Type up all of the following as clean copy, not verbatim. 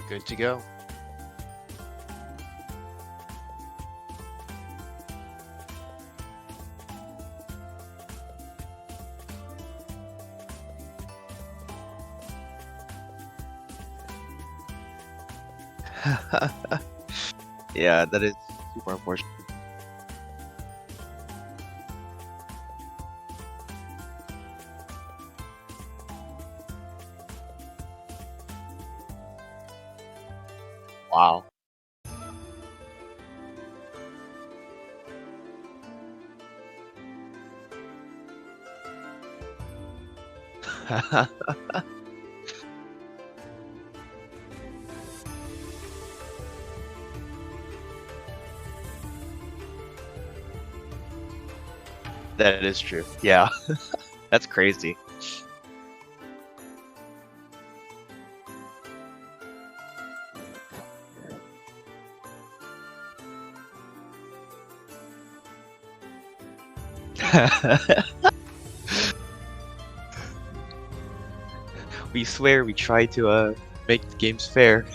Good to go. Yeah, that is super unfortunate. Wow. That is true. Yeah, that's crazy. We swear we try to make the games fair.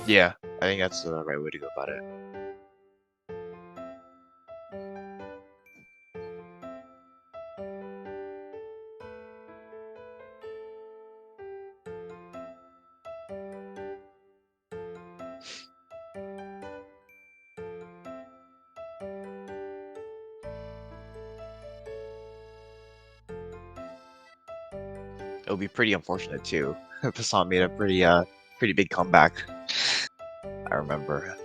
Yeah, I think that's the right way to go about it. It would be pretty unfortunate too. Passant made a pretty big comeback. I remember.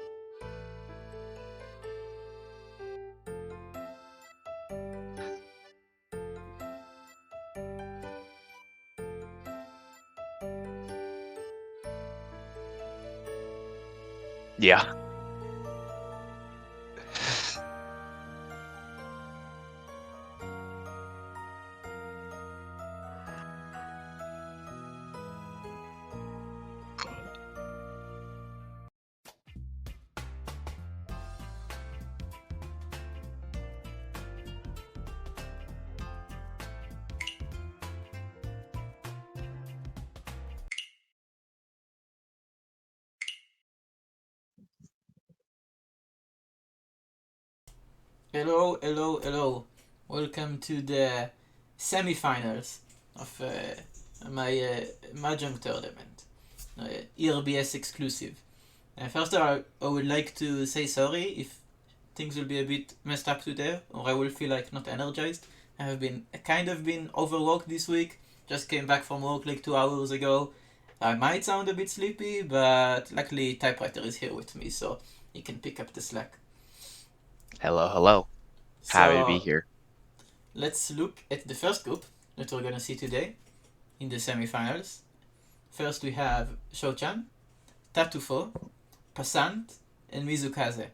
Yeah. Hello, hello, hello. Welcome to the SemiFinals of my Mahjong tournament, ERBS exclusive. First, I would like to say sorry if things will be a bit messed up today, or I will feel like not energized. I have been kind of been overworked this week. Just came back from work like 2 hours ago. I might sound a bit sleepy, but luckily typewriter is here with me, so he can pick up the slack. Hello, hello. Happy to be So here. let's look at the first group that we're gonna see today in the semifinals. First, we have Shochan, Tatufo, Passant, and Mizukaze.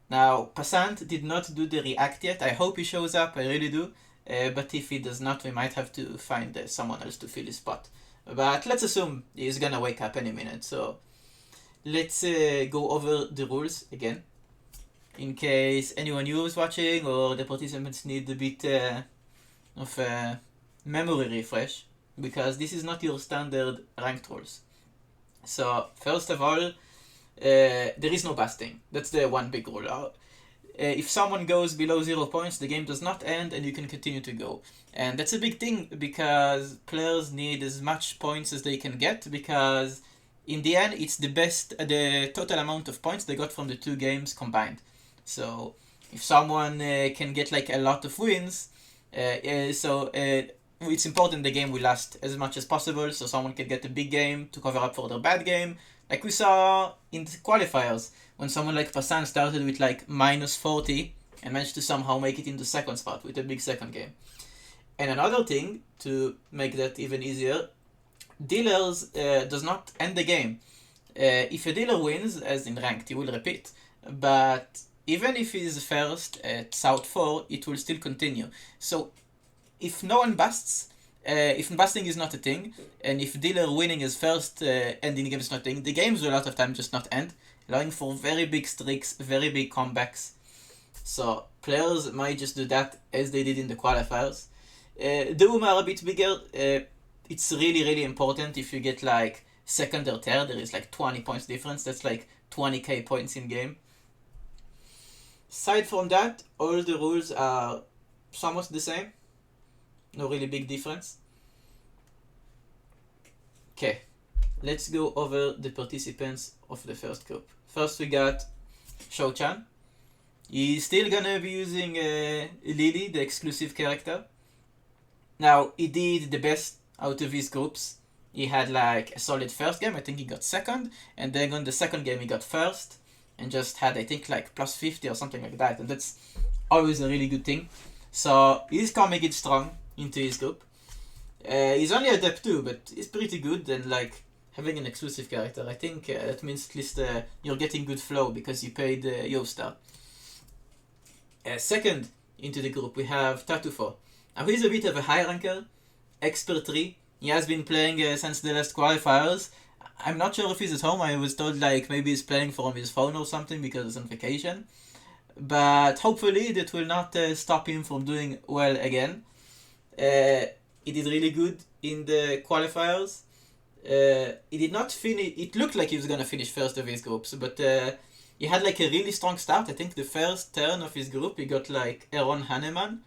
Now, Passant did not do the react yet. I hope he shows up, I really do. But if he does not, we might have to find someone else to fill his spot. But let's assume he's gonna wake up any minute. So let's go over the rules again, in case anyone new is watching or the participants need a bit of a memory refresh, because this is not your standard ranked rules. So first of all, there is no busting. That's the one big rule. If someone goes below 0 points, the game does not end and you can continue to go. And that's a big thing because players need as much points as they can get, because in the end it's the total amount of points they got from the two games combined. So if someone can get like a lot of wins, it's important the game will last as much as possible, so someone can get a big game to cover up for their bad game, like we saw in the qualifiers when someone like Passant started with like minus 40 and managed to somehow make it into second spot with a big second game. And another thing to make that even easier, dealers does not end the game. If a dealer wins, as in ranked, he will repeat. But even if he's first at South 4, it will still continue. So if no one busts, if busting is not a thing, and if dealer winning is first ending game is not a thing, the games will a lot of time just not end, allowing for very big streaks, very big comebacks. So players might just do that as they did in the qualifiers. The UMA are a bit bigger. It's really, really important if you get like second or third, there is like 20 points difference. That's like 20k points in game. Aside from that, all the rules are somewhat the same. No really big difference. Okay, let's go over the participants of the first group. First we got Shochan. He's still gonna be using Lily, the exclusive character. Now, he did the best out of his groups. He had like a solid first game, I think he got second, and then on the second game he got first, and just had, I think, like plus 50 or something like that, and that's always a really good thing. So he's coming in strong into his group. He's only a Dep 2, but he's pretty good, and like having an exclusive character, I think that means at least you're getting good flow because you paid Yo-Star. Second into the group we have Tatufo. Now he's a bit of a high ranker, expert 3. He has been playing since the last qualifiers. I'm not sure if he's at home. I was told like maybe he's playing from his phone or something because he's on vacation. But hopefully that will not stop him from doing well again. He did really good in the qualifiers. He did not finish. It looked like he was gonna finish first of his groups, but he had like a really strong start. I think the first turn of his group he got like Aaron Hanneman,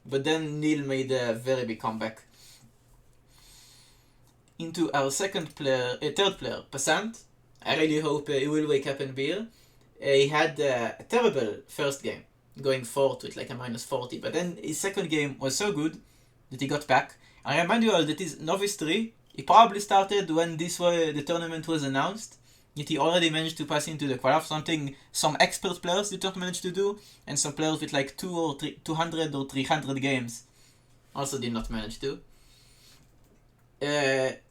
but then Nill made a very big comeback. Into our third player, Passant. I really hope he will wake up and be here. He had a terrible first game, going 4th with like a minus 40, but then his second game was so good that he got back. I remind you all that he's Novice 3. He probably started when the tournament was announced, yet he already managed to pass into the qualifier, something some expert players did not manage to do, and some players with like 200 or 300 games also did not manage to.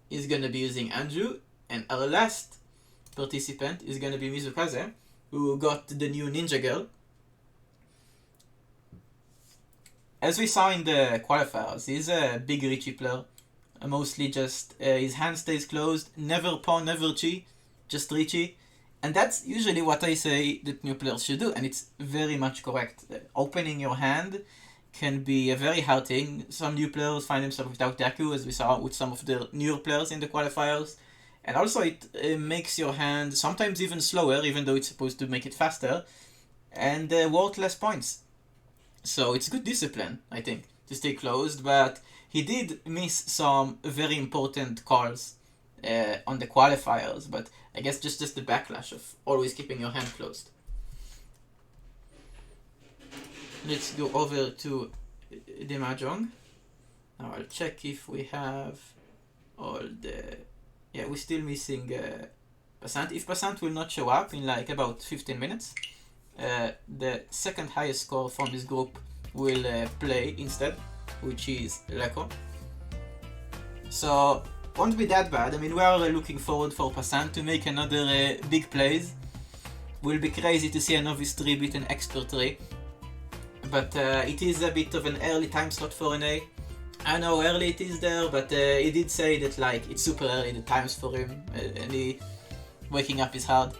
He's gonna be using Andrew, and our last participant is gonna be Mizukaze, who got the new Ninja Girl. As we saw in the qualifiers, he's a big Richie player. Mostly just his hand stays closed, never pawn, never chi, just Richie. And that's usually what I say that new players should do, and it's very much correct. Opening your hand can be a very hard thing. Some new players find themselves without Daku, as we saw with some of the newer players in the qualifiers. And also it makes your hand sometimes even slower, even though it's supposed to make it faster, and worth less points. So it's good discipline, I think, to stay closed, but he did miss some very important calls on the qualifiers, but I guess just the backlash of always keeping your hand closed. Let's go over to the Mahjong. Now I'll check if we have all the... Yeah, we're still missing Passant. If Passant will not show up in like about 15 minutes, the second highest score from this group will play instead, which is Leko. So, won't be that bad. I mean, we are looking forward for Passant to make another big plays. Will be crazy to see a Novice 3 beat an Expert 3. But it is a bit of an early time slot for an A. I know early it is there, but he did say that like it's super early the times for him, and waking up is hard.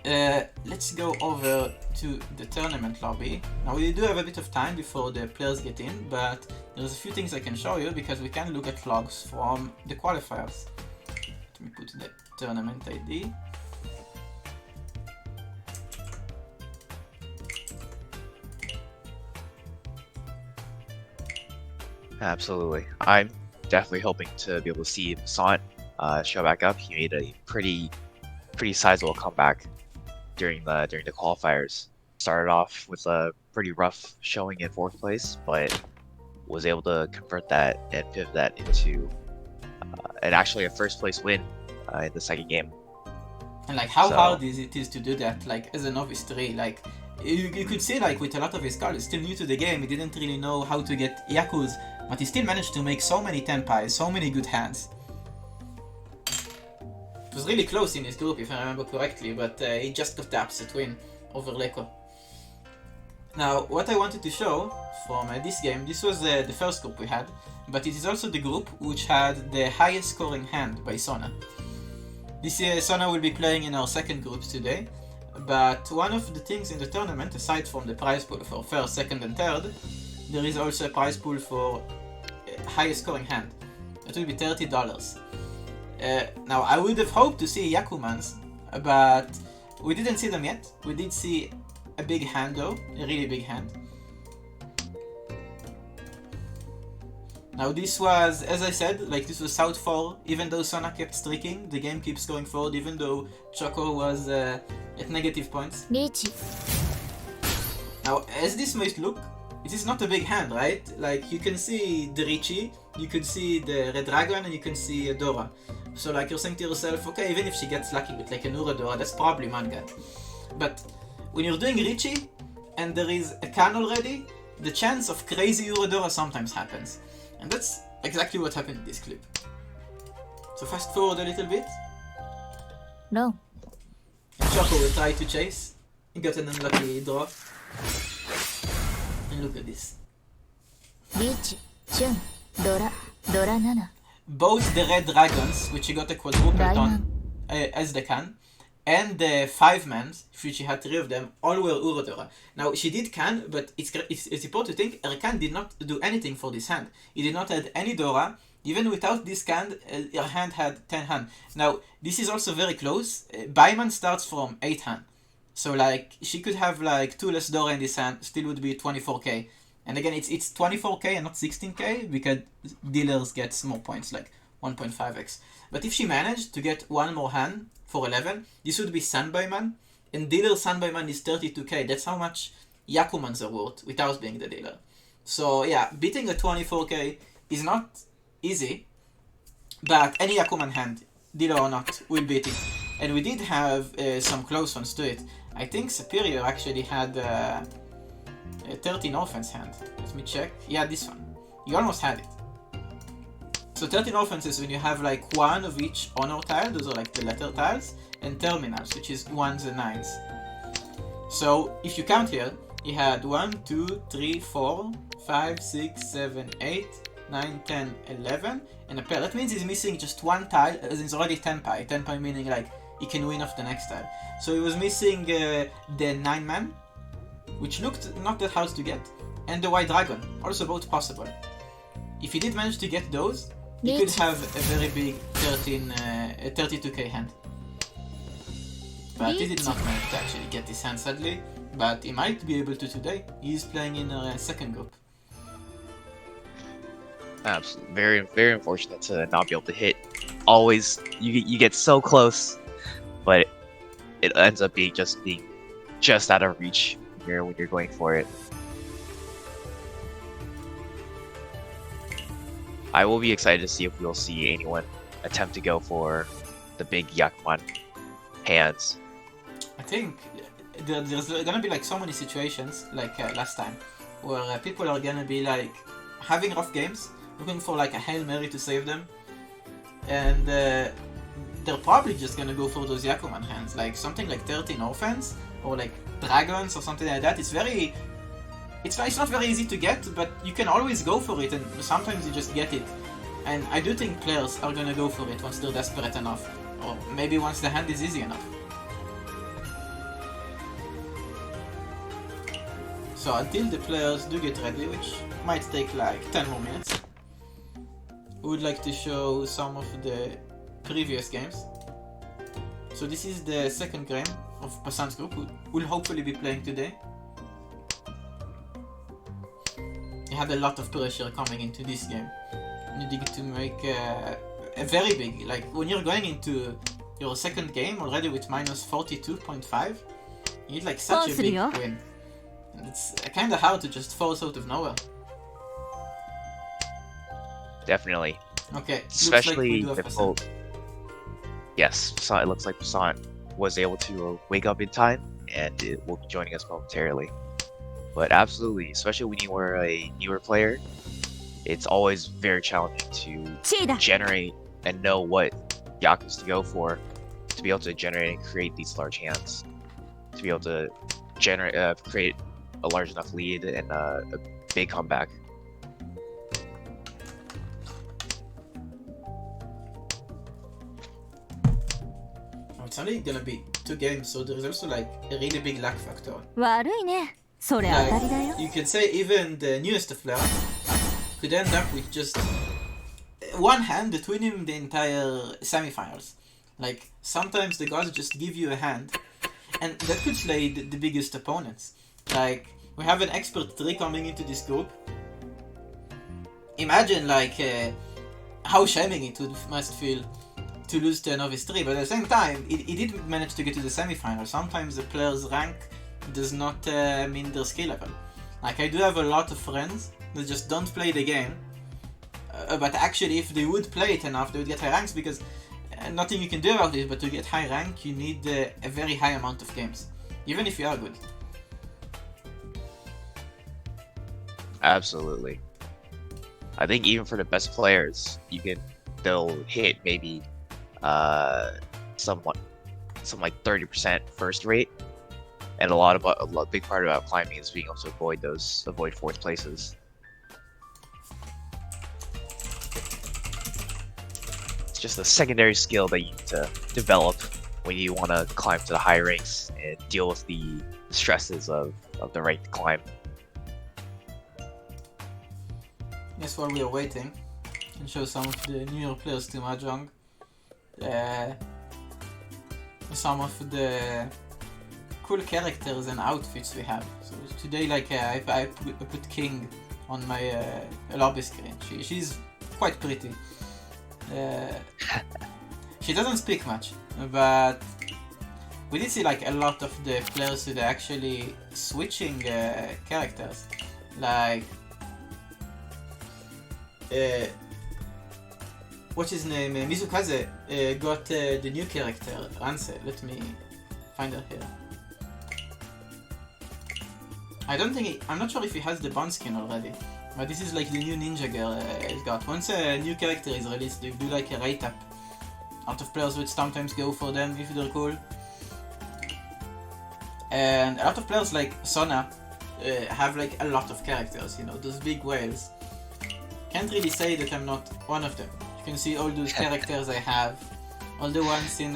Let's go over to the tournament lobby. Now we do have a bit of time before the players get in, but there's a few things I can show you because we can look at logs from the qualifiers. Let me put the tournament ID. Absolutely. I'm definitely hoping to be able to see Passant show back up. He made a pretty sizable comeback during the qualifiers. Started off with a pretty rough showing in 4th place, but was able to convert that and pivot that into and actually a 1st place win in the second game. And like how hard is it to do that, like as a Novice 3, like You could see like with a lot of his cards, he's still new to the game, he didn't really know how to get Yakus, but he still managed to make so many tenpais, so many good hands. It was really close in his group if I remember correctly, but he just got the upset win over Leko. Now, what I wanted to show from this game, this was the first group we had, but it is also the group which had the highest scoring hand by Sona. This year Sona will be playing in our second group today, but one of the things in the tournament, aside from the prize pool for first, second and third, there is also a prize pool for highest scoring hand. It will be $30. Now I would have hoped to see Yakumans, but we didn't see them yet. We did see a big hand though, a really big hand. Now this was, as I said, like this was South 4, even though Sona kept streaking, the game keeps going forward even though Choco was at negative points. Now as this might look, it is not a big hand, right? Like you can see the Richie, you could see the Red Dragon and you can see Dora. So like you're saying to yourself, okay, even if she gets lucky with like an Uradora, that's probably manga. But when you're doing Richie and there is a Khan already, the chance of crazy Uradora sometimes happens. And that's exactly what happened in this clip. So fast forward a little bit. No. And Choco will try to chase. He got an unlucky draw. And look at this. Both the Red Dragons, which he got a quadruple ton as the Khan, and the 5-man, which she had 3 of them, all were Urodora. Now, she did Khan, but it's important to think her Khan did not do anything for this hand. He did not have any Dora. Even without this Khan, her hand had 10 hand. Now, this is also very close. Baiman starts from 8 hand. So, like, she could have, like, 2 less Dora in this hand, still would be 24k. And again, it's 24k and not 16k, because dealers get more points, like 1.5x. But if she managed to get 1 more hand, for 11, this would be Sanbaiman, and dealer Sanbaiman is 32k. That's how much Yakumans are worth without being the dealer. So yeah, beating a 24k is not easy, but any Yakuman hand, dealer or not, will beat it. And we did have some close ones to it. I think Superior actually had a 13 offense hand. Let me check. Yeah, this one. You almost had it. So 13 offenses when you have like 1 of each honor tile, those are like the letter tiles, and terminals, which is 1s and 9s. So if you count here, he had 1, 2, 3, 4, 5, 6, 7, 8, 9, 10, 11, and a pair. That means he's missing just 1 tile, as it's already 10 pi. 10 pi meaning like he can win off the next tile. So he was missing the 9-man, which looked not that hard to get, and the White Dragon, also both possible. If he did manage to get those, he could have a very big 32k hand. But he did not manage to actually get this hand sadly, but he might be able to today. He is playing in a second group. Absolutely, very, very unfortunate to not be able to hit. Always, you get so close, but it ends up being just out of reach when you're going for it. I will be excited to see if we'll see anyone attempt to go for the big Yakuman hands. I think there's gonna be like so many situations like last time where people are gonna be like having rough games, looking for like a Hail Mary to save them, and they're probably just gonna go for those Yakuman hands, like something like 13 offense or like dragons or something like that. It's not very easy to get, but you can always go for it, and sometimes you just get it. And I do think players are gonna go for it once they're desperate enough, or maybe once the hand is easy enough. So until the players do get ready, which might take like 10 more minutes, we would like to show some of the previous games. So this is the second game of Passant's group, who will hopefully be playing today. He had a lot of pressure coming into this game. You need to make a very big, like when you're going into your second game already with minus 42.5, you need like such a big win. And it's kind of hard to just force out of nowhere. Definitely. Okay, especially like if yes, it looks like Passant was able to wake up in time and it will be joining us momentarily. But absolutely, especially when you are a newer player, it's always very challenging to generate and know what Yakus to go for, to be able to generate and create these large hands, to be able to create a large enough lead and a big comeback. It's only gonna be 2 games, so there's also like a really big luck factor. 悪いね。それ当たりだよ。 You could say even the newest player could end up with just one hand that win him the entire semifinals. Like, sometimes the gods just give you a hand, and that could slay the biggest opponents. Like, we have an expert 3 coming into this group. Imagine, like, how shaming it must feel to lose to a novice 3, but at the same time, he did manage to get to the semifinals. Sometimes the player's rank does not mean their skill level. Like, I do have a lot of friends that just don't play the game, but actually if they would play it enough, they would get high ranks, because nothing you can do about it, but to get high rank you need a very high amount of games, even if you are good. Absolutely. I think even for the best players, they'll hit maybe some like 30% first rate, and a big part about climbing is being able to avoid fourth places. It's just a secondary skill that you need to develop when you want to climb to the high ranks and deal with the stresses of the ranked climb. Guess while we are waiting, I can show some of the newer players to Mahjong. Some of the cool characters and outfits we have. So today, like, I put King on my lobby screen. She's quite pretty. She doesn't speak much, but we did see like a lot of the players that are actually switching characters. Like, what's his name? Mizukaze got the new character, Anse. Let me find her here. I'm not sure if he has the bond skin already, but this is like the new ninja girl he's got. Once a new character is released, they do like a rate up. A lot of players would sometimes go for them if they're cool. And a lot of players like Sona have like a lot of characters, you know, those big whales. Can't really say that I'm not one of them. You can see all those characters I have. All the ones in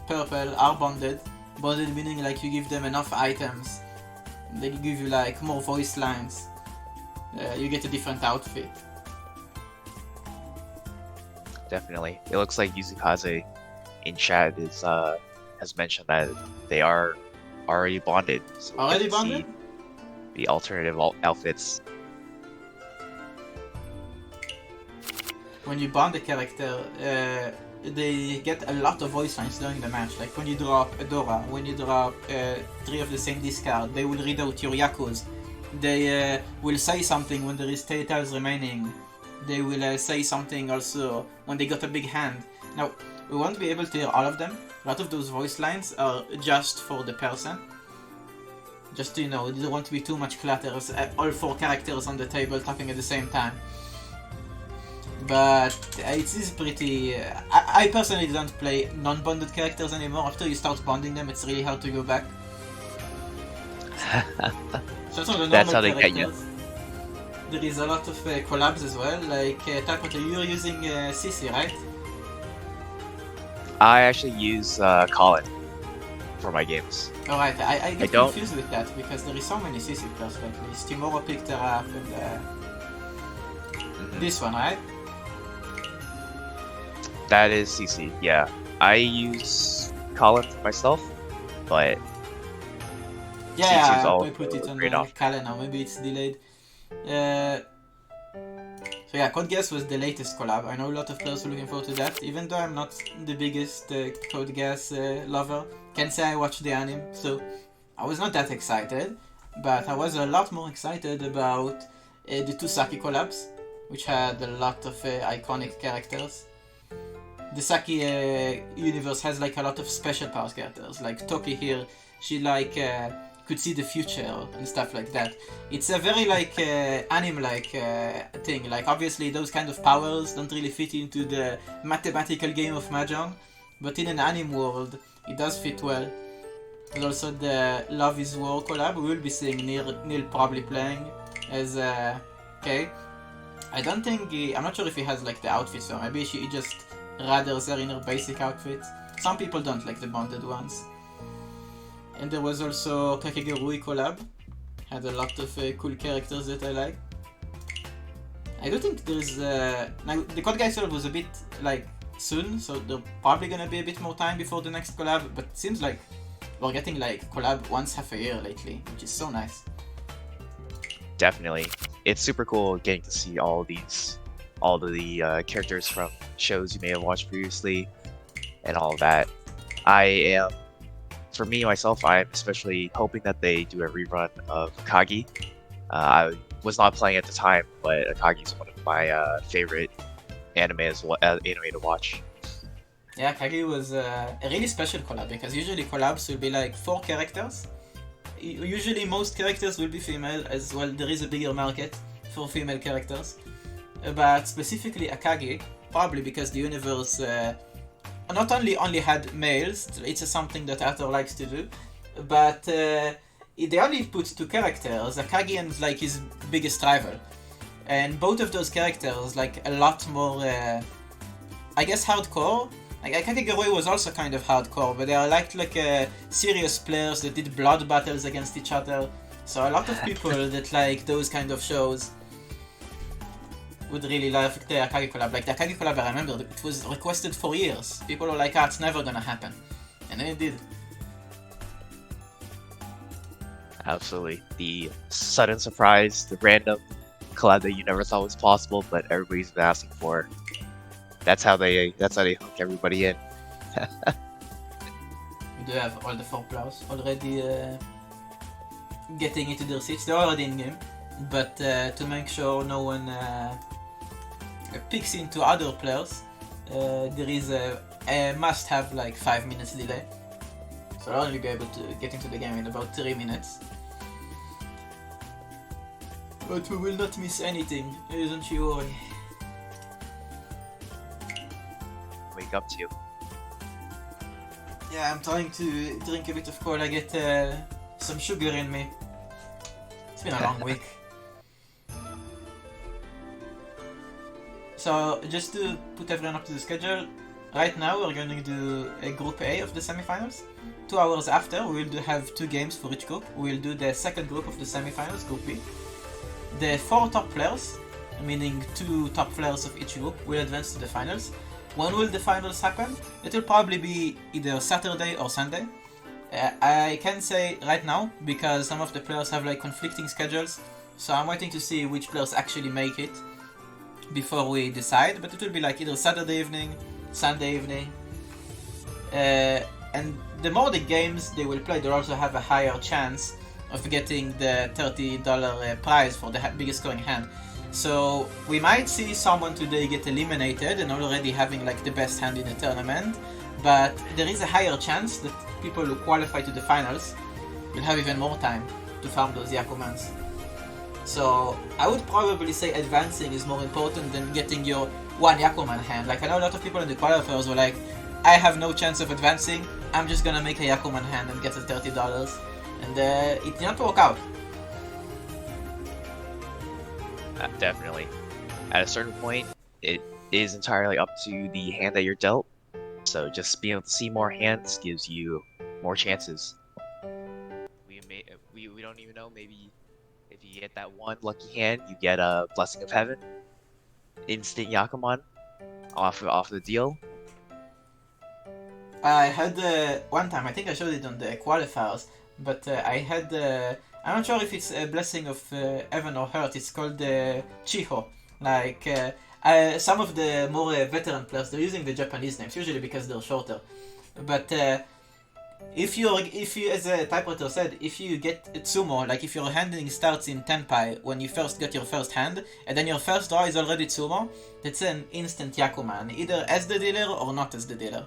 purple are bonded. Bonded meaning like you give them enough items, they give you like more voice lines, you get a different outfit. Definitely. It looks like Mizukaze in chat has mentioned that they are already bonded. So already bonded? The alternative outfits. When you bond a character, they get a lot of voice lines during the match. Like when you drop a Dora, when you drop 3 of the same discard, they will read out your Yakus. They will say something when there is 3 tiles remaining. They will say something also when they got a big hand. Now, we won't be able to hear all of them. A lot of those voice lines are just for the person. Just, you know, there won't be too much clutter, all 4 characters on the table talking at the same time. But it is pretty... I personally don't play non-bonded characters anymore. After you start bonding them, it's really hard to go back. So the That's how they characters. get you. There is a lot of collabs as well, like Tatufo, you're using CC, right? I actually use Colin for my games. Alright, I get don't. confused with that because there is so many CC players like this. Timoro picked her up and this one, right? That is CC, yeah. I use Colin for myself, but Yeah, CC's I all put it on great the off. calendar, maybe it's delayed. So yeah, Code Geass was the latest collab. I know a lot of players are looking forward to that, even though I'm not the biggest Code Geass lover. Can't say I watched the anime, so I was not that excited, but I was a lot more excited about the 2 Saki collabs, which had a lot of iconic characters. The Saki universe has like a lot of special powers characters, like Toki here. she like could see the future and stuff like that. It's a very like anime-like thing. Like obviously those kind of powers don't really fit into the mathematical game of Mahjong, but in an anime world, it does fit well. There's also the Love is War collab. We will be seeing Nill probably playing as Kay. I don't think I'm not sure if he has like the outfit, so maybe he just rather her in her basic outfit. Some people don't like the bonded ones. And there was also Kakegurui collab. Had a lot of cool characters that I like. I do think there's now the Code Guy collab was a bit like soon, so there's probably gonna be a bit more time before the next collab. But it seems like we're getting like collab once half a year lately, which is so nice. Definitely, it's super cool getting to see all of the characters from shows you may have watched previously, and all of that. For me myself, I'm especially hoping that they do a rerun of Akagi. I was not playing at the time, but Akagi is one of my favorite anime to watch. Yeah, Akagi was a really special collab because usually collabs will be like 4 characters. Usually most characters will be female as well. There is a bigger market for female characters, but specifically Akagi, probably because the universe not only had males, it's something that Arthur likes to do, but they only put 2 characters, Akagi and like his biggest rival, and both of those characters like a lot more, I guess, hardcore. Like Kakegurui was also kind of hardcore, but they are like serious players that did blood battles against each other. So a lot of people that like those kind of shows would really like the Akagi collab. Like the Akagi collab, I remember it was requested for years. People were like, it's never gonna happen. And then it did. Absolutely. The sudden surprise, the random collab that you never thought was possible, but everybody's been asking for. That's how they hook everybody in. We do have all the 4 players already getting into their seats. They're already in game, but to make sure no one picks into other players, there is a must have like 5 minutes delay. So I'll only be able to get into the game in about 3 minutes. But we will not miss anything, isn't you worry? Wake up to you. Yeah, I'm trying to drink a bit of cola, get some sugar in me. It's been a long week. So, just to put everyone up to the schedule, right now we're going to do a Group A of the semifinals. 2 hours after, we will have 2 games for each group. We'll do the second group of the semifinals, Group B. The 4 top players, meaning 2 top players of each group, will advance to the finals. When will the finals happen? It will probably be either Saturday or Sunday. I can't say right now because some of the players have like conflicting schedules, so I'm waiting to see which players actually make it before we decide, but it will be like either Saturday evening, Sunday evening, and the more the games they will play, they'll also have a higher chance of getting the $30 prize for the biggest scoring hand. So we might see someone today get eliminated and already having like the best hand in the tournament, but there is a higher chance that people who qualify to the finals will have even more time to farm those Yakumans. So I would probably say advancing is more important than getting your 1 Yakuman hand. Like I know a lot of people in the qualifiers were like, I have no chance of advancing, I'm just gonna make a Yakuman hand and get the $30. And it did not work out. Definitely. At a certain point, it is entirely up to the hand that you're dealt. So just being able to see more hands gives you more chances. We don't even know, maybe if you get that 1 lucky hand, you get a Blessing of Heaven, instant Yakuman off the deal. I had one time, I think I showed it on the qualifiers, but I had I'm not sure if it's a Blessing of Heaven or Hurt. It's called Chiho. Like some of the more veteran players, they're using the Japanese names usually because they're shorter. But if you, as a typewriter said, if you get Tsumo, like if your handing starts in Tenpai when you first get your first hand, and then your first draw is already Tsumo, that's an instant Yakuman, either as the dealer or not as the dealer.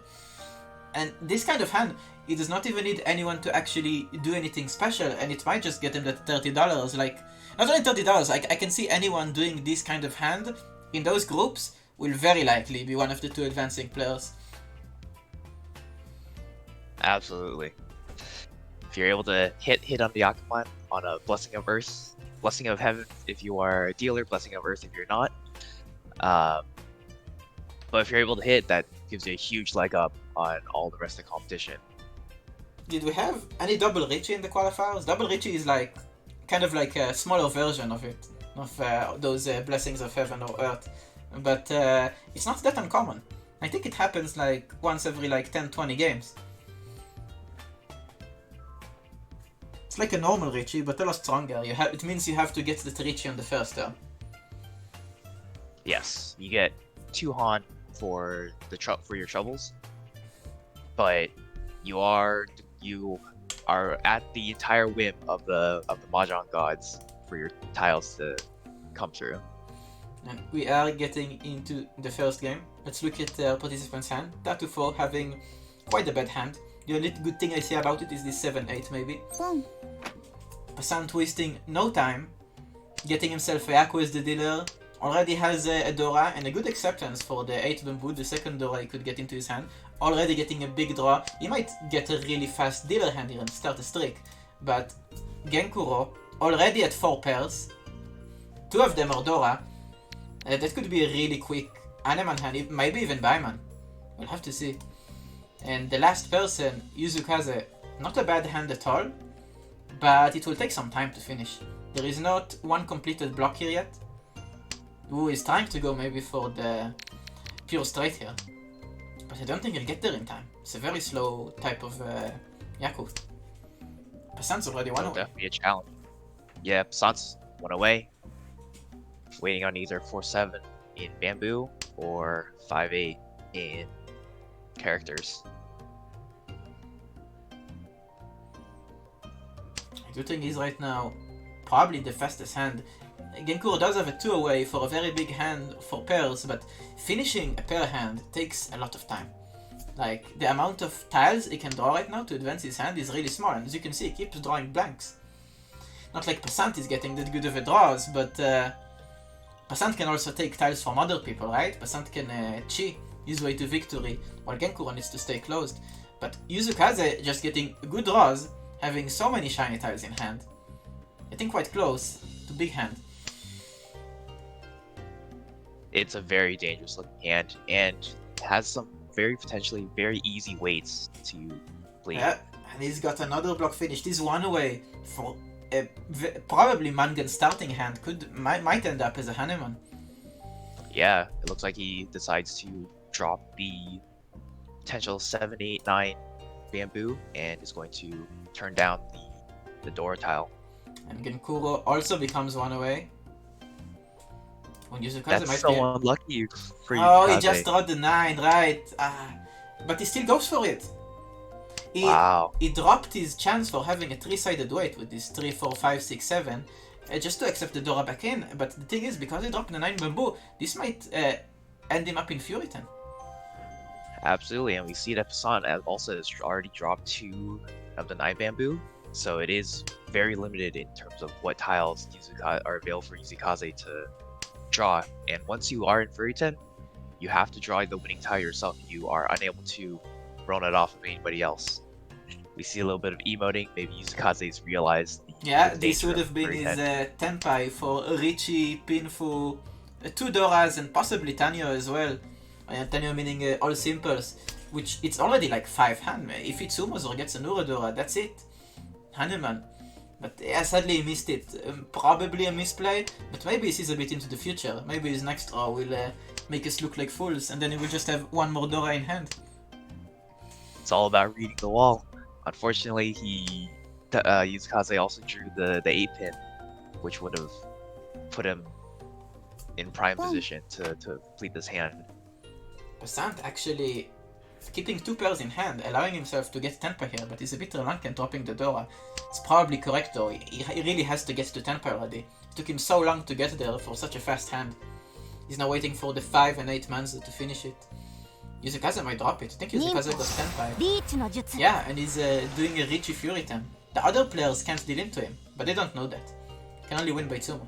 And this kind of hand, he does not even need anyone to actually do anything special, and it might just get him that $30. Like, not only $30, I can see anyone doing this kind of hand in those groups will very likely be one of the 2 advancing players. Absolutely. If you're able to hit on the Akuman on a Blessing of Earth, Blessing of Heaven if you are a dealer, Blessing of Earth if you're not. But if you're able to hit, that gives you a huge leg up on all the rest of the competition. Did we have any double Richie in the qualifiers? Double Richie is like kind of like a smaller version of it, of those Blessings of Heaven or Earth. But it's not that uncommon. I think it happens like once every like 10-20 games. It's like a normal Richie, but a lot stronger. It means you have to get the Richie on the first turn. Yes, you get 2 Han for your troubles, but you are at the entire whim of the Mahjong gods for your tiles to come through. And we are getting into the first game. Let's look at the participant's hand. Tatufo having quite a bad hand. The only good thing I see about it is this 7-8 maybe. Passant wasting no time, getting himself a Yaku as the dealer. Already has a Dora and a good acceptance for the 8 bamboo, the second Dora he could get into his hand. Already getting a big draw. He might get a really fast dealer hand here and start a streak. But Genkuro already at 4 pairs. 2 of them are Dora. That could be a really quick Haneman hand, maybe even Baiman. We'll have to see. And the last person, Mizukaze, not a bad hand at all, but it will take some time to finish. There is not one completed block here yet. Who is trying to go maybe for the pure straight here. But I don't think he'll get there in time. It's a very slow type of Yaku. Passant's already one away. Definitely a challenge. Yeah, Passant's 1 away. Waiting on either 4-7 in Bamboo or 5-8 in characters. I do think he's right now probably the fastest hand. Genkuro does have a 2 away for a very big hand for pairs, but finishing a pair hand takes a lot of time. Like, the amount of tiles he can draw right now to advance his hand is really small, and as you can see, he keeps drawing blanks. Not like Passant is getting that good of a draws, but Passant can also take tiles from other people, right? Passant can chi his way to victory, while Genkuro needs to stay closed. But Mizukaze just getting good draws, having so many shiny tiles in hand. Getting quite close to big hand. It's a very dangerous looking hand and has some potentially very easy weights to play. Yeah, and he's got another block finished. He's 1 away for a probably Mangan starting hand. Might end up as a Haneman. Yeah, it looks like he decides to drop the potential 7, 8, 9 Bamboo and is going to turn down the Dora tile. And Genkuro also becomes 1 away. When That's might so unlucky for you. Oh, he just drawed the 9, right. But he still goes for it. Wow. He dropped his chance for having a 3-sided weight with this 3, 4, 5, 6, 7 just to accept the Dora back in. But the thing is, because he dropped the 9 bamboo, this might end him up in Fury 10. Absolutely, and we see that Passant also has already dropped 2 of the 9 bamboo, so it is very limited in terms of what tiles are available for Mizukaze to draw. And once you are in Fury 10, you have to draw the winning tile yourself. You are unable to run it off of anybody else. We see a little bit of emoting. Maybe Mizukaze's realized. This would have been his Tenpai for Richie, Pinfu, 2 Doras, and possibly Tanyo as well. Tanyo meaning all simples, which it's already like 5 hand. If he sumos or gets an Uradora, that's it. Haneman. But yeah, sadly he missed it. Probably a misplay, but maybe he sees a bit into the future. Maybe his next draw will make us look like fools, and then he will just have 1 more Dora in hand. It's all about reading the wall. Unfortunately, Mizukaze also drew the 8-pin, which would have put him in prime position to complete this hand. Passant actually keeping 2 pairs in hand, allowing himself to get Tenpai here, but he's a bit reluctant dropping the Dora. It's probably correct though, he really has to get to Tenpai already. It took him so long to get there for such a fast hand. He's now waiting for the 5 and 8 Manza to finish it. Yuzukaze might drop it. I think Yuzukaze goes Tenpai. リーチの術 Yeah, and he's doing a Richie Fury turn. The other players can't deal into him, but they don't know that. Can only win by Tsumo.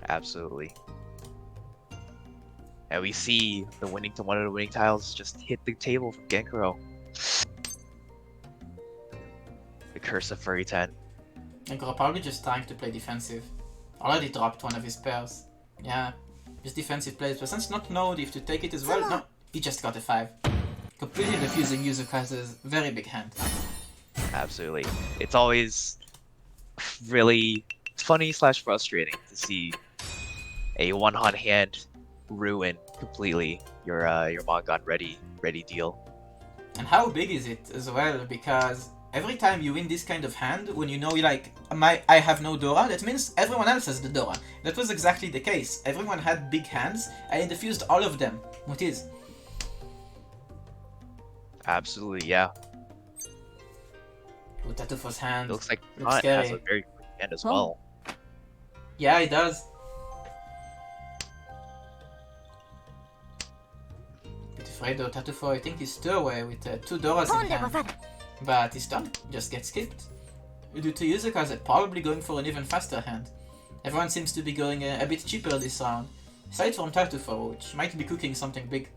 Absolutely. And we see one of the winning tiles just hit the table from Genkuro. The curse of Furry 10. Genkuro probably just trying to play defensive. Already dropped one of his pairs. Yeah, just defensive plays. Passant's not known if to take it as well. No, he just got a 5. Completely refusing Yuzukaze's very big hand. Absolutely. It's always really funny / frustrating to see a one-hot hand ruin completely your Mahjong ready deal. And how big is it as well? Because every time you win this kind of hand, when you know like I have no Dora, that means everyone else has the Dora. That was exactly the case. Everyone had big hands. I diffused all of them. What is? Absolutely, yeah. With Tatufo's hand. It looks like Looks Kant has a scary. very quick hand as Oh. well. Yeah, he does. Bit afraid though, Tatufo, I think he's 2 away with 2 Doras ポ in ンでご hand. ざる But his turn just gets skipped. Due to Yuzukaze probably going for an even faster hand. Everyone seems to be going a bit cheaper this round. Aside from Tatufo, which might be cooking something big.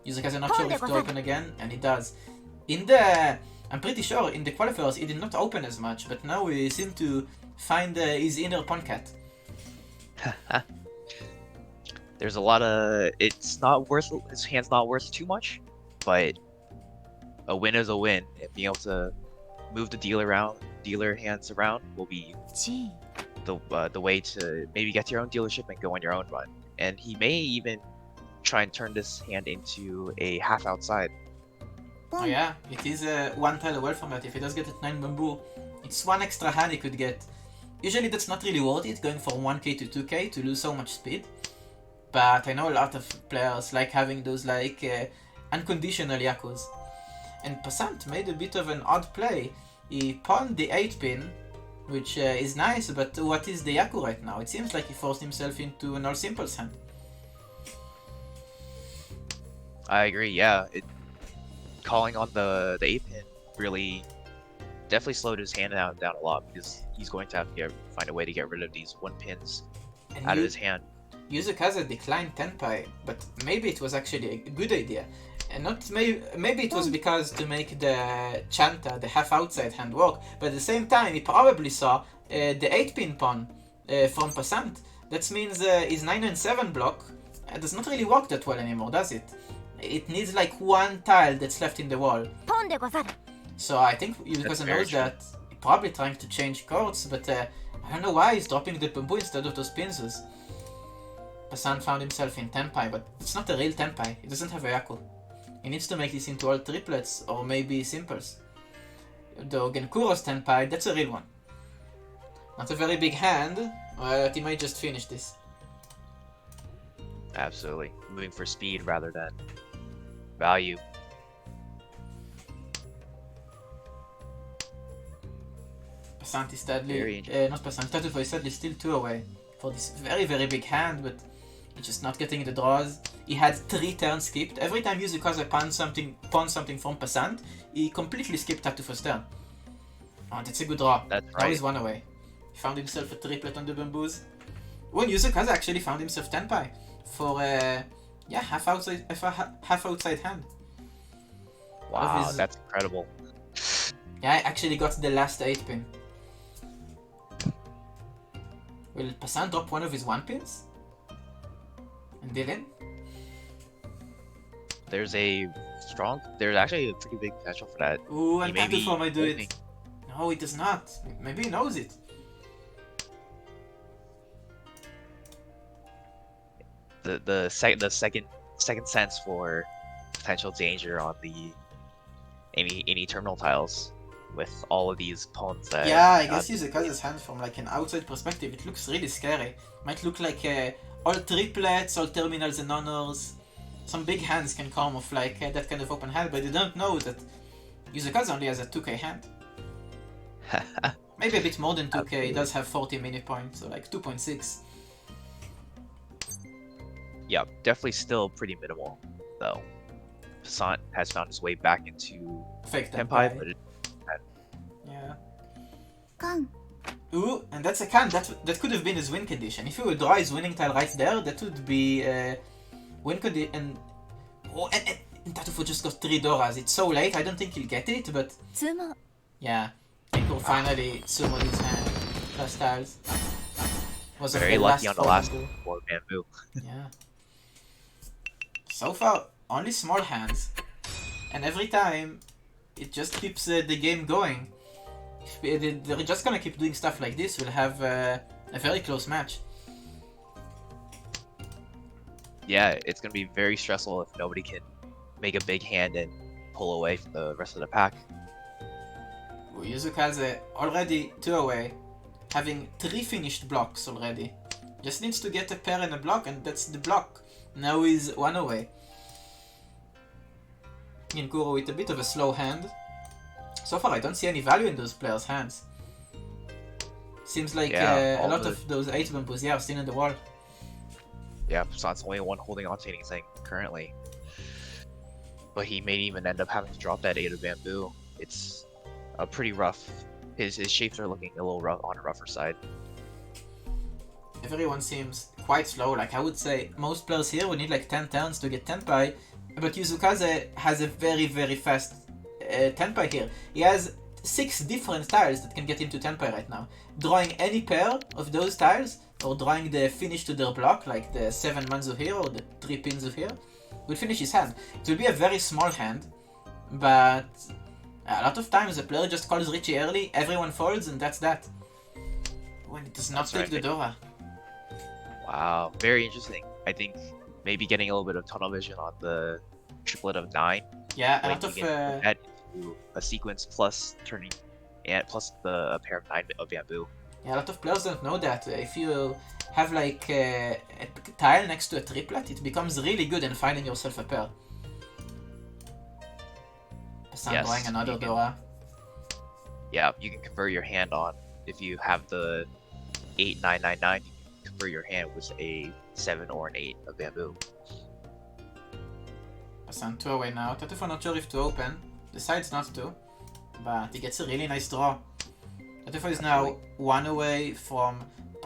Yuzukaze not sure if to open again, and he does. I'm pretty sure in the qualifiers he did not open as much, but now we seem to find his inner pawn cat. There's a lot of his hand's not worth too much, but a win is a win, and being able to move the dealer hands around will be チー the way to maybe get to your own dealership and go on your own run. And he may even try and turn this hand into a half outside. Oh yeah, it is a 1 tile well format. If he does get it 9 bamboo, it's 1 extra hand he could get. Usually that's not really worth it, going from 1k to 2k to lose so much speed. But I know a lot of players like having those like unconditional Yakus. And Passant made a bit of an odd play. He pawned the 8-pin, which is nice, but what is the Yaku right now? It seems like he forced himself into an all simples hand. I agree, yeah. Calling on the 8-pin really definitely slowed his hand down a lot, because he's going to have to find a way to get rid of these 1-pins And out of his hand. Yuzukaze declined Tenpai, but maybe it was actually a good idea. And not maybe it was because to make the Chanta, the half outside hand work, but at the same time he probably saw the 8-pin pawn from Passant. That means his 9 and 7 block does not really work that well anymore, does it? It needs like 1 tile that's left in the wall. ポンでござる So I think Yuzukaze very knows that he's probably trying to change courts, but I don't know why he's dropping the bamboo instead of those pinzus. Passant found himself in Tenpai, but it's not a real Tenpai. He doesn't have a Yaku. He needs to make this into all triplets, or maybe simples. Though Genkuro's Tenpai, that's a real one. Not a very big hand, but he might just finish this. Absolutely. Moving for speed rather than value. Passant is Very sadly, not Passant, Tatufo is sadly still 2 away for this very, very big hand, but he's just not getting the draws. He had 3 turns skipped. Every time Yuzukaze pawned something from Passant, he completely skipped Tatufo's turn. Oh, that's a good draw. That's Now right. he's 1 away. He found himself a triplet on the bamboos. When Yuzukaze actually found himself Tenpai for a half outside hand. Wow, his- that's incredible. Yeah, I actually got the last 8-pin. Will Passant drop one of his 1-pins? And deal in? There's actually a pretty big potential for that. Ooh, He and may be Tatufo might do opening. it. No, he does not. Maybe he knows it. The second sense for potential danger on the any terminal tiles with all of these pawns that Yeah, I guess Yuzukaze's hand from like an outside perspective, it looks really scary. Might look like all triplets, all terminals and honors. Some big hands can come off like that kind of open hand, but you don't know that Yuzukaze only has a 2k hand. Maybe a bit more than 2k, he Absolutely. does have 40 mini points, so like 2.6. Yeah, definitely still pretty minimal, though. Passant has found his way back into Fake Tenpai, Tenpai. but Yeah. カン Ooh, and that's a can. That could have been his win condition. If he would draw his winning tile right there, that would be win condition. And Tatufo just got 3 Doras. It's so late, I don't think he'll get it, but ツモ yeah. Genko finally summoned his hand. Plus tiles. Was very lucky on the last bamboo. 4 bamboo. Yeah. So far, only small hands. And every time, it just keeps the game going. If they're just gonna keep doing stuff like this, we'll have a very close match. Yeah, it's gonna be very stressful if nobody can make a big hand and pull away from the rest of the pack. Mizukaze already 2 away, having 3 finished blocks already. Just needs to get a pair and a block, and that's the block. Now he's 1 away. Ginkuro with a bit of a slow hand. So far, I don't see any value in those players' hands. Seems like Yeah, a lot the- of those 8 bamboos are still in the wall. Yeah, Passant's the only one holding on to anything currently. But he may even end up having to drop that 8 of bamboo. It's a pretty rough. His shapes are looking a little rough on a rougher side. Everyone seems quite slow. Like, I would say most players here would need like 10 turns to get Tenpai, but Mizukaze has a very, very fast Tenpai here. He has 6 different tiles that can get him to Tenpai right now. Drawing any pair of those tiles, or drawing the finish to their block, like the 7 Manzu here or the 3 Pinzu here, will finish his hand. It will be a very small hand, but a lot of times the player just calls Richie early, everyone folds, and that's that. When it does not That's take right. the Dora. Wow, very interesting. I think maybe getting a little bit of tunnel vision on the triplet of 9, Yeah, a lot linking of that into a sequence plus turning and plus a pair of 9 of bamboo. yeah, a lot of players don't know that. If you have like a tile next to a triplet, it becomes really good in finding yourself a pair. Passant Yes, drawing another you can- Dora. Yeah, you can convert your hand on if you have the 8-9-9-9. You can convert your hand with a 7 or an 8 of bamboo. Passant 2 away now. Tatufo not sure if to open. Decides not to. But he gets a really nice draw. Tatufo is now 1 away from...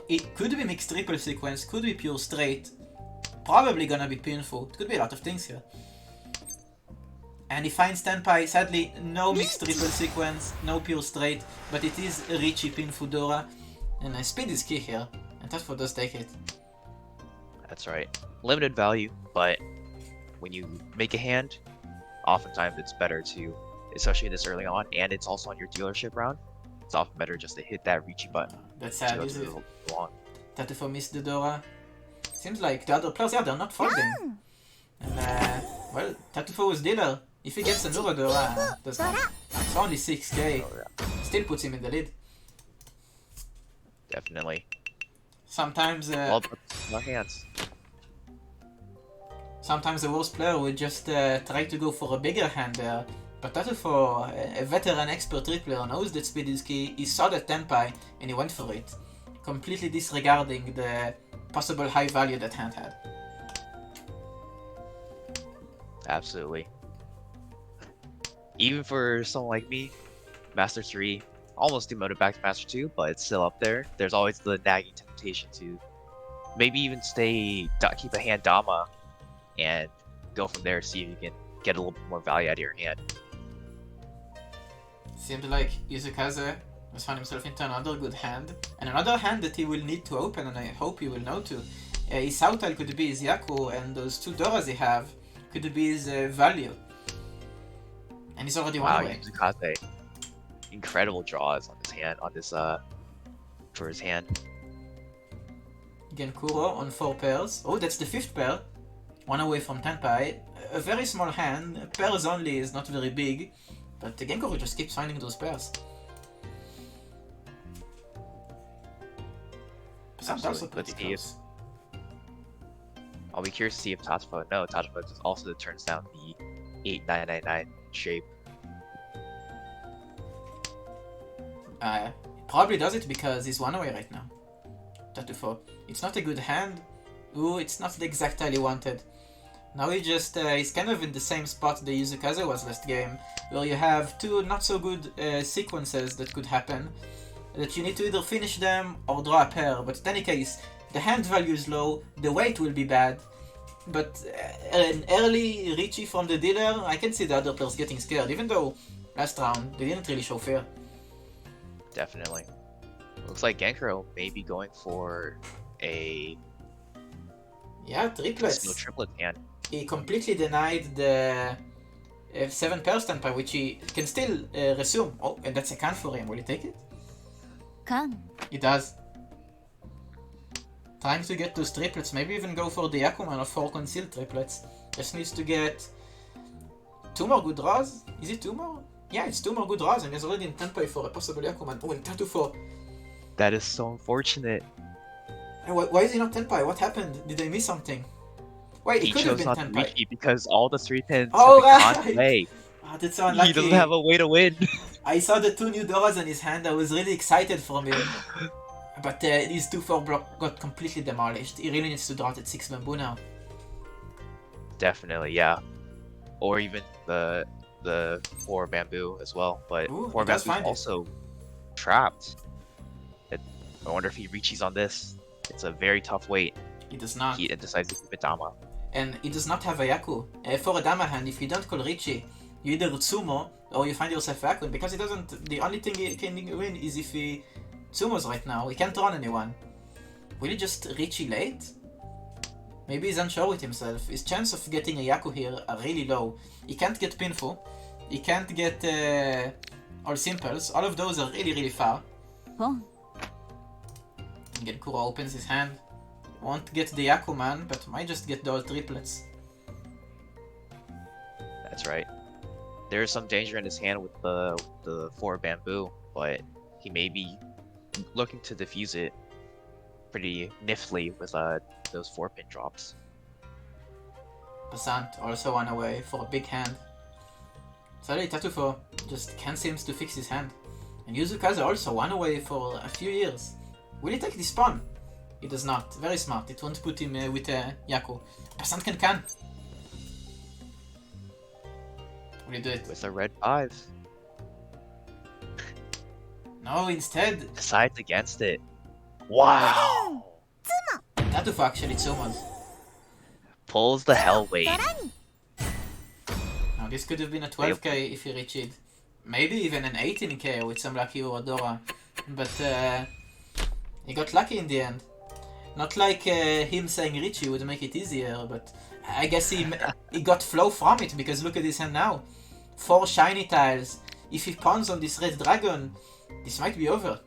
It could be mixed triple sequence, could be pure straight. Probably gonna be pinful. It could be a lot of things here. And he finds Tenpai. Sadly, no mixed triple sequence, no pure straight, but it is a Richie pinful Dora. And speed is key here. And Tatufo does take it. That's right. Limited value, but when you make a hand, oftentimes it's better to, especially this early on, and it's also on your dealership round, it's often better just to hit that reachy button That's to sad, go is it? to the long. Tatufo missed the Dora. Seems like the other players, yeah, they're not folding. And, well, Tatufo was dealer. If he gets another Dora, does not. It's only 6k. Oh, yeah, Still puts him in the lead. definitely. Sometimes, Well, but no hands. sometimes the worst player would just try to go for a bigger hand there. But Tatufo, a veteran expert tripler, knows that speed is key. He saw that Tenpai and he went for it, completely disregarding the possible high value that hand had. Absolutely. Even for someone like me, Master 3, almost demoted back to Master 2, but it's still up there. There's always the nagging temptation to maybe even keep a hand Dama and go from there, see if you can get a little bit more value out of your hand. Seemed like Mizukaze has found himself into another good hand, and another hand that he will need to open, and I hope he will know to. His Sautal could be his Yaku, and those 2 Doras he have could be his value. And he's already Wow, one away. Mizukaze. Incredible draws on his hand, on this, for his hand. Genkuro on 4 pairs. Oh, that's the 5th pair. 1 away from Tenpai. A very small hand. Pairs only is not very big. But Genkuro just keeps finding those pairs. Passant also Absolutely. pretty Let's see if- close. I'll be curious to see if Tatufo, no, Tatufo also turns down the 8-9-9-9 shape. Probably does it because he's 1 away right now. Tatufo. It's not a good hand, Ooh, it's not the exact tile he wanted. Now he's kind of in the same spot the Mizukaze was last game, where you have two not so good sequences that could happen, that you need to either finish them or draw a pair, but in any case, the hand value is low, the weight will be bad, but an early Richie from the dealer, I can see the other players getting scared, even though last round they didn't really show fear. Definitely. Looks like Genkro may be going for a Yeah, casino triplets. triplet hand. He completely denied the 7 pair standby, which he can still resume. Oh, and that's a can for him. Will he take it? Can. He does. Trying to get those triplets, maybe even go for the Yakuman or 4 concealed triplets. Just needs to get 2 more good draws. Is it 2 more? Yeah, it's 2 more good draws, and he's already in Tenpai for a possible Yakuman. Oh, and Tatufo. That is so unfortunate. Why is he not Tenpai? What happened? Did I miss something? Wait, he He could have chose been not to Tenpai. reach because all the 3 pins Oh, have right. been way. Ah, that's so unlucky. He doesn't have a way to win. I saw the 2 new doors in his hand. I was really excited from him. But his 2-4 block got completely demolished. He really needs to draw it at 6 bamboo now. Definitely, yeah. Or even the 4 bamboo as well. But Ooh, 4 he does bamboo is find it. also trapped. I wonder if he reaches on this. It's a very tough weight. He does not. He decides to keep it Dama. And he does not have a Yaku. For a Dama hand, if you don't call Richie, you either Tsumo or you find yourself a Yaku. Because he doesn't. The only thing he can win is if he Tsumos right now. He can't run anyone. Will he just Richie late? Maybe he's unsure with himself. His chance of getting a Yaku here are really low. He can't get Pinfu. He can't get all Simples. All of those are really far. Oh. Again, Kuro opens his hand. Won't get the Yakuman, but might just get the all triplets. That's right. There's some danger in his hand with the 4 bamboo, but he may be looking to defuse it pretty niftily with those 4 pin drops. Passant also one away for a big hand. Sadly, Tatufo just can't seem to fix his hand. And Mizukaze also one away for a few years. Will he take this pawn? He does not. Very smart. It won't put him with Yaku. Passant can. Will he do it? With a red 5. No, instead, Decides against it. Wow! Tatufo actually summons. Pulls the hell weight. Now this could have been a 12k if he reached it. Maybe even an 18k with some lucky Uradora. But he got lucky in the end. Not like him saying Richie would make it easier, but I guess he got flow from it, because look at his hand now. 4 shiny tiles. If he pawns on this red dragon, this might be over.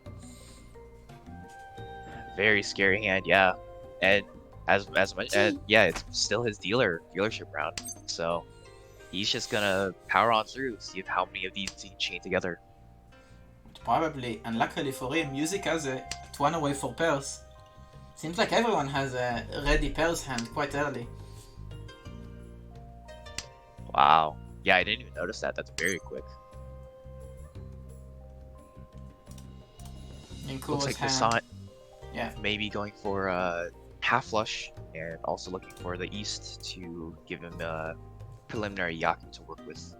Very scary hand, yeah. And as much yeah, it's still his dealership round. So he's just gonna power on through, see if how many of these he can chain together. Probably, and luckily for him, Mizukaze at 1 away for pairs. Seems like everyone has a ready pairs hand quite early. Wow. Yeah, I didn't even notice that. That's very quick. In Kuro's Looks like hand. Passant Yeah. maybe going for half flush and also looking for the east to give him a preliminary Yaku to work with.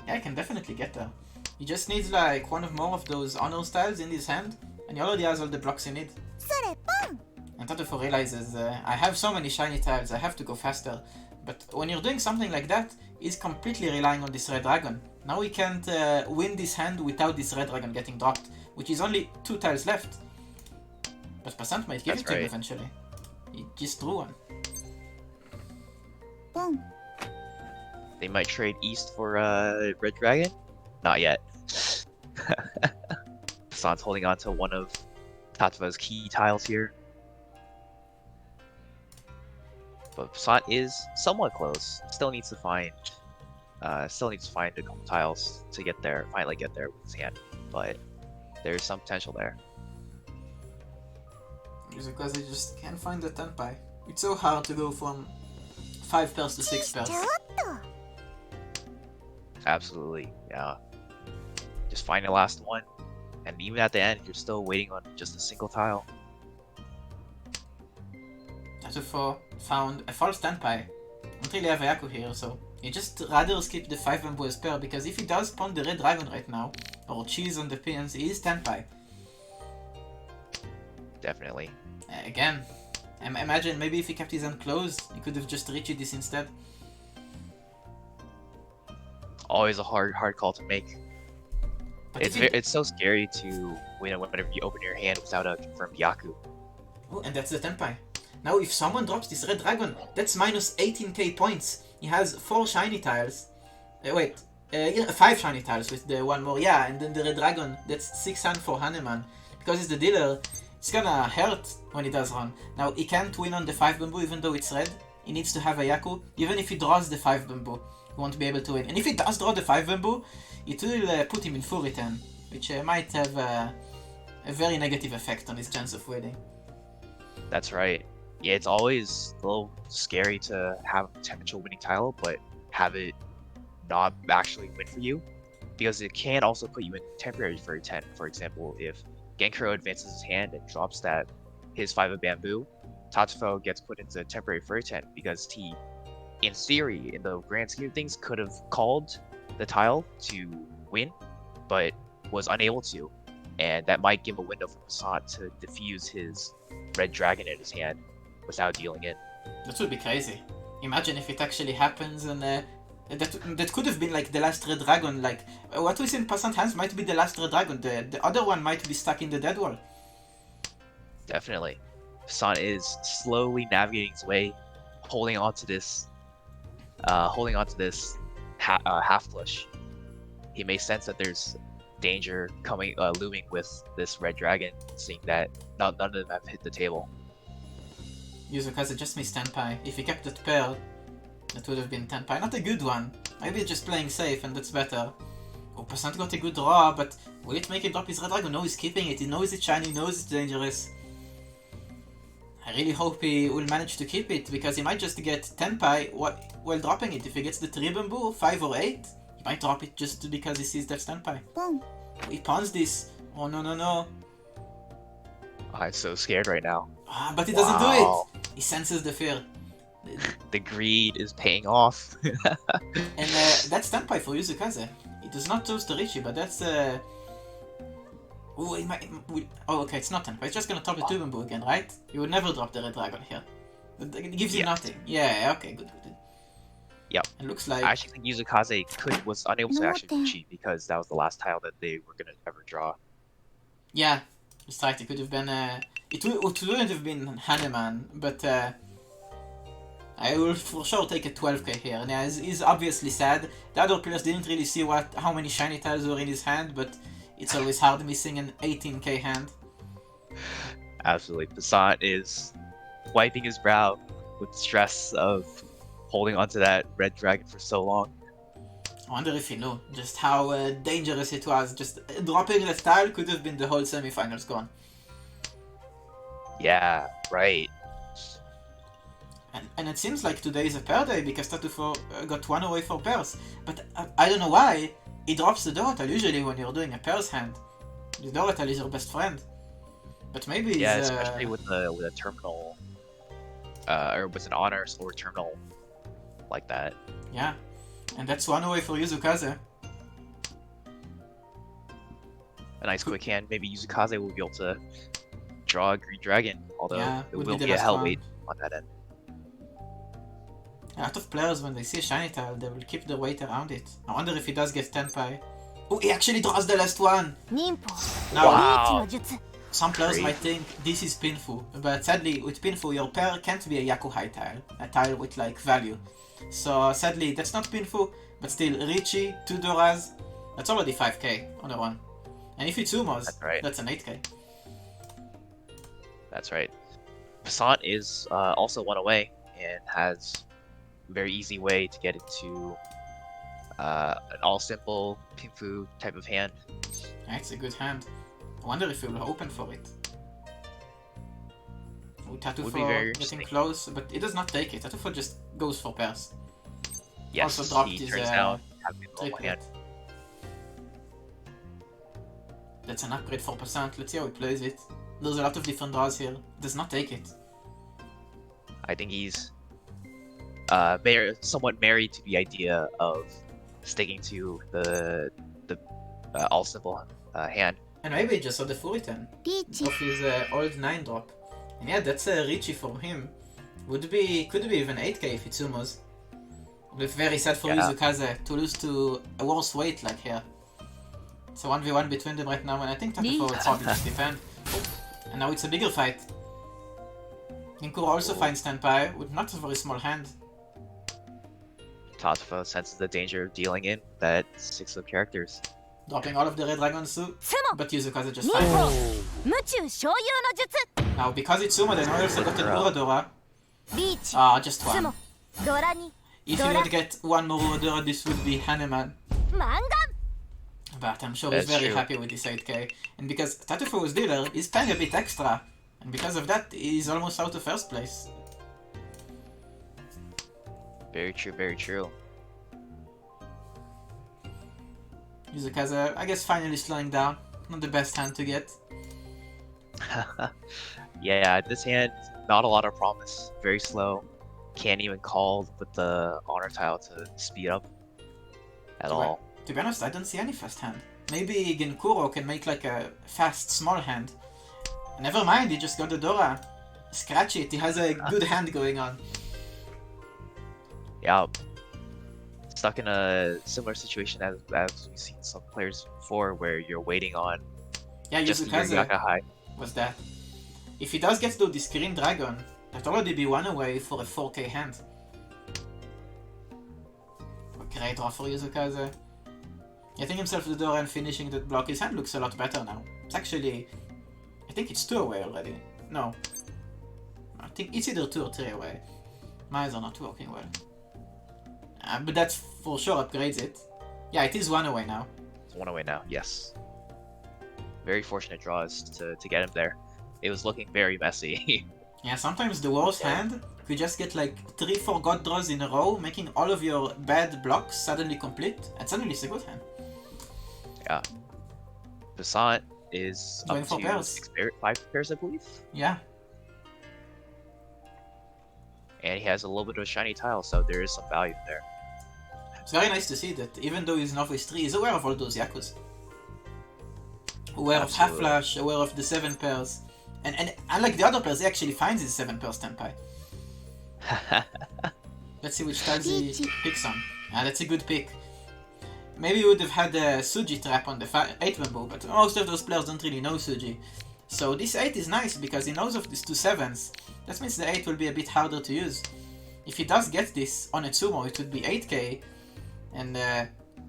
Yeah, I can definitely get there. He just needs like one of more of those honor styles in his hand, and he already has all the blocks in it. And Tatufo realizes, I have so many shiny tiles, I have to go faster. But when you're doing something like that, he's completely relying on this red dragon. Now he can't win this hand without this red dragon getting dropped, which is only 2 tiles left. But Passant might give That's it to him right. eventually. He just drew one. They might trade east for Red Dragon? Not yet. Passant's holding on to one of Tatufo's key tiles here. But Passant is somewhat close. Still needs to find a couple tiles to get there, finally get there with his hand. But there's some potential there. It's because they just can't find the tenpai. It's so hard to go from 5 pairs to 6 pairs. Absolutely, yeah. Just find the last one, and even at the end, you're still waiting on just a single tile. Tatufo found a false tenpai. Don't really have a Yaku here, so he just rather skip the 5 bamboo as pair, because if he does pawn the red dragon right now, or cheese on the pins, he is tenpai. Definitely. Again, imagine maybe if he kept his hand closed, he could have just reached this instead. Always a hard call to make. But It's so scary to win whenever you open your hand without a confirmed Yaku. Oh, and that's the tenpai. Now if someone drops this red dragon, that's minus 18k points. He has 4 shiny tiles. Yeah, 5 shiny tiles with the one more, yeah, and then the red dragon, that's 600 for Haneman. Because it's the dealer, it's gonna hurt when he does run. Now he can't win on the 5 bamboo even though it's red. He needs to have a Yaku. Even if he draws the 5 bamboo, he won't be able to win. And if he does draw the 5 bamboo, it will put him in full return, which might have a very negative effect on his chance of winning. That's right. Yeah, it's always a little scary to have a potential winning tile, but have it not actually win for you, because it can also put you in temporary for 10. For example, if Genkuro advances his hand and drops his 5 of bamboo, Tatufo gets put into temporary for 10 because he, in theory, in the grand scheme of things, could have called the tile to win, but was unable to, and that might give a window for Passant to defuse his red dragon in his hand without dealing in. That would be crazy. Imagine if it actually happens, and that could have been like the last red dragon. Like what we see in Passant hands might be the last red dragon. The other one might be stuck in the dead wall. Definitely. Sona is slowly navigating his way, holding on to this half flush. He may sense that there's danger coming, looming with this red dragon, seeing that none of them have hit the table. Mizukaze just missed tenpai. If he kept that pair, that would have been tenpai. Not a good one. Maybe just playing safe, and that's better. Oh, Passant got a good draw, but will it make him drop his red dragon? No, he's keeping it. He knows it's shiny, he knows it's dangerous. I really hope he will manage to keep it, because he might just get tenpai while dropping it. If he gets the 3 bamboo, 5 or 8, he might drop it just because he sees that's tenpai. Boom. He pawns this. Oh no. I'm so scared right now. But he doesn't do it. He senses the fear. The greed is paying off. And that's tenpai for Mizukaze. He does not choose to reach you, but that's oh, okay, it's not tenpai. It's just gonna top the 2 bamboo again, right? He would never drop the red dragon here. It gives you nothing. Yeah, okay, good. Yep. It looks like... I actually think Mizukaze was unable to actually cheat, because that was the last tile that they were gonna ever draw. Yeah, it's right. It could have been... It wouldn't have been Haneman, but I will for sure take a 12k here. And yeah, he's obviously sad. The other players didn't really see how many shiny tiles were in his hand, but it's always hard missing an 18k hand. Absolutely. Passant is wiping his brow with stress of holding onto that red dragon for so long. I wonder if he knew just how dangerous it was. Just dropping the tile could have been the whole semifinals gone. Yeah, right. And it seems like today is a pair day, because Tatufo got 1 away for pairs. But I don't know why he drops the Dorotal usually when you're doing a pairs hand. The Dorotal is your best friend. But maybe yeah, especially with a terminal, or with an honor or terminal like that. Yeah, and that's 1 away for Mizukaze. A nice quick hand. Maybe Mizukaze will be able to draw a green dragon, although yeah, it will be a hell wait on that end. A lot of players, when they see a shiny tile, they will keep their weight around it. I wonder if he does get tenpai. Oh, he actually draws the last one! Now, Wow. some players might think this is Pinfu, but sadly, with Pinfu, your pair can't be a Yaku high tile, a tile with like value. So sadly, that's not Pinfu, but still, Richie, 2 Doras, that's already 5k on the one. And if it's Umos, that's an 8k. That's right. Passant is also 1 away and has a very easy way to get into an all simple Pinfu type of hand. That's a good hand. I wonder if he will open for it. Oh, Tatufo getting close, but he does not take it. Tatufo just goes for pairs. Yes, also dropped he his turns down having a normal hand. That's an upgrade for Passant. Let's see how he plays it. There's a lot of different draws here. Does not take it. I think he's somewhat married to the idea of sticking to the all simple hand. And maybe just saw the full return リーチ of his old 9 drop. And yeah, that's Richie for him. Could be even 8k if it's Sumo's. But very sad for Yeah. Mizukaze to lose to a worse weight like here. It's a 1v1 between them right now, and I think Tatufo will probably just defend. And now it's a bigger fight. Inkuro also finds Tenpai with not a very small hand. Tatufo senses the danger of dealing in that 6 of characters. Dropping all of the red dragons too, スモ but Mizukaze just 忍 finds. 法無中小幽の術 Now, because it's Sumo, then I also got an Uradora. リーチ Just ス one. モドラに If you would get one more Uradora, this would be Haneman. マン But I'm sure he's That's very true. happy with this 8k. And because Tatufo's dealer is paying a bit extra, and because of that, he's almost out of first place. Very true, very true. Mizukaze, I guess, finally slowing down. Not the best hand to get. Yeah, this hand, not a lot of promise. Very slow. Can't even call with the honor tile to speed up at Right. all. To be honest, I don't see any fast hand. Maybe Genkuro can make like a fast small hand. Never mind, he just got the Dora. Scratch it, he has a good hand going on. Yeah. Stuck in a similar situation as we've seen some players before, where you're waiting on Yeah, just your Mizukaze Yaka high. was that. If he does get to this Green Dragon, that'd already be one away for a 4k hand. A great draw for Mizukaze. Getting himself the Dora and finishing that block, his hand looks a lot better now. It's actually... I think it's 2 away already. No. I think it's either 2 or 3 away. My eyes are not working well. But that for sure upgrades it. Yeah, it is 1 away now. It's 1 away now, yes. Very fortunate draws to get him there. It was looking very messy. Yeah, sometimes the worst hand could just get like 3-4 god draws in a row, making all of your bad blocks suddenly complete, and suddenly it's a good hand. Yeah. Passant is Going up for to pairs. 5 pairs, I believe. Yeah, And he has a little bit of a shiny tile, so there is some value there. it's very nice to see that even though he's Novice 3, he's aware of all those Yakus. Aware of Half Absolutely. Flash, aware of the 7 pairs. And unlike the other pairs, he actually finds his 7 pairs Tenpai. Let's see which tiles he picks on. That's a good pick. Maybe he would have had a Suji trap on the 8 bamboo, but most of those players don't really know Suji. So this 8 is nice because he knows of these 2 7s. That means the 8 will be a bit harder to use. If he does get this on a Tsumo, it would be 8k, and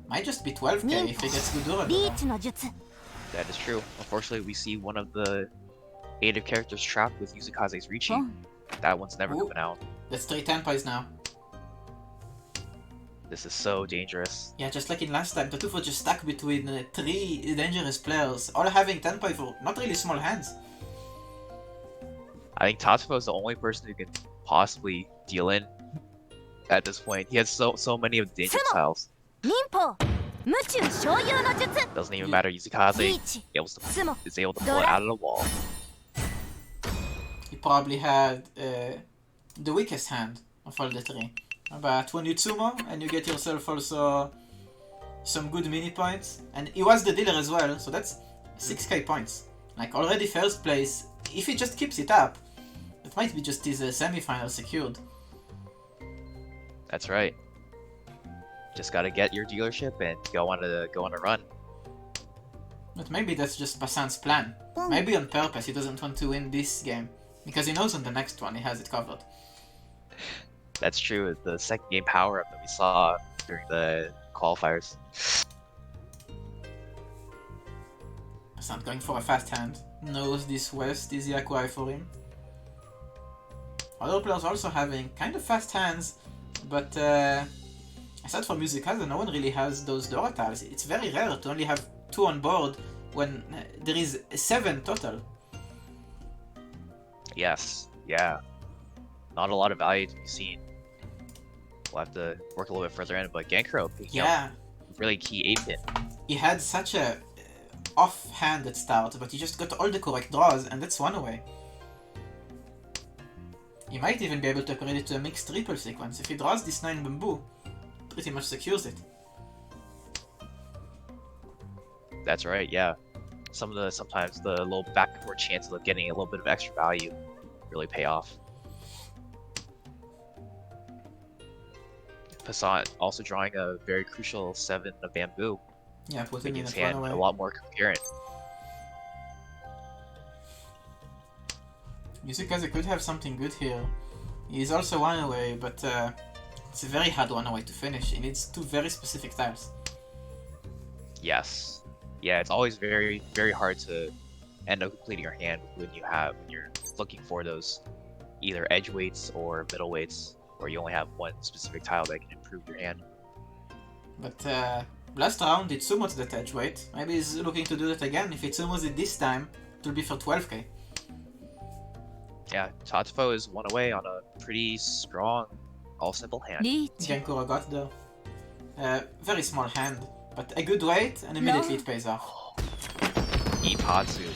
might just be 12k if he gets good リ Uradora. ーチの術 That is true. Unfortunately, we see one of the 8 of characters trapped with Mizukaze's Richi. ポン That one's never Ooh. coming out. That's 3 Tenpais now. This is so dangerous. Yeah, just like in last time, Tatufo just stuck between 3 dangerous players, all having Tenpai for not really small hands. I think Tatufo is the only person who can possibly deal in at this point. He has so many of the dangerous tiles. 忍法無中小幽の術 Doesn't even matter. Mizukaze リーチ is スモ able to pull it out of the wall. He probably had the weakest hand of all the 3. But when you Tsumo and you get yourself also some good mini points, and he was the dealer as well, so that's 6k points. Like already first place, if he just keeps it up, it might be just his semi-final secured. That's right. Just gotta get your dealership and go on a run. But maybe that's just Passant's plan. ポン Maybe on purpose he doesn't want to win this game, because he knows on the next one he has it covered. That's true. The second game power up that we saw during the qualifiers. Passant going for a fast hand. Knows this West is Yakuai for him. Other players also having kind of fast hands, but aside from Mizukaze, no one really has those Dora tiles. It's very rare to only have 2 on board when there is 7 total. Yes. Yeah. Not a lot of value to be seen. We'll have to work a little bit further in, but Gankuro picking up Yeah, really key 8 pin. he had such a off hand at start, but he just got all the correct draws, and that's 1 away. He might even be able to upgrade it to a mixed triple sequence. If he draws this 9 bamboo, pretty much secures it. That's right, yeah. Sometimes the little backdoor chances of getting a little bit of extra value really pay off. Passant also drawing a very crucial 7 of bamboo, Yeah, putting making in his a hand away. a lot more coherent. Mizukaze could have something good here. He's also one away, but it's a very hard one away to finish. He needs 2 very specific tiles. Yes. Yeah, it's always very, very hard to end up completing your hand when you're looking for those either edge weights or middle weights, where you only have one specific tile that can improve your hand. But last round it summoned that edge weight. Maybe he's looking to do that again. If it summons it this time, it will be for 12k. Yeah, Tatufo is 1 away on a pretty strong all-symbol hand. リーチ Genkura got there. Very small hand, but a good weight, and immediately it pays off. Ipatsu.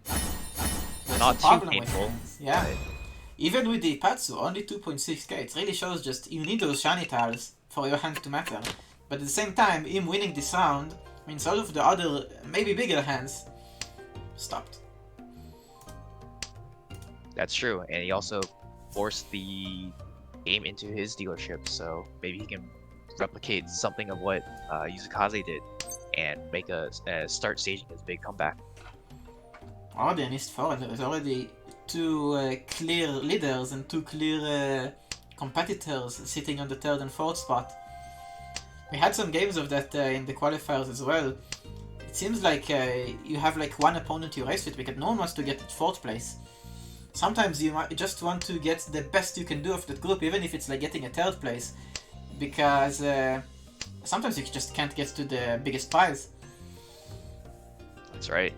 That's Not the too problem with painful. hands. Yeah. Even with the Ipatsu, only 2.6k, it really shows just you need those shiny tiles for your hand to matter. But at the same time, him winning this round means all of the other, maybe bigger hands stopped. That's true, and he also forced the game into his dealership, so maybe he can replicate something of what Mizukaze did and make start staging his big comeback. Already in East 4, there is already 2 clear leaders and 2 clear competitors sitting on the 3rd and 4th spot. We had some games of that in the qualifiers as well. It seems like you have like one opponent you race with because no one wants to get 4th place. Sometimes you might just want to get the best you can do of that group, even if it's like getting a 3rd place, because sometimes you just can't get to the biggest prize. That's right.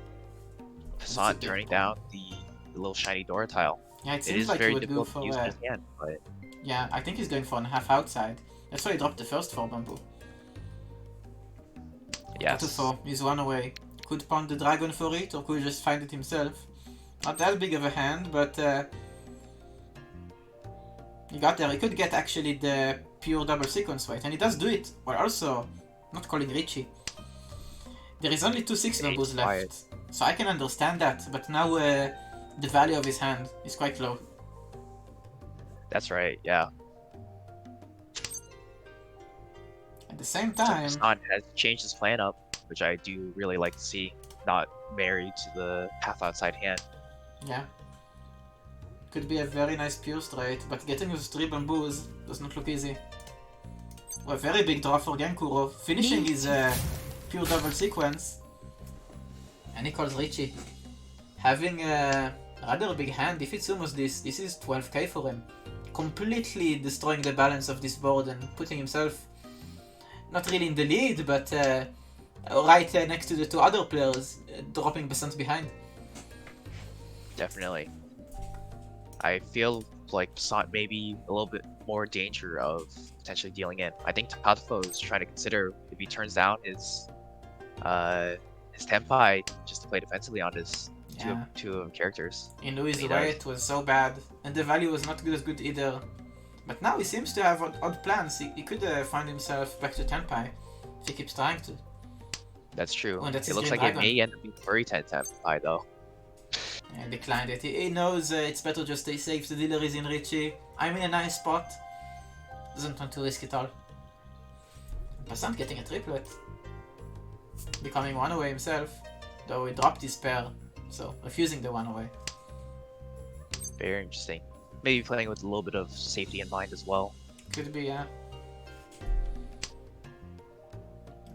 Passant turning down the little shiny Dora tile. Yeah, it It seems is like he very would go difficult for to use in his hand, but yeah, I think he's going for a half outside. That's why he dropped the first 4 bamboo. yes. Tatufo is 1 away. Could pound the dragon for it, or could just find it himself. Not that big of a hand, but he got there. He could get actually the pure double sequence weight, and he does do it, while also not calling Richie. There is only 2 6 bamboos left, so I can understand that, but now the value of his hand is quite low. That's right, yeah. At the same So time, Passant has changed his plan up, which I do really like to see, not married to the half outside hand. yeah, could be a very nice pure straight, but getting those 3 bamboos does not look easy. A very big draw for Genkuro, finishing his pure double sequence, and he calls Richie. Having a rather big hand, if it's almost this is 12k for him. Completely destroying the balance of this board and putting himself not really in the lead, but right next to the 2 other players, dropping Passant behind. Definitely. I feel like Passant may be a little bit more danger of potentially dealing in. I think Tatufo is trying to consider if he turns down his Tenpai just to play defensively on his Yeah. two characters. In Louis' He way, does. it was so bad, and the value was not good as good either. But now he seems to have odd plans. He could find himself back to Tenpai if he keeps trying to. That's true. Oh, and that's It his looks Green like it Dragon. may end up being furry Tenpai though. And declined it. He knows it's better just stay safe. The dealer is in Richie. I'm in a nice spot. Doesn't want to risk it all. Passant getting a triplet. Becoming 1 away himself. Though he dropped his pair. So refusing the 1 away. Very interesting. Maybe playing with a little bit of safety in mind as well. Could be, yeah.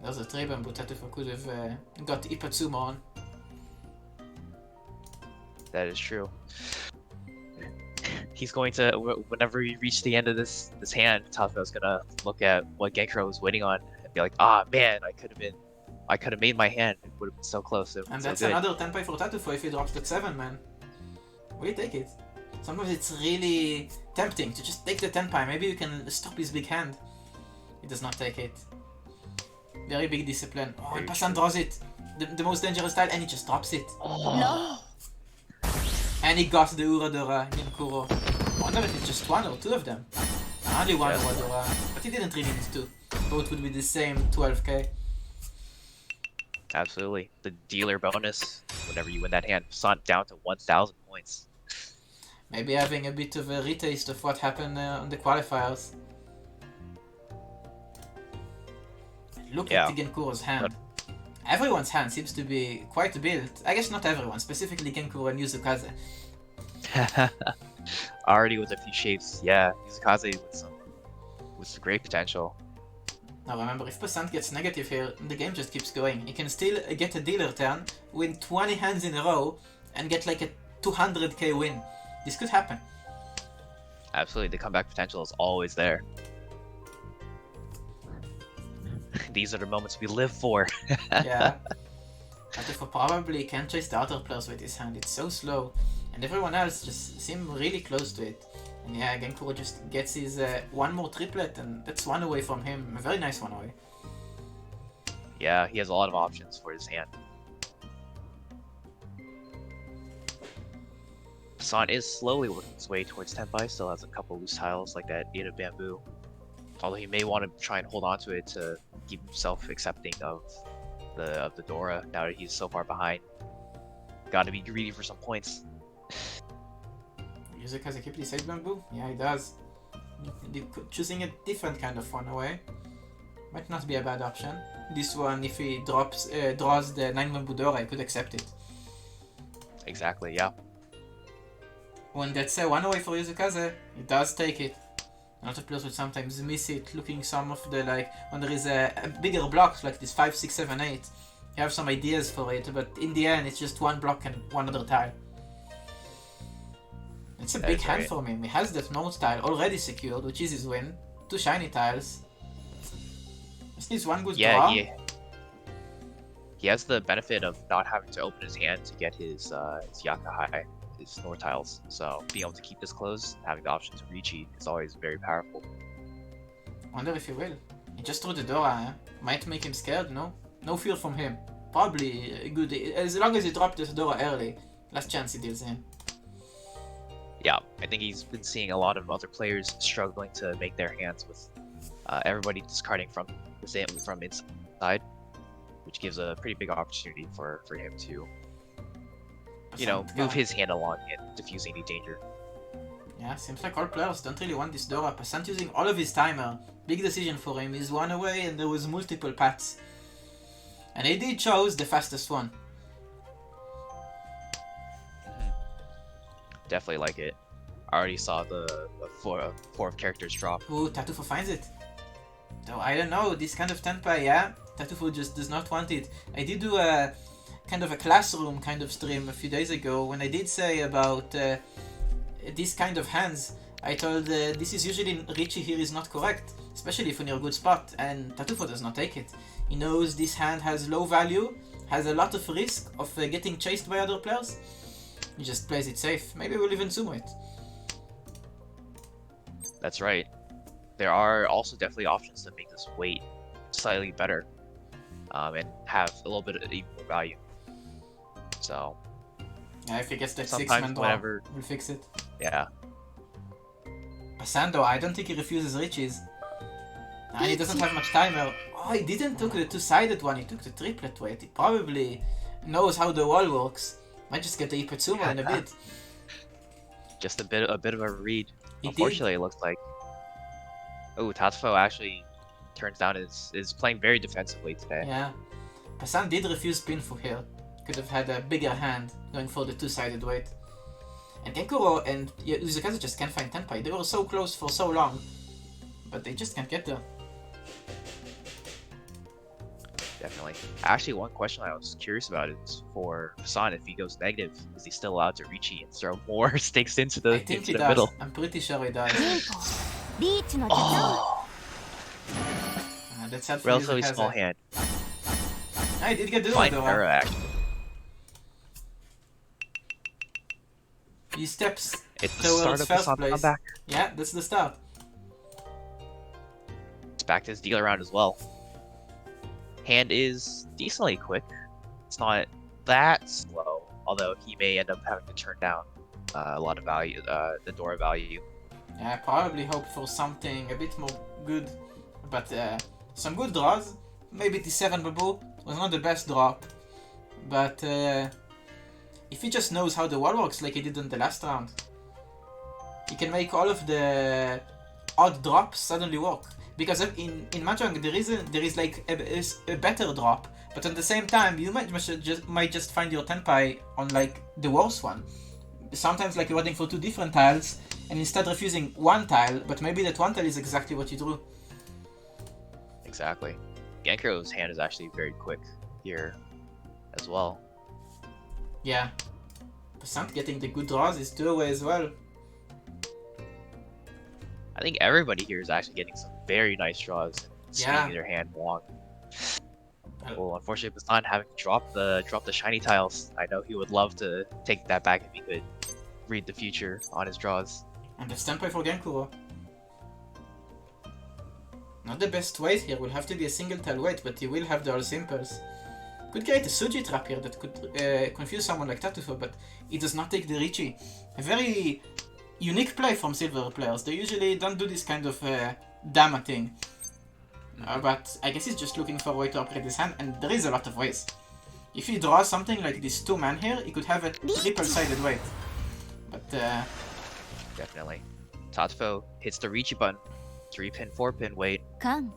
There's a 3 bamboo Tatufo could have got Ipatsumo on. That is true. He's going to, whenever we reach the end of this hand, Tafufo's gonna look at what Genkuro was waiting on and be like, ah man, I could have made my hand. It would have been so close. It would have And been that's so good. another Tenpai for Tatufo if he drops that 7, man. Will you take it? Sometimes it's really tempting to just take the Tenpai. Maybe you can stop his big hand. He does not take it. Very big discipline. Oh, and Very Passant draws it. The most dangerous style, and he just drops it. Oh, And he got the Uradora Genkuro. I wonder if it's just one or two of them. Only one Yes. Rodora, but he didn't really need two. Both would be the same 12k. Absolutely. The dealer bonus, whenever you win that hand, Passant down to 1,000 points. Maybe having a bit of a retaste of what happened on the qualifiers. Look Yeah. at Genkuro's hand. Everyone's hand seems to be quite built. I guess not everyone, specifically Genkuro and Mizukaze. Already with a few shapes, yeah. Mizukaze with some great potential. Now remember, if Passant gets negative here, the game just keeps going. He can still get a dealer turn, win 20 hands in a row, and get like a 200k win. This could happen. Absolutely, the comeback potential is always there. These are the moments we live for. Yeah. Tatufo probably can't chase the other players with his hand, it's so slow. And everyone else just seem really close to it. And yeah, Genkuro just gets his one more triplet, and that's one away from him. A very nice one away. Yeah, he has a lot of options for his hand. Son is slowly working his way towards Tenpai, still has a couple loose tiles like that 8 of bamboo. Although he may want to try and hold on to it to keep himself accepting of the Dora now that he's so far behind. Gotta be greedy for some points. Mizukaze keep the side bamboo? Yeah, he does. Choosing a different kind of one away might not be a bad option. This one, if he draws the 9 bamboo Dora, he could accept it. Exactly, yeah. When that's one away for Mizukaze, he does take it. A lot of players would sometimes miss it, looking some of the, like, when there is a bigger blocks like this 5, 6, 7, 8. You have some ideas for it, but in the end it's just one block and one other tile. It's a big hand for him. He has that note tile already secured, which is his win. 2 shiny tiles. Just needs one good draw. Yeah, he has the benefit of not having to open his hand to get his Yaka High, his North tiles. So being able to keep this closed, having the option to Richi is always very powerful. Wonder if he will. He just threw the Dora, eh? Might make him scared, no? No fear from him. Probably a good... As long as he dropped this Dora early, last chance he deals in. Yeah, I think he's been seeing a lot of other players struggling to make their hands with everybody discarding from inside, which gives a pretty big opportunity for him to, move his hand along and diffuse any danger. Yeah, seems like all players don't really want this Dora. Passant using all of his timer. Big decision for him. He's one away and there was multiple paths. And he did chose the fastest one. Definitely like it. I already saw the four of characters drop. Ooh, Tatufo finds it. Though I don't know, this kind of Tenpai, yeah, Tatufo just does not want it. I did do a kind of a classroom kind of stream a few days ago when I did say about this kind of hands. I told this is usually Richie here is not correct, especially if you're in a good spot, and Tatufo does not take it. He knows this hand has low value, has a lot of risk of getting chased by other players. He just plays it safe. Maybe we'll even sumo it. That's right. There are also definitely options to make this weight slightly better, and have a little bit of even more value. So Yeah, if he gets that sometimes 6-man draw, whenever, we'll fix it. yeah, Passant, I don't think he refuses riches. And he doesn't have much timer. Oh, he didn't took the two-sided one, he took the triplet weight. He probably knows how the wall works. Might just get the Ipatsumo in a bit. just a bit of a read. He Unfortunately, it looks like. Oh, Tatufo actually turns down is playing very defensively today. Yeah. Passant did refuse Pinfu here. Could have had a bigger hand going for the two-sided weight. And Genkuro and Mizukaze just can't find Tenpai. They were so close for so long, but they just can't get there. Definitely. Actually, one question I was curious about is for Passant, if he goes negative, is he still allowed to Richi and throw more stakes into the, I think into he the does. middle? I'm pretty sure he does. リーチの術 Oh, That's sad for relatively Mizukaze. small hand. I did get the Fine Dora. error, actually. He steps It's the towards start of first Passant place. comeback. Yeah, that's the start. It's back to his deal around as well. Hand is decently quick. It's not that slow, although he may end up having to turn down a lot of value, the Dora value. Yeah, probably hope for something a bit more good, but some good draws. Maybe the 7 Babu was not the best draw, but if he just knows how the wall works like he did in the last round, he can make all of the odd drops suddenly work. Because in Mahjong there is like a better drop, but at the same time you might just find your tenpai on like the worst one. Sometimes like you're waiting for 2 different tiles and instead refusing one tile, but maybe that one tile is exactly what you drew. Exactly. Genkuro's hand is actually very quick here as well. Yeah. Passant getting the good draws is 2 away as well. I think everybody here is actually getting some very nice draws and swinging their hand long. Well, unfortunately, Passant having to drop the shiny tiles. I know he would love to take that back if he could read the future on his draws. And the standby for Genkuro. Not the best weight here, will have to be a single tile weight, but he will have the all simples. Could create a Suji trap here that could confuse someone like Tatufo, but it does not take the Richie. A very unique play from silver players. They usually don't do this kind of Dama thing. But I guess he's just looking for a way to upgrade his hand, and there is a lot of ways. If he draws something like this 2-man here, he could have a triple-sided weight. But Definitely. Tatufo hits the Richi button. 3-pin, 4-pin weight. Can.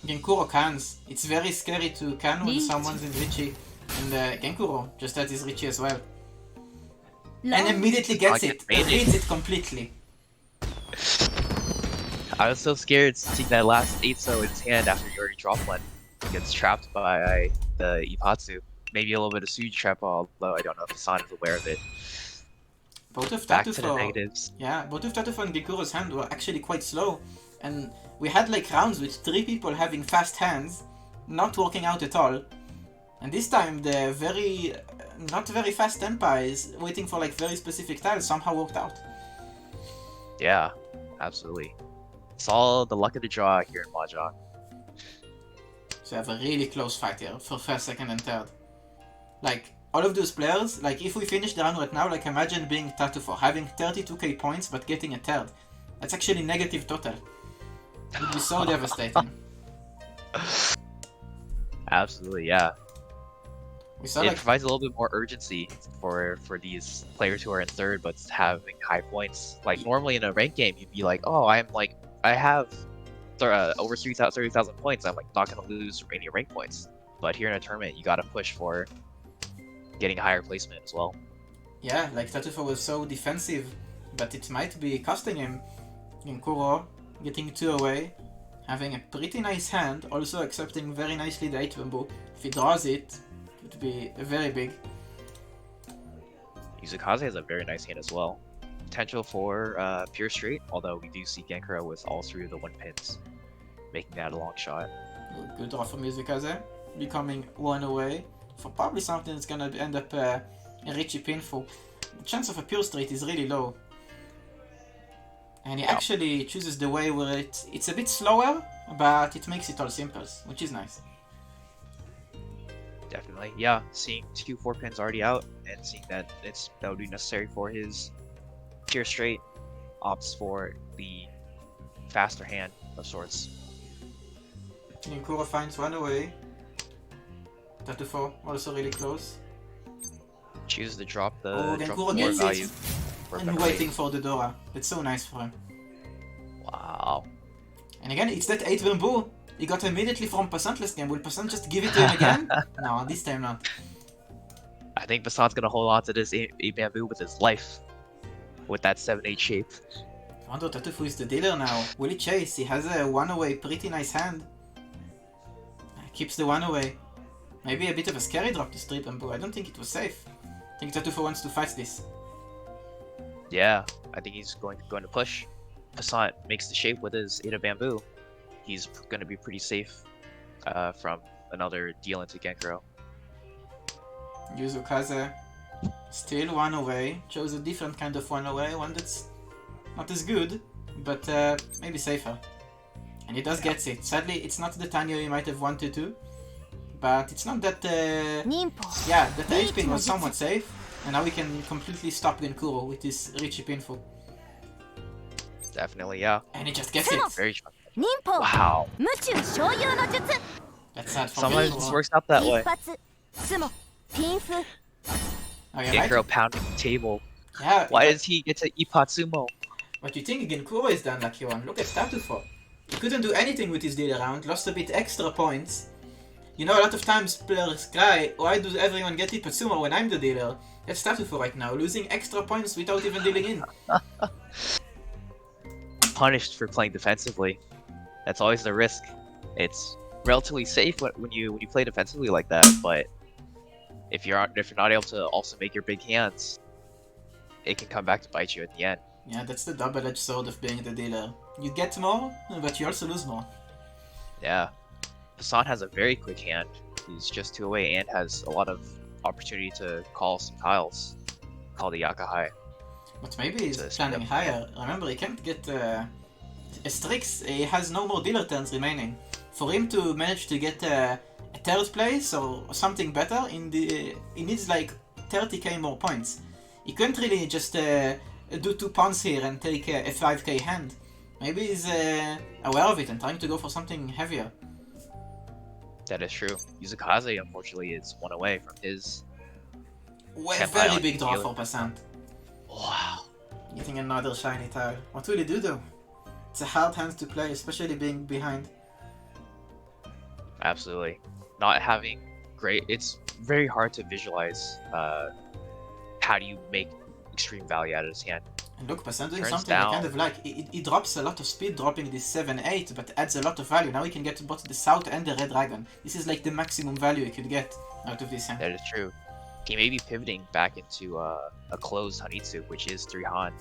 Genkuro cans. It's very scary to can when someone's in Richie. And Genkuro just had his Richie as well. And immediately gets it. Reads it completely. I was so scared seeing that last 8-so in his hand after he already dropped one. He gets trapped by the Ipatsu. Maybe a little bit of Suji trap, although I don't know if Sona is aware of it. Both of Back to the Tatufo, negatives. yeah, both of Tatufo and Genkuro's hand were actually quite slow. And we had like rounds with 3 people having fast hands, not working out at all. And this time the not very fast tenpais waiting for like very specific tiles somehow worked out. Yeah, absolutely. It's all the luck of the draw here in Mahjong. So we have a really close fight here for first, second and third. Like, all of those players, like if we finish the round right now, like imagine being Tatufo, having 32k points but getting a third. That's actually negative total. It would be so devastating. Absolutely, yeah. We saw It like provides a little bit more urgency for these players who are in third but having high points. Like normally in a ranked game, you'd be like, oh, I have over 30,000 points. I'm like not gonna lose any rank points. But here in a tournament, you gotta push for getting a higher placement as well. yeah, like Tatufo was so defensive, but it might be costing him. Genkuro getting 2 away, having a pretty nice hand, also accepting very nicely the 8 bamboo. If he draws it, it would be very big. Mizukaze has a very nice hand as well. Potential for pure straight, although we do see Genkuro with all 3 of the 1-pins, making that a long shot. Good draw for Mizukaze, becoming 1 away for probably something that's gonna end up a Richie pinful. The chance of a pure straight is really low. And he actually chooses the way where it's a bit slower, but it makes it all simples, which is nice. Definitely, yeah. Seeing 2 4-pins already out, and seeing that that would be necessary for his pure straight, opts for the faster hand of sorts. Genkuro finds 1 away. Tatufo also really close. Chooses to drop the Genkuro more gets value. it For and waiting for the Dora. That's so nice for him. Wow. And again, it's that 8 bamboo. He got immediately from Passant last game. Will Passant just give it to him again? No, this time not. I think Passant's gonna hold on to this 8 bamboo with his life. With that 7-8 shape. I wonder Tatufo is the dealer now. Will he chase? He has a 1 away, pretty nice hand. Keeps the 1 away. Maybe a bit of a scary drop to strip bamboo. I don't think it was safe. I think Tatufo wants to fight this. Yeah, I think he's going to push. Passant makes the shape with his 8 of bamboo. He's going to be pretty safe from another deal into Genkuro. Mizukaze still 1 away. Chose a different kind of 1 away, one that's not as good, but maybe safer. And he does get it. Sadly, it's not the Tanyo he might have wanted to, but it's not that... yeah, that 8-pin was somewhat safe, And now we can completely stop Genkuro with this Richie Pinfu. Definitely, yeah. And he just gets it. Very strong. 忍法 Wow. 無中小遊の術 That's sad for Sometimes it Genkuro. works out that 一 way. 発相撲ピンフ Oh, yeah, right? Genkuro pounding the table. Yeah. Why does he get to Ipatsumo? But you think Genkuro is the unlucky one. Look at Tatufo. He couldn't do anything with his deal around, lost a bit extra points. You know, a lot of times players cry, why does everyone get Ipatsumo when I'm the dealer? That's Tatufo right now, losing extra points without even dealing in. Punished for playing defensively. That's always the risk. It's relatively safe when you play defensively like that, but if you're not able to also make your big hands, it can come back to bite you at the end. Yeah, that's the double-edged sword of being the dealer. You get more, but you also lose more. Yeah. Passant has a very quick hand. He's just 2 away and has a lot of opportunity to call some tiles. Call the Yakahai. But maybe he's To speed planning up. higher. Remember, he can't get a Strix. He has no more dealer turns remaining. For him to manage to get a third place or something better, he needs like 30k more points. He couldn't really just do 2 pawns here and take a 5k hand. Maybe he's aware of it and trying to go for something heavier. That is true. Mizukaze, unfortunately, is 1 away from his. Well, Can't very buy on big draw dealer. for Passant. Wow. Getting another shiny tile. What will he do though? It's a hard hand to play, especially being behind. Absolutely. Not having great. It's very hard to visualize how do you make extreme value out of his hand. And look, Passant doing Turns something I down. kind of like. He drops a lot of speed dropping this 7-8, but adds a lot of value. Now he can get both the South and the Red Dragon. This is like the maximum value he could get out of this hand. That is true. He may be pivoting back into a closed Hanitsu, which is 3 Han,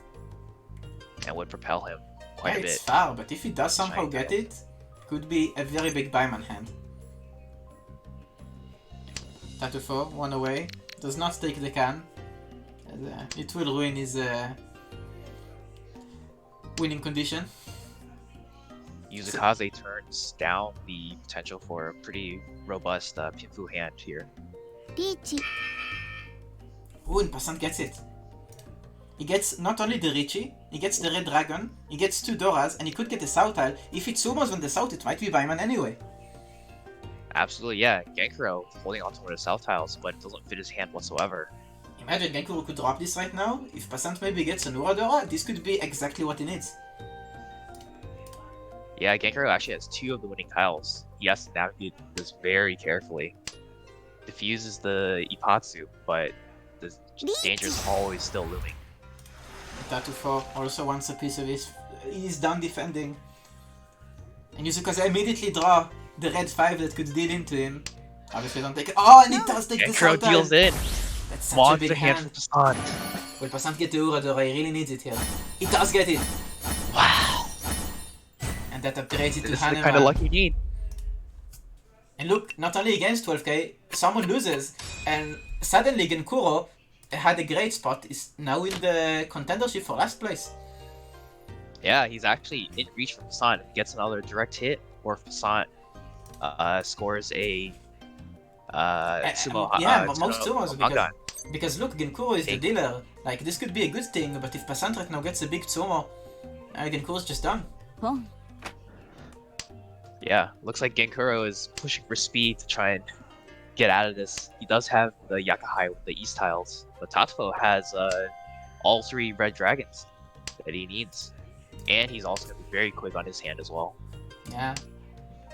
and would propel him quite Yeah, a it's bit. far, but if he does somehow Shiny get tile. it, could be a very big Buyman hand. Tatufo, 1 away. Does not take the can. It will ruin his winning condition. Mizukaze turns down the potential for a pretty robust Pinfu hand here. リーチ Ooh, and Passant gets it. He gets not only the Richie, he gets the Red Dragon, he gets 2 Doras, and he could get the South tile. If it sumos on the South, it might be Buyman anyway. Absolutely, yeah. Genkuro holding onto one of the south tiles, but it doesn't fit his hand whatsoever. Imagine Genkuro could drop this right now. If Passant maybe gets an Uradora, this could be exactly what he needs. Yeah, Genkuro actually has 2 of the winning tiles. He has to navigate this very carefully. Diffuses the Ipatsu, but the danger is always still looming. Tatufo also wants a piece of this. He's done defending. And Mizukaze immediately draw the red 5 that could deal into him. Obviously don't take it. Oh, and he does take the Genkuro South tile. deals in. That's such a big Monster hand hand. from Passant. Will Passant get the Uradora? He really needs it here. He does get it. Wow. And that upgrades it to This is the Hanema. kind of luck you need. And look, not only against 12k, someone loses. And suddenly Genkuro had a great spot, is now in the contendership for last place. Yeah, he's actually in reach from Passant. If he gets another direct hit, or if Passant scores a sumo. Most sumos because, Mangan. because look, Genkuro is the Hey. dealer. Like, this could be a good thing, but if Passant right now gets a big sumo, Genkuro's just done. ポン Yeah, looks like Genkuro is pushing for speed to try and get out of this. He does have the Yakahai with the East tiles, but Tatufo has all 3 red dragons that he needs. And he's also going to be very quick on his hand as well. Yeah.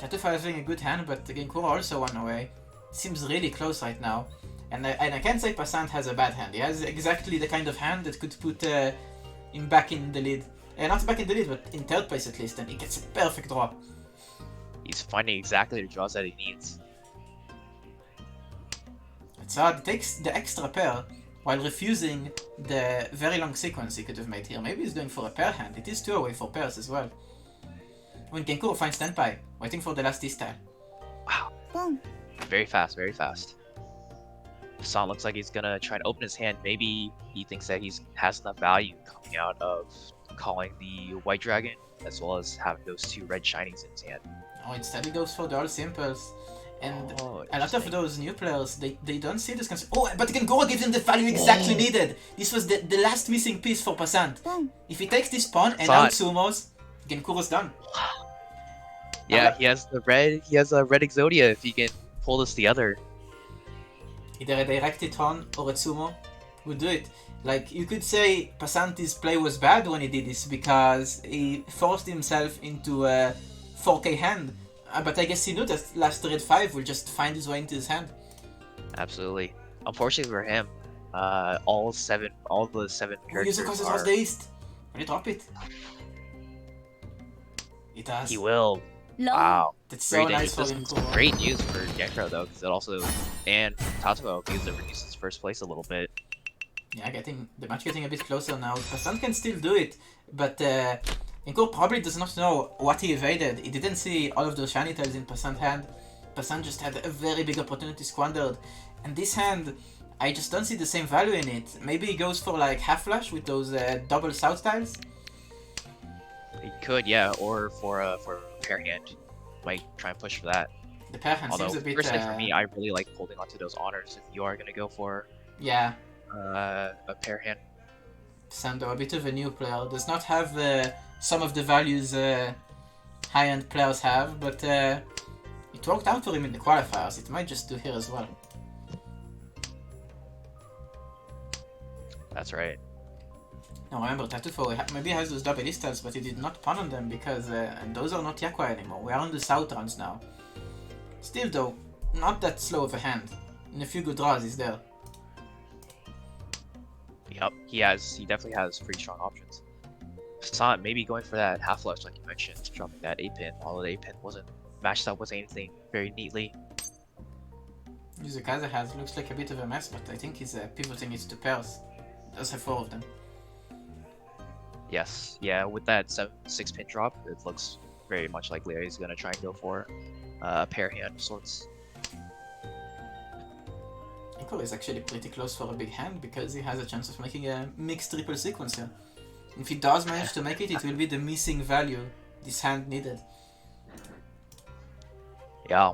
Tatufo is having a good hand, but Genkuro also 1 away. Seems really close right now. And I can't say Passant has a bad hand. He has exactly the kind of hand that could put him back in the lead. Not back in the lead, but in 3rd place at least, and he gets a perfect draw. He's finding exactly the draws that he needs. It's hard. He takes the extra pair while refusing the very long sequence he could have made here. Maybe he's going for a pair hand. It is 2 away for pairs as well. When Genkuro finds Tenpai, waiting for the last East tile. Wow, ポン very fast, very fast. Passant looks like he's going to try and open his hand. Maybe he thinks that he has enough value coming out of calling the white dragon, as well as having those 2 red shinies in his hand. Oh, instead he goes for the all simples. And Oh, a lot of interesting. those new players, they don't see this concept. Oh, but Gengoro gives him the value exactly needed. This was the last missing piece for Passant. If he takes this pawn and Passant. out sumos, Genkuro's done. Yeah, he has the red. He has a red Exodia. If he can pull this together. Either a directed pawn or a sumo would do it. Like, you could say Passant's play was bad when he did this because he forced himself into a 4k hand. But I guess he knew that last red 5 will just find his way into his hand. Absolutely. Unfortunately for him, all the seven characters Mizukaze are. was the east. Will he drop it? It does. He will. ロー Wow. That's so Great nice news. for This is Genkuro. great news for Genkro though, because it also and Tatufo because it reduces first place a little bit. Yeah, the match getting a bit closer now. Passant can still do it, but Genkuro probably does not know what he evaded. He didn't see all of those shiny tails in Passant hand. Passant just had a very big opportunity squandered. And this hand, I just don't see the same value in it. Maybe he goes for like half flash with those double south tiles. He could, yeah, or for a pair hand, might try and push for that. The pair hand Although seems a bit. personally for me, I really like holding onto those honors if you are gonna go for Yeah, a pair hand. Sando, a bit of a new player, does not have some of the values high-end players have, but it worked out for him in the qualifiers. It might just do here as well. That's right. Now remember, Tatufo maybe has those double istals, but he did not pawn on them because and those are not Yakwa anymore. We are on the south rounds now. Still though, not that slow of a hand. In a few good draws, he's there. Yep, he definitely has pretty strong options. Passant maybe going for that half flush like you mentioned, dropping that 8-pin, although the 8-pin wasn't matched up with anything very neatly. Mizukaze has looks like a bit of a mess, but I think he's pivoting it to pairs. Does have 4 of them. Yes, yeah, with that 6-pin drop, it looks very much likely he's gonna try and go for a pair hand of sorts. Genkuro is actually pretty close for a big hand because he has a chance of making a mixed triple sequence here. If he does manage to make it, it will be the missing value this hand needed. Yeah.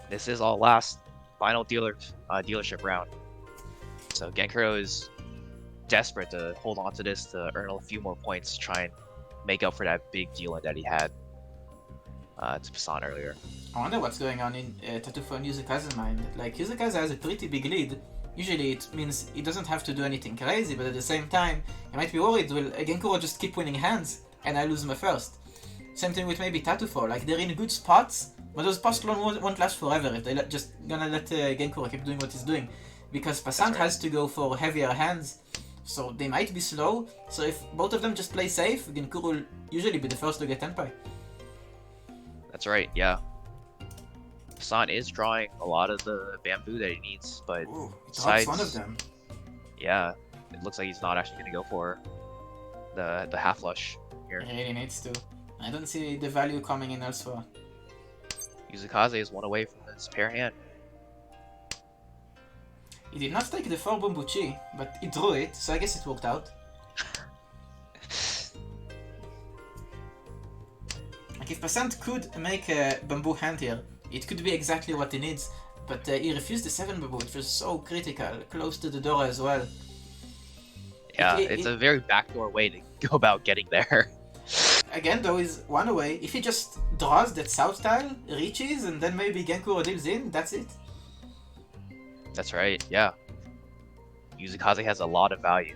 This is our last final dealership round. So Genkuro is desperate to hold on to this to earn a few more points to try and make up for that big dealing that he had to Passant earlier. I wonder what's going on in Tatufo and Mizukaze's mind. Like, Mizukaze has a pretty big lead. Usually it means he doesn't have to do anything crazy, but at the same time, he might be worried, will Genkuro just keep winning hands, and I lose my first? Same thing with maybe Tatufo, like they're in good spots, but those post clone won't last forever if they're just gonna let Genkuro keep doing what he's doing. Because Passant has to go for heavier hands, so they might be slow, so if both of them just play safe, Genkuro will usually be the first to get Tenpai. That's right, yeah. Passant is drawing a lot of the bamboo that he needs, but Ooh, it drops besides, one of them. yeah, it looks like he's not actually gonna go for the half flush here. He really needs to. I don't see the value coming in elsewhere. Mizukaze is one away from his pair hand. He did not take the 4 Bumbuchi, but he drew it, so I guess it worked out. Like, if Passant could make a bamboo hand here, it could be exactly what he needs, but he refused the 7 bamboo, which was so critical, close to the door as well. Yeah, it's a very backdoor way to go about getting there. Again, though, is one away. If he just draws that south tile, reaches, and then maybe Genkuro deals in, that's it. That's right, yeah. Mizukaze has a lot of value.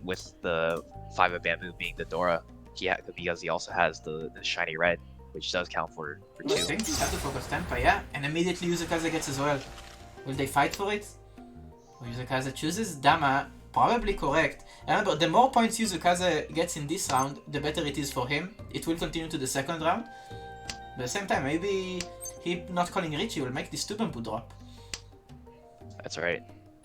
With the 5 of bamboo being the Dora, because he also has the shiny red, which does count for I 2. think he had to focus Tenpai, yeah, and immediately Mizukaze gets as well. Will they fight for it? Mizukaze chooses Dama, probably correct. Remember, the more points Mizukaze gets in this round, the better it is for him. It will continue to the second round. But at the same time, maybe he not calling Richie will make this 2 bamboo drop. That's right.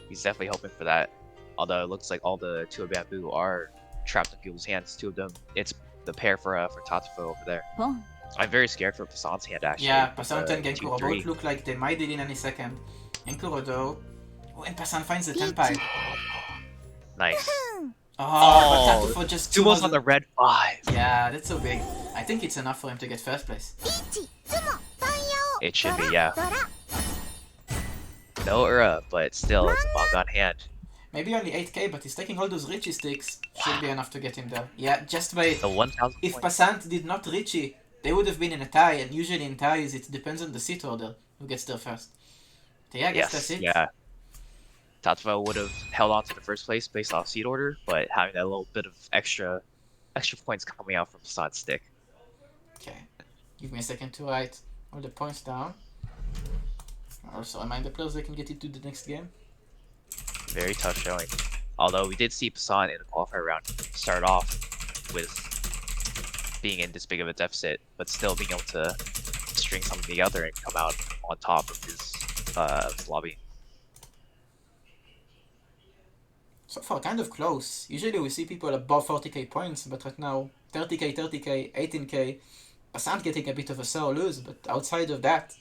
He's definitely hoping for that. Although it looks like all the 2 of bamboo are trapped in people's hands. 2 of them. It's the pair for Tatufo over there. ポン I'm very scared for Passant's hand actually. Yeah, Passant and 2, Genkuro 3. both look like they might deal in any second. Genkuro though... Oh, and Passant finds the Tenpai. Nice. Oh, but Tatufo just... Sumo's on the red 5. Yeah, that's so big. I think it's enough for him to get first place. 1相撲3 It should be, yeah. No but still, it's a Mahjong hand. Maybe only 8k, but he's taking all those Richie sticks. Should be enough to get him there. Yeah, just by... The 1,000 If points. Passant did not Richie, they would have been in a tie, and usually in ties it depends on the seat order who gets there first. So yeah, I guess that's it. Yeah. Tatufo would have held on to the first place based off seed order, but having that little bit of extra points coming out from Passant's stick. Okay, give me a second to write all the points down. Also remind the players they can get into the next game. Very tough showing. Although we did see Passant in the qualifier round start off with being in this big of a deficit, but still being able to string something together and come out on top of his lobby. So far, kind of close. Usually we see people above 40k points, but right now 30k, 30k, 18k. Passant getting a bit of a sore lose, but outside of that,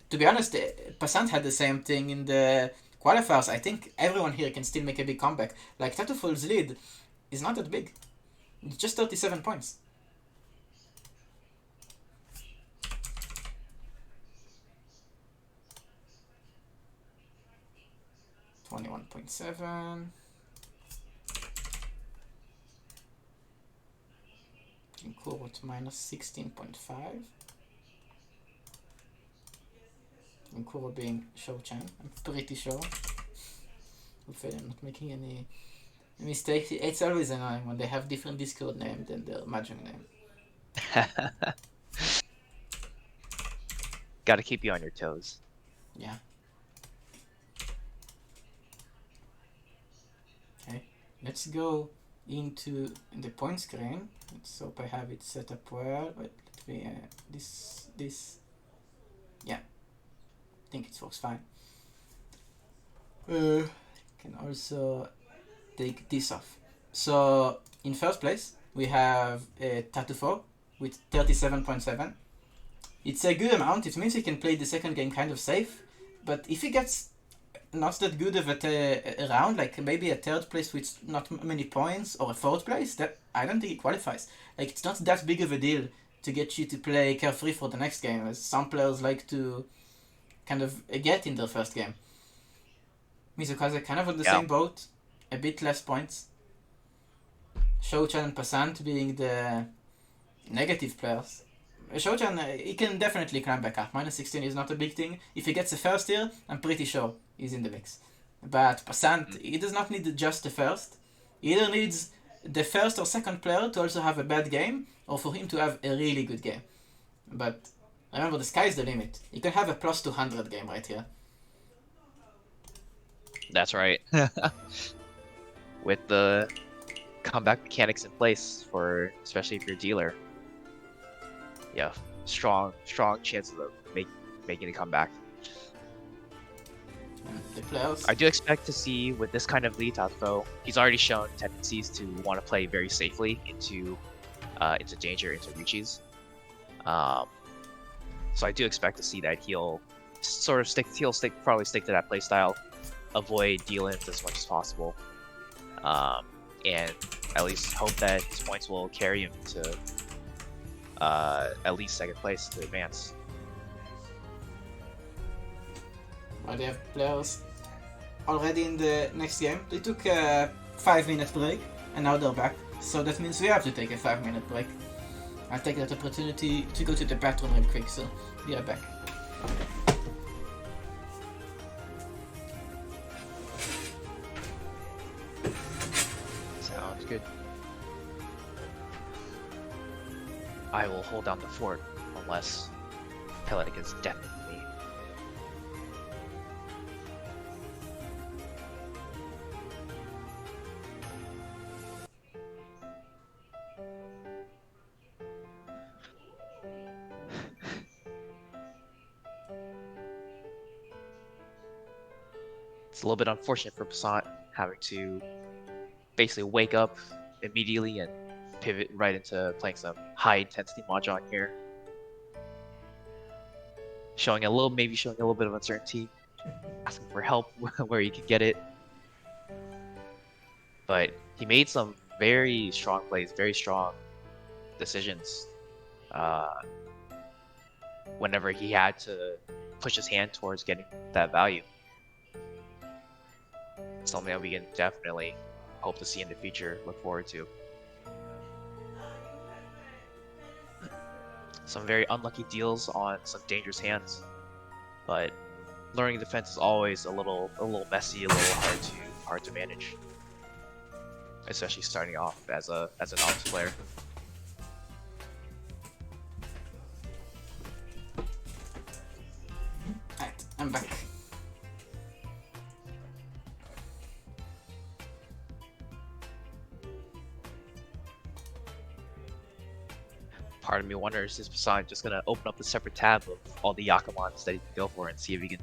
to be honest, Passant had the same thing in the qualifiers. I think everyone here can still make a big comeback. Like Tatufo's lead is not that big. It's just 37 points. $21.7. Kuro at minus 16.5. And Kuro being Shochan, I'm pretty sure. Hopefully I'm not making any mistakes. It's always annoying when they have different Discord name than their Mahjong name. Gotta keep you on your toes. Yeah. Okay, let's go into the point screen. Let's hope I have it set up well. Wait, let me this. Yeah, I think it works fine. Can also take this off. So in first place we have Tatufo with 37.7. It's a good amount. It means he can play the second game kind of safe. But if he gets not that good of a round, like maybe a third place with not many points, or a fourth place, that I don't think he qualifies. Like, it's not that big of a deal to get you to play carefree for the next game, as some players like to kind of get in their first game. Mizukaze kind of on the same boat, a bit less points. Shochan and Passant being the negative players. Shochan, he can definitely climb back up. Minus 16 is not a big thing. If he gets the first here, I'm pretty sure he's in the mix. But Passant, he does not need just the first. He either needs the first or second player to also have a bad game, or for him to have a really good game. But remember, the sky's the limit. You can have a plus 200 game right here. That's right. With the comeback mechanics in place for, especially if you're a dealer. Yeah, strong chance of making a comeback. The players. I do expect to see with this kind of lead Tatufo, he's already shown tendencies to want to play very safely into danger, into reaches. So I do expect to see that he'll probably stick to that playstyle, avoid deal-ins as much as possible, and at least hope that his points will carry him to at least second place to advance. Well, they have players already in the next game. They took a 5-minute break and now they're back. So that means we have to take a 5-minute break. I'll take that opportunity to go to the bathroom real quick, so be right back. Sounds good. I will hold down the fort unless Peleg is definitely me. It's a little bit unfortunate for Passant having to basically wake up immediately and pivot right into playing some high intensity Mahjong here. Showing a little bit of uncertainty, asking for help where he can get it. But he made some very strong plays, very strong decisions. whenever he had to push his hand towards getting that value. Something that we can definitely hope to see in the future, look forward to. Some very unlucky deals on some dangerous hands, but learning defense is always a little messy, a little hard to manage, especially starting off as a novice player. Alright, I'm back. Part of me wonders, is Passant just gonna open up a separate tab of all the Yakumans that he can go for and see if he can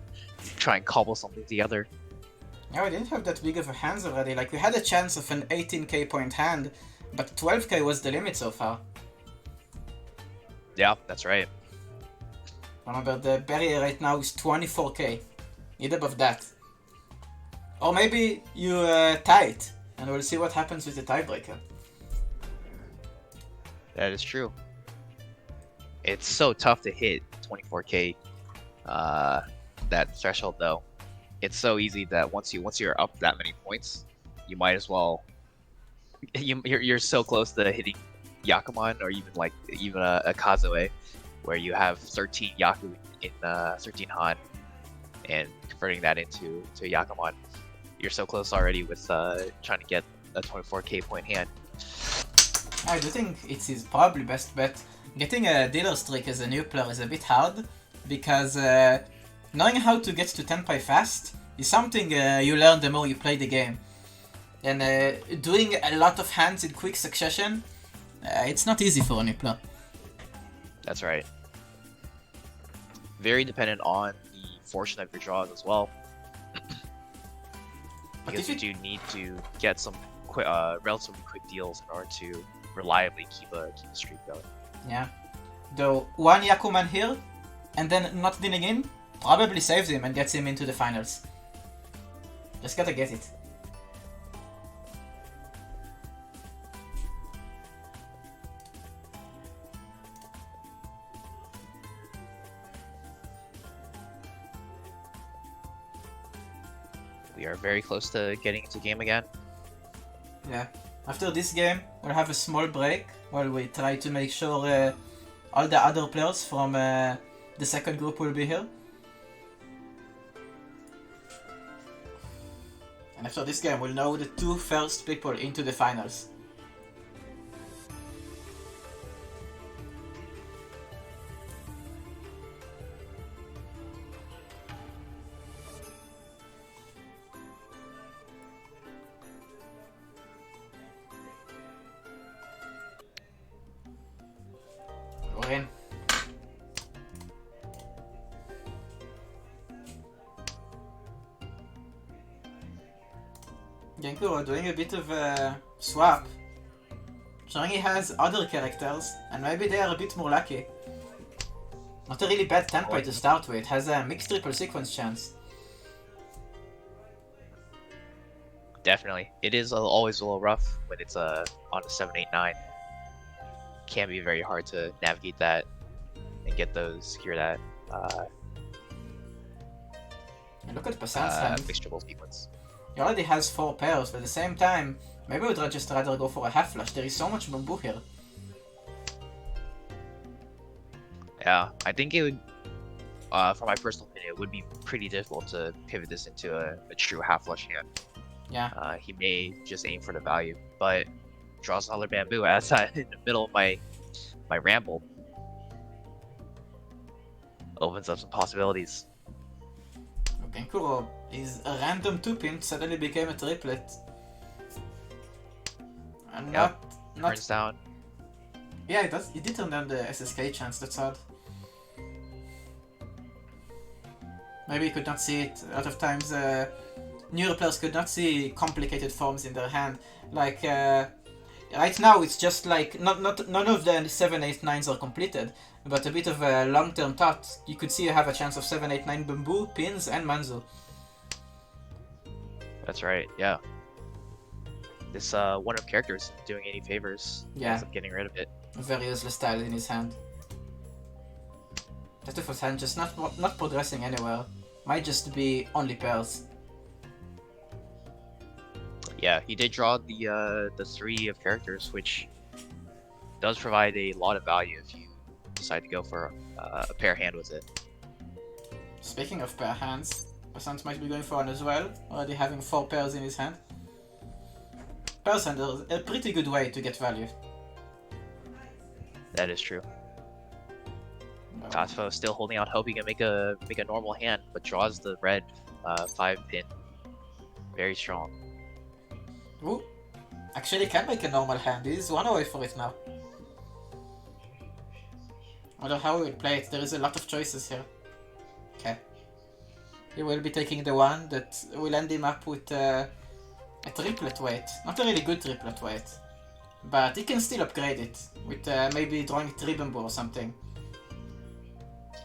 try and cobble something together? Yeah, we didn't have that big of a hands already. Like, we had a chance of an 18k point hand, but 12k was the limit so far. Yeah, that's right. Remember, the barrier right now is 24k. Need above that. Or maybe you tie it, and we'll see what happens with the tiebreaker. That is true. It's so tough to hit 24k, that threshold though. It's so easy that once you're up that many points, you might as well. You're so close to hitting Yakuman or even a Kazue, where you have 13 Yaku in 13 Han, and converting that into Yakuman. You're so close already with trying to get a 24k point hand. I do think it's his probably best bet. Getting a dealer streak as a new player is a bit hard, because knowing how to get to Tenpai fast is something you learn the more you play the game. And doing a lot of hands in quick succession, it's not easy for a new player. That's right. Very dependent on the fortune of your draws as well. Because you do need to get some relatively quick deals in order to reliably keep a streak going. Yeah. Though one Yakuman here, and then not dealing in, probably saves him and gets him into the finals. Just gotta get it. We are very close to getting into game again. Yeah. After this game, we'll have a small break while we try to make sure all the other players from the second group will be here. And after this game, we'll know the two first people into the finals. We're in. Genko doing a bit of a swap, showing he has other characters, and maybe they are a bit more lucky. Not a really bad Tenpai to start with, has a mixed triple sequence chance. Definitely. It is always a little rough when it's on a 7-8-9. Can be very hard to navigate that and get those, secure that And look at Passant's hand. mixed triple sequence. He already has 4 pairs, but at the same time, maybe I would just rather go for a half flash. There is so much bamboo here. Yeah, I think it would, from my personal opinion, it would be pretty difficult to pivot this into a true half flush hand. Yeah. He may just aim for the value, but draws another bamboo as in the middle of my ramble. Opens up some possibilities. Genkuro is a random 2-pin suddenly became a triplet. And Yep. not Turns down. yeah, it does. It did turn down the SSK chance. That's odd. Maybe you could not see it. A lot of times, newer players could not see complicated forms in their hand. Like right now, it's just like none of the 7-8-9s are completed, but a bit of a long-term thought. You could see you have a chance of 7-8-9 bamboo, pins, and manzu. That's right. Yeah. This one of characters isn't doing any favors. Yeah. Ends up getting rid of it. A very useless style in his hand. Tatufo's hand just not progressing anywhere. Might just be only pairs. Yeah, he did draw the 3 of characters, which does provide a lot of value if you decide to go for a pair hand with it. Speaking of pair hands, Passant might be going for one as well, already having 4 pairs in his hand. Pairs hand is a pretty good way to get value. That is true. No. Tatufo still holding out hope he can make a normal hand, but draws the red 5 pin. Very strong. Ooh, actually can make a normal hand. He's one away for it now. I wonder how he will play it. There is a lot of choices here. Okay. He will be taking the one that will end him up with a triplet weight. Not a really good triplet weight. But he can still upgrade it with maybe drawing 3 bamboo or something.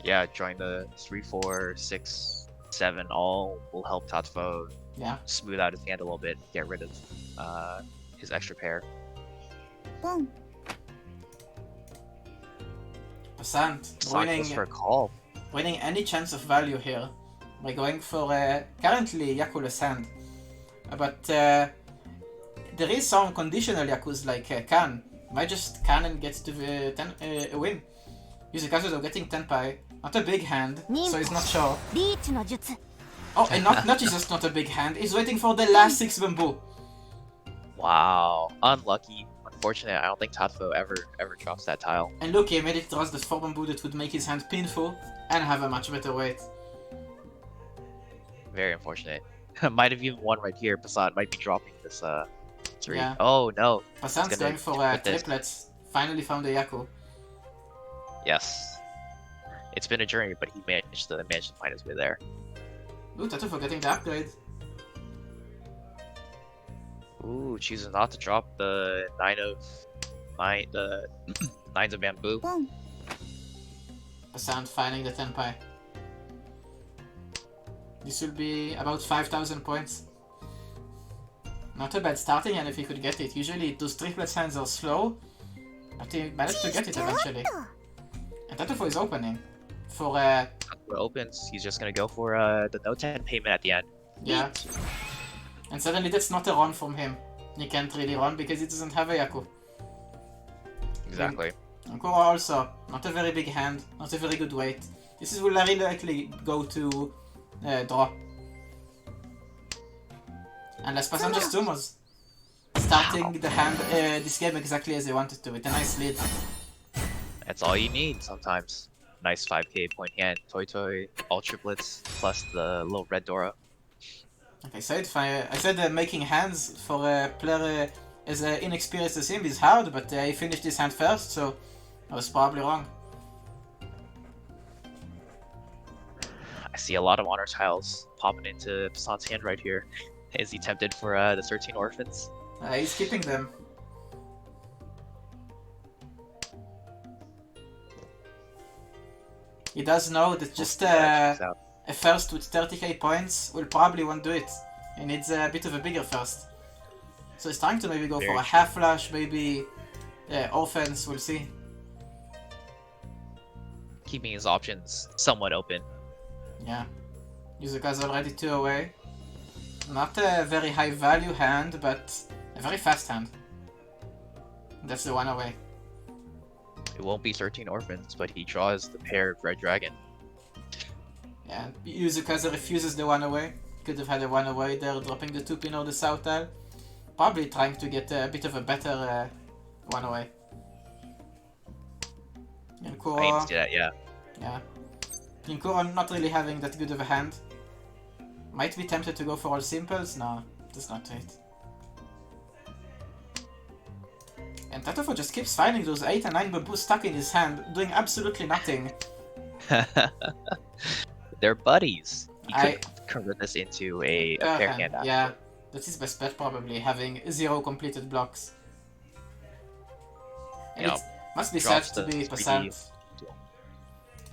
Yeah, drawing the 3, 4, 6, 7 all will help Tatufo smooth out his hand a little bit, get rid of his extra pair. Boom. Passant Passant goes for a call. winning any chance of value here by going for currently Yaku's hand. But there is some conditional Yakus like Kan. Might just can and get to the win. Mizukaze though getting Tenpai. Not a big hand, so he's not sure. リーチの術 Oh, and not just not a big hand, he's waiting for the last 6 bamboo. Wow, unlucky. Unfortunate. I don't think Tatufo ever drops that tile. And look, he made it towards the 4 bamboo that would make his hand painful and have a much better weight. Very unfortunate. Might have even won right here. Passant might be dropping this 3. Yeah. Oh no. Passant's gonna going for put this. triplets. Finally found a Yaku. Yes. It's been a journey, but he managed to find his way there. Ooh, Tatufo getting the upgrade. Ooh, choosing not to drop the 9s of bamboo. ボン Passant finding the Tenpai. This will be about 5,000 points. Not a bad starting hand if he could get it. Usually those triplets hands are slow, but he managed to get it eventually. And Tatufo is opening for Tatufo opens. He's just gonna go for the no 10 payment at the end. yeah. And suddenly that's not a run from him. He can't really run because he doesn't have a Yaku. Exactly. Ankura also, not a very big hand, not a very good weight. This is will really likely go to draw. Unless Passant just sumos. Starting the hand, this game exactly as he wanted to, with a nice lead. That's all you need sometimes. Nice 5k point hand, Toy, all triplets, plus the little red Dora. Like I said making hands for a player as inexperienced as him is hard, but he finished his hand first, so I was probably wrong. I see a lot of honor tiles popping into Passant's hand right here. Is he tempted for the 13 orphans? He's keeping them. He does know that just a first with 30k points will probably won't do it. He needs a bit of a bigger first. So he's trying to maybe go for a half flash, maybe orphans, we'll see. Keeping his options somewhat open. Yeah. Mizukaze already 2 away. Not a very high value hand, but a very fast hand. That's the 1 away. It won't be 13 orphans, but he draws the pair of red dragon. Yeah, Mizukaze refuses the 1 away. Could have had a 1 away there, dropping the 2 pin or the south tile. Probably trying to get a bit of a better 1 away. Yankuro, I need to do that, yeah. yeah. Yankuro not really having that good of a hand. Might be tempted to go for all simples. No, that's not it. And Tatufo just keeps finding those 8 and 9 bamboos stuck in his hand, doing absolutely nothing. They're buddies. He could convert this into a pair hand. Yeah, that's his best bet probably, having 0 completed blocks. And it must be sad to be Passant.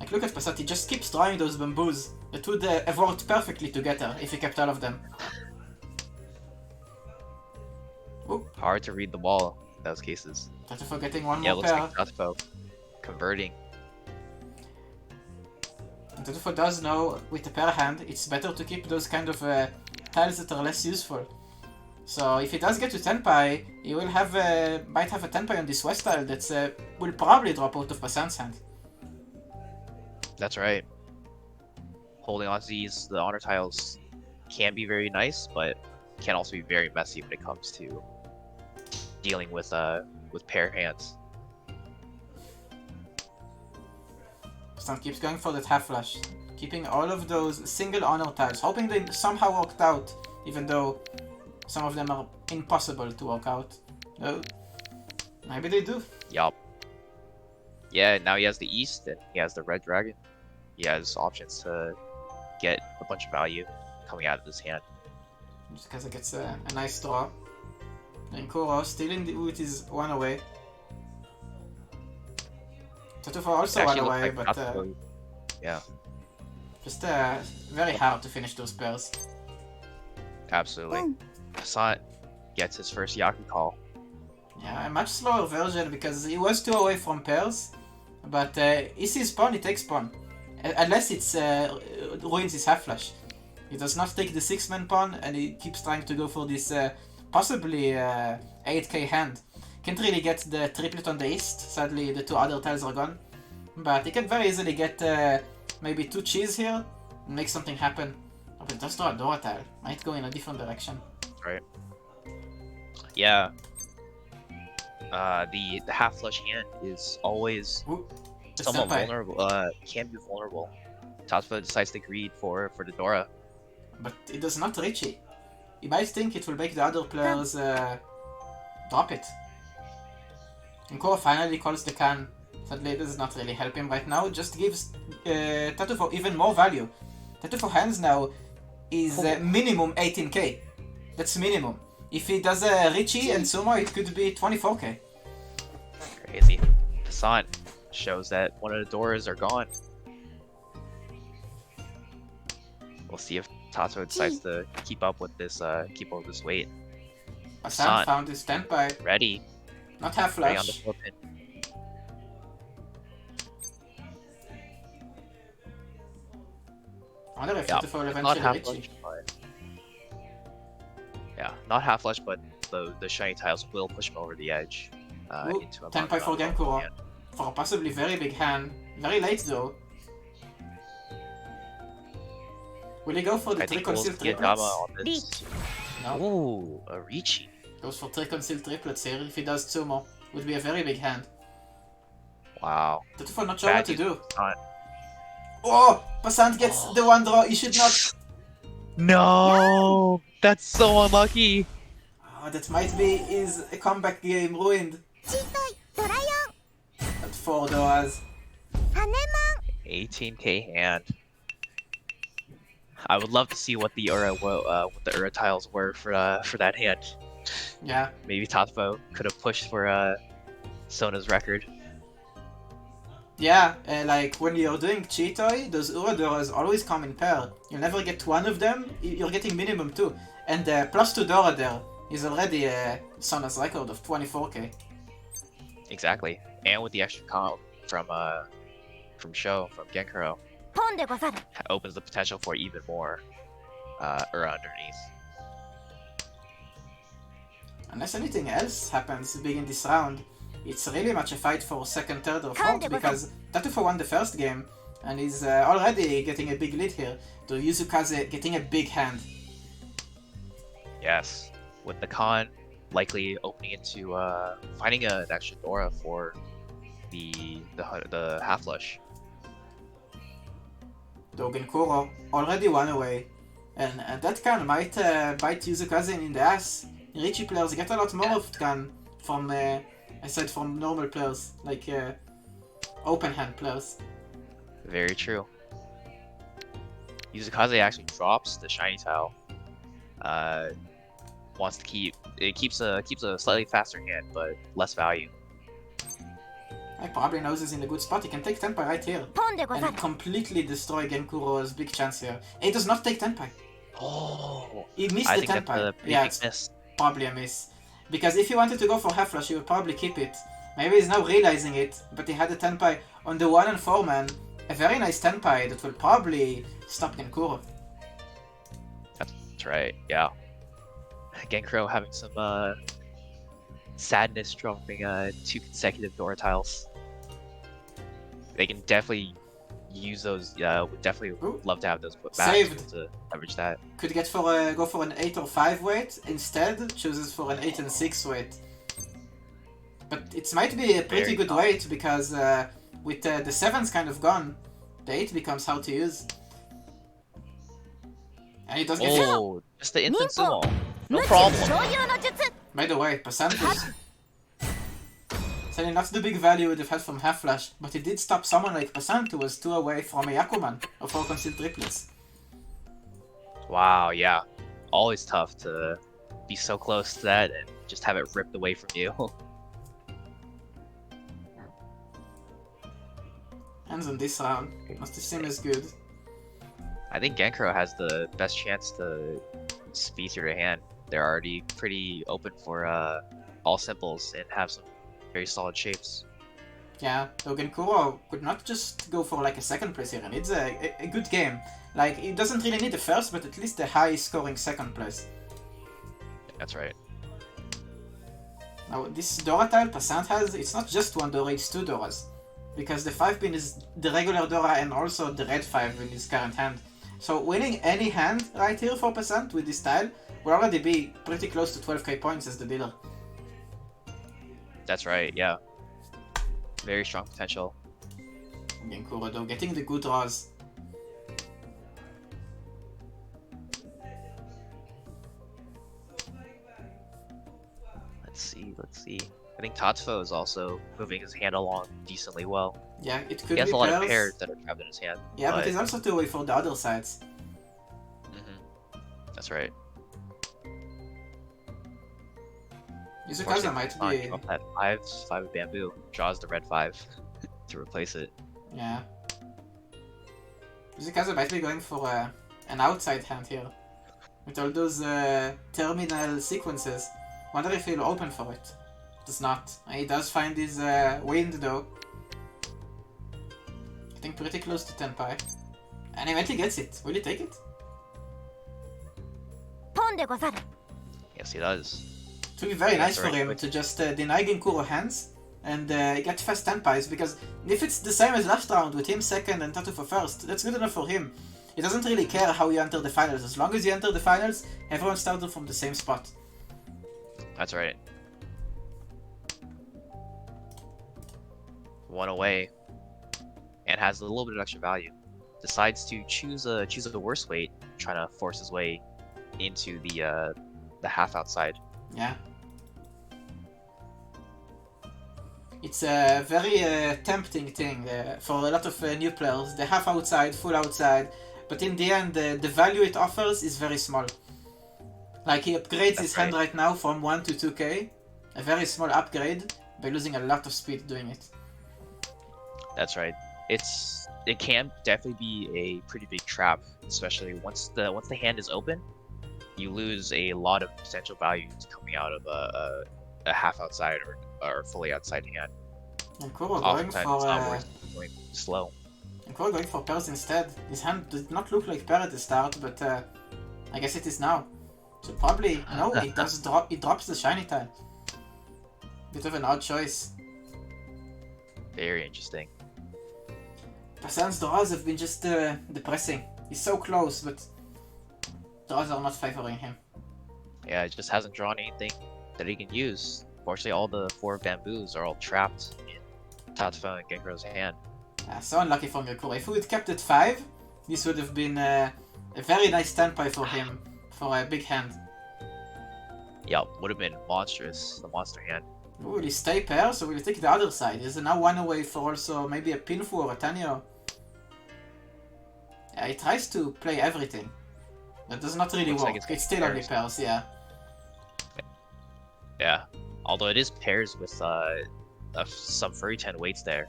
Like, look at Passant, he just keeps drawing those bamboos. It would have worked perfectly together if he kept all of them. Ooh. Hard to read the wall in those cases. Tatufo getting one Yeah, more looks pair. like Tatufo converting. Tatufo does know with the pair hand, it's better to keep those kind of tiles that are less useful. So if he does get to Tenpai, he will have might have a Tenpai on this West tile that will probably drop out of Passant's hand. That's right. Holding on to the honor tiles can be very nice, but can also be very messy when it comes to dealing with pair hands. Passant keeps going for that half flash, keeping all of those single honor tiles, hoping they somehow worked out, even though some of them are impossible to work out. No, maybe they do. Yup. Yeah, now he has the East and he has the Red Dragon. He has options to get a bunch of value coming out of his hand. Just because it gets a nice draw. And Kuro still with his one away. Tatufo also Actually one looks away, like but Tatufo- yeah, just very hard to finish those pairs. absolutely. Passant gets his first Yaku call. Yeah, a much slower version because he was 2 away from pairs, but he sees pawn, he takes pawn. Unless it's ruins his half flash. He does not take the 6-man pawn and he keeps trying to go for this possibly 8k hand. Can't really get the triplet on the east, sadly the 2 other tiles are gone. But he can very easily get maybe 2 cheese here and make something happen. Oh, but just draw a Dora tile, might go in a different direction. Right. Yeah. The half flush hand is always Ooh, the somewhat senpai. vulnerable. Can be vulnerable. Tatufo decides to greed for the Dora. But it does not reach it. You might think it will make the other players drop it. And Kuro finally calls the can. Sadly, it does not really help him right now. It just gives Tatufo even more value. Tatufo hands now is minimum 18k. That's minimum. If he does a Richie and Sumo, it could be 24k. Crazy. Passant shows that one of the doors are gone. We'll see if Tatufo decides to keep up with this weight. Passant found his standby. Ready. Not half Ready on the flash. floor pin. I wonder if Yeah, Tatufo will not eventually half Richie. flush, but yeah, not half flush, but the shiny tiles will push him over the edge Ooh, into a Tenpai for Genkuro. For a possibly very big hand. Very late though. Will he go for the I 3 think we'll concealed see a triplets? Dama on this. No. Ooh, a Ricci. Goes for 3 concealed triplets here. If he does Tsumo, would be a very big hand. Wow. Tatufo not sure what to do. Not... Oh! Passant gets the one draw. He should not. No, that's so unlucky. Oh, that might be his comeback game ruined. 小さいドライ At 4 doors. アン羽根 18k hand. I would love to see what the Ura tiles were for that hand. Yeah. Maybe Tatufo could have pushed for Sona's record. Yeah, like when you're doing Cheetoy, those Uradoras always come in pair. You never get one of them, you're getting minimum 2. And plus 2 Dora there is already Sona's record of 24k. Exactly, and with the extra comp from Genkuro, ポンでござる opens the potential for even more Ura underneath. Unless anything else happens big in this round, it's really much a fight for second, third, or fourth because Tatufo won the first game and is already getting a big lead here. To Mizukaze getting a big hand. Yes, with the Khan likely opening into finding an extra Dora for the half flush. Dogen Kuro already won away, and that can might bite Mizukaze in the ass. Richie players get a lot more of Tkan from aside from normal players, like open hand players. Very true. Mizukaze actually drops the shiny tile. Wants to keeps a slightly faster hand, but less value. He probably knows he's in a good spot. He can take Tenpai right here ポンでござる and completely destroy Genkuro's big chance here. He does not take Tenpai. Oh, He missed I the think that's Tenpai. a pretty Yeah, big it's miss. probably a miss. Because if he wanted to go for half flash, he would probably keep it. Maybe he's now realizing it, but he had a Tenpai on the 1 and 4 man, a very nice tenpai that will probably stop Genkuro. That's right, yeah. Genkuro having some sadness dropping 2 consecutive door tiles. They can definitely use those. Would definitely Ooh. love to have those put back Saved. to leverage that. Could get go for an 8 or 5 weight, instead chooses for an 8 and 6 weight. But it might be a pretty Very good tough. weight because with the 7's kind of gone, the 8 becomes hard to use. And it does get hit. Oh, just the instant sumo. No 無知 problem. 所有の術 By the way, Passant is selling not the big value it would have had from Half Flash, but it did stop someone like Passant who was 2 away from a Yakuman or 4 concealed triplets. Wow, yeah. Always tough to be so close to that and just have it ripped away from you. Hands on this round. Must seem as good. I think Genkuro has the best chance to speed through the hand. They're already pretty open for all simples and have some very solid shapes. Yeah, though Genkuro could not just go for like a second place here, and it's a good game. Like, it doesn't really need the first, but at least a high scoring second place. That's right. Now, this Dora tile Passant has, it's not just one Dora, it's 2 Doras. Because the 5-pin is the regular Dora and also the red 5 in his current hand. So winning any hand right here for Passant with this tile will already be pretty close to 12k points as the dealer. That's right, yeah. Very strong potential. Genkuro though, getting the good draws. Let's see. I think Tatufo is also moving his hand along decently well. Yeah, it could He has be a lot pairs. of pairs that are trapped in his hand. Yeah, but he's also 2 away for the other sides. That's right. Mizukaze might be... Give up that 5 bamboo, draws the red 5 to replace it. Yeah. Mizukaze might be going for an outside hand here. With all those terminal sequences. Wonder if he'll open for it. Does not. He does find his wind though. Getting pretty close to Tenpai. And eventually gets it. Will he take it? ポンでござる Yes, he does. It would be very Yeah, nice for sorry, him quick. to just deny Genkuro hands and get fast Tenpais, because if it's the same as last round with him second and Tatufo first, that's good enough for him. He doesn't really care how you enter the finals. As long as you enter the finals, everyone started from the same spot. That's right. 1 away, and has a little bit of extra value. Decides to choose a worse weight, trying to force his way into the half outside. Yeah. It's a very tempting thing for a lot of new players. The half outside, full outside, but in the end, the value it offers is very small. Like, he upgrades his hand right now from 1 to 2k, a very small upgrade, by losing a lot of speed doing it. That's right. It can definitely be a pretty big trap, especially once the hand is open. You lose a lot of potential value coming out of a half outside or fully outside hand. And Kuro going Oftentimes it's not for worth going slow. and Kuro going for pairs instead. His hand did not look like pair at the start, but I guess it is now. So probably no, it does drop. It drops the shiny tile. Bit of an odd choice. Very interesting. Passant's draws have been just depressing. He's so close, but draws are not favoring him. Yeah, it just hasn't drawn anything that he can use. Fortunately, all the 4 bamboos are all trapped in Tatufo and Genkuro's hand. So unlucky for Gekuro. If we had kept it 5, this would have been a very nice tenpai for him for a big hand. Yeah, would have been monstrous, the monster hand. Ooh, will he stay pair, so will he take the other side? He's now 1 away for also maybe a Pinfu or a Tanyo. Yeah, he tries to play everything. That does not really Looks work. like It's still only pairs. pairs, yeah. Yeah, although it is pairs with some furry 10 weights there,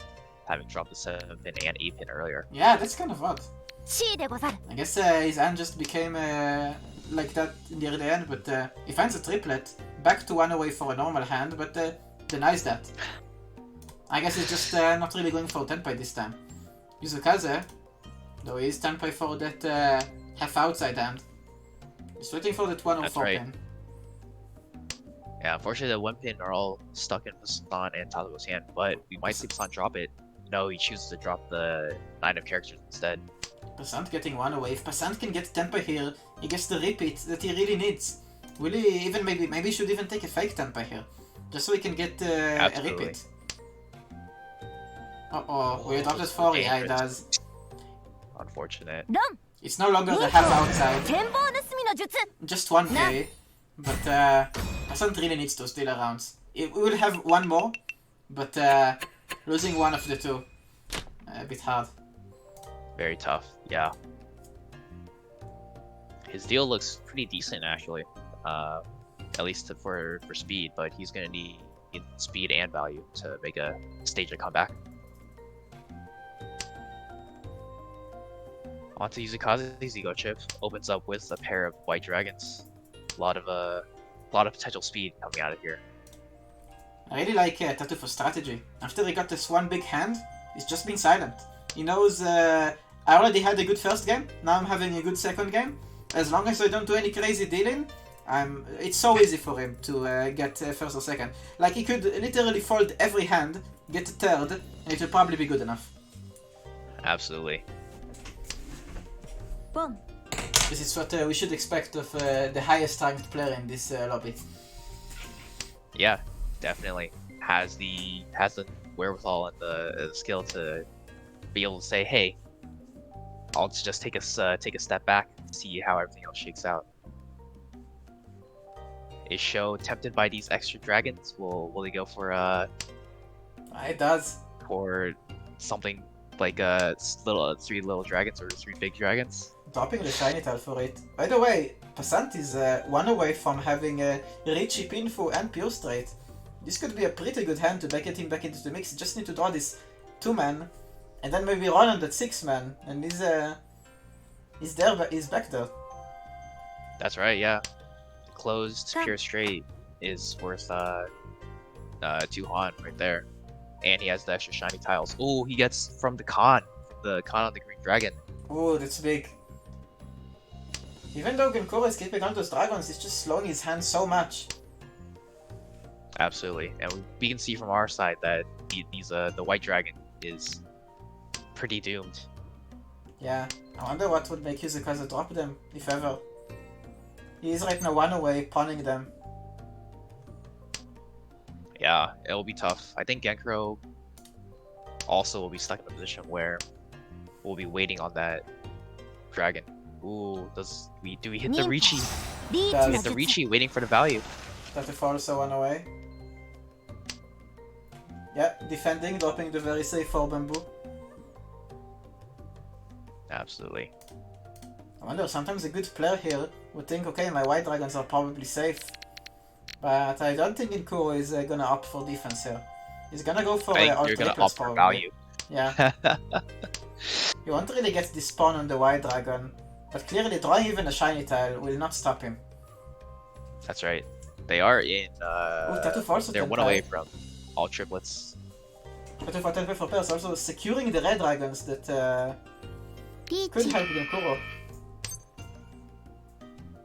having dropped the 7 pin and 8 pin earlier. Yeah, that's kind of odd. C でござる I guess his hand just became like that near the end, but he finds a triplet, back to 1 away for a normal hand, but denies that. I guess he's just not really going for Tenpai this time. Mizukaze, though he is tempo for that half outside hand. He's waiting for that 1 or That's 4 right. pin. Yeah, unfortunately the 1 pin are all stuck in Passant and Tatufo's hand, but we might see Passant drop it. No, he chooses to drop the 9 of characters instead. Passant getting 1 away. If Passant can get tempo here, he gets the repeat that he really needs. Will he even maybe he should even take a fake tempo here, just so he can get a Absolutely. repeat. Will he drop that 4? Yeah, he does. Unfortunate. ロン It's no longer the half outside. 剣棒盗みの術 Just 1k, but Passant really needs those dealer rounds. We will have 1 more, but losing 1 of the 2, a bit hard. Very tough, yeah. His deal looks pretty decent actually, at least for speed, but he's gonna need speed and value to make a stage a comeback. Onto Mizukaze's ego chip, opens up with a pair of white dragons. A lot of potential speed coming out of here. I really like Tatufo's strategy. After he got this 1 big hand, he's just been silent. He knows I already had a good first game, now I'm having a good second game. As long as I don't do any crazy dealing, it's so easy for him to get first or second. Like he could literally fold every hand, get a third, and it will probably be good enough. Absolutely. ボン This is what we should expect of the highest ranked player in this lobby. Yeah, definitely has the wherewithal and the skill to be able to say, hey, I'll just take a step back, see how everything else shakes out. Is Sho tempted by these extra dragons? Will he go for It does. for something like 3 little dragons or 3 big dragons? Dropping the shiny tile for it. By the way, Passant is 1 away from having a Richie, Pinfu and Pure Straight. This could be a pretty good hand to get him back into the mix. You just need to draw this 2-man, and then maybe run on that 6-man, and he's back there. That's right, yeah. Closed pure straight is worth 2 Han right there. And he has the extra shiny tiles. Oh, he gets from the Khan on the green dragon. Oh, that's big. Even though Genkuro is keeping all those dragons, he's just slowing his hand so much. Absolutely. And we can see from our side that the white dragon is pretty doomed. Yeah, I wonder what would make Mizukaze drop them, if ever. He is right now 1 away, pawning them. Yeah, it'll be tough. I think Genkuro also will be stuck in a position where we'll be waiting on that dragon. Ooh, do we hit the Richi? リーチ Does- の Hit the 術 Richi, waiting for the value. Tatufo also 1 away. Yeah, defending, dropping the very safe 4 bamboo. Absolutely. I wonder, sometimes a good player here would think, okay, my white dragons are probably safe. But I don't think Genkuro is gonna opt for defense here. He's gonna go for I all think you're gonna triplets opt for probably. value. Yeah, he won't really get the spawn on the white dragon, but clearly drawing even a shiny tile will not stop him. That's right. They are in. Tatufo also They're can 1 try. away from all triplets. Tatufo tempo for pairs, also securing the red dragons that リー could チ help Genkuro.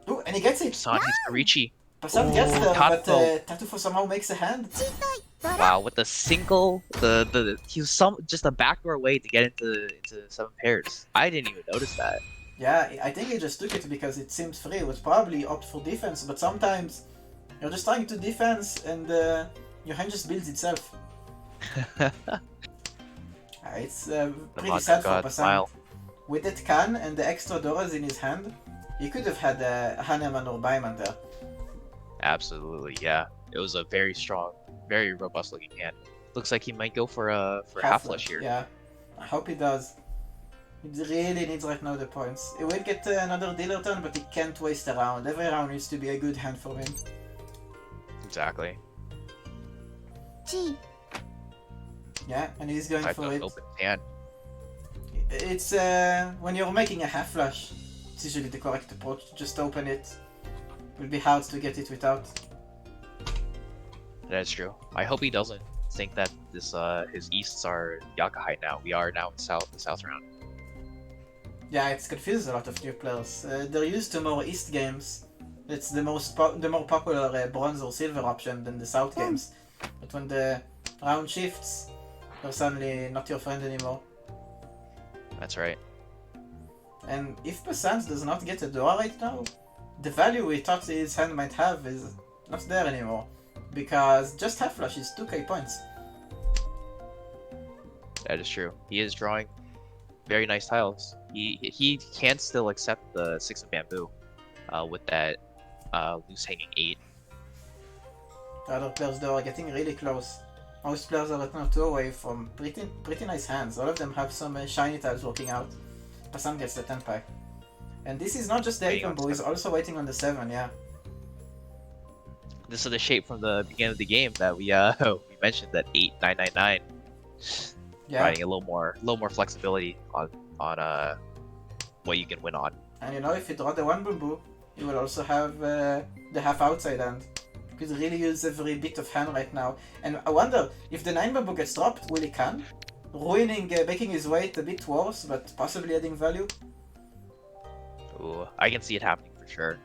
Ooh, and he gets it! Son, he's Richi. Passant gets there, but Tatufo. Tatufo somehow makes a hand. バラ Wow, with the single, he was just a backdoor way to get into 7 pairs. I didn't even notice that. Yeah, I think he just took it because it seemed free. It would probably opt for defense, but sometimes you're just trying to defense and your hand just builds itself. It's pretty Mahjong sad for god Passant. smile. With that can and the extra Doras in his hand, he could have had Haneman or Baiman there. Absolutely, yeah. It was a very strong, very robust looking hand. Looks like he might go for a half flush here. Yeah, I hope he does. He really needs right now the points. He will get another dealer turn, but he can't waste a round. Every round needs to be a good hand for him. Exactly. チー Yeah, and he's going Type for of it. open hand. It's when you're making a half flush, it's usually the correct approach to just open it. It will be hard to get it without. That's true. I hope he doesn't think that this his Easts are Yakahai now. We are now in the South round. Yeah, it's confused a lot of new players. They're used to more East games. It's the more popular bronze or silver option than the South games. But when the round shifts, they're suddenly not your friend anymore. That's right. And if Passant does not get a Dora right now, the value we thought his hand might have is not there anymore. Because just half flush is 2k points. That is true. He is drawing very nice tiles. He can still accept the 6 of bamboo with that loose hanging 8. The other players though are getting really close. Most players are at now 2 away from pretty nice hands. All of them have some shiny tiles working out. Passant gets the 10 pack. And this is not just the 8 bamboo, he's also waiting on the 7, yeah. This is the shape from the beginning of the game that we we mentioned, that 8999. Yeah. Providing a little more flexibility on what you can win on. And you know, if you draw the 1 bamboo, you will also have the half outside hand. You could really use every bit of hand right now. And I wonder, if the 9 bamboo gets dropped, will he can? Ruining, making his weight a bit worse, but possibly adding value? Ooh, I can see it happening for sure.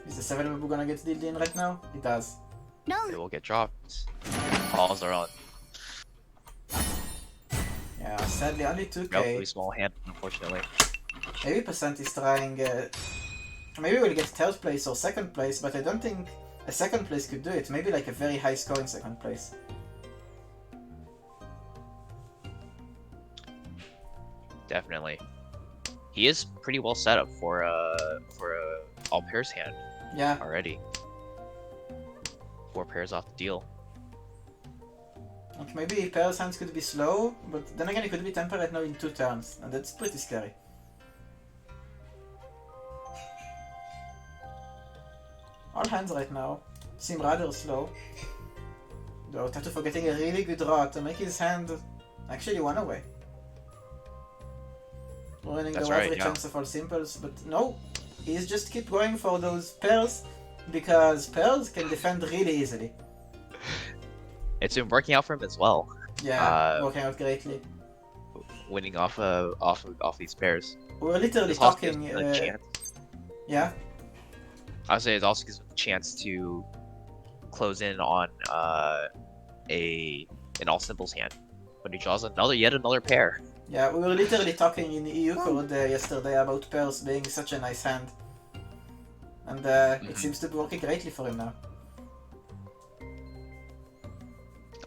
Is the 7 bamboo gonna get dealt in right now? It does. It will get dropped. Calls are on. Yeah, sadly only 2k. Relatively small hand, unfortunately. Maybe Passant is trying... maybe we'll get 3rd place or 2nd place, but I don't think a 2nd place could do it. Maybe like a very high scoring 2nd place. Definitely. He is pretty well set up for all pairs hand. Yeah. Already. 4 pairs off the deal. Like maybe pairs hands could be slow, but then again it could be temper right now in 2 turns, and that's pretty scary. All hands right now seem rather slow. Though Tatufo getting a really good draw to make his hand actually 1 away. Ruining the every chance of all simples, but no, he's just keep going for those pairs because pairs can defend really easily. It's been working out for him as well. Yeah, working out greatly. Winning off these pairs. We're literally talking. Yeah. I would say it also gives him a chance to close in on an all simples hand when he draws yet another pair. Yeah, we were literally talking in the EU code yesterday about pairs being such a nice hand, and it seems to be working greatly for him now.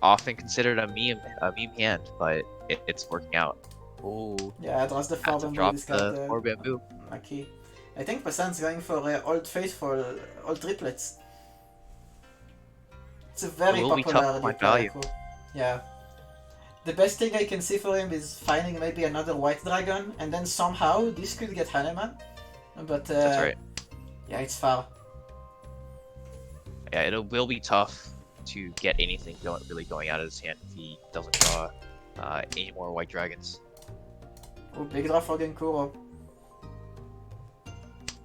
Often considered a meme hand, but it's working out. Ooh. Yeah, draws the 4 bamboo. Drop the 4 bamboo. Lucky. I think Passant's going for Old Faithful, all triplets. It's a very popular value. Yeah. The best thing I can see for him is finding maybe another white dragon, and then somehow this could get Haneman. But that's right. Yeah, it's far. Yeah, it will be tough to get anything really going out of his hand if he doesn't draw any more white dragons. Oh, big draw for Genkuro.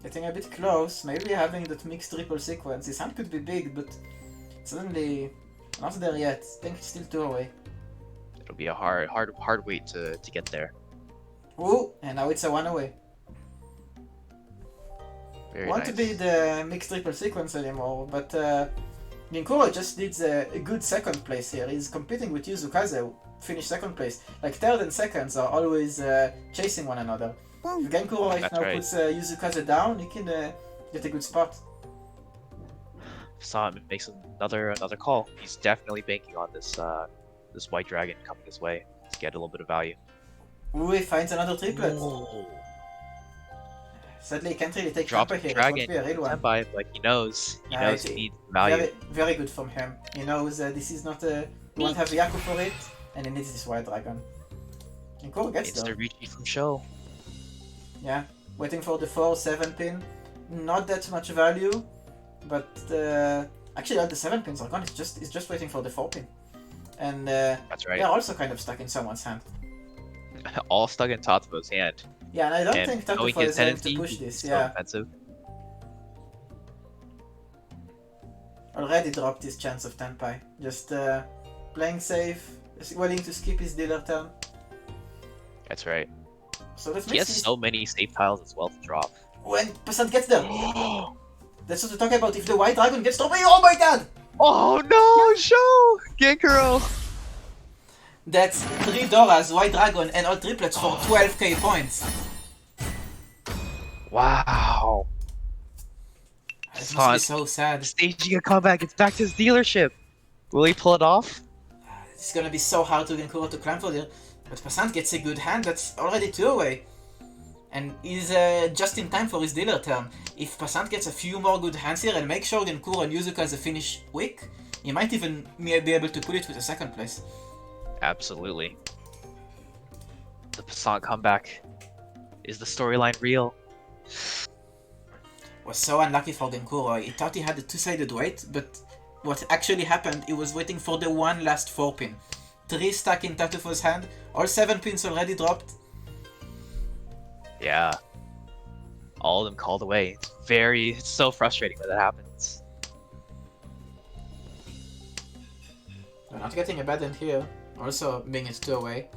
Getting a bit close, maybe having that mixed triple sequence. His hand could be big, but suddenly not there yet. I think it's still 2 away. It'll be a hard wait to get there. Ooh, and now it's a 1 away. Very Want nice. to be the mixed triple sequence anymore, but Genkuro just needs a good 2nd place here. He's competing with Mizukaze, finished 2nd place. Like 3rd and 2nds are always chasing one another. If Genkuro right now puts Mizukaze down, he can get a good spot. Sona makes another call. He's definitely banking on this this white dragon coming his way to get a little bit of value. Ooh, he finds another triplet. Whoa. Sadly, he can't really take Drop Kappa the here. dragon, It won't be a real one. by, but he knows he needs value. Very, very good from him. He knows this is not a... He won't have Yaku for it, and he needs this white dragon. And Kuro gets It's there. the retreat from show. Yeah, waiting for the 4-7 pin. Not that much value, but actually all the 7 pins are gone. It's just waiting for the 4 pin. And That's right. they're also kind of stuck in someone's hand. All stuck in Tatufo's hand. Yeah, and I don't think Tatufo is going to push this. Yeah. Offensive. already dropped his chance of Tenpai. Just playing safe, willing to skip his dealer turn. That's right. So that He makes has me... so many safe tiles as well to drop. When Passant gets there! That's what we're talking about. If the White Dragon gets dropped, oh my god! Oh no, Show! Genkuro! That's 3 Doras, White Dragon, and all triplets for 12k points. Wow. It must be Passant so sad. staging a comeback. It's back to his dealership. Will he pull it off? It's gonna be so hard to Genkuro to climb for there. But Passant gets a good hand that's already 2 away. And he's just in time for his dealer turn. If Passant gets a few more good hands here and make sure Genkuro and Mizukaze finish quick, he might even be able to pull it with a second place. Absolutely. The Passant comeback. Is the storyline real? Was so unlucky for Genkuro. He thought he had a two-sided weight, but what actually happened, he was waiting for the one last 4-pin. 3 stuck in Tatufo's hand, all 7 pins already dropped. Yeah. All of them called away. It's so frustrating when that happens. We're not getting a bad end here, also being it 2 away.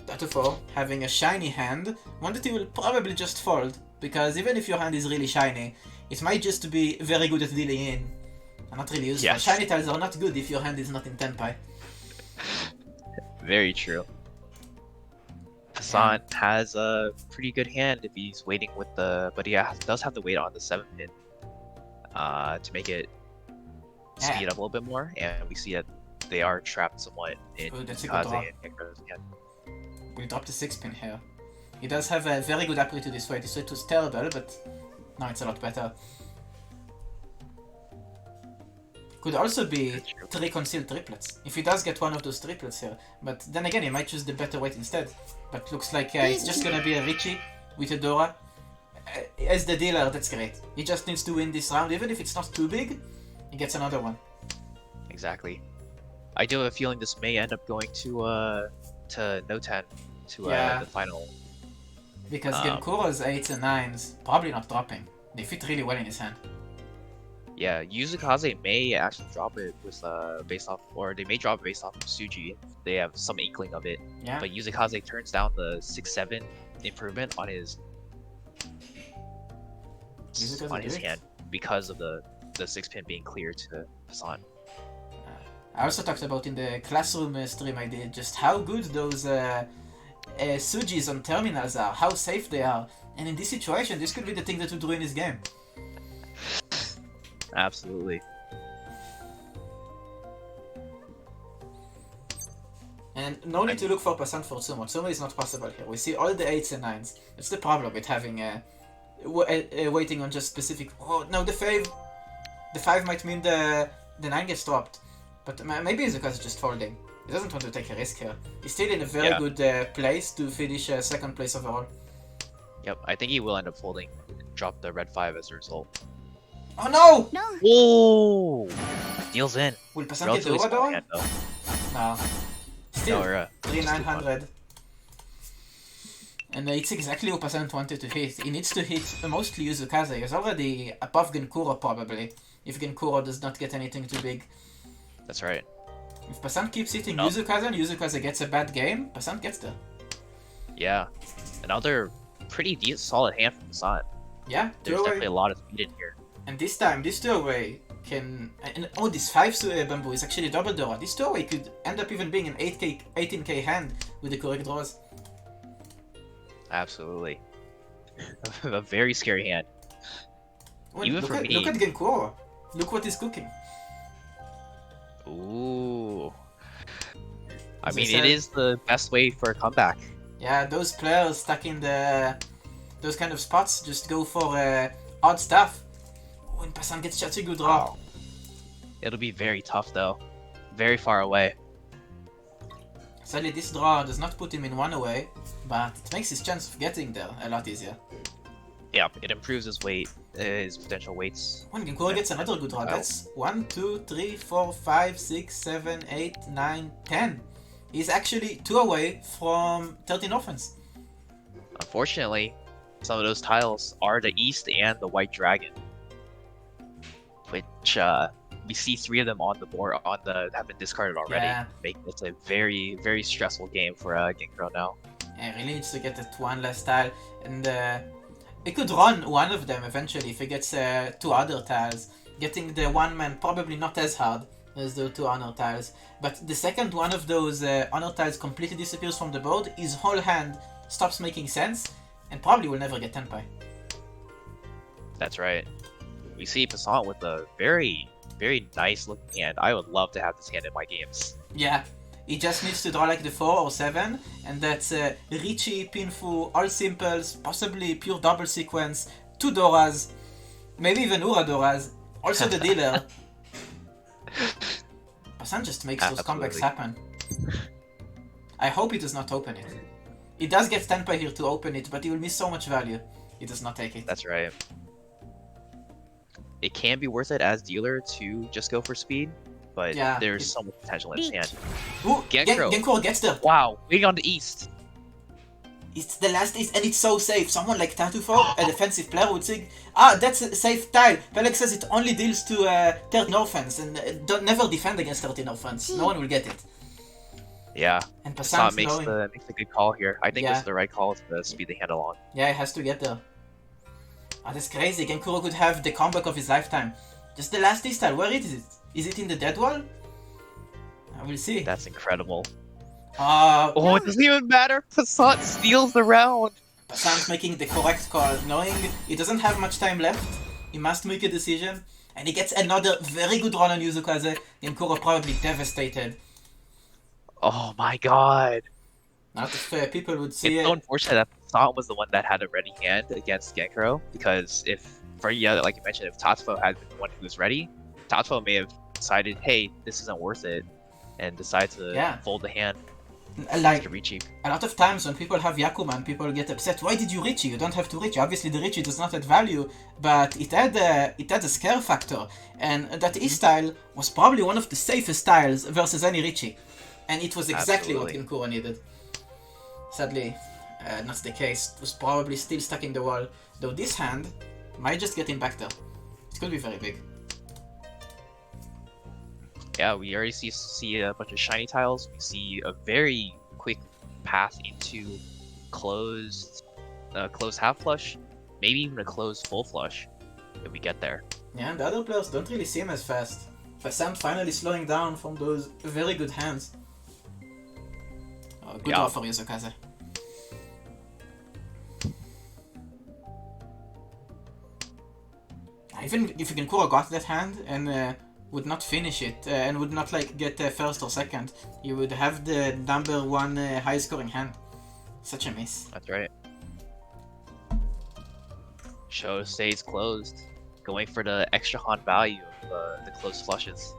Tatufo, having a shiny hand, one that he will probably just fold, because even if your hand is really shiny, it might just be very good at dealing in, and not really useful. Yes. Shiny tiles are not good if your hand is not in Tenpai. Very true. Passant has a pretty good hand if he's waiting with the... But he does have to wait on the 7-pin to make it speed up a little bit more, and we see that they are trapped somewhat in That's a good draw. Mizukaze and Genkoro's hand. We dropped a 6-pin here. He does have a very good aptitude to this way. This way was terrible, but now it's a lot better. Could also be 3 concealed triplets, if he does get one of those triplets here. But then again, he might choose the better weight instead. But looks like it's just gonna be a Richie with a Dora. As the dealer, that's great. He just needs to win this round, even if it's not too big, he gets another one. Exactly. I do have a feeling this may end up going to Noten, to the final. Because Genkuro's 8s and 9s, probably not dropping. They fit really well in his hand. Yeah, Mizukaze may actually drop it with based off, or they may drop it based off of Suji if they have some inkling of it. Yeah. But Mizukaze turns down the 6-7 improvement on his hand because of the 6-pin being clear to Passant. I also talked about in the classroom stream I did just how good those Sujis on terminals are, how safe they are. And in this situation, this could be the thing that would ruin his game. Absolutely. And no need to look for Passant for Sumo. Sumo is not possible here. We see all the 8s and 9s. That's the problem with having waiting on just specific... Oh, no, the 5 might mean the 9 gets dropped. But maybe it's because it's just folding. He doesn't want to take a risk here. He's still in a very good place to finish second place overall. Yep, I think he will end up folding, drop the red 5 as a result. Oh no! No. Whoa! Deals in. Will Passant get the Relatively small Orador? hand, though. No. Still, No, 3900. And it's exactly what Passant wanted to hit. He needs to hit mostly Mizukaze. He's already above Genkuro probably, if Genkuro does not get anything too big. That's right. If Passant keeps hitting Mizukaze and Mizukaze gets a bad game, Passant gets there. Yeah. Another pretty solid hand from Passant. Yeah, There's definitely a lot of speed in here. And this time, this 2-away can... And, oh, this 5 bamboo is actually double Dora. This 2-away could end up even being an 18k hand with the correct draws. Absolutely. A very scary hand. Well, Even look for at, me. Look at Genkuro. Look what he's cooking. Ooh. I As I mean, said- it is the best way for a comeback. Yeah, those players stuck in those kind of spots just go for odd stuff. When Passant gets such a good draw. It'll be very tough, though. Very far away. Sadly, this draw does not put him in 1 away, but it makes his chance of getting there a lot easier. Yeah, it improves his weight, his potential weights. When Genkuro gets another good draw, that's 1, 2, 3, 4, 5, 6, 7, 8, 9, 10. He's actually 2 away from 13 offense. Unfortunately, some of those tiles are the East and the White Dragon. Which we see 3 of them on the board have been discarded already, Yeah. making this a very, very stressful game for Genkro now. Yeah, really needs to get that one last tile, and it could run one of them eventually if it gets 2 other tiles. Getting the one man probably not as hard as the 2 honor tiles, but the second one of those honor tiles completely disappears from the board, his whole hand stops making sense, and probably will never get Tenpai. That's right. We see Passant with a very, very nice looking hand. I would love to have this hand in my games. Yeah, he just needs to draw like the 4 or 7, and that's Richie, Pinfu, all simples, possibly pure double sequence, 2 Doras, maybe even Ura Doras, also the dealer. Passant just makes those comebacks happen. I hope he does not open it. He does get Tenpai here to open it, but he will miss so much value. He does not take it. That's right. It can be worth it as dealer to just go for speed, but Yeah, there's so much potential in his hand. Ooh, Genkro. Genkro gets there. Wow, waiting on the east. It's the last east, and it's so safe. Someone like Tatufo, a defensive player, would think, that's a safe tile. Peleg says it only deals to 13 offense, and don't never defend against 13 offense. No one will get it. Yeah, And Passant Passant makes knowing, the good call here. I think Yeah. this is the right call to speed the hand along. yeah, he has to get there. That's crazy. Genkuro could have the comeback of his lifetime. Just the last east tile. Where is it? Is it in the dead wall? I will see. That's incredible. Oh, it doesn't even matter. Passant steals the round. Passant's making the correct call, knowing he doesn't have much time left. He must make a decision, and he gets another very good run on Mizukaze. Genkuro probably devastated. Oh my god. Not if people would see It's so it. unfortunate that Passant was the one that had a ready hand against Genkro, because like you mentioned, if Tatufo had been the one who was ready, Tatufo may have decided, hey, this isn't worth it, and decide to fold the hand Like, to Richie. a lot of times when people have Yakuman, people get upset. Why did you Richie? You don't have to Richie. Obviously, the Richie does not add value, but it had a scare factor. And that E-style was probably one of the safest styles versus any Richie. And it was exactly what Genkuro needed. Sadly, not the case. It was probably still stuck in the wall. Though this hand might just get him back there. It could be very big. Yeah, we already see a bunch of shiny tiles. We see a very quick path into closed half flush, maybe even a closed full flush if we get there. Yeah, and the other players don't really seem as fast. Passant finally slowing down from those very good hands. Good draw for Mizukaze. Even if Genkuro got that hand and would not finish it and would not like get first or second, you would have the number 1 high scoring hand. Such a miss. That's right. Show stays closed, going for the extra Shochan value of the closed flushes.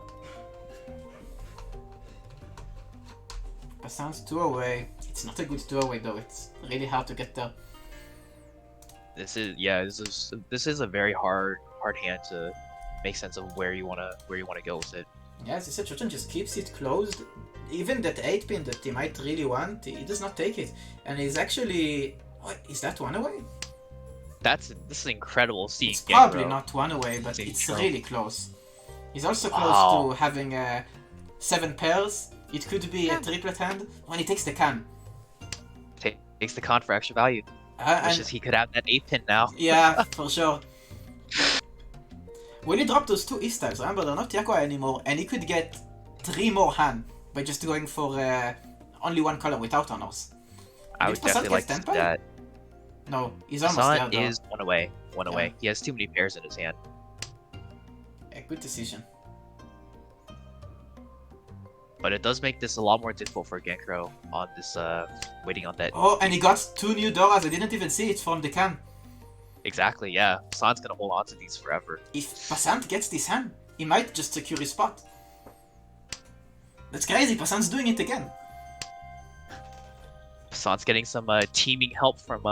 Passant's 2 away. It's not a good 2 away though. It's really hard to get there. This is a very hard hand to make sense of where you wanna go with it. Yeah, as I said, Shochan just keeps it closed. Even that 8-pin that he might really want, he does not take it. And he's actually... What, is that 1 away? This is incredible seeing It's probably Genkro. not 1 away, but Seeing it's Genkro. really close. He's also close to having 7 pairs. It could be a triplet hand when he takes the can. Takes the con for extra value. Wishes he could have that 8-pin now. Yeah, for sure. When he dropped those 2 E-styles, remember, they're not Yakua anymore, and he could get 3 more hand by just going for only 1 color without honors. I would definitely like to see that. No, he's almost there Sona though. is 1 away. 1 away. He has too many pairs in his hand. A good decision. But it does make this a lot more difficult for Genkro on this waiting on that. Oh, and he got 2 new Doras. I didn't even see it from the can. Exactly, yeah. Passant's gonna hold on to these forever. If Passant gets this hand, he might just secure his spot. That's crazy. Passant's doing it again. Passant's getting some teaming help from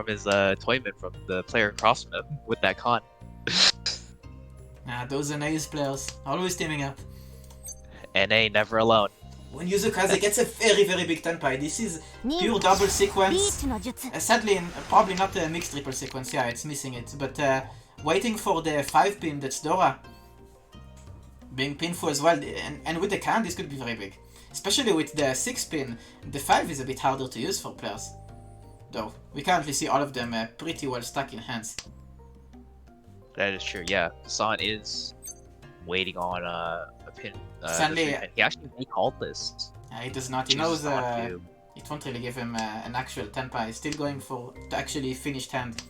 his toyman, from the player across from him with that con. Those NA's players always teaming up. NA never alone. When Mizukaze gets a very, very big Tenpai, this is pure double sequence. Sadly, probably not a mixed triple sequence, yeah, it's missing it. But waiting for the 5-pin that's Dora. being pinful as well, and with the can this could be very big. Especially with the 6 pin, the 5 is a bit harder to use for players. Though, we currently see all of them pretty well stuck in hands. That is true. Yeah, Passant is waiting on a pin. Sadly, the 3 pin. He actually recalled this. He does not. He Chooses knows not to. it won't really give him an actual tenpai. He's still going for the actually finished hand.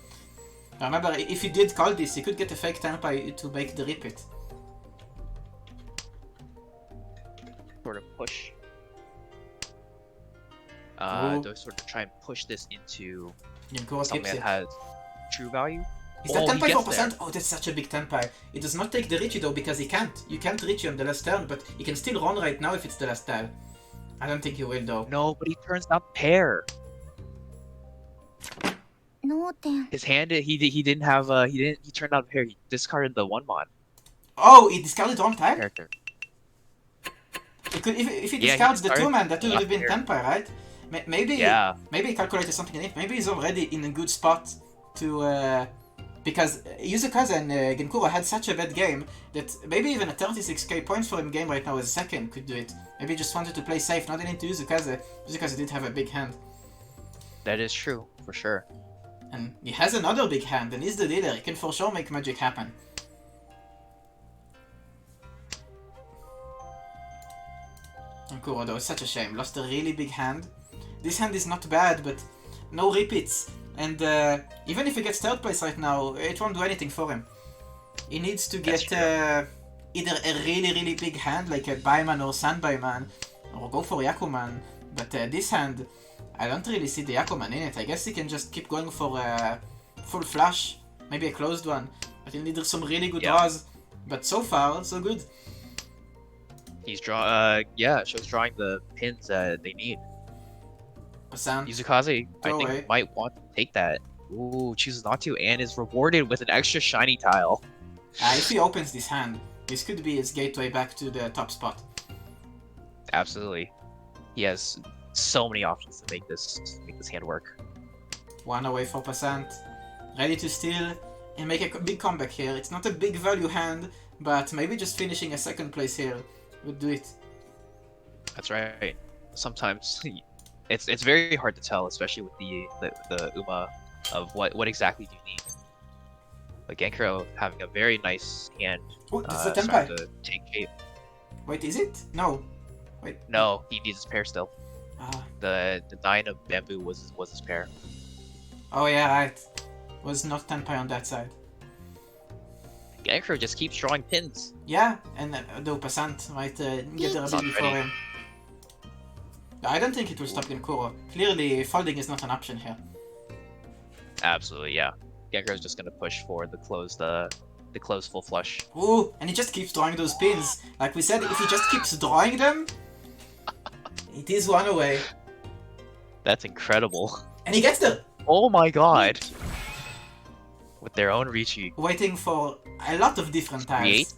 Remember, if he did call this, he could get a fake tenpai to make the repeat. Sort of push. To sort of try and push this into Genkuro something keeps that it. has true value. Is that he tenpai gets 4%? there. Oh, that's such a big tenpai. It does not take the Richie though, because he can't. You can't reach you on the last turn, but he can still run right now if it's the last tile. I don't think he will though. No, but he turns down pair. 脳天 His hand, he didn't have he turned out pair. He discarded the 1-mon Oh, he discarded wrong tile? character. If he Yeah, he discards the discarded 2-man, that would have been pair. tenpai, right? Maybe Yeah. maybe he calculated something in it. Maybe he's already in a good spot to because Mizukaze and Genkuro had such a bad game that maybe even a 36k points for him game right now as a second could do it. Maybe he just wanted to play safe, not into Mizukaze. Mizukaze did have a big hand. That is true, for sure. And he has another big hand, and he's the dealer. He can for sure make magic happen. Genkuro though, it's such a shame. Lost a really big hand. This hand is not bad, but no repeats. And even if he gets third place right now, it won't do anything for him. He needs to That's get either a really big hand, like a Baiman or Sanbaiman, or go for Yakuman. But this hand, I don't really see the Yakuman in it. I guess he can just keep going for a full flush, maybe a closed one. But he'll need some really good draws. But so far, so good. He's shows drawing the pins that they need. Passant. Mizukaze, I Go think, away. might want to take that. Ooh, chooses not to, and is rewarded with an extra shiny tile. If he opens this hand, this could be his gateway back to the top spot. Absolutely. He has so many options to make this hand work. One away for Passant. Ready to steal and make a big comeback here. It's not a big value hand, but maybe just finishing a second place here would do it. That's right. Sometimes it's very hard to tell, especially with the Uma, of what exactly you need. But Genkuro having a very nice hand Oh, this is a starting tenpai. to take shape. Wait, is it? No. Wait. No, he needs his pair still. Ah. The 9 of bamboo was his pair. Oh yeah, right. Was not tenpai on that side. Genkuro just keeps drawing pins. Yeah, and though Passant might get there a bit Not before ready. him. I don't think it will stop Genkuro. Clearly, folding is not an option here. Absolutely, yeah. Genkuro's just gonna push for the closed full flush. Ooh, and he just keeps drawing those pins. Like we said, if he just keeps drawing them, it is one away. That's incredible. And he gets there! Oh my god! With their own Richi. Waiting for a lot of different tiles. Create.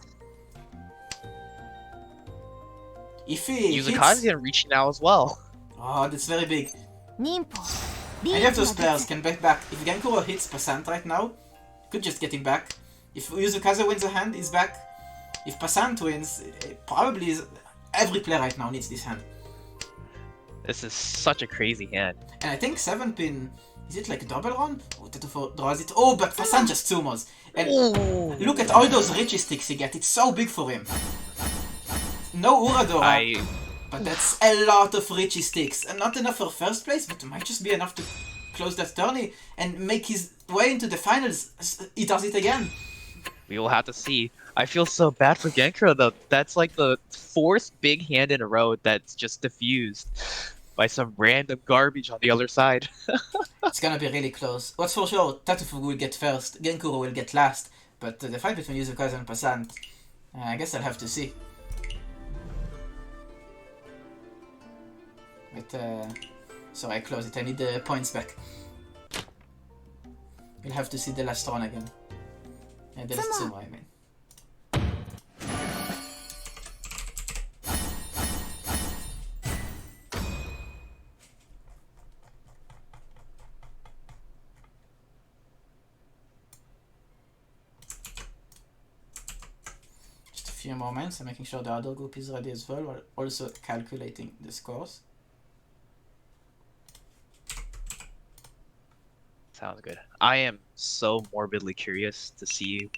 If he Mizukaze hits... gonna reach now as well. Oh, that's very big. 忍法 Any of those players can bet back. If Genkuro hits Passant right now, could just get him back. If Mizukaze wins a hand, he's back. If Passant wins, probably every player right now needs this hand. This is such a crazy hand. And I think 7-pin, is it like double run? Oh, Tatufo draws it. Oh, but Passant just sumos. And Ooh. look at all those Richie sticks he gets. It's so big for him. No Uradora, but that's a lot of Richie sticks. And not enough for first place, but it might just be enough to close that tourney and make his way into the finals. He does it again. We will have to see. I feel so bad for Genkuro though. That's like the 4th big hand in a row that's just diffused by some random garbage on the other side. It's gonna be really close. What's for sure, Tatufo will get first, Genkuro will get last. But the fight between Mizukaze and Passant, I guess I'll have to see. But, sorry, I closed it. I need the points back. We'll have to see the last run again. The last sumo, I mean. few moments and making sure the other group is ready as well, while also calculating the scores. Sounds good. I am so morbidly curious to see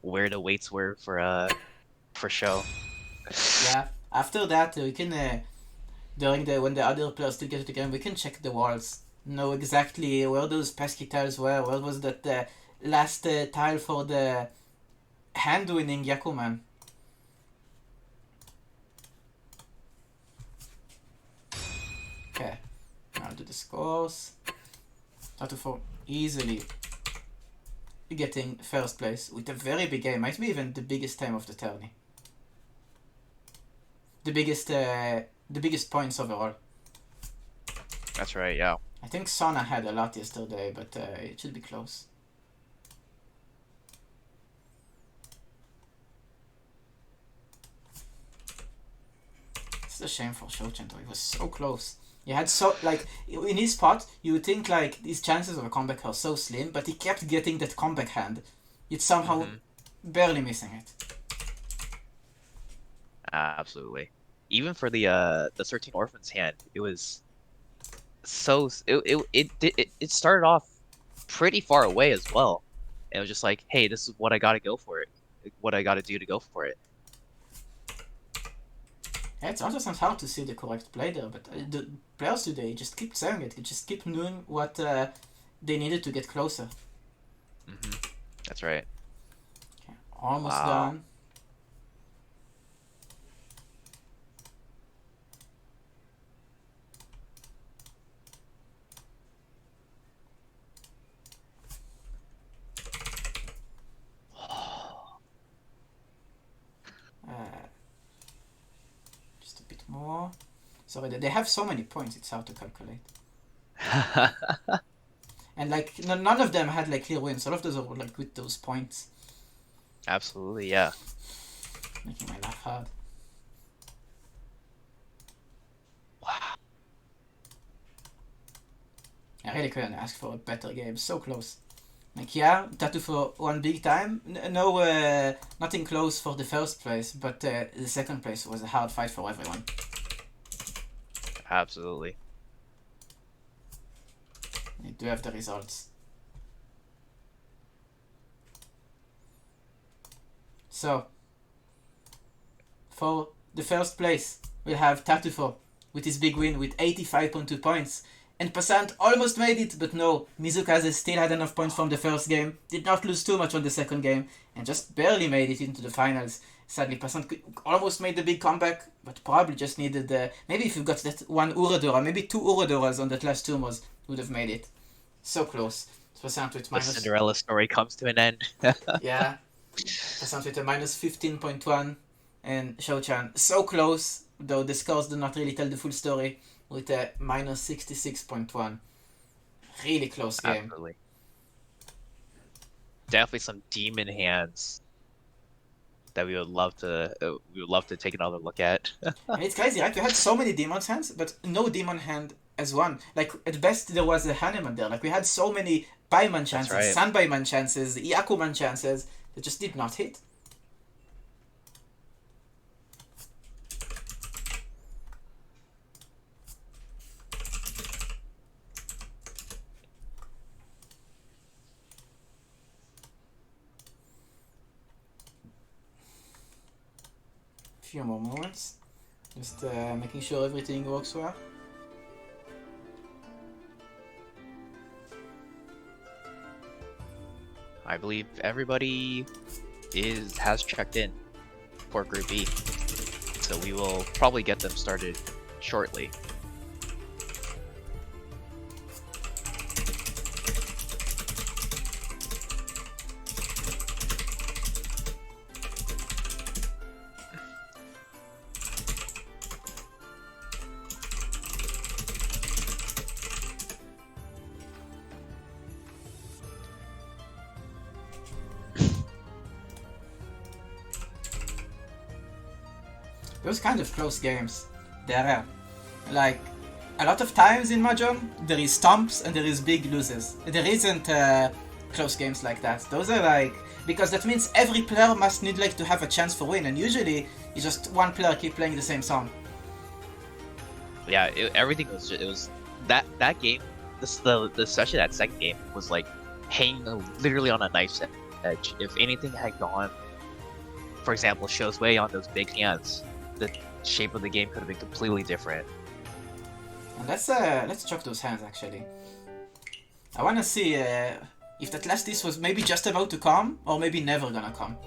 where the weights were for show. Yeah, after that we can when the other players still get to the game, we can check the walls, know exactly where those pesky tiles were. Where was that last tile for the hand-winning Yakuman? Okay, now do the scores. Tatufo easily getting first place with a very big game. Might be even the biggest time of the tourney. The biggest points overall. That's right, yeah. I think Sona had a lot yesterday, but it should be close. It's a shame for Shochan though. It was so close. He had so, like, in his spot, you would think like his chances of a comeback are so slim, but he kept getting that comeback hand. It's somehow barely missing it. Absolutely. Even for the 13 Orphans hand, it was so it started off pretty far away as well. And it was just like, hey, this is what I gotta go for it. What I gotta do to go for it. Yeah, it's also sometimes hard to see the correct play there, but the players today just keep saying it. They just keep doing what they needed to get closer. That's right. Okay, almost done. Just a bit more. Sorry, they have so many points, it's hard to calculate. And like, none of them had like clear wins. All of those are like with those points. Absolutely, yeah. Making my life hard. Wow. I really couldn't ask for a better game. So close. Like, yeah, Tatufo won big time. No, nothing close for the first place, but the second place was a hard fight for everyone. Absolutely. We do have the results. So, for the first place, we'll have Tatufo with his big win with 85.2 points. And Passant almost made it, but no, Mizukaze still had enough points from the first game, did not lose too much on the second game, and just barely made it into the finals. Sadly, Passant almost made the big comeback, but probably just needed the... Maybe if you got that one Uradora, maybe two Uradoras on that last Tumors, would have made it. So close. Passant with minus... The Cinderella story comes to an end. Yeah. Passant with a minus 15.1, and Shochan so close, though the scores do not really tell the full story, with a minus 66.1. Really close game. Absolutely. Definitely some demon hands that we would love to take another look at. And it's crazy, right? We had so many demon hands, but no demon hand as one. Like, at best there was a Haneman there. Like, we had so many Baiman chances, right. Sanbaiman chances, Yakuman chances that just did not hit. Few more moments, just making sure everything works well. I believe everybody has checked in for Group B, so we will probably get them started shortly. Those kind of close games, they're rare. Like, a lot of times in Mahjong, there is stomps and there is big losses. There isn't close games like that. Those are like because that means every player must need like to have a chance for win, and usually it's just one player keep playing the same song. Yeah, everything was it was that game. Especially that second game was like hanging literally on a knife's edge. If anything had gone, for example, Show's way on those big hands, the shape of the game could have been completely different. And let's check those hands actually. I wanna see if that last diss was maybe just about to come or maybe never gonna come.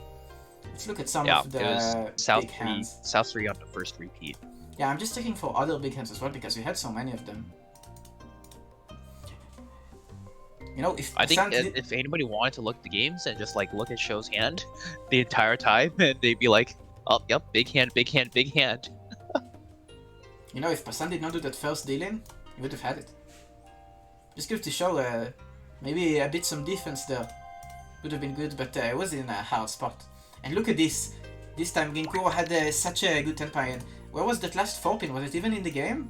Let's look at some of the it was South big 3, hands. South 3 on the first repeat. Yeah, I'm just checking for other big hands as well because we had so many of them. You know, if I think Passant if anybody wanted to look at the games and just like look at Show's hand the entire time, and they'd be like, "Oh, yep, big hand, big hand, big hand." You know, if Passant did not do that first dealing, he would have had it. Just give to Show maybe a bit some defense there. Would have been good, but it was in a hard spot. And look at this. This time Ginkuro had such a good 10 pin. Where was that last 4 pin? Was it even in the game?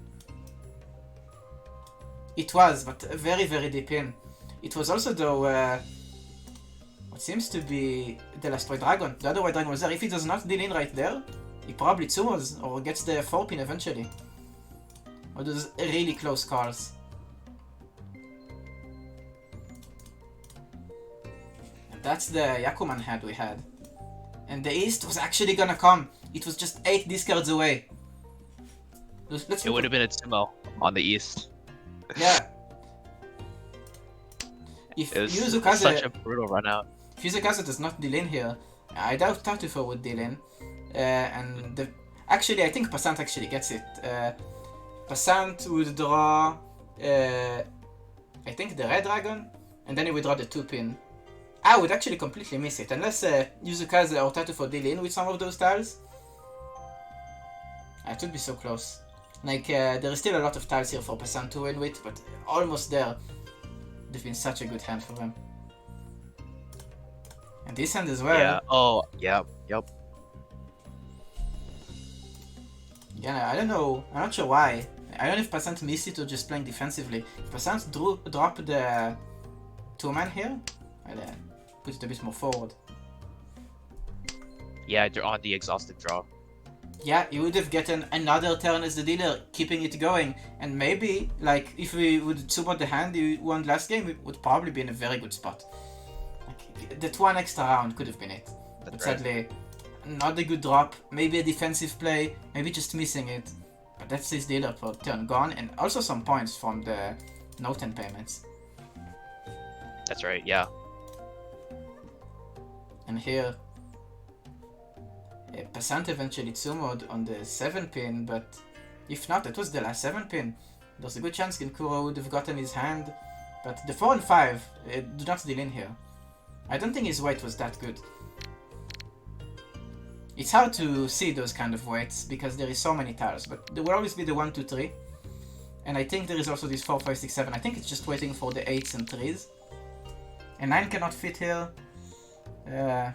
It was, but very, very deep in. It was also though what seems to be the last white dragon. The other white dragon was there. If he does not deal in right there, he probably tsumos or gets the 4 pin eventually. Or those really close calls. And that's the Yakuman hand we had. And the East was actually gonna come. It was just 8 discards away. Let's It would have been a Tsumo on the East. Yeah. If It was Mizukaze, such a brutal run out. if Mizukaze does not deal in here, I doubt Tatufo would deal in. Actually, I think Passant actually gets it. Passant would draw, I think the red dragon, and then he would draw the 2 pin. I would actually completely miss it, unless Mizukaze or Tatufo deal in with some of those tiles. It would be so close. Like, there is still a lot of tiles here for Passant to win with, but almost there. They've been such a good hand for them. And this hand as well. Yeah. Oh, yep. Yeah, I don't know. I'm not sure why. I don't know if Passant missed it or just playing defensively. If Passant dropped the 2-man here, I'd put it a bit more forward. Yeah, they're on the exhausted draw. Yeah, you would have gotten another turn as the dealer, keeping it going. And maybe, like, if we would support the hand you won last game, we would probably be in a very good spot. Like, that one extra round could have been it. But sadly, not a good drop. Maybe a defensive play, maybe just missing it. But that's his dealer per turn gone, and also some points from the no 10 payments. That's right, yeah. And here, Passant eventually tsumoed on the 7 pin, but if not, that was the last 7 pin. There's a good chance Ginkuro would have gotten his hand, but the 4 and 5 do not deal in here. I don't think his weight was that good. It's hard to see those kind of weights because there is so many tiles, but there will always be the 1, 2, 3. And I think there is also this 4, 5, 6, 7. I think it's just waiting for the 8s and 3s. And 9 cannot fit here. Could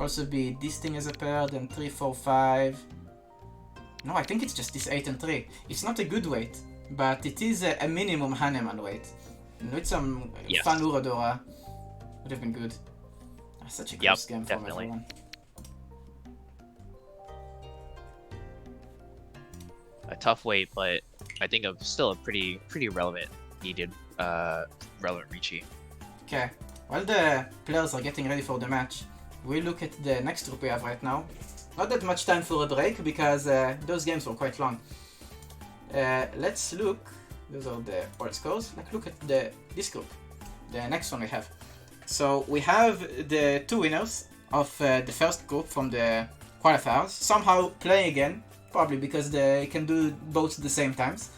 also be this thing as a pair, then 3, 4, 5. No, I think it's just this 8 and 3. It's not a good weight, but it is a minimum Hahnemann weight. And with some fun Uradora, would have been good. Such a close game from everyone. A tough weight, but I think still a pretty relevant needed relevant Ricci. Okay, while the players are getting ready for the match, we look at the next group we have right now. Not that much time for a break because those games were quite long. Let's look. Those are the world scores. Let's look at this group, the next one we have. So we have the 2 winners of the first group from the qualifiers somehow playing again, probably because they can do both at the same times.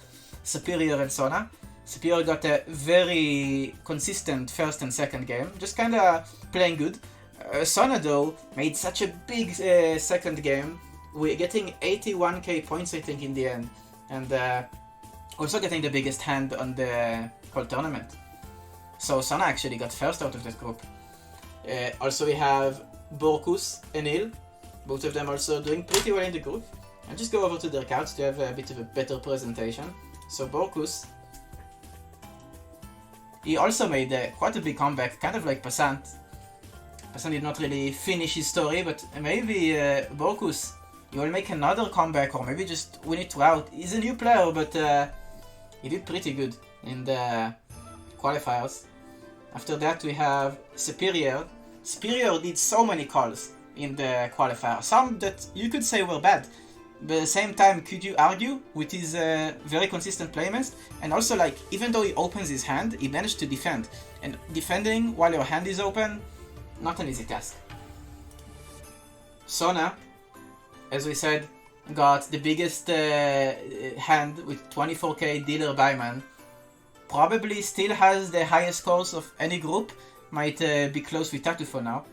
Superior and Sona. Superior got a very consistent first and second game, just kinda playing good. Sona though made such a big second game. We're getting 81k points I think in the end, and also getting the biggest hand on the whole tournament. So Sona actually got first out of that group. Also we have Borkus and Nill, both of them also doing pretty well in the group. I'll just go over to their cards to have a bit of a better presentation. So Borkus, he also made quite a big comeback, kind of like Passant. Passant did not really finish his story, but maybe Borkus, he will make another comeback, or maybe just win it throughout. He's a new player, but he did pretty good in the qualifiers. After that we have Superior. Superior did so many calls in the qualifier, some that you could say were bad, but at the same time could you argue with his very consistent playmates, and also like even though he opens his hand, he managed to defend, and defending while your hand is open, not an easy task. Sona, as we said, got the biggest hand with 24k dealer buyman. Probably still has the highest scores of any group. Might be close with Tatufo now.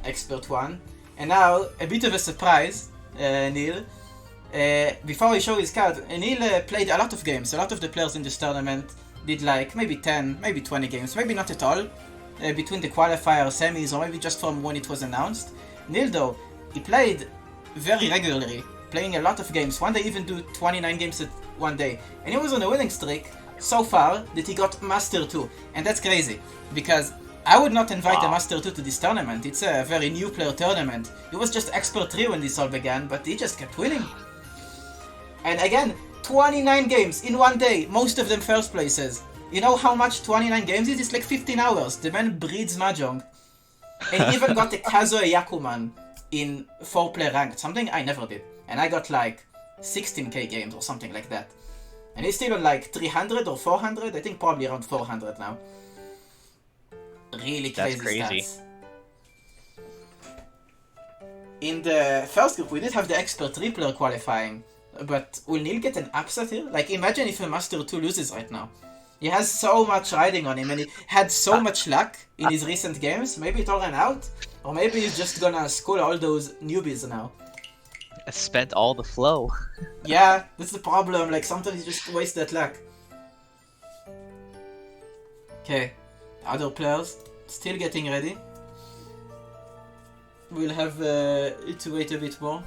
Expert 1. And now, a bit of a surprise, Nill. Before we show his card, Nill played a lot of games. A lot of the players in this tournament did like maybe 10, maybe 20 games, maybe not at all. Between the qualifier, semis, or maybe just from when it was announced. Nill though, he played very regularly, playing a lot of games. One day even do 29 games at one day. And he was on a winning streak so far that he got Master 2. And that's crazy, because I would not invite a Master 2 to this tournament. It's a very new player tournament. He was just Expert 3 when this all began, but he just kept winning. And again, 29 games in one day, most of them first places. You know how much 29 games is? It's like 15 hours. The man breeds Mahjong. And he even got the Kazuo Yakuman in 4-player ranked, something I never did. And I got like 16k games or something like that. And he's still on like 300 or 400, I think probably around 400 now. Really crazy, stats. In the first group we did have the Expert 3 player qualifying, but will Nill get an upset here? Like imagine if a Master 2 loses right now. He has so much riding on him and he had so much luck in his recent games. Maybe it all ran out, or maybe he's just gonna school all those newbies now. I spent all the flow. Yeah, that's the problem, like sometimes you just waste that luck. Okay, other players still getting ready. We'll have to wait a bit more.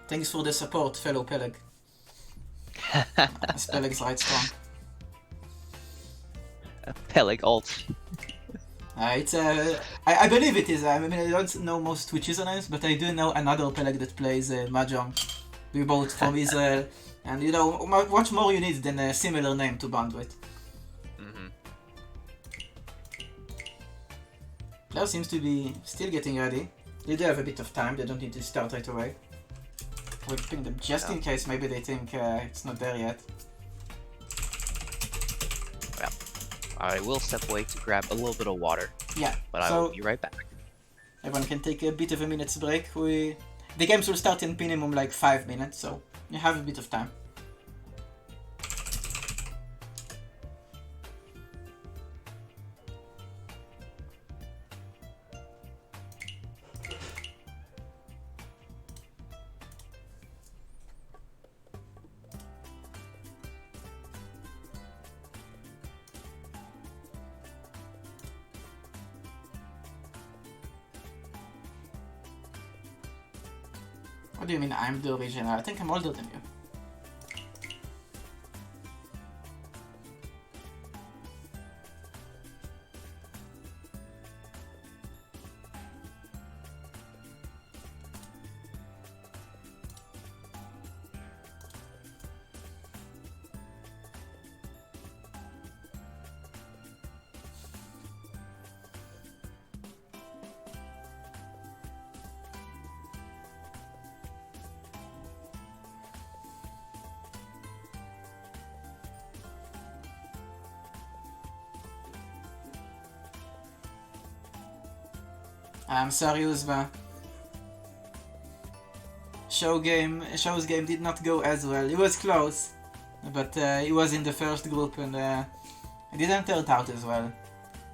Thanks for the support, fellow Peleg. As Peleg's right strong. Peleg ult. It's I believe it is. I mean, I don't know most Twitch usernames, but I do know another Peleg that plays Mahjong. We both from Israel, and you know, what more you need than a similar name to bond with. Player seems to be still getting ready. They do have a bit of time. They don't need to start right away. We'll ping them just in case. Maybe they think it's not there yet. Well, I will step away to grab a little bit of water. Yeah. But I will be right back. Everyone can take a bit of a minute's break. The games will start in minimum like 5 minutes, so you have a bit of time. What do you mean I'm the original? I think I'm older than you. I'm sorry, Uzma. Show's game did not go as well. It was close, but he was in the first group and it didn't turn out as well.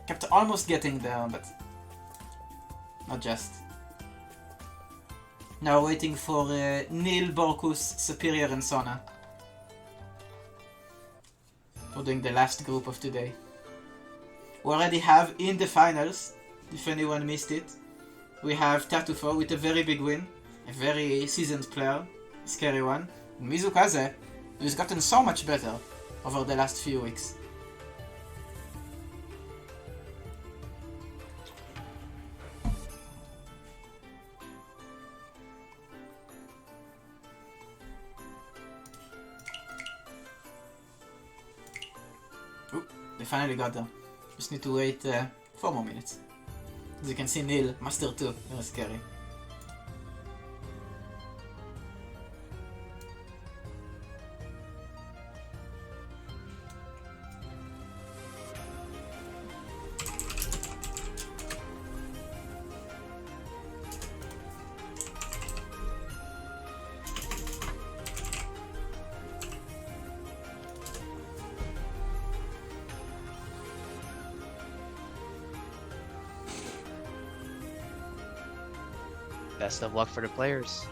Kept almost getting there, but not just. Now waiting for Nill, Borkus, Superior and Sona. We're doing the last group of today. We already have in the finals, if anyone missed it, we have Tatufo with a very big win, a very seasoned player, scary one. And Mizukaze who's gotten so much better over the last few weeks. Ooh, they finally got there. Just need to wait 4 more minutes. As you can see, Nill, Master 2, very scary. Best of luck for the players.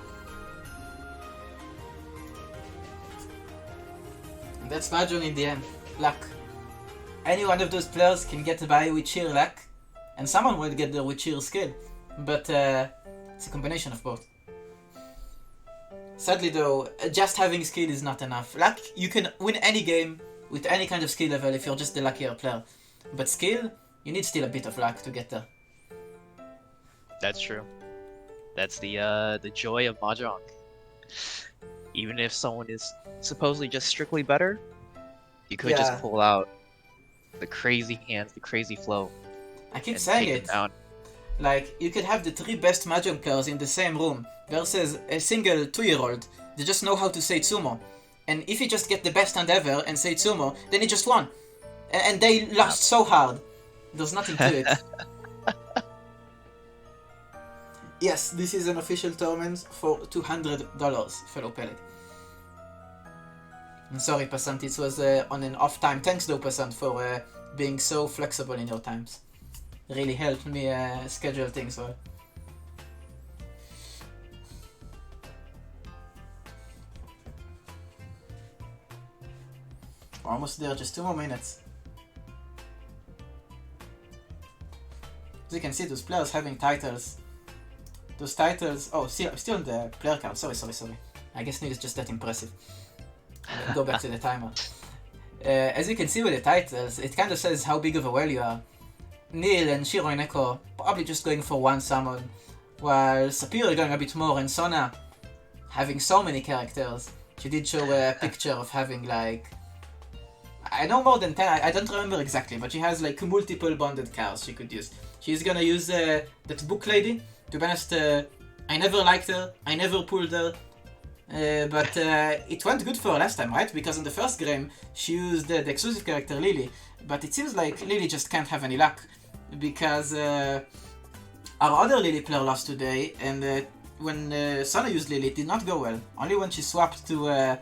And that's Mahjong in the end. Luck. Any one of those players can get by with sheer luck, and someone will get there with sheer skill. But it's a combination of both. Sadly though, just having skill is not enough. Luck, you can win any game with any kind of skill level if you're just the luckier player. But skill, you need still a bit of luck to get there. That's true. That's the joy of Mahjong. Even if someone is supposedly just strictly better, you could just pull out the crazy hands, the crazy flow. I keep saying it. Like, you could have the 3 best Mahjong players in the same room versus a single 2-year-old. They just know how to say Tsumo. And if you just get the best hand ever and say Tsumo, then he just won. And they lost so hard. There's nothing to it. Yes, this is an official tournament for $200, fellow Peleg. I'm sorry, Passant, it was on an off time. Thanks though, Passant, for being so flexible in your times. Really helped me schedule things well. We're almost there, just 2 more minutes. As you can see, those players having titles. Those titles... Oh, still on the player card. Sorry. I guess Nill is just that impressive. Go back to the timer. As you can see with the titles, it kind of says how big of a whale you are. Nill and Shiro and Echo probably just going for 1 summon, while Sapir going a bit more, and Sona having so many characters. She did show a picture of having like... I know more than 10, I don't remember exactly, but she has like multiple bonded cards she could use. She's gonna use that book lady. To be honest, I never liked her, I never pulled her, but it went good for her last time, right? Because in the first game, she used the exclusive character Lily, but it seems like Lily just can't have any luck, because our other Lily player lost today, and when Sona used Lily, it did not go well. Only when she swapped to, I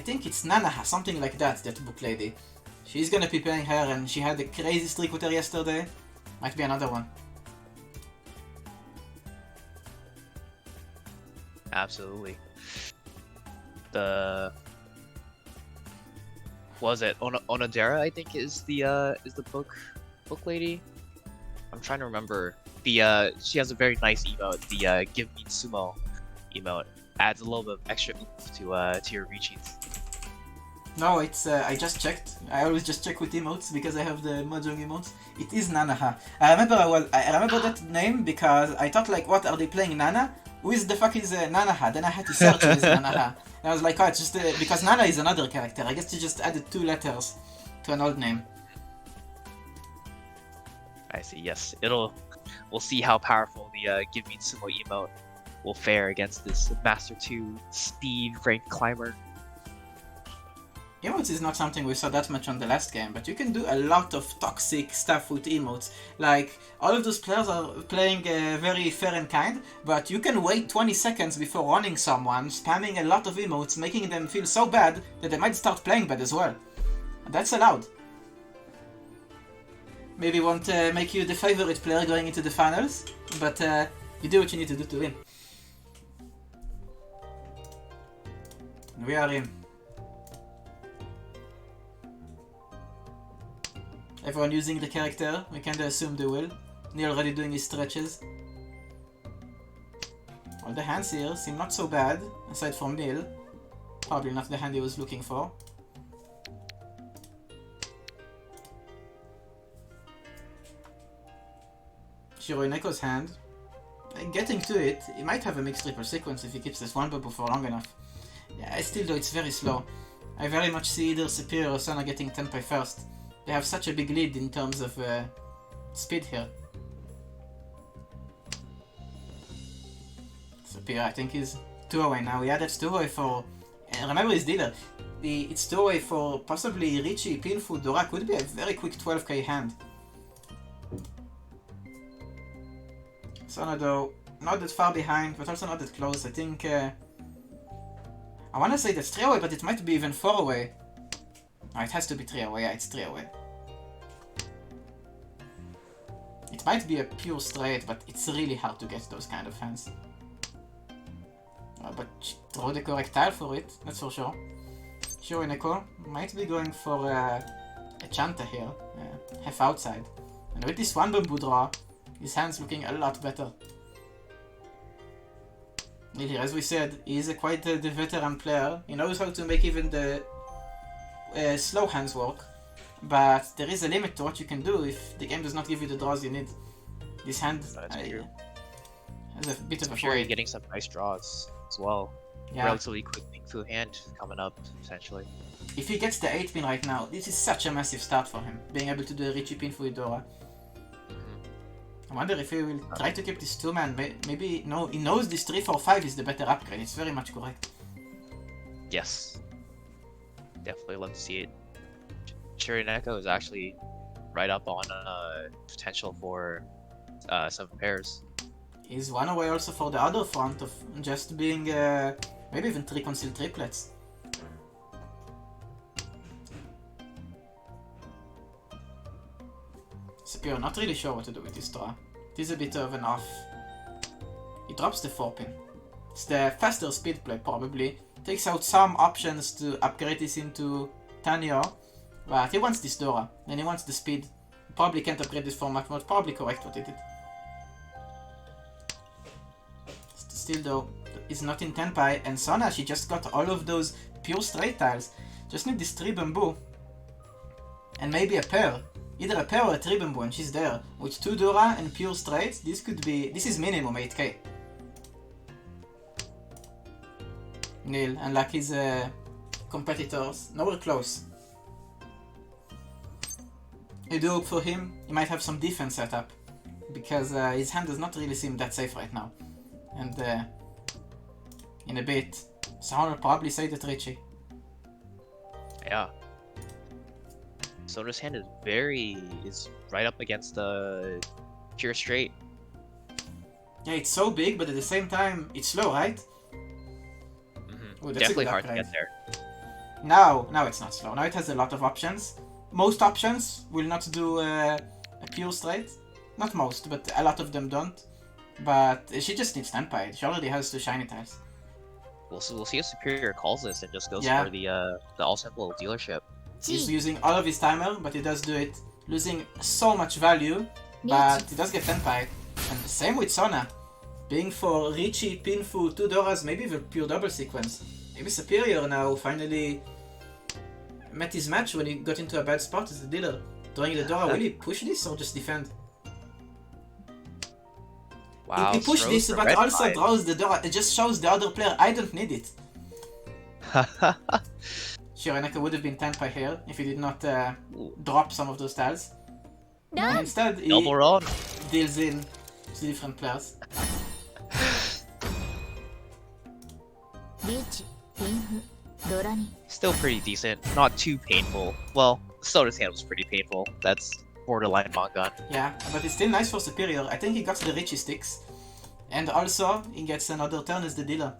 think it's Nanaha, something like that book lady. She's gonna be playing her, and she had a crazy streak with her yesterday. Might be another one. Absolutely. Was it Onodera? I think is the book lady. I'm trying to remember. She has a very nice emote. The "Give Me Sumo" emote adds a little bit of extra oomph to your reachings. No, it's I just checked. I always just check with emotes because I have the Mahjong emotes. It is Nanaha. I remember that name because I thought like, what are they playing Nana? Who is the fuck is Nanaha? Then I had to search who is Nanaha. And I was like, oh, it's just because Nana is another character. I guess you just added 2 letters to an old name. I see. Yes, we'll see how powerful the "Give Me Sumo" emote will fare against this Master 2 speed rank climber. Emotes is not something we saw that much on the last game, but you can do a lot of toxic stuff with emotes. Like, all of those players are playing very fair and kind, but you can wait 20 seconds before running someone, spamming a lot of emotes, making them feel so bad that they might start playing bad as well. And that's allowed. Maybe won't make you the favorite player going into the finals, but you do what you need to do to win. And we are in. Everyone using the character, we kinda assume they will. Nill already doing his stretches. All the hands here seem not so bad, aside from Nill. Probably not the hand he was looking for. Shiroineko's hand. Getting to it, he might have a mixed triple sequence if he keeps this one bubble for long enough. Yeah, still though, it's very slow. I very much see either Superior or Sona getting Tenpai first. They have such a big lead in terms of speed here. Superior, I think, is 2 away now. Yeah, that's 2 away for... remember his dealer. It's 2 away for possibly Richie, Pinfu, Dora. Could be a very quick 12k hand. Sona though, not that far behind, but also not that close. I think... I wanna say that's 3 away, but it might be even 4 away. No, it has to be 3 away. Yeah, it's 3 away. It might be a pure straight, but it's really hard to get those kind of hands. But throw the correct tile for it, that's for sure. Shiroineko might be going for a Chanta here, half outside. And with this one bamboo draw, his hand's looking a lot better. Nill, as we said, he's quite the veteran player. He knows how to make even the slow hands work. But there is a limit to what you can do if the game does not give you the draws you need. This hand has a bit of a Sure, you're getting some nice draws as well. Yeah. Relatively quick Fu hand coming up, potentially. If he gets the 8-pin right now, this is such a massive start for him. Being able to do a Richie pin for Idora. I wonder if he will try to keep this 2-man. Maybe no, he knows this 3-4-5 is the better upgrade. It's very much correct. Yes. Definitely love to see it. Shiroineko is actually right up on potential for some pairs. He's 1 away also for the other front of just being maybe even 3 concealed triplets. Superior, not really sure what to do with this draw. It is a bit of an off. He drops the 4-pin. It's the faster speed play probably. Takes out some options to upgrade this into Tanyo. But he wants this Dora, and he wants the speed. Probably can't upgrade this for much more. Probably correct what he did. Still though, is not in Tenpai, and Sona, she just got all of those pure straight tiles. Just need this 3 bamboo. And maybe a pair. Either a pair or a 3 bamboo, and she's there. With 2 Dora and pure straight, this could be... this is minimum 8k. Nill, unlike his competitors, nowhere close. I do hope for him, he might have some defense set up. Because his hand does not really seem that safe right now. And in a bit, someone will probably say that Richie. Yeah. Sona's hand is right up against the pure straight. Yeah, it's so big, but at the same time, it's slow, right? Ooh, that's Definitely a good hard to upgrade. get there. Now it's not slow. Now it has a lot of options. Most options will not do a pure straight. Not most, but a lot of them don't. But she just needs Tenpai. She already has 2 shiny tiles. We'll see if Superior calls this and just goes Yeah. for the all simple dealership. He's using all of his timer, but he does do it, losing so much value. But he does get Tenpai. And the same with Sona. Being for Richie, Pinfu, 2 Doras, maybe even pure double sequence. Maybe Superior now finally met his match when he got into a bad spot as the dealer. Drawing the Dora, will he push this or just defend? Wow. He pushed throws this, the but red also vibe. draws the Dora. It just shows the other player, I don't need it. Shiroineko would have been Tenpai here if he did not drop some of those tiles. And instead, he Double run. deals in to different players. リーチピンフドラに Still pretty decent. Not too painful. Well, Sona's hand was pretty painful. That's borderline Mangan. Yeah, but it's still nice for Superior. I think he got the Richie sticks. And also, he gets another turn as the dealer.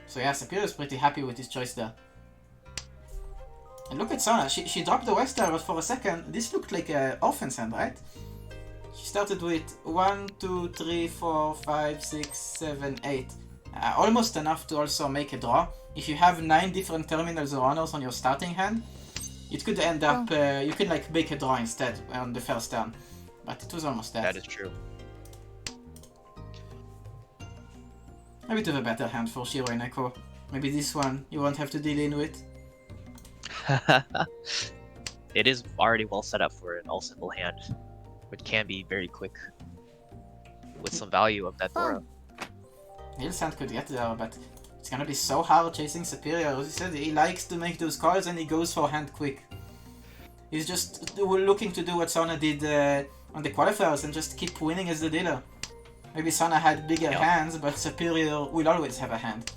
So yeah, Superior is pretty happy with his choice there. And look at Sona. She dropped the Wester, but for a second, this looked like an offense hand, right? She started with 1, 2, 3, 4, 5, 6, 7, 8. Almost enough to also make a draw. If you have 9 different terminals or honors on your starting hand, it could end up, you can like make a draw instead on the first turn. But it was almost that. That is true. Maybe to have a better hand for Shiro and Echo. Maybe this one you won't have to deal in with. It is already well set up for an all symbol hand, which can be very quick with some value of that Dora. Nill's hand could get there, but it's gonna be so hard chasing Superior. As he said, he likes to make those calls and he goes for hand quick. He's just looking to do what Sona did on the qualifiers and just keep winning as the dealer. Maybe Sona had bigger hands, but Superior will always have a hand.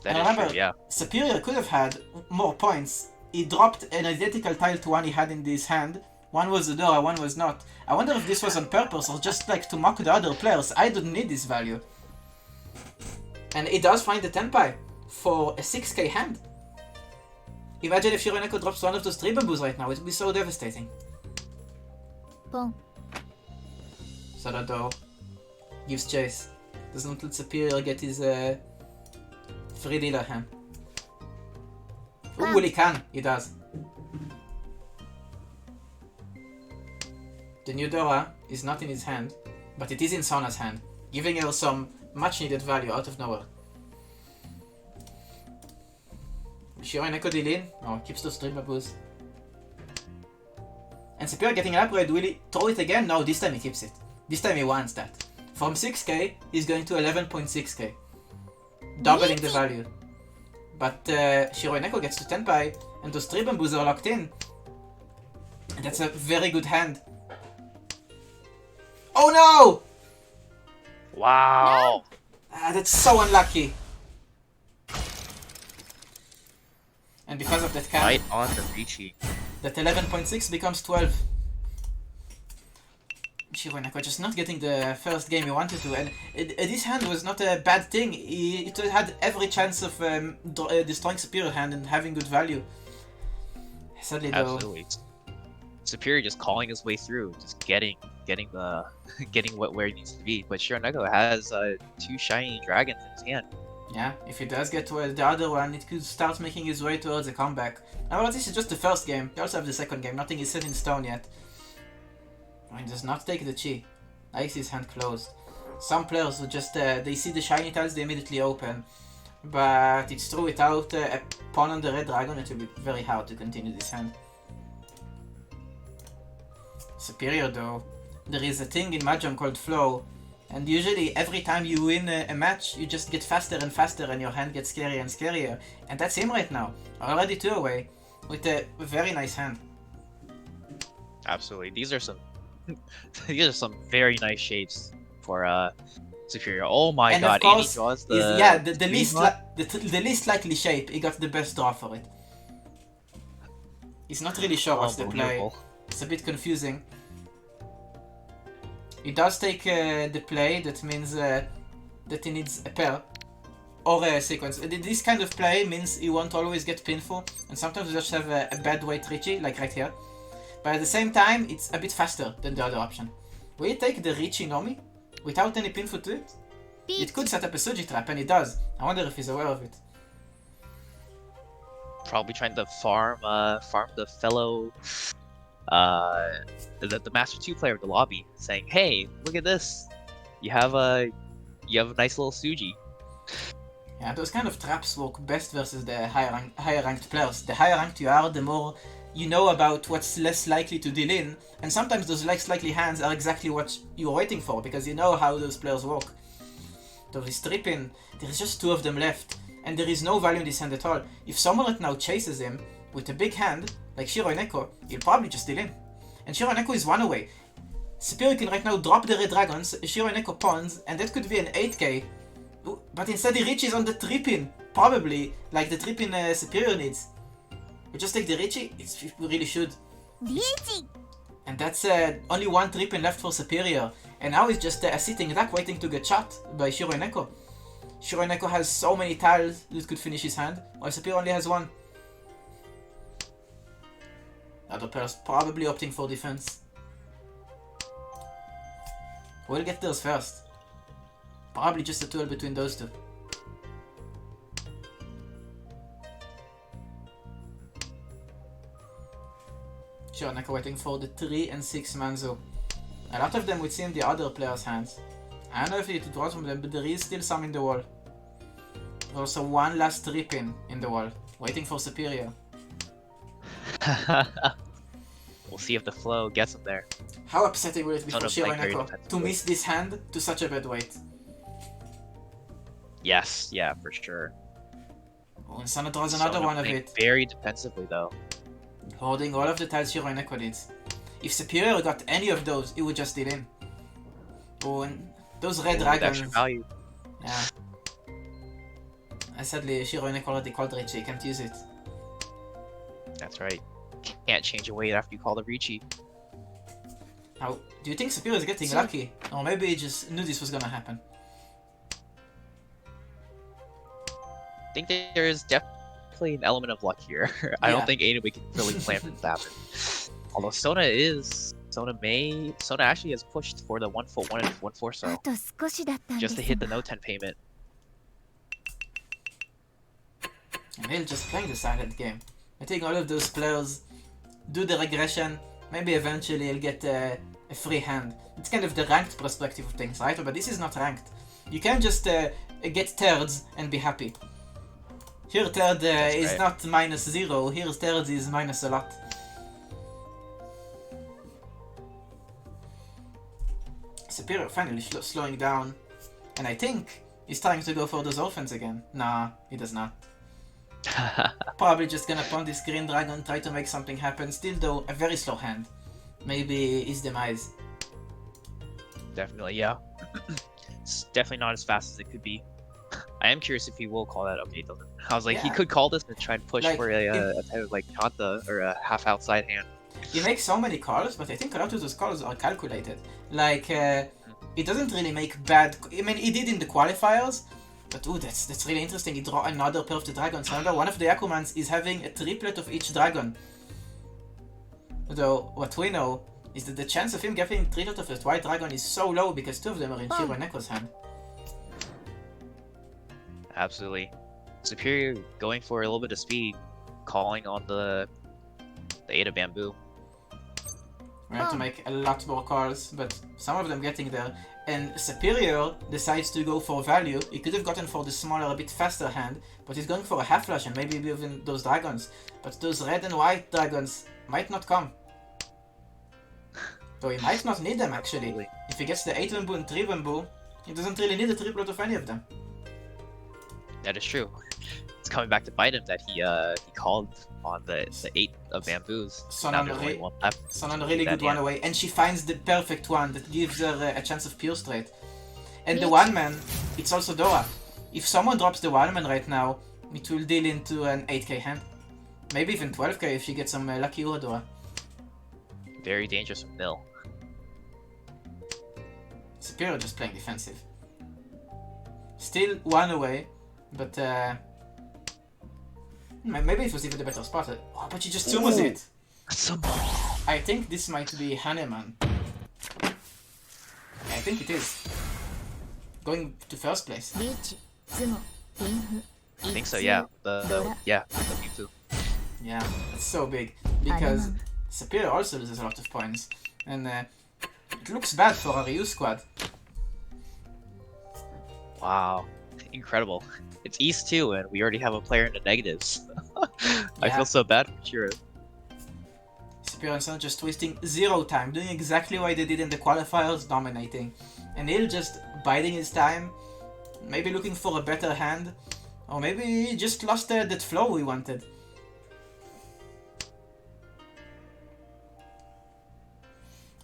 That and is remember, true, yeah. Superior could have had more points. He dropped an identical tile to one he had in this hand. One was the Dora, one was not. I wonder if this was on purpose or just like to mock the other players. I don't need this value. And he does find the Tenpai for a 6k hand. Imagine if Shironeko drops one of those 3 bamboos right now, it would be so devastating. Pong. Sodado gives chase. Doesn't let Superior get his free dealer hand. Ooh, well, he can. He does. The new Dora is not in his hand, but it is in Sona's hand, giving her some much needed value out of nowhere. Shiro and Echo deal in? No, keeps those 3 bamboos. And Superior getting an upgrade, will he throw it again? No, this time he keeps it. This time he wants that. From 6k, he's going to 11.6k. Doubling the value. But Shiro and Echo gets to Tenpai, and those 3 bamboos are locked in. And that's a very good hand. Oh no! Wow! Ah, that's so unlucky. And because of that Right can, on the Ricci. that 11.6 becomes 12. Shiro and Echo just not getting the first game he wanted to, and this hand was not a bad thing. It had every chance of destroying Superior hand and having good value. Sadly though, Absolutely. Superior just calling his way through, just getting the where he needs to be. But Shironeko has 2 shiny dragons in his hand. yeah, if he does get to the other one, it could start making his way towards a comeback. However, this is just the first game. You also have the second game. Nothing is set in stone yet. He does not take the chi. Likes his hand closed. Some players who just they see the shiny tiles, they immediately open. But it's true, without a pawn on the red dragon, it will be very hard to continue this hand. Superior though, there is a thing in Mahjong called flow, and usually every time you win a match, you just get faster and faster and your hand gets scarier and scarier. And that's him right now, already 2 away, with a very nice hand. Absolutely. These are some very nice shapes for Superior. Oh my And god, of course, and he draws the least likely shape, he got the best draw for it. He's not really sure what's the play. Unbelievable. It's a bit confusing. He does take the play, that means that he needs a pair or a sequence. This kind of play means he won't always get pinful, and sometimes you just have a bad weight Ricci, like right here. But at the same time, it's a bit faster than the other option. Will you take the Ricci Nomi without any pinful to it? It could set up a Suji trap, and it does. I wonder if he's aware of it. Probably trying to farm the fellow the Master 2 player of the lobby, saying, "Hey, look at this! You have a nice little Suji." Yeah, those kind of traps work best versus the higher ranked players. The higher ranked you are, the more you know about what's less likely to deal in, and sometimes those less likely hands are exactly what you're waiting for, because you know how those players work. There is tripping, there is just 2 of them left, and there is no value in this hand at all. If someone right now chases him with a big hand, like Shiro and Echo, he'll probably just deal in. And Shiro and Echo is 1 away. Superior can right now drop the red dragons, Shiro and Echo pawns, and that could be an 8k. But instead he reaches on the 3-pin, probably, like the 3-pin Superior needs. We just take the Ricci, we really should. And that's only 1 3-pin left for Superior. And now it's just a sitting duck waiting to get shot by Shiro and Echo. Shiro and Echo has so many tiles that could finish his hand, while Superior only has 1. Other players probably opting for defense. We'll get theirs first. Probably just a duel between those 2. Shironeko waiting for the 3 and 6 Manzo. A lot of them would see in the other players' hands. I don't know if it draws from them, but there is still some in the wall. There's also one last 3-pin in the wall, waiting for Superior. We'll see if the flow gets him there. How upsetting will it be for Sona Shiro playing very Neko to defensively. miss this hand to such a bad weight? Yes, yeah, for sure. Oh, and Sona draws another Sona one of playing it, very defensively though. holding all of the tiles Shiro Neko needs. If Superior got any of those, it would just deal in. Oh, and those red With dragons. extra value. Yeah. Sadly, Shiro Neko already called Richie, can't use it. That's right. Can't change a weight after you call the Ricci. Now, do you think Superior is getting Sure. lucky? Or maybe he just knew this was gonna happen? I think there is definitely an element of luck here. I Yeah. don't think anybody can really plan for this to happen. Although Sona actually has pushed for the 1-foot 1 and 1-4 so あと少しだったんで just す to hit the が no 10 payment. And Nill just playing the silent game. I think all of those players do the regression. Maybe eventually he'll get a free hand. It's kind of the ranked perspective of things, right? But this is not ranked. You can't just get thirds and be happy. Here third is right. not -0, here third is minus a lot. Superior finally slowing down. And I think he's trying to go for those orphans again. Nah, he does not. Probably just gonna pawn this green dragon, try to make something happen. Still though, a very slow hand. Maybe his demise. Definitely, yeah. It's definitely not as fast as it could be. I am curious if he will call that. Okay, he doesn't. I was like, he Yeah. could call this and try and push Like, for a type of like Chanta or a half outside hand. He makes so many calls, but I think a lot of those calls are calculated. Like, he doesn't really make bad... I mean, he did in the qualifiers, but ooh, that's really interesting. He draw another pair of the dragons. Remember, one of the Yakumans is having a triplet of each dragon. Though, what we know is that the chance of him getting triplet of a white dragon is so low because two of them are in Shiro Neko's hand. Absolutely. Superior going for a little bit of speed, calling on the 8 of bamboo. We have to make a lot more calls, but some of them getting there. And Superior decides to go for value. He could have gotten for the smaller, a bit faster hand, but he's going for a half flash and maybe even those dragons. But those red and white dragons might not come. So he might not need them actually. Absolutely. If he gets the 8 bamboo and 3 bamboo, he doesn't really need a triplet of any of them. That is true. It's coming back to bite him that he called on the 8 of bamboos. Sona Now there's only one left. on a really That good one hand. away, and she finds the perfect one that gives her a chance of pure straight. And the one man, it's also Dora. If someone drops the one man right now, it will deal into an 8k hand. Maybe even 12k if she gets some lucky Uradora. Very dangerous from Nill. Superior just playing defensive. Still one away, but maybe it was even the better spot. Oh, but she just sumos Ooh. it. I think this might be Haneman. I think it is. Going to first place. リーチ、ズモ、リンフ、 I think so, yeah. The Mewtwo. Yeah, that's so big. Because Haneman. Superior also loses a lot of points. And it looks bad for our Ryu squad. Wow, incredible. It's East too, and we already have a player in the negatives. I Yeah. feel so bad for Shiro. Superior and Sona just wasting 0 time, doing exactly what they did in the qualifiers, dominating. And Nill just biding his time, maybe looking for a better hand, or maybe he just lost that flow we wanted.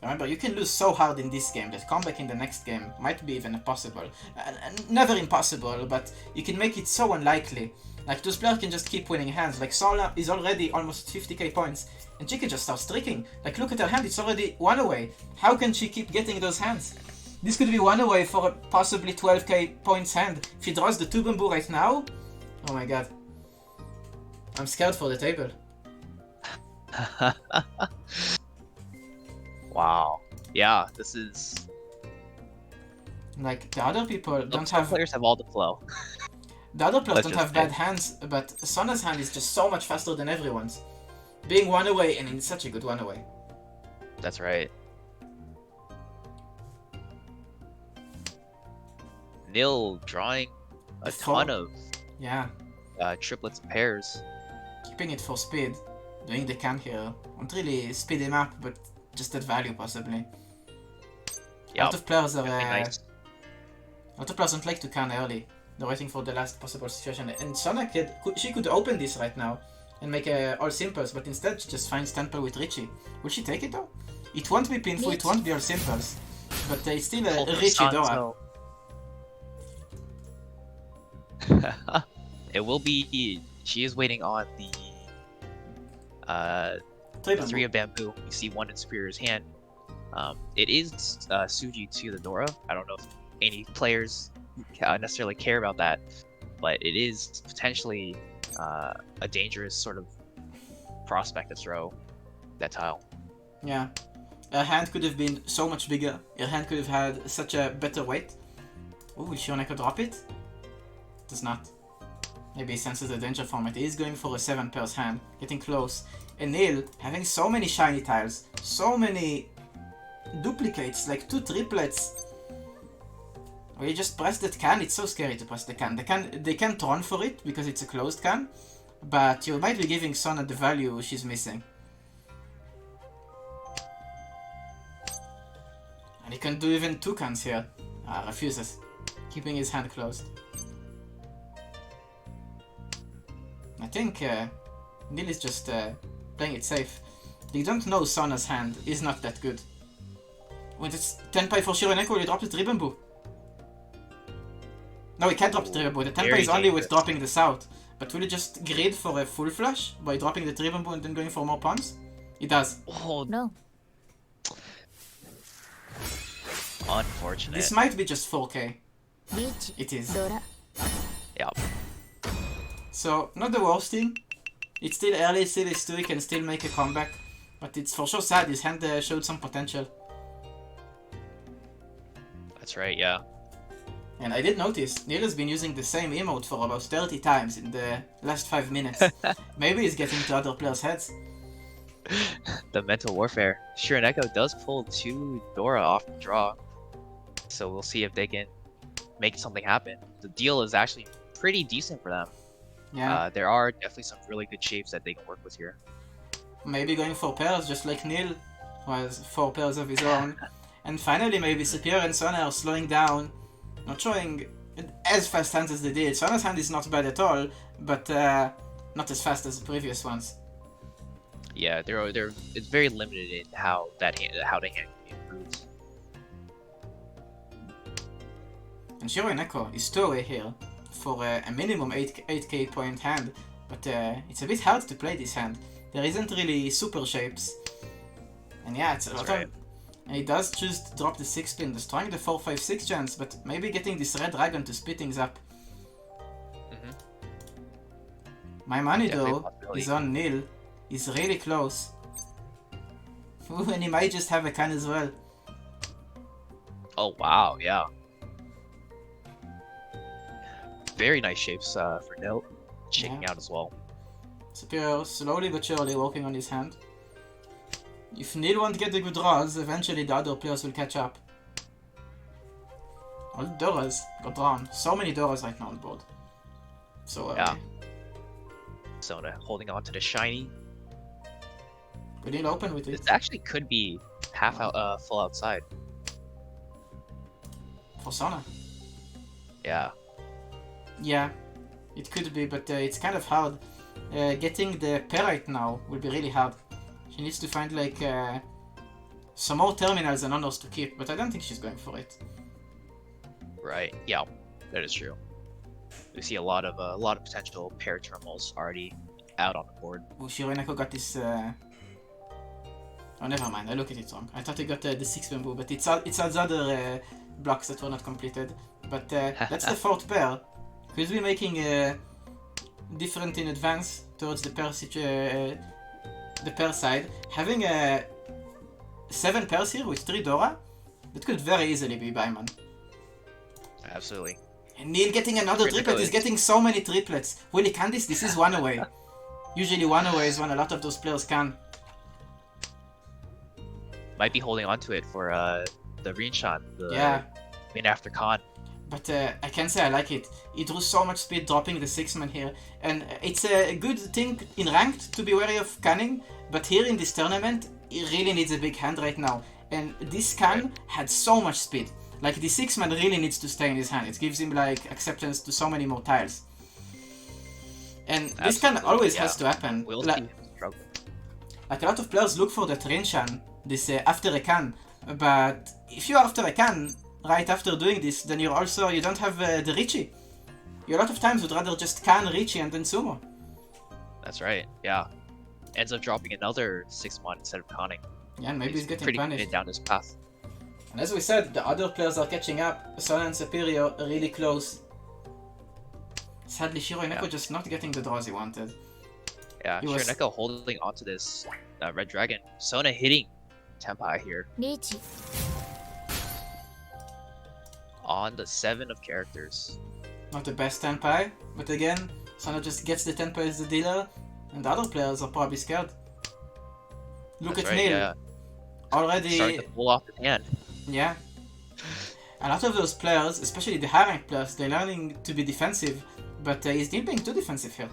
Remember, you can lose so hard in this game that comeback in the next game might be even impossible. Never impossible, but you can make it so unlikely. Like, those players can just keep winning hands. Like, Sona is already almost 50k points, and she can just start streaking. Like, look at her hand, it's already 1 away. How can she keep getting those hands? This could be 1 away for a possibly 12k points hand. If she draws the 2 bamboo right now, oh my god. I'm scared for the table. Wow. Yeah, this is. Like, the other people don't Some have... players have all the flow. The other players Let's don't just have bad say. hands, but Sona's hand is just so much faster than everyone's. Being 1 away, and in such a good 1 away. That's right. Nill drawing a The four. ton of Yeah, triplets and pairs. keeping it for speed. Doing the can here. Won't really speed him up, but just that value possibly. A Yeah, lot of players are. really nice. A lot of players don't like to can early. They're waiting for the last possible situation. And Sona she could open this right now and make all simples, but instead she just finds temple with Richie. Will she take it though? It won't be painful, it won't be all simples. But it's still a Richie Dora. It will be. She is waiting on the three of bamboo. You see one in Superior's hand. It is Suji to the Dora. I don't know if any players necessarily care about that, but it is potentially a dangerous sort of prospect to throw that tile. Yeah. Her hand could have been so much bigger. Her hand could have had such a better weight. Oh, will Shioneko drop it? Does not. Maybe he senses the danger from it. He's going for a 7 pairs hand, getting close. And Nill having so many shiny tiles, so many duplicates, like 2 triplets. Or you just press that can, it's so scary to press the can. They can't run for it because it's a closed can, but you might be giving Sona the value she's missing. And he can do even 2 cans here. Refuses, keeping his hand closed. I think Nill is just playing it safe. They don't know Sona's hand is not that good. When it's 10 pie for Shironeko, will he drop the 3 bamboo? No, he can't drop the 3 bamboo. The 10 pie is only with dropping this out. But will he just grid for a full flush by dropping the 3 bamboo and then going for more pawns? He does. Oh, No. Unfortunate. This might be just 4k. Beach. It is. Dora. Yeah. So, not the worst thing. It's still early, still S2, he can still make a comeback. But it's for sure sad, his hand showed some potential. That's right, yeah. And I did notice, Nill has been using the same emote for about 30 times in the last 5 minutes. Maybe he's getting to other players' heads. The mental warfare. Shironeko does pull 2 Dora off the draw. So we'll see if they can make something happen. The deal is actually pretty decent for them. Yeah, There are definitely some really good shapes that they can work with here. maybe going for pairs, just like Nill, who has 4 pairs of his own. And finally, maybe Superior and Sona are slowing down, not showing as fast hands as they did. Sona's hand is not bad at all, but not as fast as the previous ones. Yeah, it's very limited in how the hand improves. And Shironeko is 2 away here for a minimum 8k point hand, but it's a bit hard to play this hand. There isn't really super shapes. And yeah, it's a lot right. of... And he does choose to drop the 6 pin, destroying the 4-5-6 chance, but maybe getting this red dragon to split things up. Mhm. My money Definitely a though possibility. is on Nill. He's really close. Ooh, and he might just have a can as well. Oh wow, yeah. Very nice shapes for Nill. Shaking Yeah. out as well. Superior slowly but surely working on his hand. If Nill won't get the good draws, eventually the other players will catch up. All the Doras got drawn. So many Doras right now on board. So Yeah. Sona holding on to the shiny. Will Nill open with it? This actually could be half out, full outside. For Sona. Yeah. Yeah, it could be, but it's kind of hard. Getting the pair right now will be really hard. She needs to find like some more terminals and honors to keep, but I don't think she's going for it. Right. Yeah. That is true. We see a lot of potential pair terminals already out on the board. Oh, Shironeko got this. Oh, never mind. I look at it wrong. I thought he got the 6 bamboo, but it's all the other blocks that were not completed. But that's the 4th pair. Could be making different in advance towards the pair side. Having 7 pairs here with 3 Dora, that could very easily be Baiman. Absolutely. And Nill getting another Really triplet. good. He's getting so many triplets. Will he can this? This is 1 away. Usually 1 away is when a lot of those players can. Might be holding on to it for the Rinshan, the Yeah. main after Khan. but I can say I like it. He drew so much speed dropping the 6-man here, and it's a good thing in ranked to be wary of canning, but here in this tournament, he really needs a big hand right now, and this can had so much speed. Like, the 6-man really needs to stay in his hand. It gives him, like, acceptance to so many more tiles. And this can always has to happen. We'll Like, see him struggle. like, a lot of players look for the Trinshan, this after a can, but if you're after a can, right after doing this, then you don't have the Richie. You a lot of times would rather just can Richie and then Sumo. That's right, yeah. Ends up dropping another 6-man instead of conning. Yeah, and maybe he's getting pretty punished. committed down this path. And as we said, the other players are catching up. Sona and Superior are really close. Sadly, Shiroineko just not getting the draws he wanted. Yeah, He was- Shironeko holding onto this Red Dragon. Sona hitting Tenpai here リーチ on the 7 of characters. Not the best Tenpai, but again, Sona just gets the Tenpai as the dealer, and the other players are probably scared. Look That's at right, Nill. yeah. Already, Starting to pull off his hand. yeah. A lot of those players, especially the high rank players, they're learning to be defensive, but he's still being too defensive here.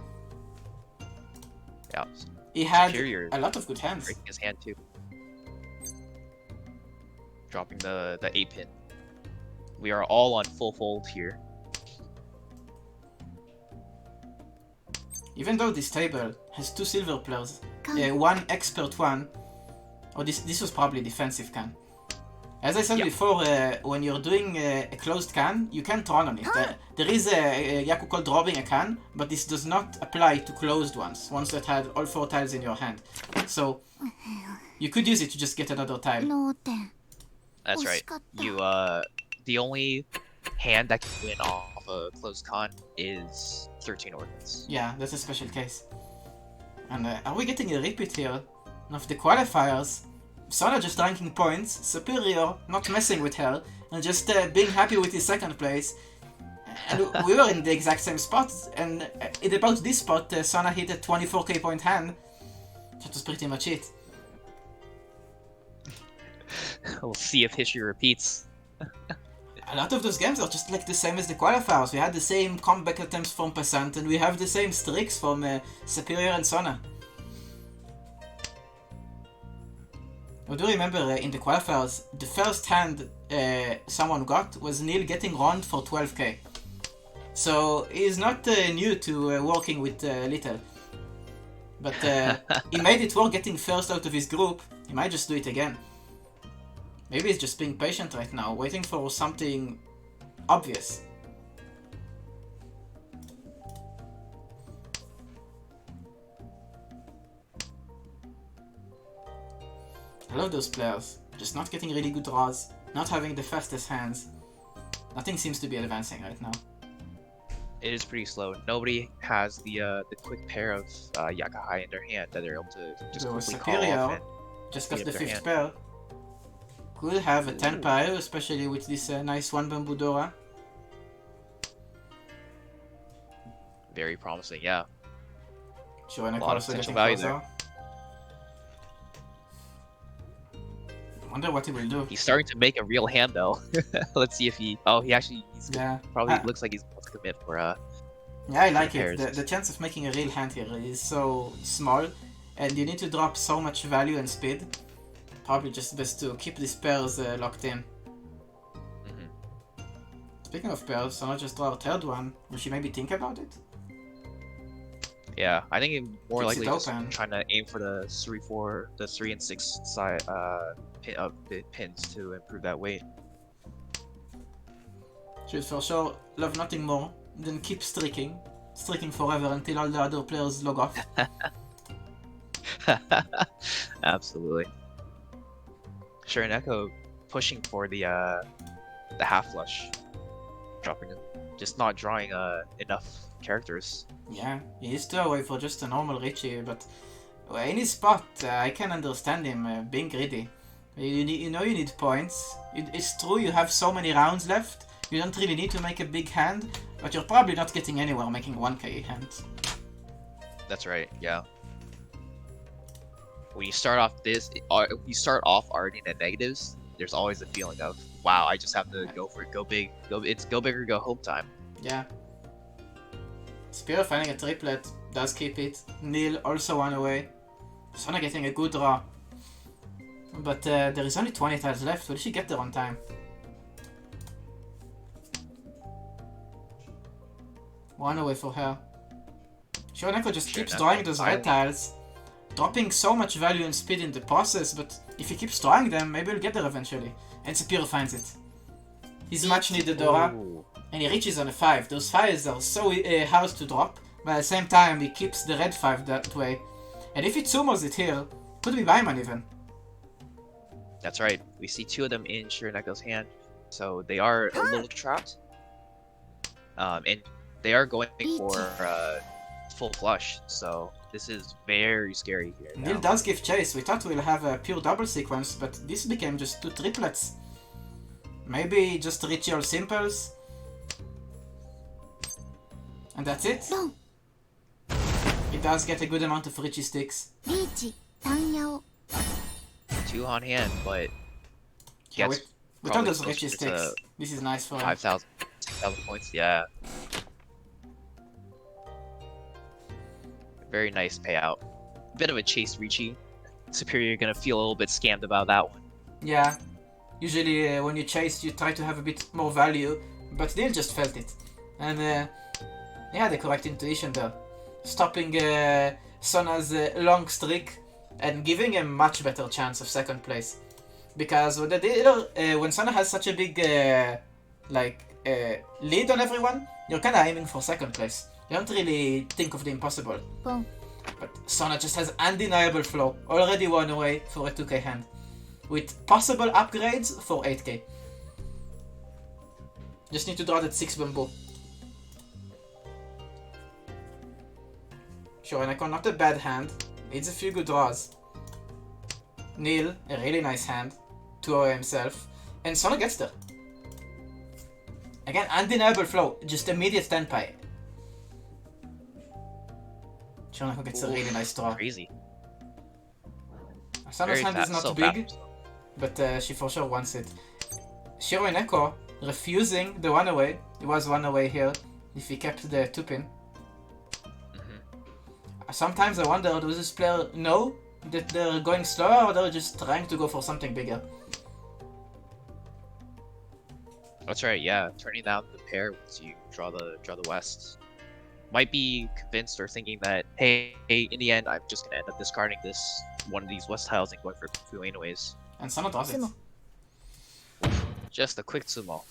Yeah, He had Superior a lot of good hands. breaking his hand too. Dropping the 8-pin. We are all on full fold here. Even though this table has 2 silver players, カウ one expert one, or this was probably defensive can. As I said Yeah. before, when you're doing a closed can, you can't run on it. There is a Yaku called dropping a can, but this does not apply to closed ones that had all 4 tiles in your hand. So you could use it to just get another tile. 脳天 That's right. 惜しかった You the only hand that can win off a closed con is 13 organs. Yeah, that's a special case. And are we getting a repeat here of the qualifiers? Sona just ranking points, Superior not messing with her, and just being happy with his second place. And we were in the exact same spot, and at about this spot, Sona hit a 24k point hand. That was pretty much it. We'll see if history repeats. A lot of those games are just like the same as the qualifiers. We had the same comeback attempts from Passant, and we have the same streaks from Superior and Sona. I do remember in the qualifiers, the first hand someone got was Nill getting round for 12k. So he's not new to working with Little. But he made it work getting first out of his group. He might just do it again. Maybe he's just being patient right now, waiting for something obvious. I love those players. Just not getting really good draws, not having the fastest hands. Nothing seems to be advancing right now. It is pretty slow. Nobody has the quick pair of Yakahai in their hand that they're able to just There was quickly call Superior, off and just got beat the up their 5th hand. pair. Could have a 10 pair, especially with this nice 1 Bamboo Dora. Very promising, yeah. Shiroineko lot of also potential getting value closer. Wonder what he will do. He's starting to make a real hand though. Let's see if he. Oh, he's Yeah, probably Ah. looks like he's about to commit for yeah, I like it. pairs. The chance of making a real hand here is so small, and you need to drop so much value and speed. Probably just best to keep these pairs locked in. Mhm. Speaking of pairs, so not just draw a third one. Will she maybe think about it? Yeah, I think it more Keeps likely it just open. trying to aim for the 3 and 6 side pins to improve that weight. Should for sure love nothing more than keep streaking forever until all the other players log off. Absolutely. Shironeko pushing for the half flush, dropping it, just not drawing enough characters. Yeah, he is too away for just a normal Richie, but in his spot, I can understand him being greedy. You need points. It's true you have so many rounds left, you don't really need to make a big hand, but you're probably not getting anywhere making 1k hands. That's right. Yeah. When you start off already in the negatives, there's always a feeling of wow, I just have to go for it. Go big. It's go big or go home time. Yeah. Superior finding a triplet does keep it. Nill also one away. Sona getting a good draw. But there is only 20 tiles left. Will she get there on time? One away for her. Shironeko just keeps drawing those red tiles, dropping so much value and speed in the process, but if he keeps drawing them, maybe he'll get there eventually. And Superior finds it. His much needed Dora, and he reaches on a 5. Those 5s are so hard to drop, but at the same time he keeps the red 5 that way. And if he sumos it here, could be Buyman even. That's right. We see 2 of them in Shiraneko's hand, so they are a little trapped. And they are going for full flush, so this is very scary here. Nill does give chase. We thought we'll have a pure double sequence, but this became just 2 triplets. Maybe just Richie all simples. And that's it. He does get a good amount of Richie sticks. 2 on hand, but Yeah, gets with all probably those Richie closer sticks, to this is nice for him. 5,000 points. Yeah. Very nice payout. Bit of a chase Richie. Superior gonna feel a little bit scammed about that one. Yeah, usually when you chase, you try to have a bit more value, but Nill just felt it. And he had the correct intuition there. Stopping Sona's long streak and giving a much better chance of second place. Because with the dealer, when Sona has such a big lead on everyone, you're kinda aiming for second place. You don't really think of the impossible. But Sona just has undeniable flow, already 1 away for a 2k hand. With possible upgrades for 8k. Just need to draw that 6 bamboo. Shironeko, not a bad hand. Needs a few good draws. Nill, a really nice hand. 2-0 himself. And Sona gets there. Again, undeniable flow. Just immediate 10 pie. Shironeko gets a really nice draw. Crazy. Sona's hand is not so big, fast. but she for sure wants it. Shironeko refusing the 1 away. He was 1 away here if he kept the 2-pin. Sometimes I wonder, does this player know that they're going slower or they're just trying to go for something bigger? That's right, yeah. Turning down the pair once you draw the west. Might be convinced or thinking that, hey, in the end, I'm just gonna end up discarding this one of these west tiles and going for 2 anyways. And Sona does it. Just a quick sumo.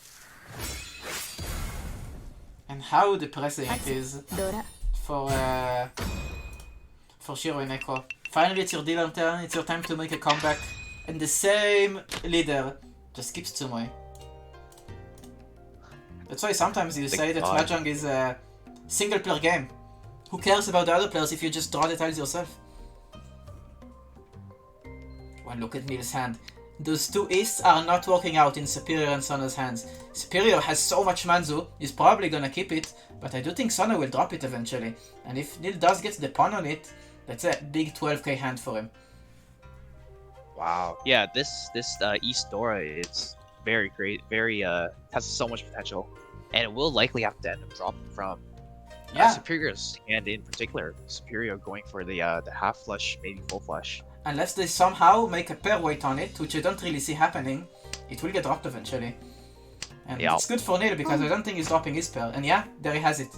And how depressing it is for Shironeko. Finally, it's your dealer turn. It's your time to make a comeback, and the same leader just keeps Tsumoy. That's why sometimes you say that Mahjong is a single-player game. Who cares about the other players if you just draw the tiles yourself? Well, look at Nill's hand. Those 2 Easts are not working out in Superior and Sona's hands. Superior has so much Manzu, he's probably gonna keep it, but I do think Sona will drop it eventually. And if Nill does get the pawn on it, that's a big 12k hand for him. Wow. Yeah, this East Dora is very great, very has so much potential. And it will likely have to end up dropping from Superior's hand in particular. Superior going for the half flush, maybe full flush. Unless they somehow make a pair weight on it, which I don't really see happening, it will get dropped eventually. And it's good for Nill because I don't think he's dropping his pair. And yeah, there he has it.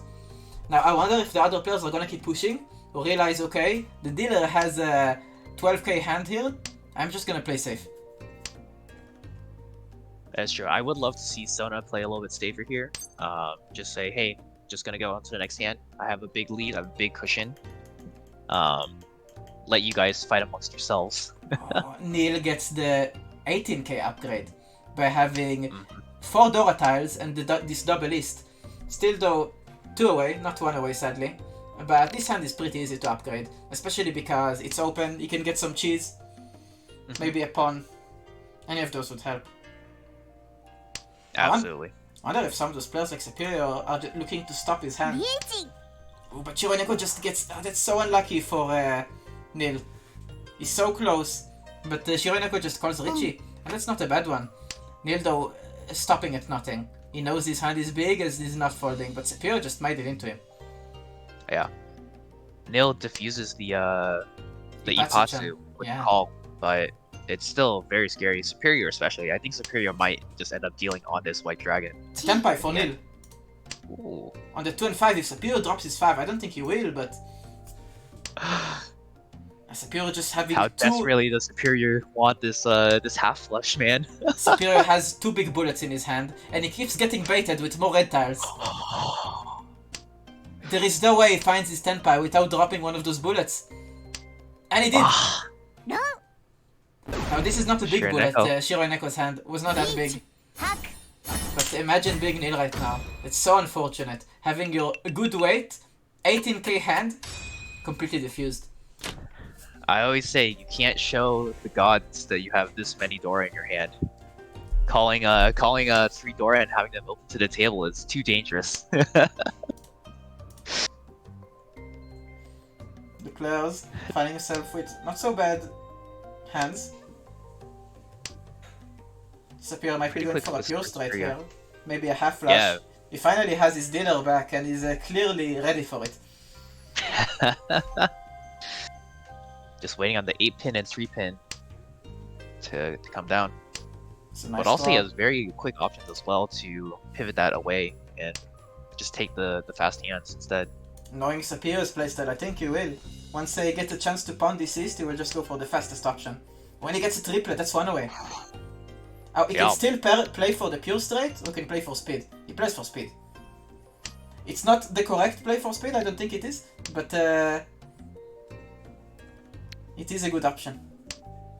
Now I wonder if the other players are gonna keep pushing or realize, okay, the dealer has a 12k hand here, I'm just gonna play safe. That's true. I would love to see Sona play a little bit safer here. Just say, hey, just gonna go on to the next hand. I have a big lead, I have a big cushion. Let you guys fight amongst yourselves. Nill gets the 18k upgrade by having 4 Dora tiles and this double list. Still though, 2 away, not 1 away sadly. But this hand is pretty easy to upgrade, especially because it's open, you can get some cheese, maybe a pawn. Any of those would help. Absolutely. I wonder if some of those players like Superior are looking to stop his hand. Oh, but Shironeko just gets... that's so unlucky for Nill. He's so close, but Shironeko just calls Richie, and that's not a bad one. Nill, though, is stopping at nothing. He knows his hand is big as he's not folding, but Superior just made it into him. Yeah. Nill diffuses the Ipatsu-chan. Ipatsu with Yeah. the call, but it's still very scary. Superior especially. I think Superior might just end up dealing on this White Dragon. Tenpai for Nill. Ooh. On the 2 and 5, if Superior drops his 5, I don't think he will, but Superior just having How two... desperately does Superior want this this half flush, man? Superior has 2 big bullets in his hand, and he keeps getting baited with more red tiles. There is no way he finds his Tenpai without dropping one of those bullets. And he did! No. Now this is not a big Shirai bullet, Neko. Shirai Neko's hand was not that big. But imagine being Nill right now. It's so unfortunate. Having your good weight, 18k hand, completely diffused. I always say you can't show the gods that you have this many Dora in your hand. Calling 3 Dora and having them open to the table is too dangerous. The players finding himself with not so bad hands. Superior might be Pretty going quick for a twist pure for straight Superior. here. Maybe a half flush. Yeah. He finally has his dinner back and is clearly ready for it. Just waiting on the 8-pin and 3-pin to come down. It's a nice But also draw. he has very quick options as well to pivot that away and just take the fast hands instead. Knowing Superior's playstyle, I think he will. Once he gets a chance to pound this east, he will just go for the fastest option. When he gets a triplet, that's one away. Oh, he Yeah. can still play for the pure straight, or can play for speed. He plays for speed. It's not the correct play for speed, I don't think it is, but it is a good option.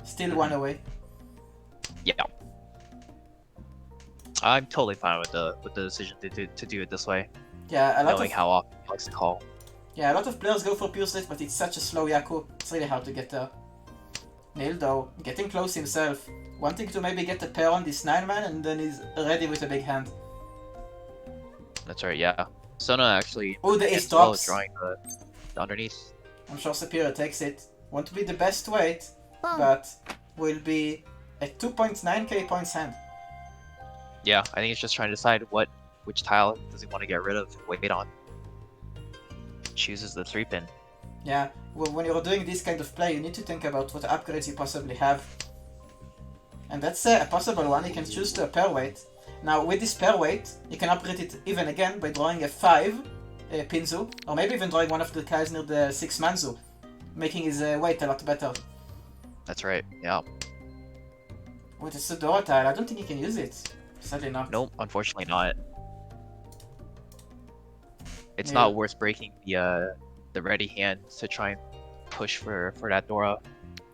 Still one away. Yeah. I'm totally fine with the decision to do it this way, Yeah, knowing how often he likes to call. Yeah, a lot of players go for pure straight, but it's such a slow Yaku. It's really hard to get there. Nill, though, getting close himself, wanting to maybe get a pair on this 9-man, and then he's ready with a big hand. That's right, yeah. Sona actually Oh, the ace as well drops. drawing the underneath. I'm sure Superior takes it. Won't be the best weight, Boom. but will be a 2.9k points hand. Yeah, I think it's just trying to decide which tile does he want to get rid of and wait on. Chooses the 3-pin. Yeah, well, when you're doing this kind of play, you need to think about what upgrades you possibly have. And that's a possible one. You can choose to a pair weight. Now, with this pair weight, you can upgrade it even again by drawing a 5 Pinzu, or maybe even drawing one of the guys near the 6 Manzu, making his weight a lot better. That's right, yeah. With a Sudora tile, I don't think you can use it. Sadly not. Nope, unfortunately not. It's Yeah. not worth breaking the ready hand to try and push for that Dora.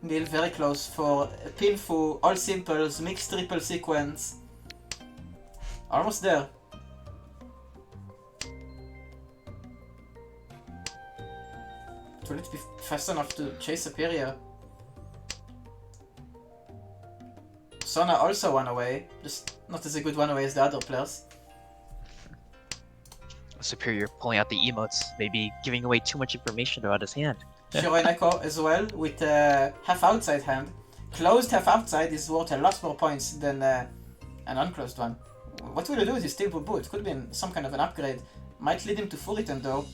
Nill very close for Pinfu, all simples, mixed triple sequence. Almost there. Will it be fast enough to chase Superior? Sona also one away, just not as a good one away as the other players. Superior pulling out the emotes, maybe giving away too much information about his hand. Shiroi Neko as well with a half outside hand. Closed half outside is worth a lot more points than an unclosed one. What will he do with his steel boo? It could be some kind of an upgrade. Might lead him to Furiton though.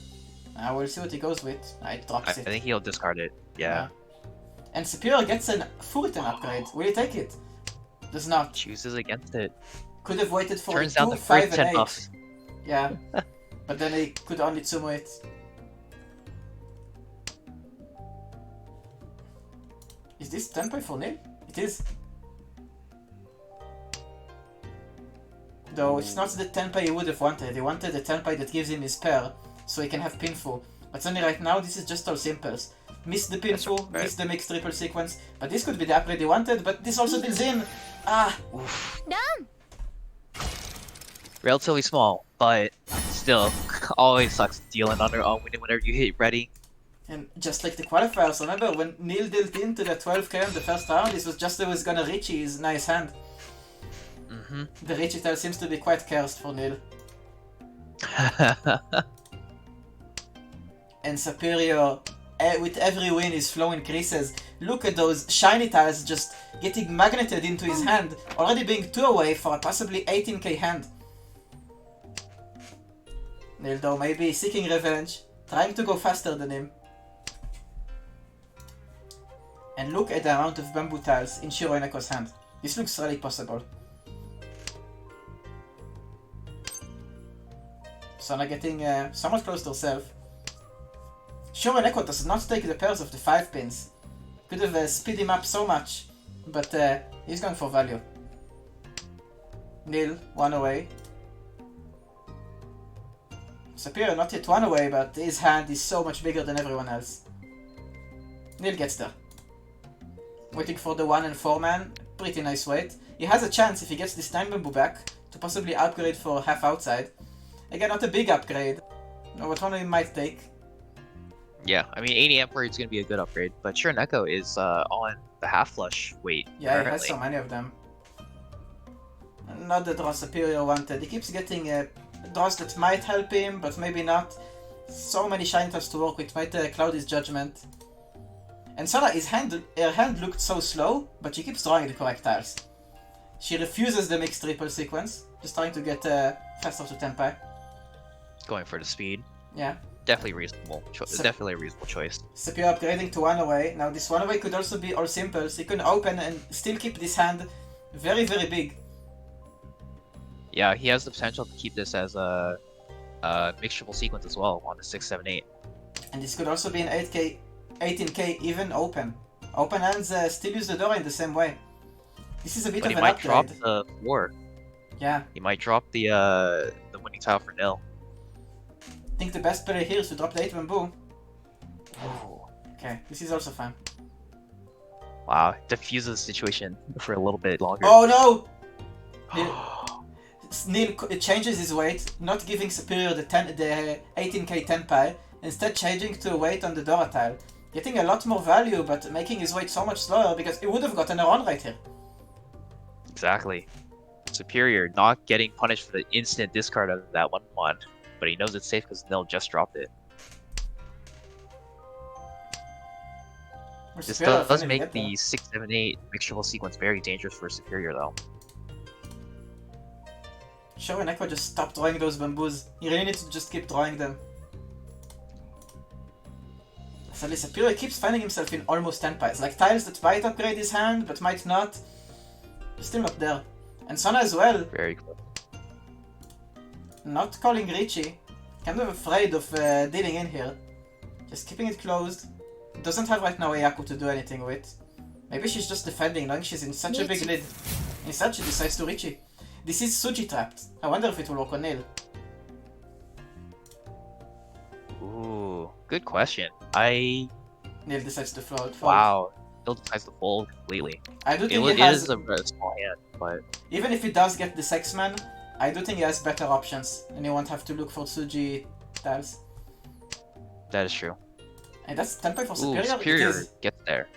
We'll see what he goes with. It I drops it. think he'll discard it. Yeah. And Superior gets an Furiton upgrade. Will he take it? Does not. Chooses against it. Could have waited for Turns the down 2, the 5, first and 10 8. buff. Yeah. But then he could only Tsumo it. Is this Tenpai for Nill? It is. Though it's not the Tenpai he would have wanted. He wanted a Tenpai that gives him his pair, so he can have Pinfu. But only right now, this is just all simples. Miss the Pinfu, right. miss the mixed triple sequence. But this could be the upgrade he wanted, but this also deals in. Ah! Down. Relatively small, but still, always sucks dealing under whenever you hit ready. And just like the qualifiers, remember when Nill dealt into the 12k in the first round, this was just that he was gonna reach his nice hand. Mm-hmm. The Richie tile seems to be quite cursed for Nill. And Superior with every win his flow increases. Look at those shiny tiles just getting magneted into his hand, already being 2 away for a possibly 18k hand. Nill though maybe seeking revenge, trying to go faster than him. And look at the amount of bamboo tiles in Shiroineko's hand. This looks really possible. Sona getting somewhat close to herself. Shiroineko does not take the pairs of the 5 pins. Could have speed him up so much, but he's going for value. Nill, 1 away. Superior not yet 1 away, but his hand is so much bigger than everyone else. Nill gets there. Waiting for the 1 and 4 man, pretty nice wait. He has a chance if he gets this time bamboo back to possibly upgrade for half outside. Again, not a big upgrade, but one he might take. Yeah, I mean 80 Emperor is going to be a good upgrade, but Shironeko is on the half flush weight. Yeah, currently. he has so many of them. Not the draw Superior wanted. He keeps getting draws that might help him, but maybe not. So many shiny tiles to work with, might cloud his judgment. And Sona, her hand looked so slow, but she keeps drawing the correct tiles. She refuses the mixed triple sequence, just trying to get faster to Tenpai. Going for the speed. Yeah. Definitely reasonable. Definitely a reasonable choice. Superior upgrading to 1 away. Now this 1 away could also be all simple, so you can open and still keep this hand very, very big. Yeah, he has the potential to keep this as a mixable sequence as well on the 6, 7, 8. And this could also be an 8k, 18k even open. Open hands still use the door in the same way. This is a bit But of he an might upgrade. drop the 4. Yeah. He might drop the winning tile for Nill. I think the best play here is to drop the 8 bamboo. Oh. Okay, this is also fine. Wow, diffuses the situation for a little bit longer. Oh no! Nill changes his weight, not giving Superior the 18k Tenpai, instead changing to a weight on the Dora tile. Getting a lot more value, but making his weight so much slower because he would have gotten a run right here. Exactly. Superior not getting punished for the instant discard of that 1/1, but he knows it's safe because Nill just dropped it. This does make the 6, 7, 8 mixable sequence very dangerous for Superior though. Shiroineko just stopped drawing those bamboos. He really needs to just keep drawing them. Sadly, Superior keeps finding himself in almost Tenpais, like tiles that might upgrade his hand, but might not. Still not there. And Sona as well. Very cool. Not calling Richie. Kind of afraid of dealing in here. Just keeping it closed. Doesn't have right now Ayaku to do anything with. Maybe she's just defending, knowing she's in such a big lead. Instead, she decides to Richie. This is Suji trapped. I wonder if it will work on Nill. Ooh, good question. Nill decides to fold. Wow, Nill decides to fold completely. I do think it he has... is a small hand, but... Even if he does get the X-Man, I do think he has better options, and he won't have to look for Suji tiles. That is true. And that's Tenpai for Ooh, Superior? Superior gets there.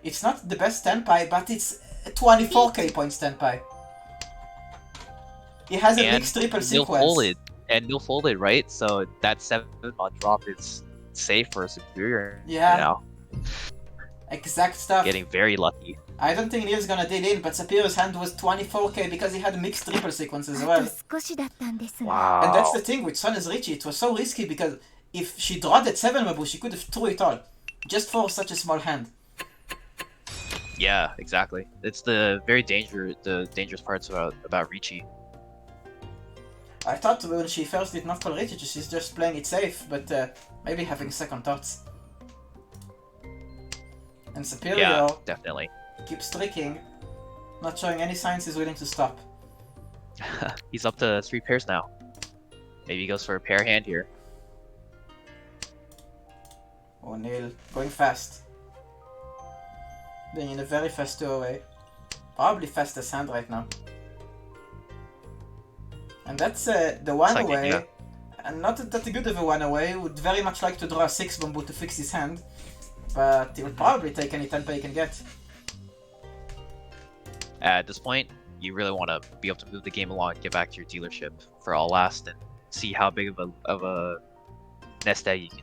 It's not the best Tenpai, but it's 24k points Tenpai. He has a mixed triple sequence. Nill folded, right? So that 7 on drop is safe for Superior. Yeah. Now. Exact stuff. Getting very lucky. I don't think Nill's gonna deal in, but Superior's hand was 24k because he had mixed triple sequence as well. Wow. And that's the thing with Sona's Richie, it was so risky because if she drawed that 7 Mabu, she could have threw it all. Just for such a small hand. Yeah, exactly. It's the dangerous parts about Richie. I thought when she first did not call Richie, she's just playing it safe, but maybe having second thoughts. And Superior definitely keeps tricking, not showing any signs he's willing to stop. He's up to 3 pairs now. Maybe he goes for a pair hand here. Oh, Nill, going fast. Being in a very fast 2 away. Probably fastest hand right now. And that's the 1 away. And not that good of a 1 away. Would very much like to draw a 6 bamboo to fix his hand. But he will probably take any Tenpai he can get. At this point, you really want to be able to move the game along and get back to your dealership for all last and see how big of a nest egg you can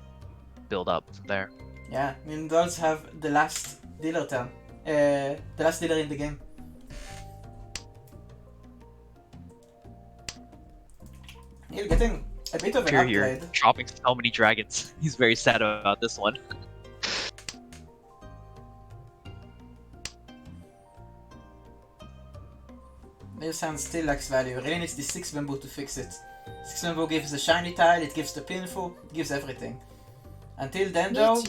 build up from there. Yeah, Mongols have the last dealer turn. The last dealer in the game. Nill getting a bit of an Pure here, upgrade. dropping so many dragons. He's very sad about this one. Nill Sound still lacks value. Really needs the 6 bamboo to fix it. 6 bamboo gives the shiny tile, it gives the pinful, it gives everything. Until then though,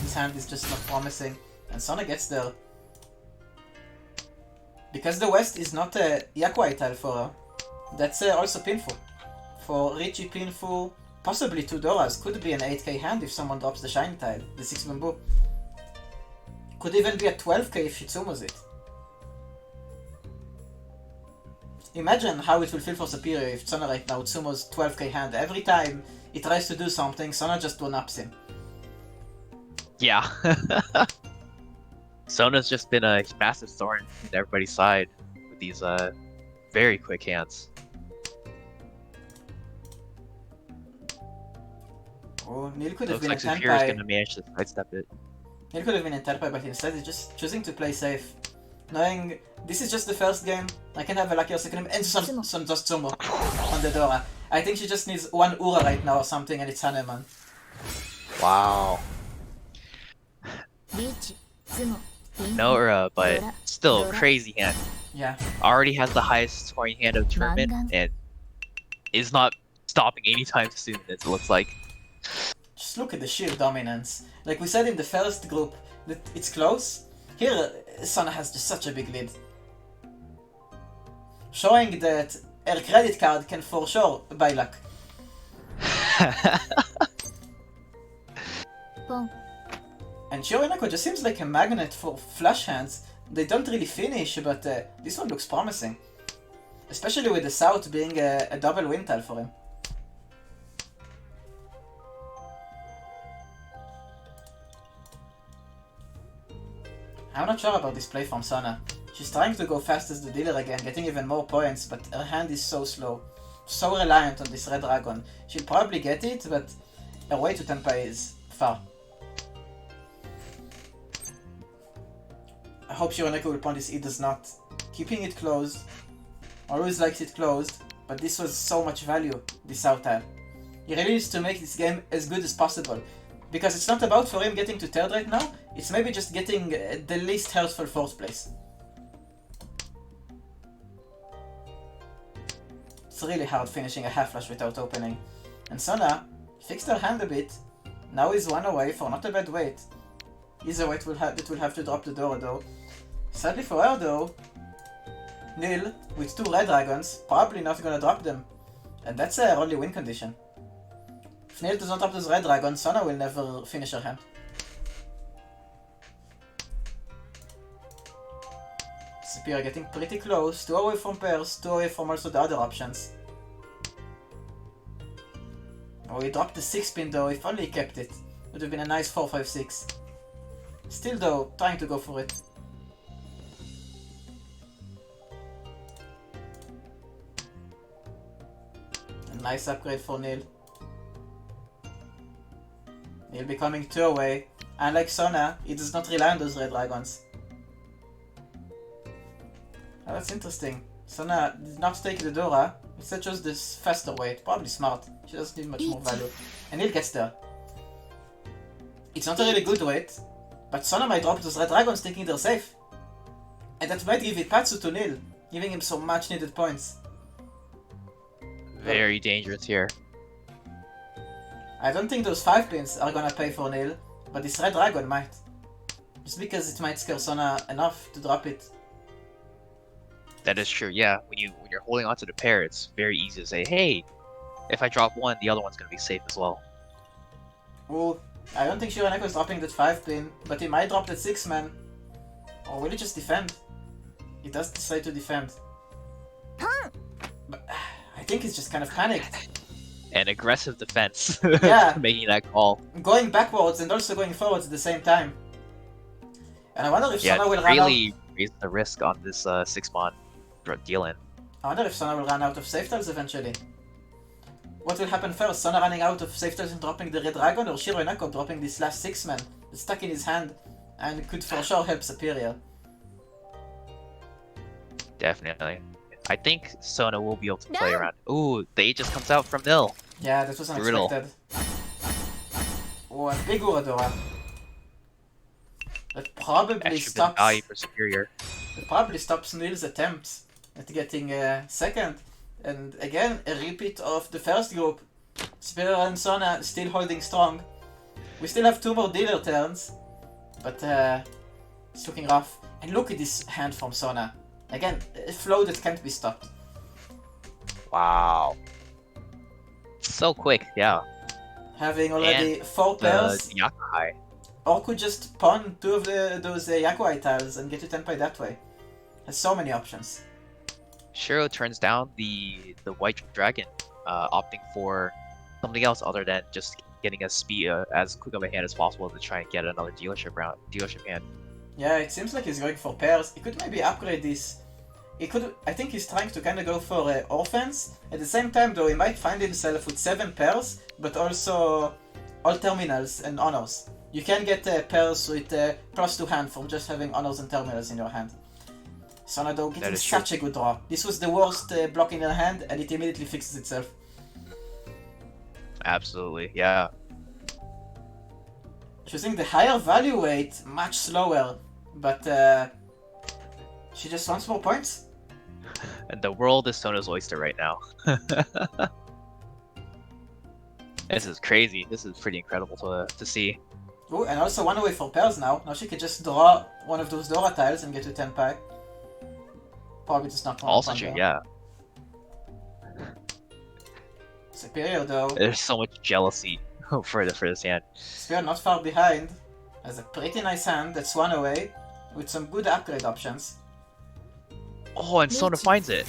his hand is just not promising. And Sona gets there. Because the West is not a Yakuai tile for her, that's also pinful. For Richie pinful, possibly 2 Doras, could be an 8k hand if someone drops the shiny tile, the 6 bamboo. Could even be a 12k if she tsumos it. Imagine how it will feel for Superior if Sona right now tsumos 12k hand. Every time he tries to do something, Sona just one-ups him. Yeah. Sona's just been a massive thorn in everybody's side with these very quick hands. Oh, Nill could have Looks been like a Superior's Tenpai. gonna manage to sidestep it. Nill could have been a Tenpai, but instead he's just choosing to play safe. Knowing this is just the first game, I can have a luckier second game, and Son just Tsumo on the Dora. I think she just needs 1 Ura right now or something, and it's Haneman. Wow. リーチツモピン No Ura, but still Dora. crazy hand. Yeah. Already has the highest scoring hand of the tournament Mangan. and is not stopping anytime soon, it looks like. Just look at the sheer dominance. Like we said in the first group, that it's close. Here, Sona has just such a big lead. Showing that her credit card can for sure buy luck. ポン And Shiorenako just seems like a magnet for flush hands. They don't really finish, but this one looks promising. Especially with the South being a double win tile for him. I'm not sure about this play from Sona. She's trying to go fast as the dealer again, getting even more points, but her hand is so slow. So reliant on this red dragon. She'll probably get it, but her way to Tenpai is far. I hope Shironeko will point this, it does not. Keeping it closed. Always likes it closed, but this was so much value, this out tile. He really needs to make this game as good as possible. Because it's not about for him getting to 3rd right now, it's maybe just getting the least hurtful 4th place. It's really hard finishing a half flash without opening. And Sona fixed her hand a bit. Now he's 1 away for not a bad wait. Either way it will have to drop the Dora though. Sadly for her though, Nill, with 2 red dragons, probably not gonna drop them. And that's her only win condition. If Nill does not drop those red dragons, Sona will never finish her hand. Superior getting pretty close, 2 away from pairs, 2 away from also the other options. Oh, he dropped the 6 pin though, if only he kept it. Would have been a nice 4-5-6. Still though, trying to go for it. A nice upgrade for Nill. Nill becoming 2 away. Unlike Sona, he does not rely on those red dragons. Oh, that's interesting. Sona did not take the Dora, instead chose this faster wait. Probably smart. She doesn't need much more value. And Nill gets there. It's not a really good wait, but Sona might drop those red dragons thinking they're safe. And that might give Ipatsu to Nill, giving him so much needed points. Very dangerous here. I don't think those 5 pins are gonna pay for Nill, but this red dragon might. Just because it might scare Sona enough to drop it. That is true, yeah. When you're holding onto the pair, it's very easy to say, hey, if I drop one, the other one's gonna be safe as well. Well, I don't think Shironeko is dropping that 5 pin, but he might drop that 6 man. Or will he just defend? He does decide to defend. But I think he's just kind of panicked. An aggressive defense. Yeah. Making that call. Going backwards and also going forwards at the same time. And I wonder if Sona will run really raise the risk on this 6-mon deal-in. I wonder if Sona will run out of safe tiles eventually. What will happen first? Sona running out of safe tiles and dropping the red dragon, or Shironeko dropping this last 6 man stuck in his hand and could for sure help Superior. Definitely. I think Sona will be able to play around. Ooh, the Aegis comes out from Nill. Yeah, that was Brutal. unexpected. Oh, a big Uradora. That probably Extra bit of stops. value for Superior. It probably stops Nill's attempts at getting second. And again, a repeat of the first group. Superior and Sona still holding strong. We still have 2 more dealer turns, but it's looking rough. And look at this hand from Sona. Again, a flow that can't be stopped. Wow. So quick, yeah. Having already And 4 pairs, The Yakuhai. or could just pawn 2 of those Yakuai tiles and get to Tenpai that way. Has so many options. Shiro turns down the White Dragon, opting for something else other than just getting as quick of a hand as possible to try and get another dealership hand. Yeah, it seems like he's going for pairs. He could maybe upgrade this. I think he's trying to kind of go for orphans. At the same time, though, he might find himself with 7 pairs, but also all terminals and honors. You can get pairs with +2 hand from just having honors and terminals in your hand. Sona, though, getting such a good draw. This was the worst block in her hand, and it immediately fixes itself. Absolutely, yeah. Choosing the higher value weight, much slower, but she just wants more points. And the world is Sona's oyster right now. This is crazy. This is pretty incredible to see. Ooh, and also 1 away for pairs now. Now she could just draw one of those Dora tiles and get to Tenpai. Probably just not Also true, yeah. Superior, though. There's so much jealousy for this hand. Superior not far behind. Has a pretty nice hand that's 1 away, with some good upgrade options. Oh, and Sona finds it.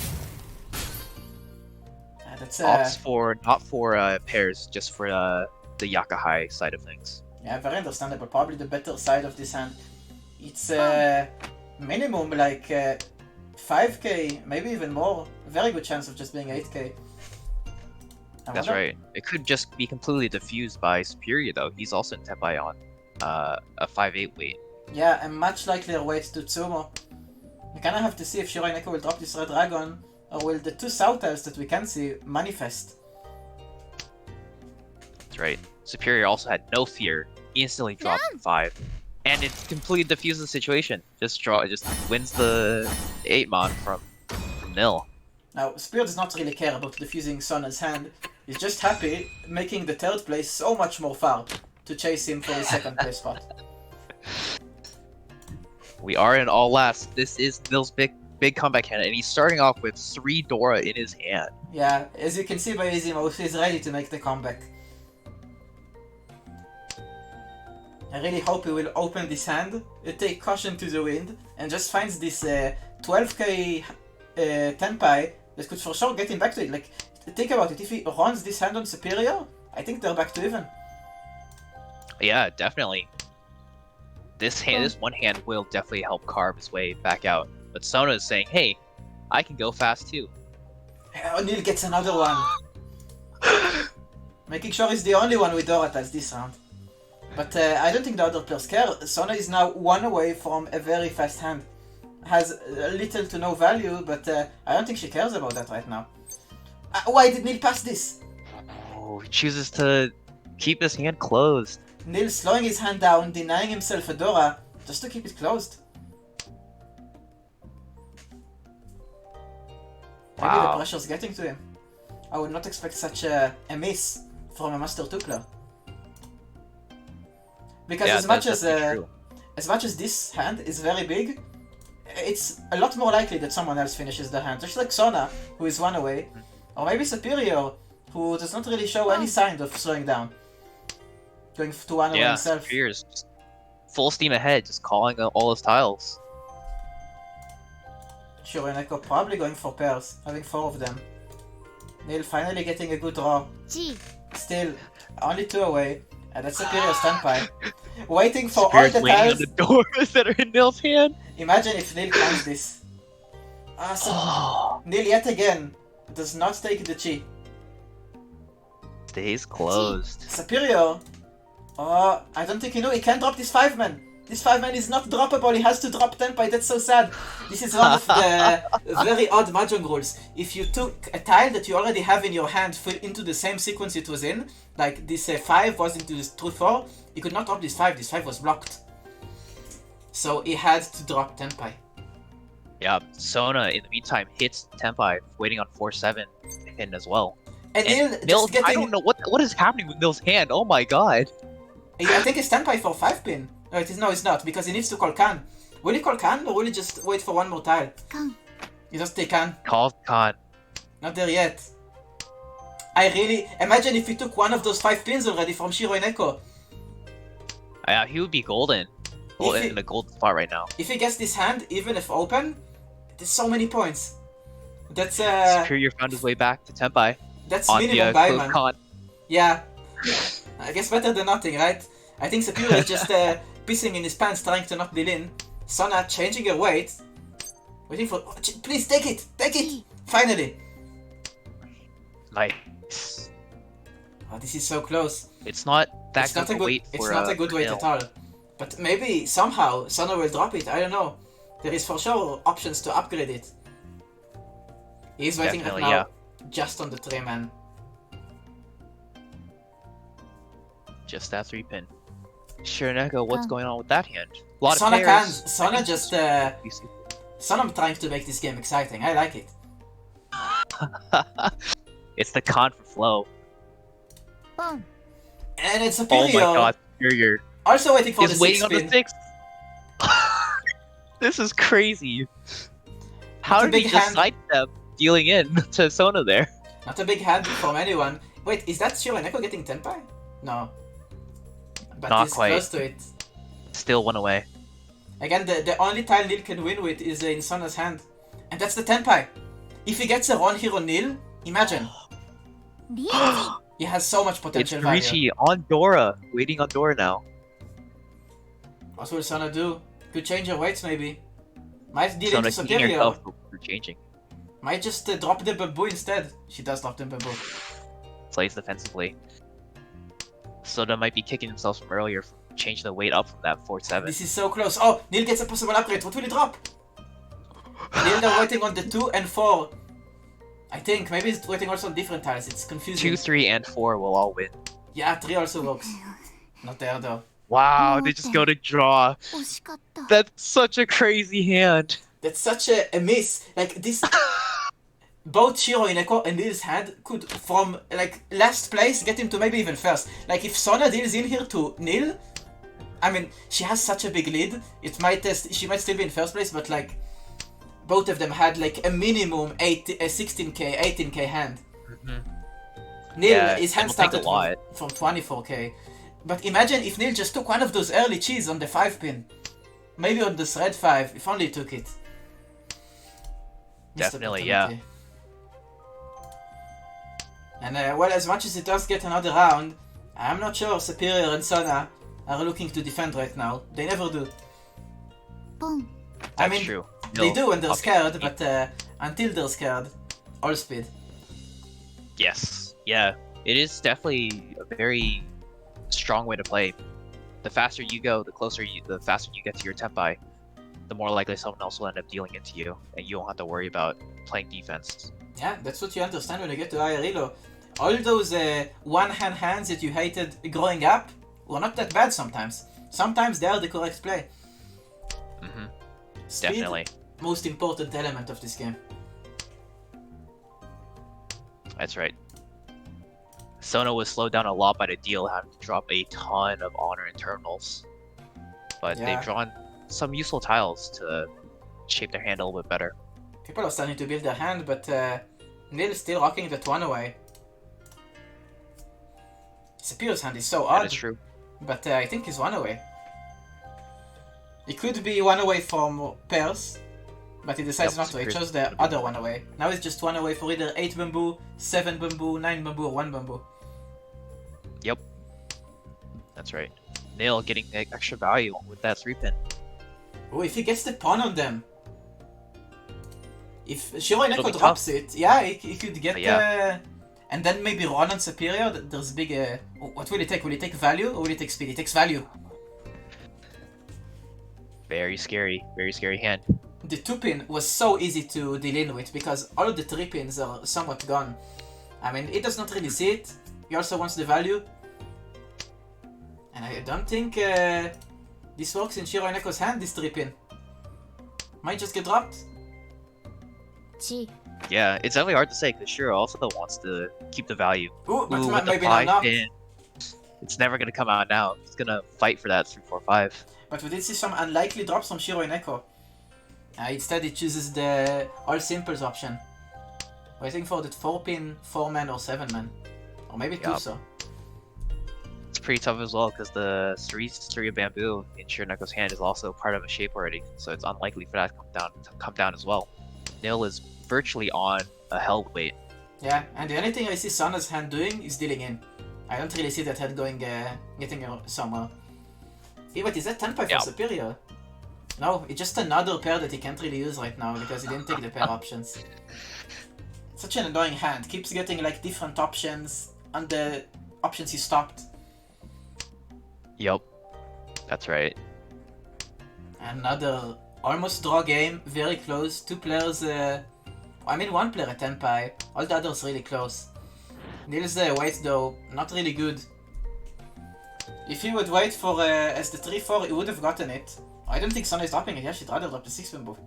That's Opts for not for pairs, just for the Yakuhai side of things. yeah, very understandable. Probably the better side of this hand. It's minimum like 5k, maybe even more. Very good chance of just being 8k. That's right. It could just be completely diffused by Superior, though. He's also in Tenpai on a 5/8 weight. Yeah, a much likelier weight to Tsumo. We kinda have to see if Shirai Neko will drop this Red Dragon, or will the 2 South tiles that we can see manifest. That's right. Superior also had no fear, instantly dropped 5. And it completely diffuses the situation. Just wins the 8-mon from Nill. Now, Spear does not really care about defusing Sona's hand. He's just happy making the 3rd place so much more far to chase him for his 2nd place spot. We are in all last. This is Nill's big comeback hand, and he's starting off with 3 Dora in his hand. Yeah, as you can see by Easy Mouse, he's ready to make the comeback. I really hope he will open this hand, take caution to the wind, and just finds this 12k Tenpai that could for sure get him back to it. Like, think about it, if he runs this hand on Superior, I think they're back to even. Yeah, definitely. This one hand will definitely help carve his way back out. But Sona is saying, hey, I can go fast too. Nill gets another one. Making sure he's the only one with Dora tiles this round. But I don't think the other players care. Sona is now 1 away from a very fast hand. Has little to no value, but I don't think she cares about that right now. Why did Nill pass this? Oh, he chooses to keep his hand closed. Nill slowing his hand down, denying himself a Dora, just to keep it closed. Maybe the pressure's getting to him. I would not expect such a miss from a Master 2 player. Because Yeah, as much as this hand is very big, it's a lot more likely that someone else finishes the hand. Just like Sona, who is 1 away, or maybe Superior, who does not really show any sign of slowing down. Going to 1 away himself. Yeah, Superior's just full steam ahead, just calling out all his tiles. Shirai Neko probably going for pairs, having 4 of them. Nill finally getting a good draw. Still, only 2 away. And that's Superior Tenpai. Waiting for Superior's all the waiting tiles. on the doors that are in Nill's hand. Imagine if Nill finds this. Nill yet again does not take the chi. Stays closed. Superior I don't think he knew. He can't drop this 5-man. This 5-man is not droppable. He has to drop Tenpai. That's so sad. This is one of the very odd Mahjong rules. If you took a tile that you already have in your hand into the same sequence it was in, like this 5 was into this true 4, you could not drop this 5. This 5 was blocked. So he had to drop Tenpai. Yeah, Sona in the meantime hits Tenpai, waiting on 4-7 pin as well. And Nill Nill, just getting... I don't know what is happening with Nill's hand. Oh my god. I think it's Tenpai for 5-pin. No, it's not, because he needs to call Khan. Will he call Khan, or will he just wait for one more tile? Khan. You just take Khan. Call Khan. Not there yet. I really... Imagine if he took one of those 5 pins already from Shiro and Echo. Yeah, he would be golden. Well, in the gold spot right now. If he gets this hand, even if open, there's so many points. That's Superior found his way back to Tenpai. That's on minimum the buy, close man. con. Yeah. I guess better than nothing, right? I think Superior is just pissing in his pants, trying to not deal in. Sona changing her weight. Waiting for... Oh, please, take it! Take it! Finally! Nice. Oh, this is so close. It's not that It's not a good good, weight it's for not a good weight Nill. at all. But maybe, somehow, Sona will drop it. I don't know. There is for sure options to upgrade it. He's waiting right Definitely, now, yeah. just on the 3-man. Just that 3-pin. Shiraneko, what's going on with that hand? A lot Sona of pairs. can. Sona just... You see- Sona trying to make this game exciting. I like it. It's the con for flow. Boom. And it's Oh Superior. my god, Superior. Also waiting for He's the waiting 6 on the pin. 6. This is crazy. How a did he big just hand. sidestep dealing in to Sona there? Not a big hand from anyone. Wait, is that Shiro Neko getting Tenpai? No. But Not he's quite. close to it. Still one away. Again, the only tile Nill can win with is in Sona's hand. And that's the Tenpai. If he gets a Ron here on Nill, imagine. Ryuji. He has so much It's potential value. Richie on Dora. Waiting on Dora now. What will Sona do? Could change her weights maybe. Might deal Sona into heating Superior. herself for changing. Might just drop the bamboo instead. She does drop the bamboo. Plays defensively. Sona might be kicking himself from earlier from changing the weight up from that 4-7. This is so close. Oh, Nill gets a possible upgrade. What will he drop? Nill they're waiting on the 2 and 4. I think. Maybe he's waiting also on different tiles. It's confusing. 2, 3, and 4 will all win. Yeah, 3 also works. Not there though. Wow, they just go to draw. 惜しかった。 That's such a crazy hand. That's such a miss. Like this... Both Shiro Ineko and Nill's hand could, from like last place, get him to maybe even first. Like if Sona deals in here to Nill, I mean, she has such a big lead. It might she might still be in first place, but like both of them had like a minimum 16k, 18k hand. Nill, Yeah, his hand it'll take a started lot. from 24k. But imagine if Nill just took one of those early cheese on the 5-pin. Maybe on this red 5, if only he took it. Missed Definitely, yeah. opportunity. And well, as much as it does get another round, I'm not sure Superior and Sona are looking to defend right now. They never do. ポン。 I That's mean, true. they No, do when they're up- scared, but until they're scared, all speed. Yes. Yeah. It is definitely a very strong way to play. The faster you go, the faster you get to your Tenpai, the more likely someone else will end up dealing into you, and you won't have to worry about playing defense. Yeah, that's what you understand when you get to higher elo. All those one-hand hands that you hated growing up were not that bad sometimes. Sometimes they are the correct play. Hmm. Speed, Definitely. most important element of this game. That's right. Sona was slowed down a lot by the deal, having to drop a ton of honor and terminals. But Yeah. they've drawn some useful tiles to shape their hand a little bit better. People are starting to build their hand, but Nill is still rocking that one away. Superior's hand is so That odd, is true. but I think he's one away. It could be one away from pairs, but he decides Yep, not to. He Superior's chose the other one away. Now it's just one away for either 8 bamboo, 7 bamboo, 9 bamboo, or 1 bamboo. Yep. That's right. Nill getting extra value with that 3-pin. Oh, if he gets the pawn on them. If Shiro It'll Neko be drops it, yeah, he could get Yeah. and then maybe run on superior. There's big. What will he take? Will he take value or will he take speed? He takes value. Very scary hand. The 2-pin was so easy to deal in with because all of the 3 pins are somewhat gone. I mean, he does not really see it. He also wants the value. And I don't think this works in Shiro Neko's hand, this 3-pin. Might just get dropped. ち Yeah, it's definitely hard to say because Shiro also wants to keep the value. Ooh, but with the maybe not 5 knocked. pin, it's never gonna come out now. He's gonna fight for that 3-4-5. But we did see some unlikely drops from Shiro Neko. Instead, he chooses the all simples option. Waiting for the 4-pin, 4-man or 7-man. Or maybe 2 Yup. so. It's pretty tough as well because the Story of Bamboo in Shirneko's hand is also part of a shape already, so it's unlikely for that to come down as well. Nill is virtually on a held weight. Yeah, and the only thing I see Sona's hand doing is dealing in. I don't really see that hand going, getting somewhere. Yeah, but is that 10 for Yeah. superior? No, it's just another pair that he can't really use right now because he didn't take the pair options. Such an annoying hand. Keeps getting like different options on the options he stopped. Yep, that's right. Another almost draw game, very close. 2 players, I mean 1 player at 10 pi. All the others really close. Nill's weight though, not really good. If he would wait for as the 3-4, he would have gotten it. I don't think Sona is dropping it. Yeah, she'd rather drop the 6-pin move.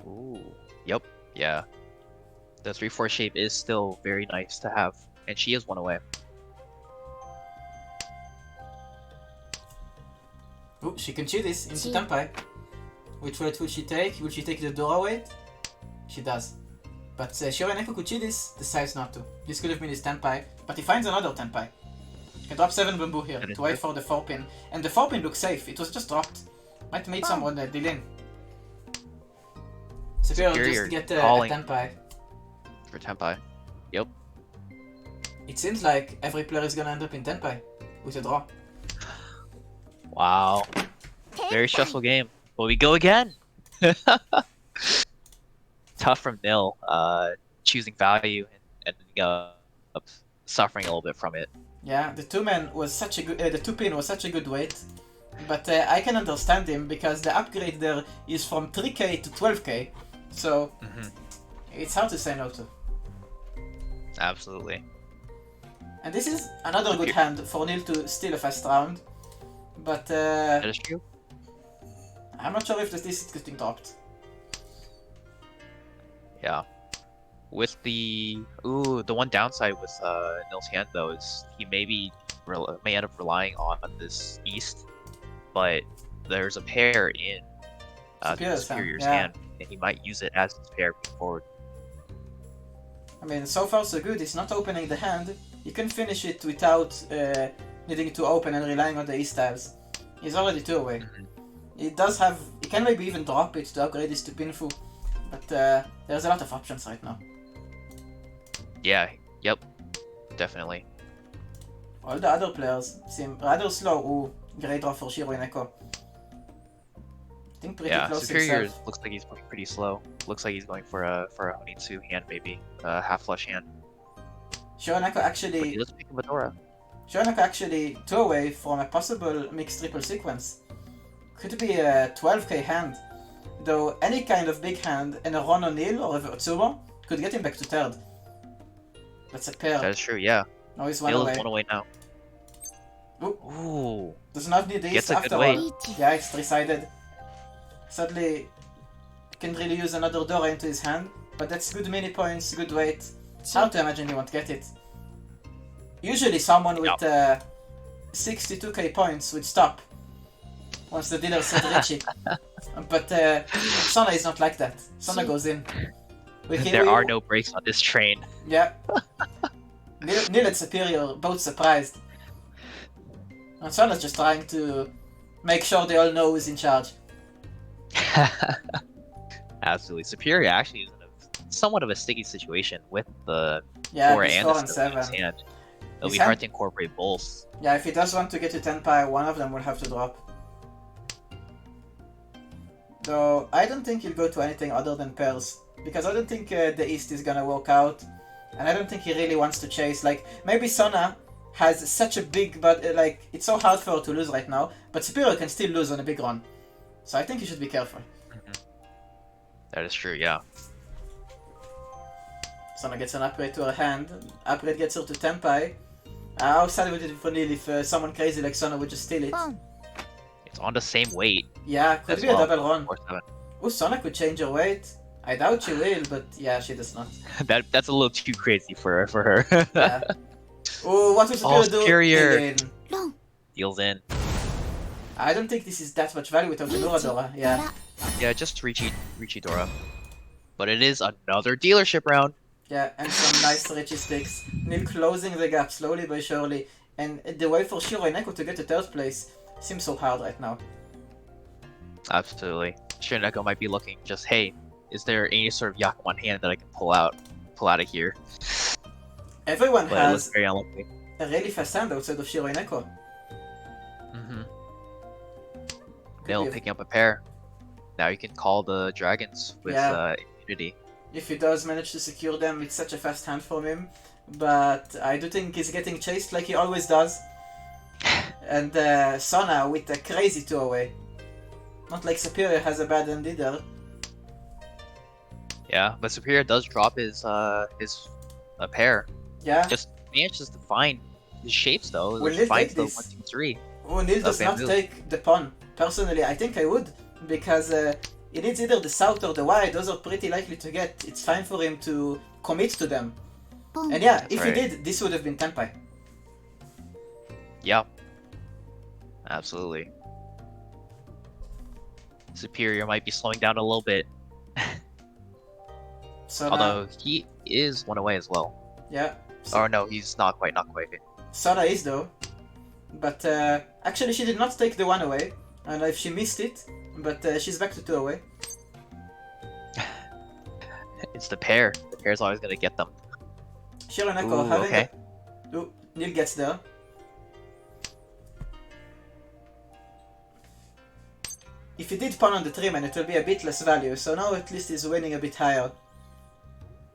Ooh. Yep. Yeah. The 3-4 shape is still very nice to have, and she is 1 away. Ooh, she can cheat this into Cheat. 10 pi. Which weight will she take? Will she take the Dora weight? She does. But Shiro Neko could cheat this, decides not to. This could have been his 10 pi, but he finds another 10 pi. He can drop 7 bamboo here That is to wait good. for the 4-pin. And the 4-pin looks safe, it was just dropped. Might made someone deal in. Superior Superior just get a calling. 10 pi. For Tenpai. Yep. It seems like every player is gonna end up in 10 pi with a draw. Wow. Very stressful game. Will we go again? Tough from Nill, choosing value and ending up suffering a little bit from it. Yeah, the 2-man was such a good, the 2-pin was such a good weight. But I can understand him because the upgrade there is from 3k to 12k. So it's hard to say no to. Absolutely. And this is another good hand for Nill to steal a fast round. But That is true. I'm not sure if this is getting dropped. Yeah. With the one downside with Nill's hand though is he may end up relying on this east, but there's a pair in Superior's hand, and he might use it as his pair moving forward. I mean, so far so good. He's not opening the hand. He can finish it without needing to open and relying on the east tiles. He's already 2 away. He does have. He can maybe even drop it to upgrade this to Pinfu, but there's a lot of options right now. Yeah. Yep. Definitely. All the other players seem rather slow. Ooh, great draw for Shiro Neko. I think pretty Yeah. close Superior himself. looks like he's going pretty slow. Looks like he's going for a Honitsu hand maybe, half flush hand. Shiro Neko But actually. he does pick a Medora. Shiro Neko actually 2 away from a possible mixed triple sequence. Could be a 12k hand. Though any kind of big hand and a Ron Nill or a Tsubo could get him back to 3rd. That's a pair. That is true. Yeah. Now he's 1 Nill away. is 1 away now. Ooh, Ooh. does not need this Gets a good after weight. all. Yeah, it's 3-sided. Sadly, can really use another Dora into his hand, but that's good mini points, good weight. Hard to imagine he won't get it. Usually someone with 62k points would stop once the dealer said Richie. But Sona is not like that. Sona goes in. There are no brakes on this train. Yeah. Nill and Superior both surprised. And Sona's just trying to make sure they all know who's in charge. Absolutely. Superior actually is in a somewhat of a sticky situation with the Yeah, 4 he's and 4 the and 7 in his 7. hand. It'll His be hand- hard to incorporate both. Yeah, if he does want to get to 10 pi, one of them will have to drop. Though, I don't think he'll go to anything other than pairs. Because I don't think the East is gonna work out. And I don't think he really wants to chase. Like, maybe Sona has such a big, but like, it's so hard for her to lose right now, but Superior can still lose on a big run. So I think you should be careful. That is true, yeah. Sona gets an upgrade to her hand. Upgrade gets her to Tenpai. How sad would it be for Nill if someone crazy like Sona would just steal it? It's on the same weight. Yeah, could as be well. a double run. 4-7. Oh, Sona could change her weight. I doubt she will, but yeah, she does not. That's a little too crazy for her. Yeah. Oh, what will Superior do? Superior. Again. Deals in. I don't think this is that much value without the Noradora. Yeah. Yeah, just Richidora. But it is another dealership round. Yeah, and some nice Richie sticks. Nill closing the gap slowly but surely. And the way for Shiro Neko to get to third place seems so hard right now. Absolutely. Shineko might be looking just, hey, is there any sort of Yakuman hand that I can pull out of here? Everyone But it looks has very unlucky. a really fast hand outside of Shiro Neko. Nill picking up a pair. Now you can call the dragons with immunity. If he does manage to secure them, it's such a fast hand from him. But I do think he's getting chased like he always does. And Sona with a crazy 2-away. Not like Superior has a bad hand either. Yeah, but Superior does drop his a pair. Yeah. Just manages to find his shapes though. Will Like, Nill finds take the this? 1, 2, 3. Oh, Nill does not bamboo. take the pawn. Personally, I think I would. Because it needs either the south or the wide. Those are pretty likely to get. It's fine for him to commit to them. And yeah, That's if right. he did, this would have been Tenpai. Yeah. Absolutely. Superior might be slowing down a little bit. Sona, Although he is 1 away as well. yeah. Or no, he's not quite. Sona is though. But actually she did not take the 1 away. I don't know if she missed it. But she's back to 2 away. It's the pair. The pair's always gonna get them. Shiro Neko Ooh, having okay. Ooh, Nill gets there. If he did pawn on the 3-man, it will be a bit less value, so now at least he's winning a bit higher.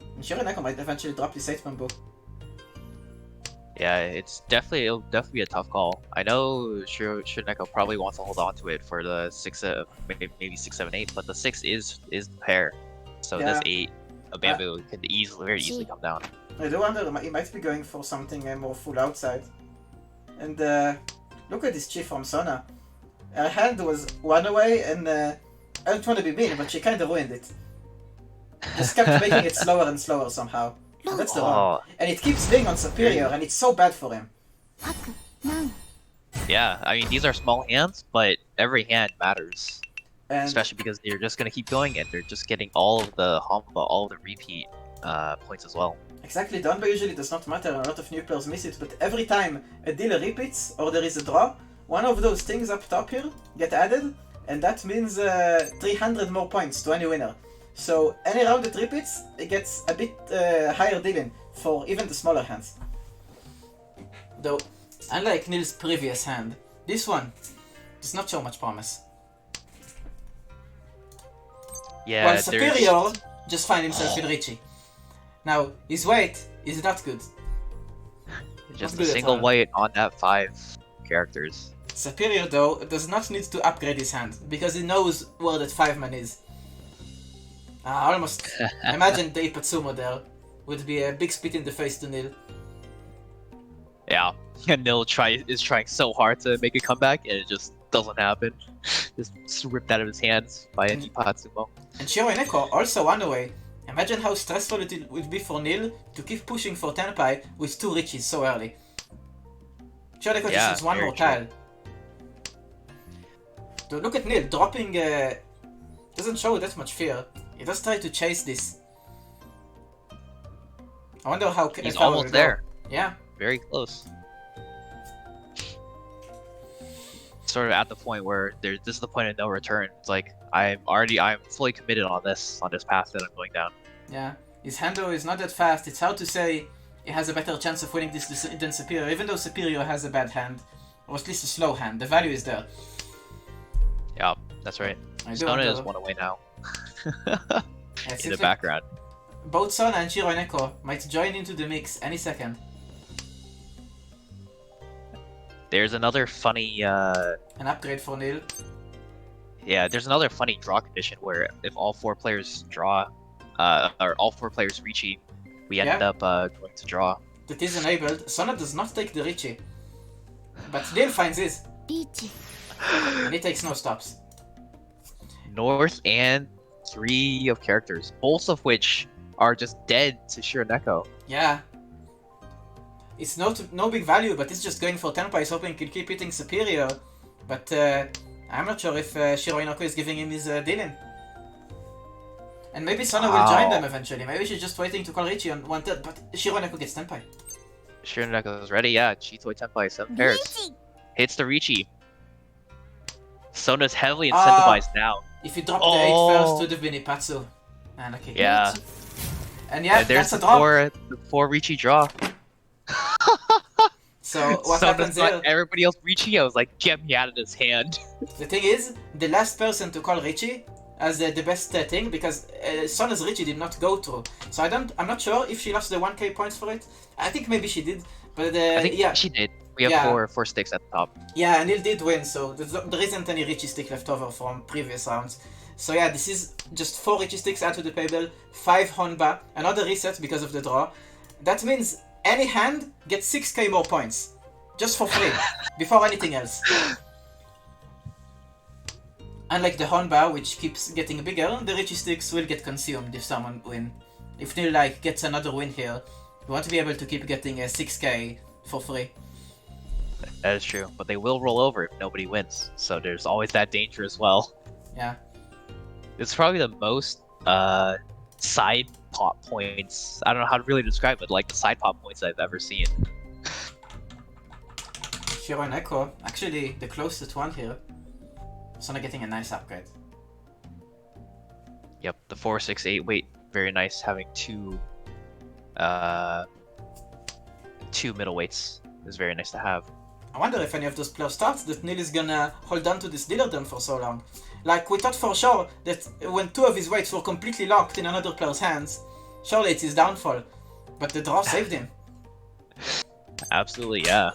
And Shiro Neko might eventually drop this 8-man bow. Yeah, it'll definitely be a tough call. I know Shineko probably wants to hold on to it for the 6, maybe 6, 7, 8, but the 6 is the pair. So Yeah. this 8, a bamboo can very easily come down. I do wonder, he might be going for something more full outside. And look at this chi from Sona. Her hand was 1 away, and I don't want to be mean, but she kind of ruined it. Just kept making it slower and slower somehow. And that's the one. Oh, And it keeps being on Superior, and it's so bad for him. yeah. I mean, these are small hands, but every hand matters. And Especially because they're just gonna keep going and they're just getting all of the Hamba, all of the repeat points as well. exactly, Donba usually does not matter, and a lot of new players miss it, but every time a dealer repeats, or there is a draw, one of those things up top here get added, and that means 300 more points to any winner. So any round that repeats, it gets a bit higher dealing for even the smaller hands. Though, unlike Nill's previous hand, this one does not show much promise. Yeah, While Superior just find himself in Richie. Now, his weight is not good. just not a good at single all. white on that 5 characters. Superior, though, does not need to upgrade his hand, because he knows where that 5-man is. Almost. Imagine the Ipatsumo there. Would be a big spit in the face to Nill. Yeah, and Nill is trying so hard to make a comeback, and it just doesn't happen. Just ripped out of his hands by a Ipatsumo. And Shiro Neko also 1 away. Imagine how stressful it would be for Nill to keep pushing for Tenpai with 2 riches so early. Shiro Neko just needs 1 very more true. tile. So look at Nill dropping. Doesn't show that much fear. He does try to chase this. I wonder how. He's far almost will go. there. Yeah. Very close. Sort of at the point where this is the point of no return. It's like I'm fully committed on this path that I'm going down. Yeah. His handle is not that fast. It's hard to say he has a better chance of winning this than Superior, even though Superior has a bad hand, or at least a slow hand. The value is there. Yeah, that's right. I do Sona wonder- is 1 away now. Yeah, it In seems the like background. both Sona and Shiro and Echo might join into the mix any second. There's another funny, An upgrade for Nill. yeah, there's another funny draw condition where if all 4 players draw, or all 4 players Richi, we end up going to draw. That is enabled. Sona does not take the Richi, but Nill finds his, リーチ and he takes no stops. North and 3 of characters, both of which are just dead to Shironeko. Yeah. It's no big value, but it's just going for Tenpai, hoping he'll keep hitting superior. But I'm not sure if Shironeko is giving him his dealing. And maybe Sona will join them eventually. Maybe she's just waiting to call Richi on 1/3, but Shironeko gets Tenpai. Shironeko is ready, yeah. Chitoi Tenpai, 7 pairs. リーチ Hits the Richi. Sona's heavily incentivized now. If you drop the 8 first, would have been Ipatsu. And okay. Yeah. And yeah, And there's that's a the drop. 4 Richi draw. So what Sona's happens got here? everybody else Richi. I was like, get me out of this hand. The thing is, the last person to call Richi as the best thing, because Sona's Richi did not go through. So I'm not sure if she lost the 1k points for it. I think maybe she did, but I think yeah. she did. We have Yeah. four sticks at the top. Yeah, and Nill did win, so there isn't any Richi stick left over from previous rounds. So yeah, this is just 4 Richi sticks out to the table, 5 Honba, another reset because of the draw. That means any hand gets 6k more points, just for free, before anything else. Unlike the Honba, which keeps getting bigger, the Richi sticks will get consumed if someone win. If Nill gets another win here, we want to be able to keep getting a 6k for free. That is true, but they will roll over if nobody wins. So there's always that danger as well. Yeah. It's probably the most side pop points. I don't know how to really describe it. Like the side pop points I've ever seen. Shiro and Echo, actually the closest one here. Sona getting a nice upgrade. Yep, the 4, 6, 8 weight, very nice. Having 2 middleweights is very nice to have. I wonder if any of those players thought that Nill is gonna hold on to this dealerdom for so long. Like, we thought for sure that when 2 of his weights were completely locked in another player's hands, surely it's his downfall. But the draw saved him. Absolutely, yeah.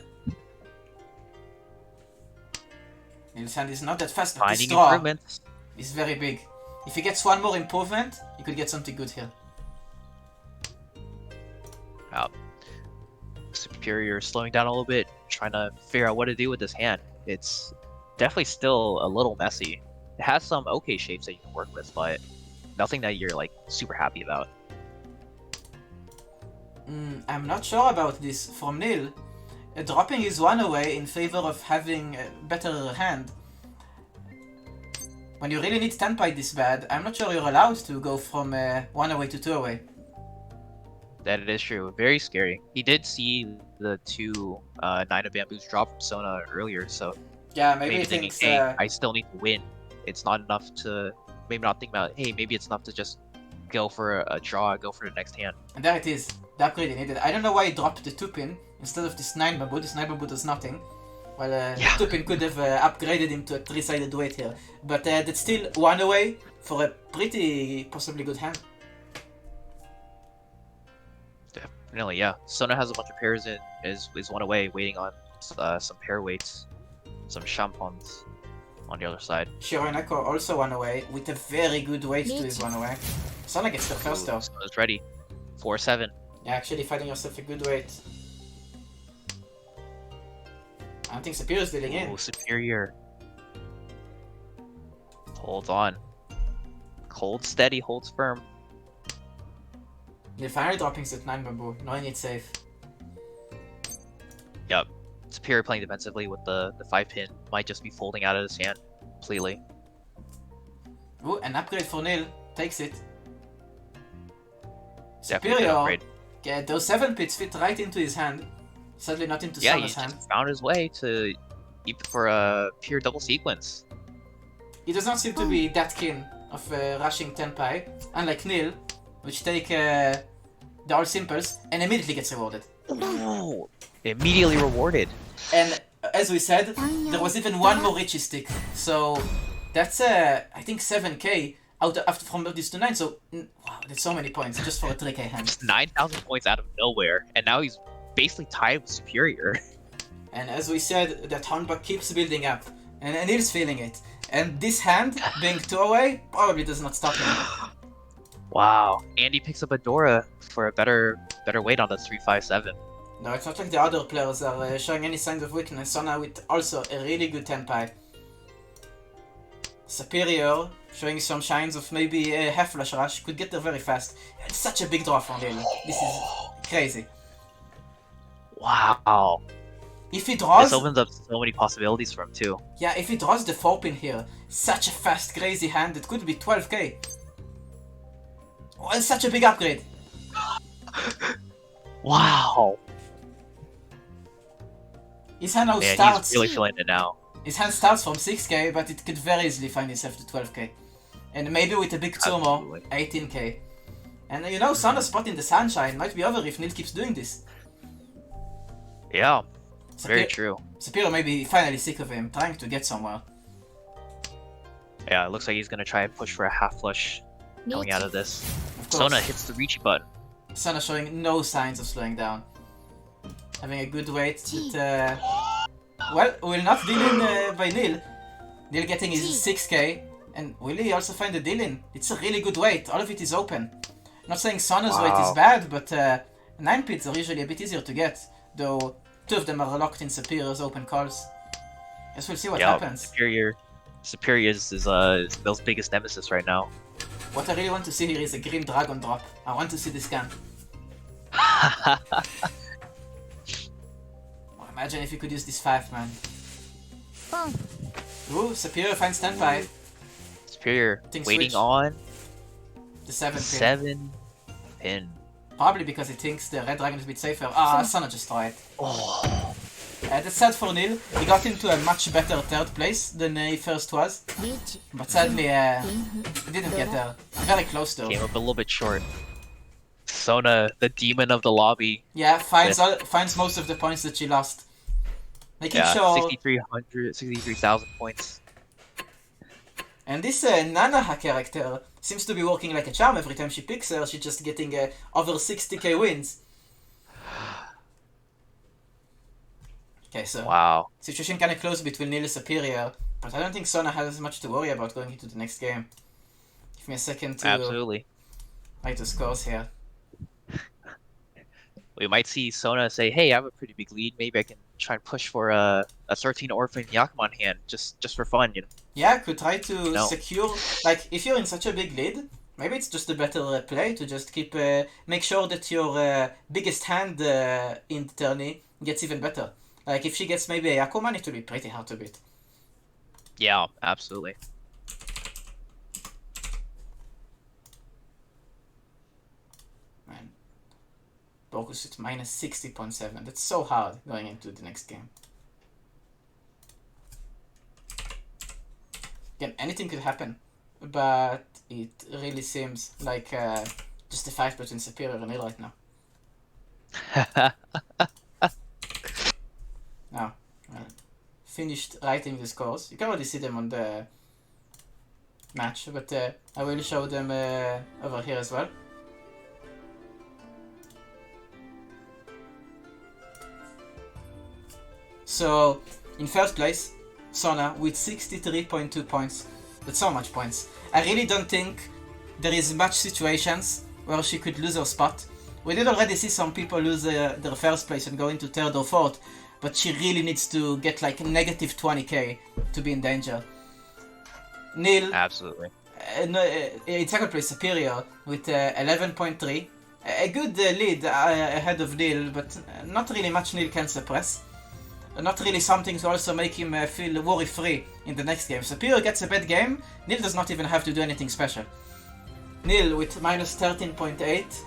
Nill's hand is not that fast, but this Finding draw improvements. is very big. If he gets one more improvement, he could get something good here. Wow. Superior slowing down a little bit, trying to figure out what to do with this hand. It's definitely still a little messy. It has some okay shapes that you can work with, but nothing that you're like super happy about. I'm not sure about this from Nill. Dropping his 1 away in favor of having a better hand. When you really need Tenpai this bad, I'm not sure you're allowed to go from 1 away to 2 away. That is true. Very scary. He did see the 2 9 of bamboos drop from Sona earlier, so Yeah, maybe he thinking, thinks... hey, I still need to win. It's not enough to... Maybe not think about, hey, maybe it's enough to just go for a draw, go for the next hand. And there it is. The upgrade he needed. I don't know why he dropped the 2-pin instead of this 9 bamboo. This 9 bamboo does nothing. Well, the 2-pin could have upgraded him to a 3-sided weight here. But that's still 1 away for a pretty possibly good hand. Definitely, yeah. Sona has a bunch of pairs in, is 1 away, waiting on some pair weights, some shampons on the other side. Shiro and Echo also 1 away with a very good weight to his 1 away. Sona gets the first though. Sona's ready. 4, 7. Yeah, actually finding yourself a good weight. I don't think Superior's dealing in. Oh, Superior. Holds on. Holds steady, holds firm. The finally dropping that 9 bamboo, knowing it's safe. Yep. Superior playing defensively with the 5-pin. Might just be folding out of his hand completely. Ooh, an upgrade for Nill. Takes it. Definitely an Superior. upgrade. Yeah, those 7 pits fit right into his hand. Sadly not into Yeah, he Sona's hand. just found his way to for a pure double sequence. He does not seem to be that keen of rushing Tenpai, unlike Nill, which take the all simples and immediately gets rewarded. Ooh, immediately rewarded. And as we said, there was even one more Richi stick, so that's I think 7k, from this to 9. So wow, there's so many points just for a 3k hand. Just 9,000 points out of nowhere, and now he's basically tied with Superior. And as we said, that handback keeps building up, and Nill's feeling it. And this hand, being 2 away, probably does not stop him. Wow. Andy picks up a Dora for a better weight on the 357. No, it's not like the other players are showing any signs of weakness. Sona with also a really good tempai. Superior, showing some signs of maybe a half flash rush, could get there very fast. It's such a big draw for Nill. This is crazy. Wow. If he draws... This opens up so many possibilities for him too. Yeah, if he draws the 4 pin here, such a fast, crazy hand, it could be 12k. Oh, and such a big upgrade. Wow. His hand now Man, starts... he's really feeling it now. His hand starts from 6k, but it could very easily find itself to 12k. And maybe with a big turmo, 18k. And you know, Sona's spot in the sunshine might be over if Nill keeps doing this. Yeah, very true. Superior may be finally sick of him, trying to get somewhere. Yeah, it looks like he's gonna try and push for a half flush coming out of this. Of course, Sona hits the reach button. Sona showing no signs of slowing down. Having a good weight, but well, will not deal in by Nill. Nill getting his 6k, and will he also find a deal in? It's a really good weight, all of it is open. Not saying Sona's weight is bad, but 9 pits are usually a bit easier to get, though 2 of them are locked in Superior's open calls. Guess we'll see what happens. Superior is Mill's biggest nemesis right now. What I really want to see here is a green dragon drop. I want to see this gun. Well, imagine if you could use this 5, man. Ooh, Superior finds 10-5. Superior Things waiting switch. on The 7 pin. 7 pin. Probably because he thinks the red dragon is a bit safer. Ah, Sona just tried. Oh. That's sad for Nill. He got into a much better 3rd place than he first was. But sadly, he didn't get there. Very close though. Came up a little bit short. Sona, the demon of the lobby. Yeah, finds most of the points that she lost. Making sure... 63,000 points. And this Nanaha character seems to be working like a charm. Every time she picks her, she's just getting over 60k wins. Okay, so wow. Situation kind of close between Nill and Superior, but I don't think Sona has much to worry about going into the next game. Give me a second to Absolutely. write the scores here. We might see Sona say, "Hey, I have a pretty big lead. Maybe I can try and push for a 13 Orphan Yakuman hand, just for fun, you know." Yeah, could try to secure. Like, if you're in such a big lead, maybe it's just a better play to just keep make sure that your biggest hand in the tourney gets even better. Like, if she gets maybe a Yakuman, it will be pretty hard to beat. Yeah, absolutely. Man. Borkus at minus 60.7. That's so hard going into the next game. Again, anything could happen. But it really seems like just a fight between Superior and Nill right now. Now, finished writing the scores. You can already see them on the match, but I will show them over here as well. So, in first place, Sona with 63.2 points. That's so much points. I really don't think there is much situations where she could lose her spot. We did already see some people lose their first place and go into 3rd or 4th, but she really needs to get like negative 20k to be in danger. Nill, Absolutely. in 2nd place, Superior with 11.3. A good lead ahead of Nill, but not really much Nill can suppress. Not really something to also make him feel worry-free in the next game. Superior gets a bad game, Nill does not even have to do anything special. Nill with minus 13.8.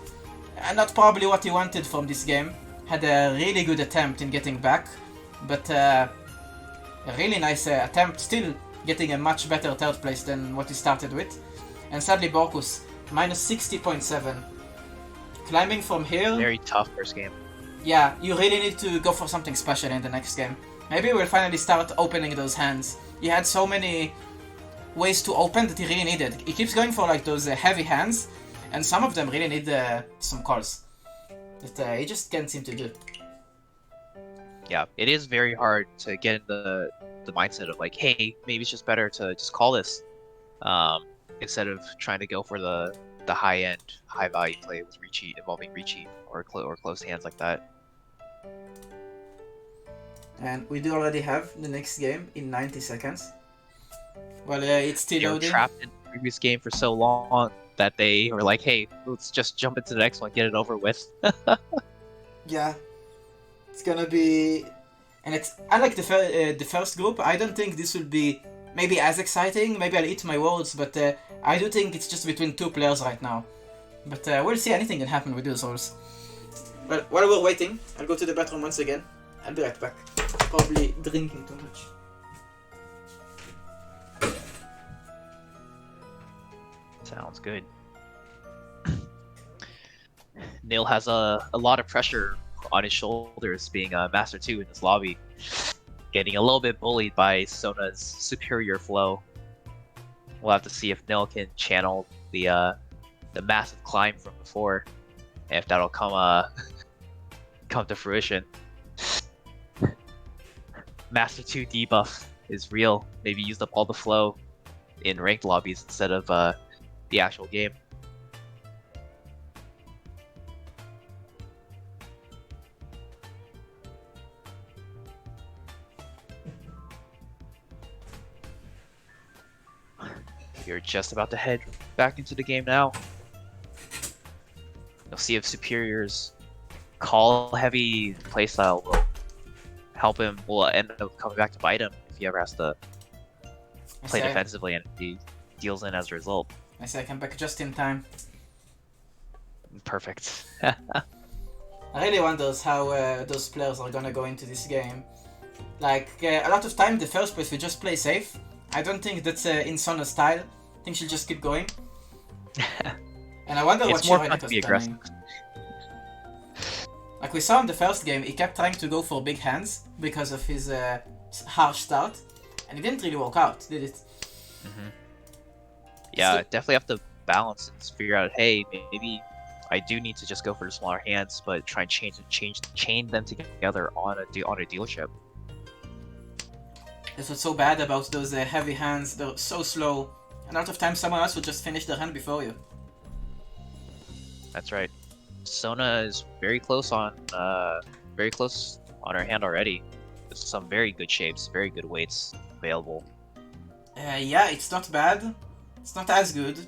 Not probably what he wanted from this game. Had a really good attempt in getting back, but a really nice attempt, still getting a much better 3rd place than what he started with. And sadly Borkus, minus 60.7. Climbing from here... Very tough first game. Yeah, you really need to go for something special in the next game. Maybe we'll finally start opening those hands. You had so many ways to open that he really needed. He keeps going for like those heavy hands, and some of them really need some calls that he just can't seem to do. Yeah, it is very hard to get in the mindset of like, hey, maybe it's just better to just call this, instead of trying to go for the high end, high value play with Ricci involving Ricci or close hands like that. And we do already have the next game in 90 seconds. Well, it's still They were loading. trapped in the previous game for so long that they were like, hey, let's just jump into the next one, get it over with. Yeah, it's gonna be, and it's unlike the first group. I don't think this will be maybe as exciting. Maybe I'll eat my words, but I do think it's just between two players right now. But we'll see. Anything can happen with those rules. Well, while we're waiting, I'll go to the bathroom once again. I'll be right back. Probably drinking too much. Sounds good. Nill has a lot of pressure on his shoulders being a Master 2 in this lobby. Getting a little bit bullied by Sona's superior flow. We'll have to see if Nill can channel the massive climb from before, and if that'll come to fruition. Master 2 debuff is real. Maybe used up all the flow in ranked lobbies instead of the actual game. We're just about to head back into the game now. You'll see if Superior's call heavy playstyle will help him, will end up coming back to bite him if he ever has to play defensively and he deals in as a result. I say I come back just in time. Perfect. I really wonders how those players are gonna go into this game. Like, a lot of time, the first place we just play safe. I don't think that's in Sona's style. I think she'll just keep going. And I wonder what Shironet was planning. Like we saw in the first game, he kept trying to go for big hands because of his harsh start. And it didn't really work out, did it? Mm-hmm. Yeah, definitely have to balance and figure out, hey, maybe I do need to just go for the smaller hands, but try and chain them together on a dealership. That's what's so bad about those heavy hands. They're so slow. And a lot of times someone else will just finish their hand before you. That's right. Sona is very close on her hand already. With some very good shapes, very good weights available. Yeah, it's not bad. It's not as good.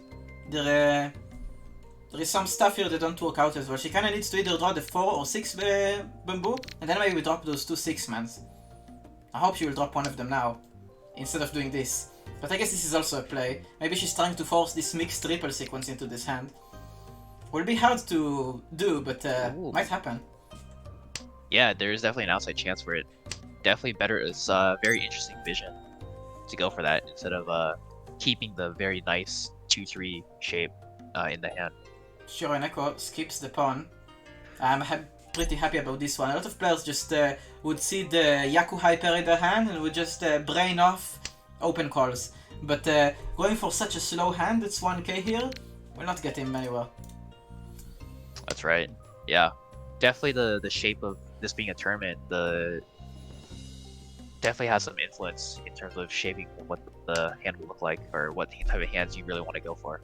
There is some stuff here that don't work out as well. She kinda needs to either draw the 4 or 6 bamboo, and then maybe drop those 2 6-mans. I hope she will drop one of them now, instead of doing this. But I guess this is also a play. Maybe she's trying to force this mixed triple sequence into this hand. Will be hard to do, but might happen. Yeah, there is definitely an outside chance for it. Definitely better. It's very interesting vision to go for that instead of keeping the very nice 2-3 shape in the hand. Shironet skips the pawn. I'm pretty happy about this one. A lot of players just would see the Yaku Hyper in their hand and would just brain off open calls. But going for such a slow hand that's 1k here will not get him anywhere. That's right. Yeah, definitely the shape of this being a tournament, definitely has some influence in terms of shaping what the hand will look like or what type of hands you really want to go for.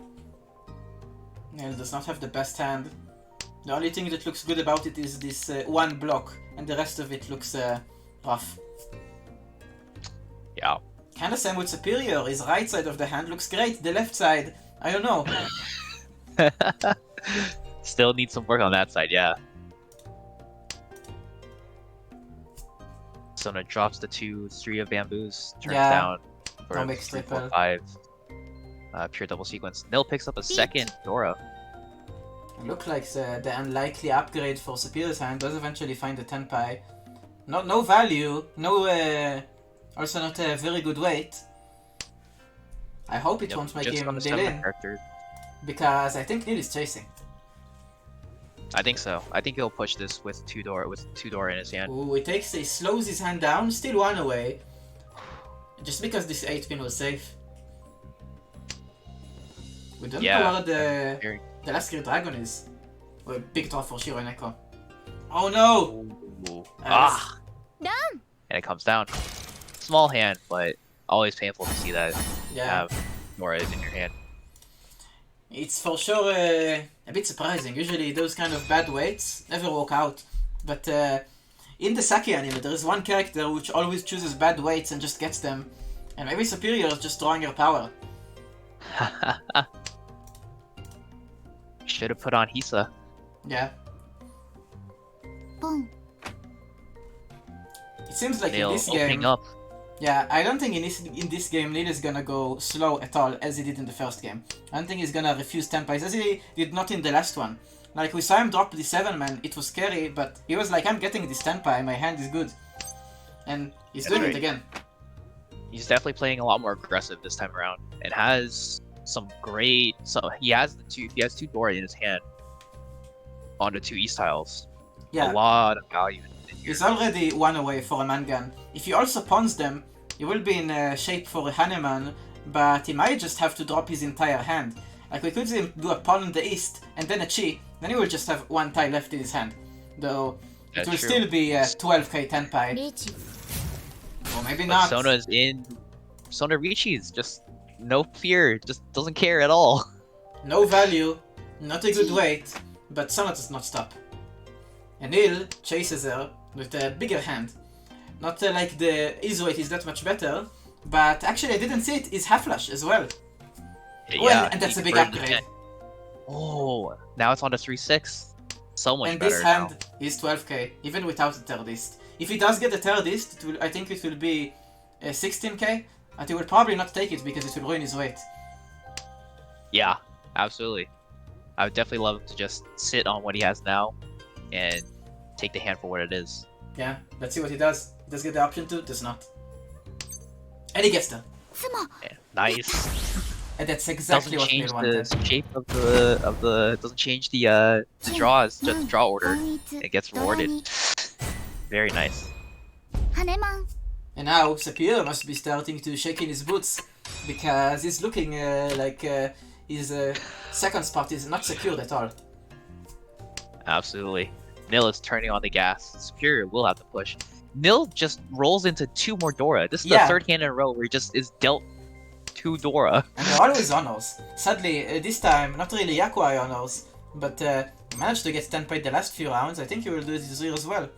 Nill does not have the best hand. The only thing that looks good about it is this one block, and the rest of it looks rough. Yeah. Kinda same with Superior. His right side of the hand looks great. The left side, I don't know. Still needs some work on that side, yeah. Sona drops the 2-3 of bamboos, turns down for no a mixed 3-4-5 pure double sequence. Nill picks up a second Dora. Look like the unlikely upgrade for Superior's hand does eventually find the 10 pi. No value, also not a very good weight. I hope it won't make him deal in, because I think Nill is chasing. I think so. I think he'll push this with 2 Dora in his hand. Ooh, he slows his hand down, still 1 away. Just because this 8-pin was safe. We don't Yeah. know where Very- the last Great Dragon is. Oh, a big draw for Shiro Neko. Oh no! Ooh. Ah. Down. And it comes down. Small hand, but always painful to see that Yeah. have Nora in your hand. It's for sure a bit surprising. Usually those kind of bad weights never work out. But in the Saki anime, there is one character which always chooses bad weights and just gets them. And maybe Superior is just drawing her power. Should have put on Hisa. Yeah. Boom. It seems like Nill in this opening game... up. Yeah, I don't think in this game Nill is gonna go slow at all as he did in the first game. I don't think he's gonna refuse tempais as he did not in the last one. Like, we saw him drop the 7-man, it was scary, but he was like, I'm getting this tenpai, my hand is good. And he's That's doing right. it again. He's definitely playing a lot more aggressive this time around, and has some great. So he has two Dora in his hand on the 2 East tiles. Yeah, A lot of value in here. he's already one away for a Mangan. If he also pawns them, he will be in shape for a Haneman, but he might just have to drop his entire hand. Like, we could see him do a pawn in the east, and then a chi, then he will just have 1 tile left in his hand. Though, it That's will true. still be 12k tenpai, リーチ or maybe But not. Sona's in. Sona Richi's just no fear, just doesn't care at all. No value, not a good weight, but Sona does not stop. And Nill chases her with a bigger hand. Not like his weight is that much better, but actually I didn't see it, is half flash as well. Well, and that's he a big converted the upgrade. hand. Oh, now it's on to 3-6. So much And better this now. hand is 12k, even without the third east. If he does get the third east, I think it will be 16k, but he will probably not take it because it will ruin his weight. Yeah, absolutely. I would definitely love him to just sit on what he has now and take the hand for what it is. Yeah, let's see what he does. Does get the option to? Does not. And he gets them. つも Yeah, nice. And that's exactly Doesn't what change Nill wanted. the shape of the doesn't change the draws, just the draw order. 統一 It gets ドラ rewarded. に Very nice. 羽マン And now Sapir must be starting to shake in his boots because he's looking like his second spot is not secured at all. Absolutely. Nill is turning on the gas. Superior will have to push. Nill just rolls into 2 more Dora. This is Yeah. the 3rd hand in a row where he just is dealt 2 Dora. And they're always honors. Sadly, this time, not really Yakuai honors, but he managed to get tenpai the last few rounds. I think he will do it this year as well.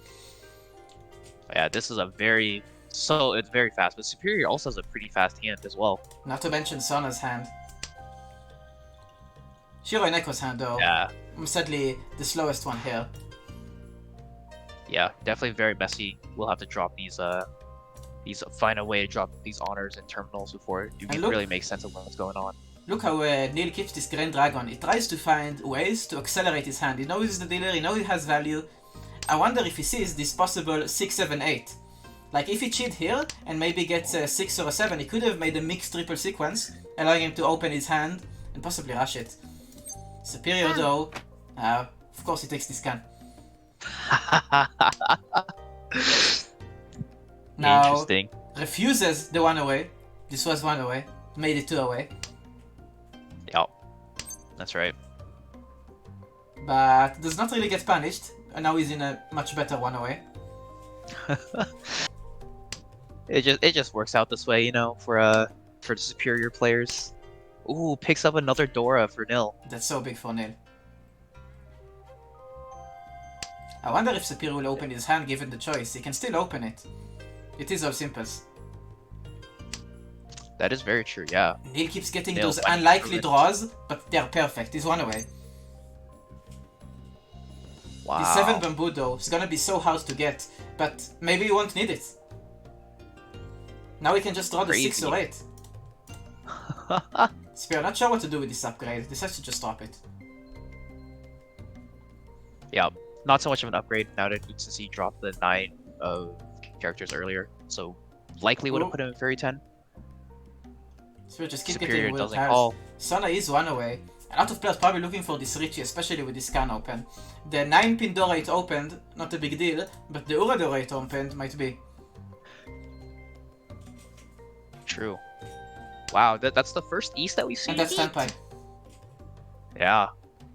Yeah, this is a very it's very fast, but Superior also has a pretty fast hand as well. Not to mention Sona's hand. Shiro Neko's hand though, Yeah, sadly the slowest one here. yeah, definitely very messy. We'll have to drop these find a way to drop these honors and terminals before it And look- really makes sense of what's going on. Look how Nill keeps this Grand Dragon. He tries to find ways to accelerate his hand. He knows he's the dealer, he knows he has value. I wonder if he sees this possible 6, 7, 8. Like, if he cheat here and maybe gets a 6 or a 7, he could have made a mixed triple sequence, allowing him to open his hand and possibly rush it. Superior though, of course he takes this can. Now, Interesting. refuses the 1 away. This was 1 away. Made it 2 away. Yep. That's right. But does not really get punished. And now he's in a much better 1 away. It just works out this way, you know, for the superior players. Ooh, picks up another Dora for Nill. That's so big for Nill. I wonder if Sapir will open his hand given the choice. He can still open it. It is all simples. That is very true, yeah. Nill keeps getting Nill those fighting unlikely through it. draws, but they're perfect. He's 1 away. Wow. The 7 bamboo though is gonna be so hard to get, but maybe he won't need it. Now we can just draw the 6 or 8. Spear, not sure what to do with this upgrade. This has to just drop it. Yeah, not so much of an upgrade now that since he dropped the 9 of characters earlier. So likely would have Ooh. put him in Fairy 10. Spear, just keep Superior getting weird doesn't tiles. call. Sona is 1 away. A lot of players probably looking for this Richie, especially with this scan open. The 9-pin Dora it opened, not a big deal, but the Ura Dora it opened might be. True. Wow, that's the first East that we've seen. And that's Tenpai. Yeah,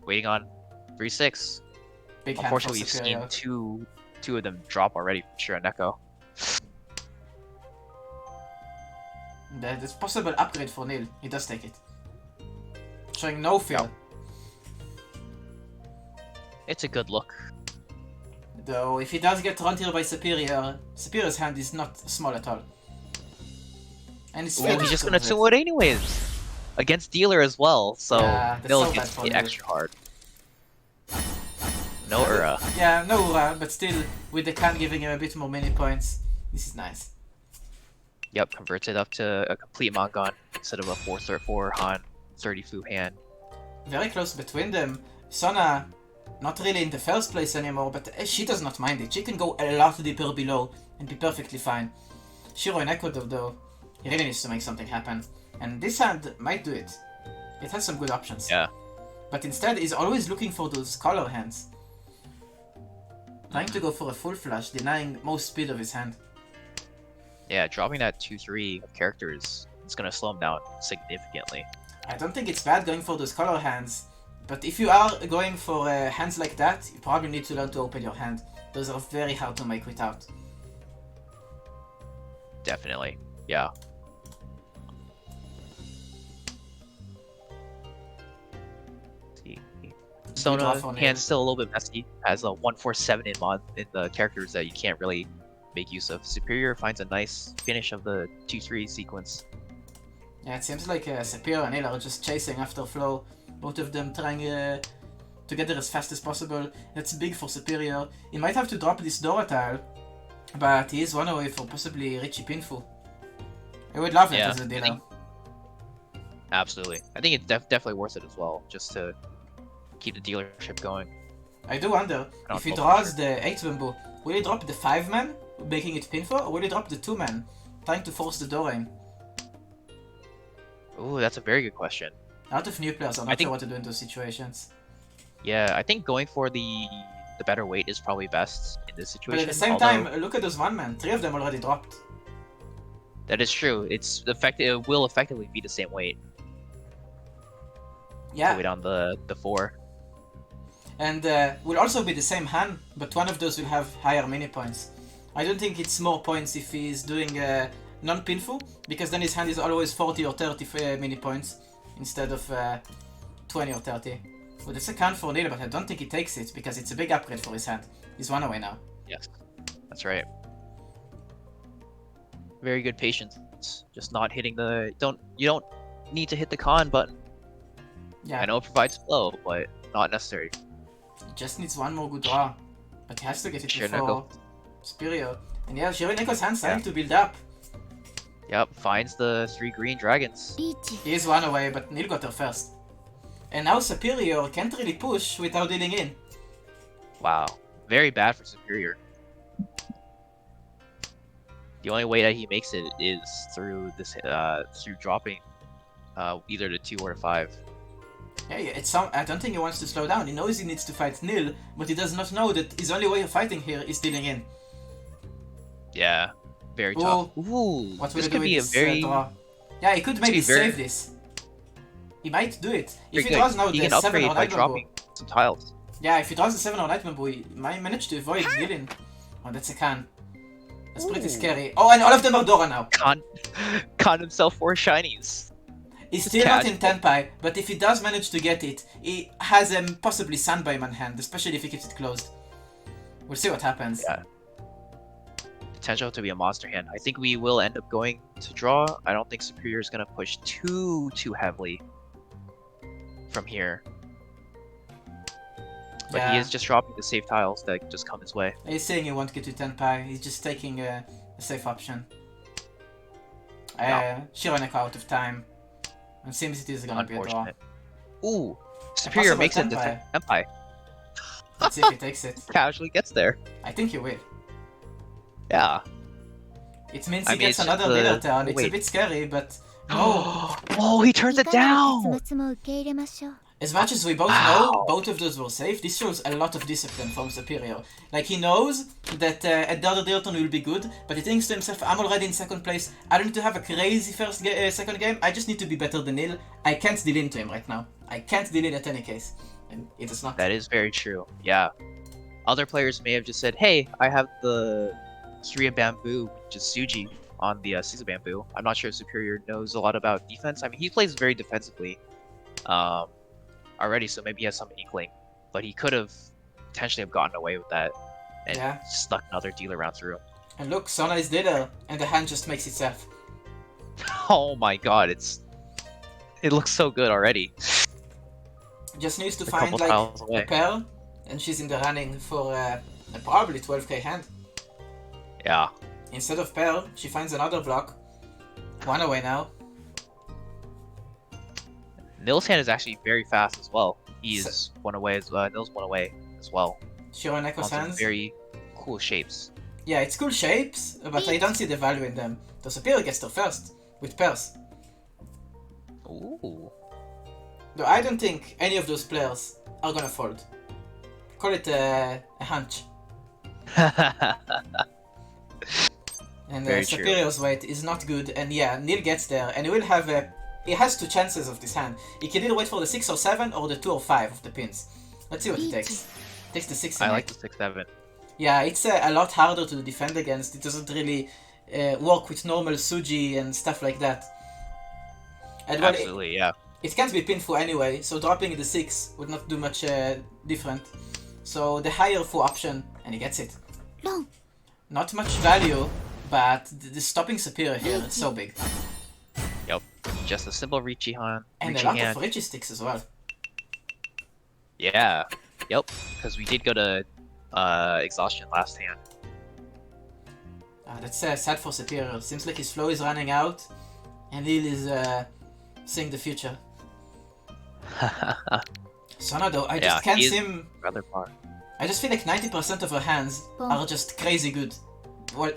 waiting on 3-6. Big hand for Unfortunately, we've Superior. seen two of them drop already from Shiraneko. That's possible upgrade for Nill. He does take it. Showing no fear. Yep. It's a good look. Though, if he does get run here by Superior, Superior's hand is not small at all. And it's Well, he's just gonna 2 it anyways. Against Dealer as well, so Yeah, that's Nill so gets bad for hit Nill. extra hard. No Ura. Yeah, no Ura, but still, with the can giving him a bit more mini points, this is nice. Yep, converts it up to a complete Mangan instead of a 4 Han 30 Fu hand. Very close between them. Sona, not really in the first place anymore, but she does not mind it. She can go a lot deeper below and be perfectly fine. Shiro in Ecuador, though, he really needs to make something happen. And this hand might do it. It has some good options. Yeah. But instead, he's always looking for those color hands. Trying to go for a full flush, denying most speed of his hand. Yeah, dropping that 2-3 of characters is gonna slow him down significantly. I don't think it's bad going for those color hands, but if you are going for hands like that, you probably need to learn to open your hand. Those are very hard to make without. Definitely. Yeah. See. Sona hand's still a little bit messy. Has a 147 in the characters that you can't really make use of. Superior finds a nice finish of the 2-3 sequence. Yeah, it seems like Superior and Nill are just chasing after Flow. Both of them trying to get there as fast as possible. That's big for Superior. He might have to drop this Dora tile, but he is one away for possibly Richie Pinfu. I would love it as a dealer. Absolutely. I think it's definitely worth it as well, just to keep the dealership going. I do wonder, if he draws the 8 bamboo, will he drop the 5-man, making it Pinfu, or will he drop the 2-man, trying to force the Dora in? Ooh, that's a very good question. A lot of new players are not sure what to do in those situations. Yeah, I think going for the better weight is probably best in this situation. But at the same time, look at those 1-man. 3 of them already dropped. That is true. It will effectively be the same weight. Yeah. The weight on the 4. And will also be the same hand, but one of those will have higher mini points. I don't think it's more points if he's doing non-pinfu, because then his hand is always 40 or 30 mini points instead of 20 or 30. Well, it's a count for Nill, but I don't think he takes it because it's a big upgrade for his hand. He's 1 away now. Yes, that's right. Very good patience. Just not hitting the you don't need to hit the con button. Yeah. I know it provides flow, but not necessary. He just needs 1 more good draw, but he has to get it before Shiraneko. Superior. And yeah, Shiraneko's hand's starting to build up. Yep, finds the 3 green dragons. リーチ He is 1 away, but Nill got her first. And now Superior can't really push without dealing in. Wow, very bad for Superior. The only way that he makes it is through this through dropping either the 2 or the 5. Yeah, I don't think he wants to slow down. He knows he needs to fight Nill, but he does not know that his only way of fighting here is dealing in. Yeah, very tough. Ooh, What will this he do could with be a this very draw? Yeah, he could maybe very- save this. He might do it. If very he good. draws now He the can 7 upgrade or by 9 bamboo. dropping some tiles. Yeah, if he draws the 7 or 9 bamboo, he might manage to avoid dealing. Oh, that's a can. That's pretty Ooh. scary. Oh, and all of them are Dora now. Con himself 4 shinies. He's It's still not in casual. Tenpai, but if he does manage to get it, he has possibly Sandbime on hand, especially if he keeps it closed. We'll see what happens. Yeah. Potential to be a monster hand. I think we will end up going to draw. I don't think Superior is gonna push too heavily from here. But he Yeah. is just dropping the safe tiles that just come his way. He's saying he won't get to Tenpai, he's just taking a safe option. Shiraneko out of time. And seems it is gonna be a draw. Unfortunate. Ooh, Superior possible makes it to Tenpai. Tenpai. Let's see if he takes it. Casually gets there. I think he will. Yeah. It means I he mean, gets it's another the- leader turn. It's a wait. bit scary, but no. Oh, he turns it いかなる down. 結末も受け入れましょう As much as we both know both of those were safe, this shows a lot of discipline from Superior. Like, he knows that at the other Dilton will be good, but he thinks to himself, I'm already in second place, I don't need to have a crazy second game, I just need to be better than Nill. I can't deal into him right now. I can't deal it at any case. And it is not. That is very true. Yeah. Other players may have just said, "Hey, I have the Korean Bamboo, which is Suji, on the Caesar Bamboo." I'm not sure if Superior knows a lot about defense. I mean, he plays very defensively already, so maybe he has some inkling. But he could have potentially have gotten away with that and Yeah. stuck another dealer round through. And look, Sona is there, and the hand just makes itself. Oh my god, it looks so good already. Just needs to A find couple like tiles a away. pair, and she's in the running for a probably 12k hand. Yeah. Instead of pair, she finds another block. One away now. Nill's hand is actually very fast as well. He's one away as well. Nill's one away as well. Shiro and Echo's On some hands. very cool shapes. Yeah, it's cool shapes, but I don't see the value in them. The Superior gets there first, with pairs. Ooh. Though I don't think any of those players are gonna fold. Call it a hunch. And Very true. Superior's weight is not good, and yeah, Nill gets there, and he will have a... He has two chances of this hand. He can either wait for the 6 or 7 or the 2 or 5 of the pins. Let's see what he takes. Takes the 6 and I like 8. the 6-7. Yeah, it's a lot harder to defend against. It doesn't really work with normal Suji and stuff like that. And well, Absolutely, yeah. it can't be pinful anyway, so dropping the 6 would not do much different. So the higher full option, and he gets it.ロン Not much value, but the stopping Superior here is so big. Yep. Just a simple Richie hand. And a Richie lot hand. of Richie sticks as well. Yeah. Yep. Because we did go to exhaustion last hand. That's sad for Superior. Seems like his flow is running out, and Nill is seeing the future. Sona though, I just can't he is seem... rather far. I just feel like 90% of her hands Oh. are just crazy good. Well,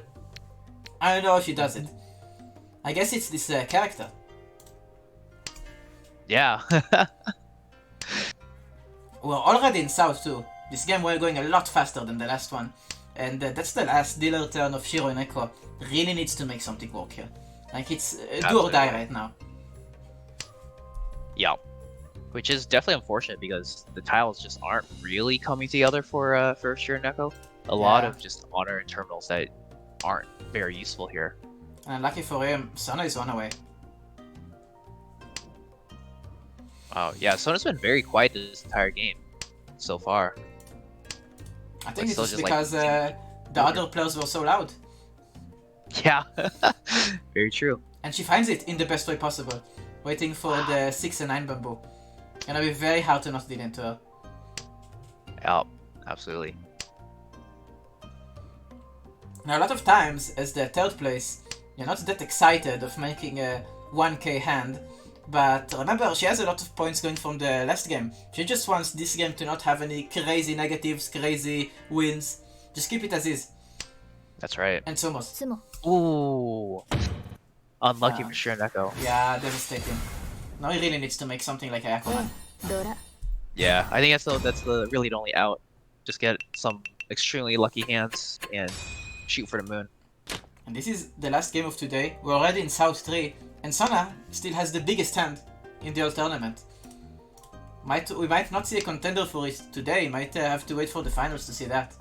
I don't know if he does it. I guess it's this character. Yeah. We're already in South too. This game we're going a lot faster than the last one. And that's the last dealer turn of Shiro and Echo. Really needs to make something work here. Like it's do or die Absolutely. right now. Yeah. Which is definitely unfortunate because the tiles just aren't really coming together for Shiraneko. A lot Yeah. of just honor and terminals that aren't very useful here. And lucky for him, Sona is on away. Oh yeah, Sona's been very quiet this entire game so far. I think still it's just, because the other players were so loud. Yeah. Very true. And she finds it in the best way possible. Waiting for the 6 and 9 bamboo. Gonna be very hard to not deal into her. Yeah, absolutely. Now a lot of times, as the third place, you're not that excited of making a 1k hand, but remember, she has a lot of points going from the last game. She just wants this game to not have any crazy negatives, crazy wins. Just keep it as is. That's right. And Somos. つも Ooh. Unlucky Ah. for Shiraneko. Yeah, devastating. Now he really needs to make something like a Yakuman. ドラ Yeah, I think that's the really the only out. Just get some extremely lucky hands and shoot for the moon. And this is the last game of today. We're already in South 3, and Sona still has the biggest hand in the whole tournament. We might not see a contender for it today, might have to wait for the finals to see that.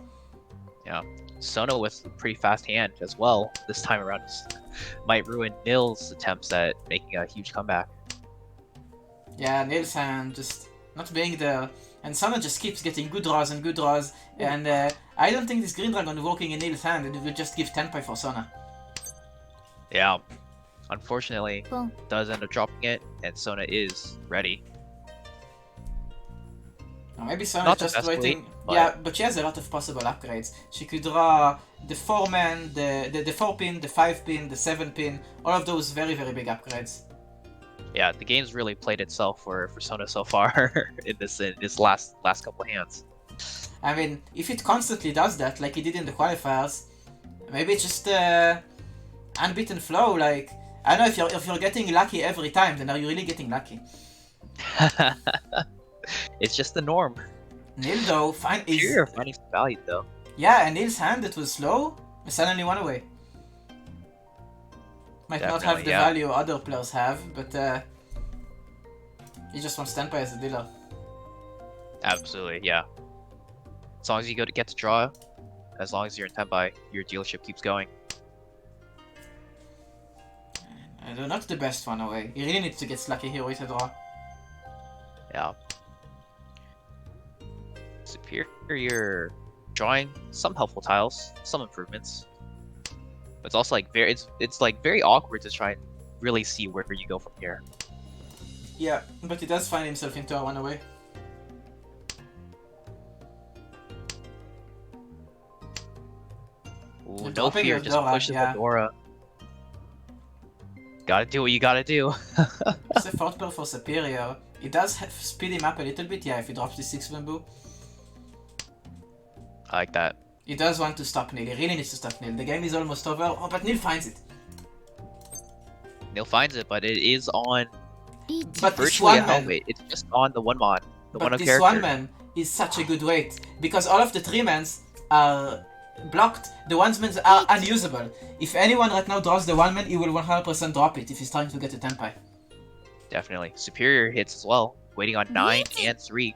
Yeah. Sona with a pretty fast hand as well this time around might ruin Nill's attempts at making a huge comeback. Yeah, Nill's hand just not being there, and Sona just keeps getting good draws and good draws, and I don't think this Green Dragon working in Nill's hand, and it will just give Tenpai for Sona. Yeah. Unfortunately, ポン does end up dropping it, and Sona is ready. Or maybe Sona Not just successfully, waiting. but- Yeah, but she has a lot of possible upgrades. She could draw the 4-man, the 4-pin, the 5-pin, the 7-pin, all of those very, very big upgrades. Yeah, the game's really played itself for Sona so far in this last couple of hands. I mean, if it constantly does that, like it did in the qualifiers, maybe it's just unbeaten flow. Like I don't know, if you're getting lucky every time, then are you really getting lucky? It's just the norm. Nill though, You're finding some value though. yeah, and Nill's hand that was slow suddenly won away. Might not have Definitely, the yeah. value other players have, but He just wants Tenpai as a dealer. Absolutely, yeah. As long as you get to draw, as long as you're in Tenpai, your dealership keeps going. Not the best one away. He really needs to get Slacky here with a draw. Yeah. Superior drawing some helpful tiles, some improvements. But it's also like it's like very awkward to try and really see where you go from here. Yeah, but he does find himself into a one away. Ooh, no dropping fear, your just Dora, pushes yeah. the Dora. Gotta do what you gotta do. It's a 4th pearl for Superior. It does speed him up a little bit, yeah, if he drops the 6 bamboo. I like that. He does want to stop Nill. He really needs to stop Nill. The game is almost over. Oh, but Nill finds it. Nill finds it, but it is on But this virtually a one man, helmet. It's just on the one mod, the one but of this character. one man is such a good weight because all of the 3-mans are blocked. The 1-mans are unusable. If anyone right now draws the 1-man, he will 100% drop it if he's trying to get a Tenpai. Definitely. Superior hits as well. Waiting on 9 and 3.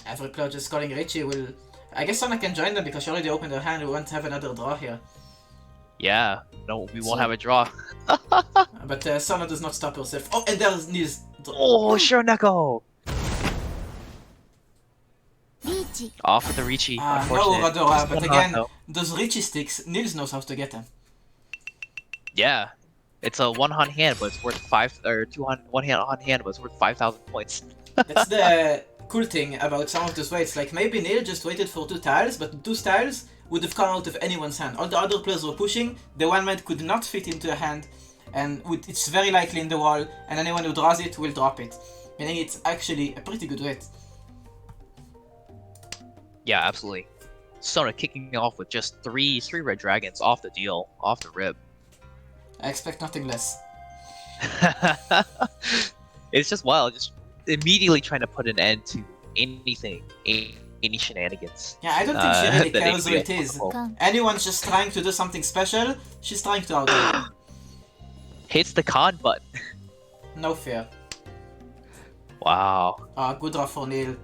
Every player just calling Richie will... I guess Sona can join them because she already opened her hand. We won't have another draw here. Yeah. No, we won't have a draw. But Sona does not stop herself. Oh, and there's Nill's... Oh, Shironeko! リーチ Off with the Ricci. No Unfortunate. Oradora, Just but one again, hot, though. those Richie sticks, Nils knows how to get them. Yeah. It's a one-on hand, but it's worth 5 or 2 on one hand on hand, but it's worth 5,000 points. That's the cool thing about some of those weights. Like maybe Nill just waited for 2 tiles, but 2 tiles would have come out of anyone's hand. All the other players were pushing, the 1-man could not fit into a hand, and it's very likely in the wall, and anyone who draws it will drop it. Meaning it's actually a pretty good weight. Yeah, absolutely. Sona kicking off with just three red dragons off the deal, off the rib. I expect nothing less. It's just wild, just immediately trying to put an end to anything, any shenanigans. Yeah, I don't think she really that cares who they it is. feel. Anyone's just trying to do something special, she's trying to outdo them. Hits the con button. No fear. Wow. Good draw for Nill.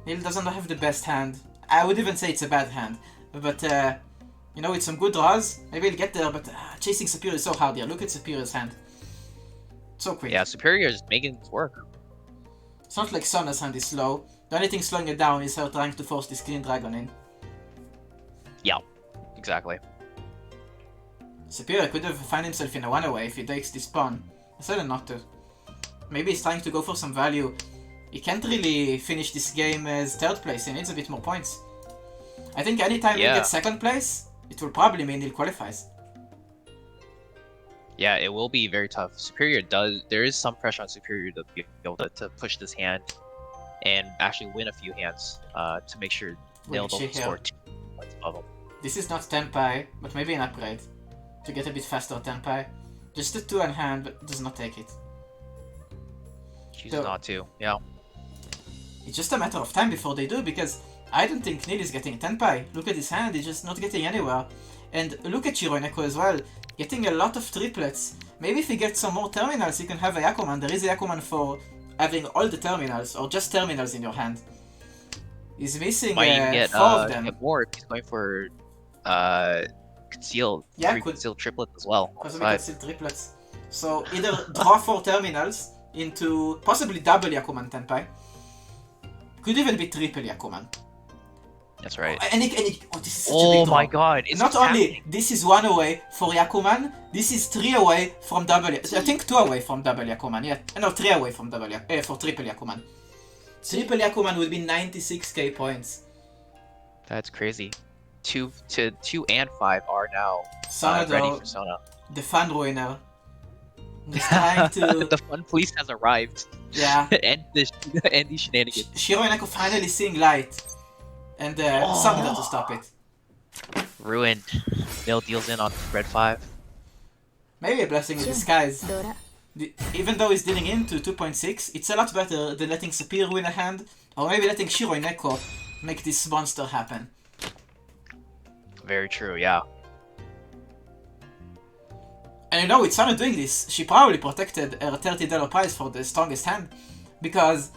Nill doesn't have the best hand. I would even say it's a bad hand. But, you know, with some good draws, maybe he'll get there, but chasing Superior is so hard here. Look at Superior's hand. So quick. Yeah, Superior is making it work. It's not like Sona's hand is slow. The only thing slowing it down is her trying to force this clean dragon in. Yeah, exactly. Superior could have found himself in a one-away if he takes this pawn. I decided not to. Maybe he's trying to go for some value. He can't really finish this game as 3rd place, he needs a bit more points. I think anytime he gets 2nd place, it will probably mean he qualifies. Yeah, it will be very tough. Superior there is some pressure on Superior to be able to push this hand and actually win a few hands to make sure Nill doesn't score 2 points above him. This is not Tenpai, but maybe an upgrade. To get a bit faster Tenpai. Just a 2 in hand, but does not take it. Chooses not to, yeah. It's just a matter of time before they do, because I don't think Nill is getting Tenpai. Look at his hand, he's just not getting anywhere. And look at Shironeko as well, getting a lot of triplets. Maybe if he gets some more terminals, he can have a Yakuman. There is a Yakuman for having all the terminals, or just terminals in your hand. He's missing 4 of them. Get more if he's going for concealed, Yeah, concealed triplet as well. Possibly conceal triplets. So either draw 4 terminals into possibly double Yakuman Tenpai. Could even be triple Yakuman. That's right. This is such a Oh big draw. my god. It's Not only happening. this is 1 away for Yakuman, this is 3 away from double. I think 2 away from double Yakuman. Yeah, no, 3 away from double for triple Yakuman. Triple Yakuman would be 96k points. That's crazy. 2 and 5 are now Sona ready though, for Sona. the fun ruiner. He's trying to. The fun police has arrived. Yeah. End these shenanigans. Shironeko finally seeing light. And Sona there to stop it. Ruined. Nill deals in on red 5. Maybe a blessing in disguise. ドラ Even though he's dealing into 2.6, it's a lot better than letting Superior win a hand, or maybe letting Shironeko make this monster happen. Very true, yeah. And you know, with Sona doing this, she probably protected her $30 prize for the strongest hand. Because,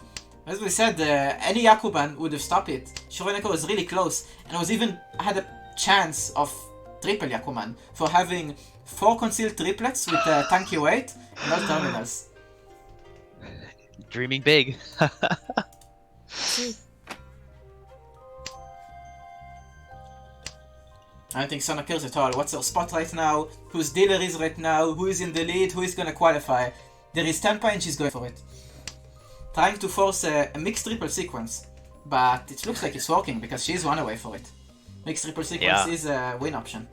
as we said, any Yakuban would have stopped it. Shironeko was really close, and was even had a chance of triple Yakuman for having 4 concealed triplets with tanky weight and all terminals. Dreaming big. つい I don't think Sona cares at all. What's her spot right now? Whose dealer is right now? Who is in the lead? Who is gonna qualify? There is Tampa and she's going for it. Trying to force a mixed triple sequence. But it looks like it's working because she's one away for it. Mixed triple sequence is a win option.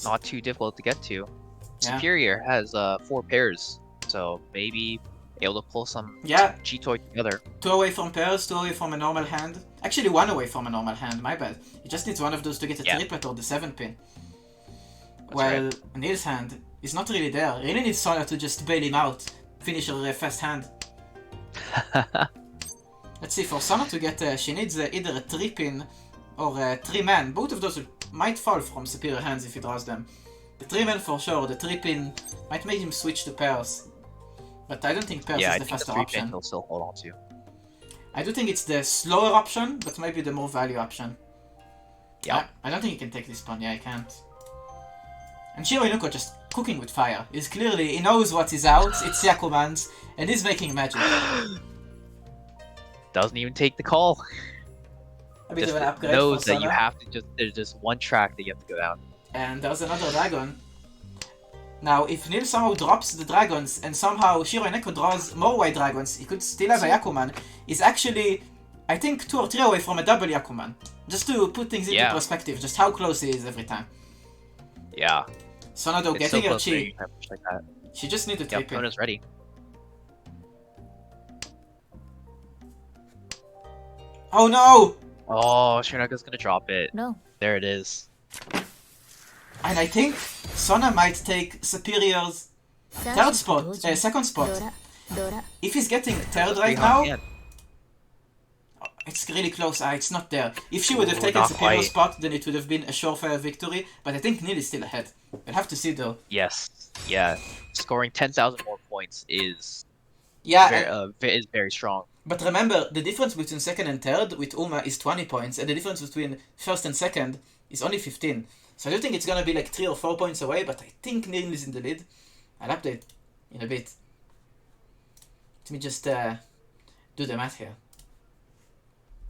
Not too difficult to get to. Yeah. Superior has 4 pairs, so maybe able to pull some Yeah, G-Toy together. 2 away from pairs, 2 away from a normal hand. Actually 1 away from a normal hand, my bad. He just needs one of those to get a triplet or the 7 pin. Well, Nill's hand is not really there. He really needs Sona to just bail him out. Finish her first hand. Let's see, for Sona to get, she needs either a 3-pin or a 3-man. Both of those might fall from superior hands if he draws them. The 3-man for sure, the 3-pin might make him switch to pairs. But I don't think pairs Yeah, is I the think the faster 3-pin option. he'll still hold on to. I do think it's the slower option, but maybe the more value option. Yeah. I don't think he can take this pawn, yeah, he can't. And Shiro Inuko just cooking with fire. He's clearly, he knows what is out, it's Yakuman's, and he's making magic. Doesn't even take the call. A bit Just of an upgrade knows for that you Sona. have to there's just one track that you have to go down. And there's another dragon. Now, if Nill somehow drops the dragons and somehow Shiro Neko draws more white dragons, he could still have a Yakuman. He's actually, I think, 2 or 3 away from a double Yakuman. Just to put things into perspective, just how close he is every time. Yeah. Sona though It's getting so her close where chi. you can push like that. She just needs to Yep, trip it. Sona's ready. Oh no! Oh, Shirinako's gonna drop it. No There it is. And I think Sona might take Superior's third spot, second spot. ドラ If he's getting third right now, it's really close. It's not there. If she would have Oh, taken not Superior's quite. spot, then it would have been a surefire victory. But I think Nill is still ahead. We'll have to see though. Yes. Yeah. Scoring 10,000 more points is Yeah, is very strong. but remember, the difference between second and third with Uma is 20 points, and the difference between first and second is only 15. So I do think it's gonna be like 3 or 4 points away, but I think Nill is in the lead. I'll update in a bit. Let me just do the math here.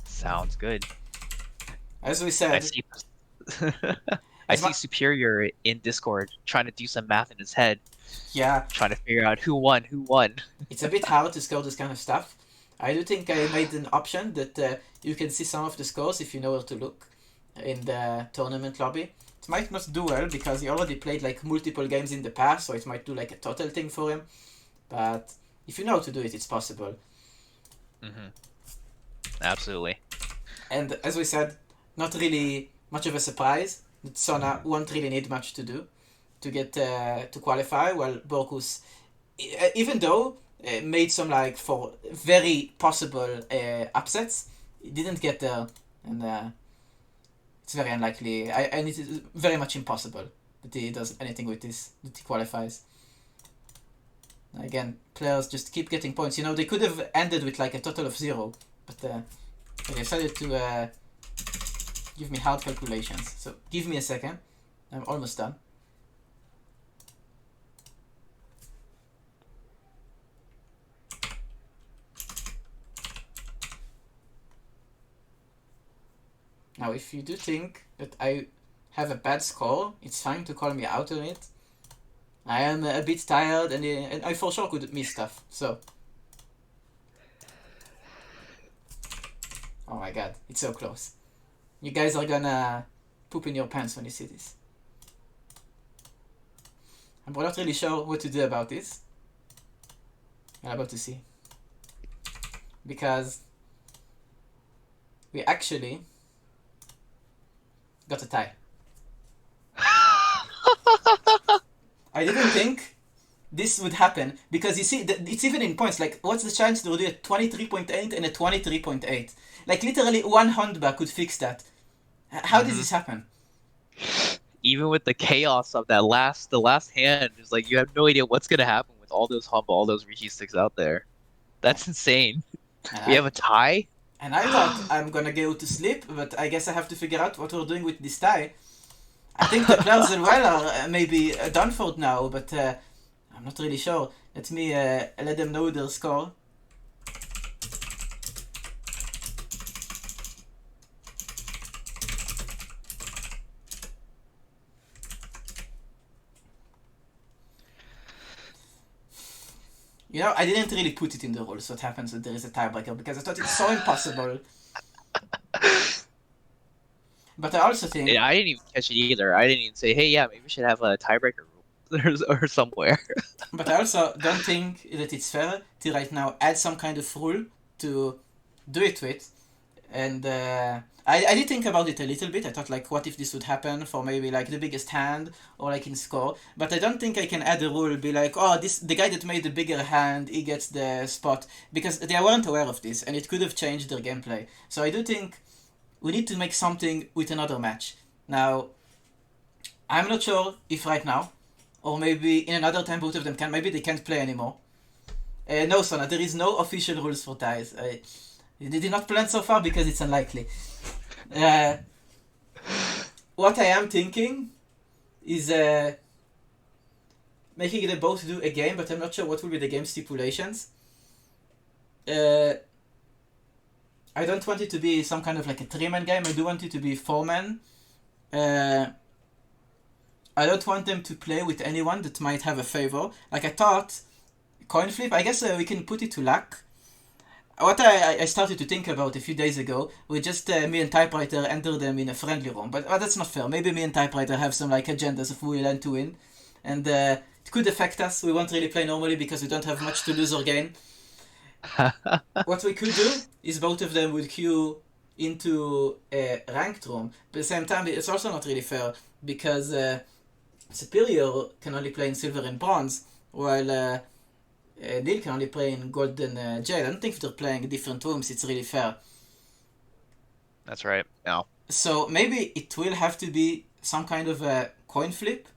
Sounds good. As we said, I see. I see Superior in Discord trying to do some math in his head, yeah, trying to figure out who won. it's a bit hard to score this kind of stuff. I do think I made an option that you can see some of the scores if you know where to look in the tournament lobby. It might not do well because he already played like multiple games in the past, so it might do like a total thing for him. But if you know how to do it, it's possible. Absolutely. And as we said, not really much of a surprise that Sona won't really need much to do to get to qualify. Well, Borkus, even though made some like for very possible upsets, he didn't get there, and it's very unlikely. And it is very much impossible that he does anything with this, that he qualifies. Again, players just keep getting points. You know, they could have ended with like a total of 0, but they decided to give me hard calculations. So give me a second. I'm almost done. Now, if you do think that I have a bad score, it's fine to call me out on it. I am a bit tired, and I for sure could miss stuff, so... Oh my god, it's so close. You guys are gonna poop in your pants when you see this. I'm not really sure what to do about this. I'm about to see. Because we actually got a tie. I didn't think this would happen because you see, it's even in points. Like, what's the chance to do a 23.8 and a 23.8? Like, literally one handba could fix that. How does this happen? even with the chaos of the last hand, it's like you have no idea what's gonna happen with all those humble, all those Rishi sticks out there. That's insane. And We have a tie. I thought I'm gonna go to sleep, but I guess I have to figure out what we're doing with this tie. I think the players as well are maybe done for now, but I'm not really sure. Let me let them know their score. You know, I didn't really put it in the rules what happens when there is a tiebreaker because I thought it's so impossible. But I also think... I didn't even catch it either. I didn't even say, hey, yeah, maybe we should have a tiebreaker rule or somewhere. But I also don't think that it's fair to right now add some kind of rule to do it with. And I did think about it a little bit. I thought like, what if this would happen for maybe like the biggest hand or like in score. But I don't think I can add a rule, be like, oh, the guy that made the bigger hand, he gets the spot. Because they weren't aware of this and it could have changed their gameplay. So I do think we need to make something with another match. Now, I'm not sure if right now, or maybe in another time both of them can. Maybe they can't play anymore. No, Sona, there is no official rules for ties. They did not plan so far because it's unlikely. What I am thinking is making them both do a game, but I'm not sure what will be the game stipulations. I don't want it to be some kind of like a 3-man game. I do want it to be 4-man. I don't want them to play with anyone that might have a favor. Like I thought, coin flip, I guess we can put it to luck. What I started to think about a few days ago, we just me and Typewriter enter them in a friendly room. But that's not fair. Maybe me and Typewriter have some like agendas of who we land to win. And it could affect us. We won't really play normally because we don't have much to lose or gain. What we could do is both of them would queue into a ranked room. But at the same time, it's also not really fair because Superior can only play in silver and bronze, while Nill can only play in gold and jade. I don't think if they're playing different rooms, it's really fair. That's right. No. So maybe it will have to be some kind of a coin flip.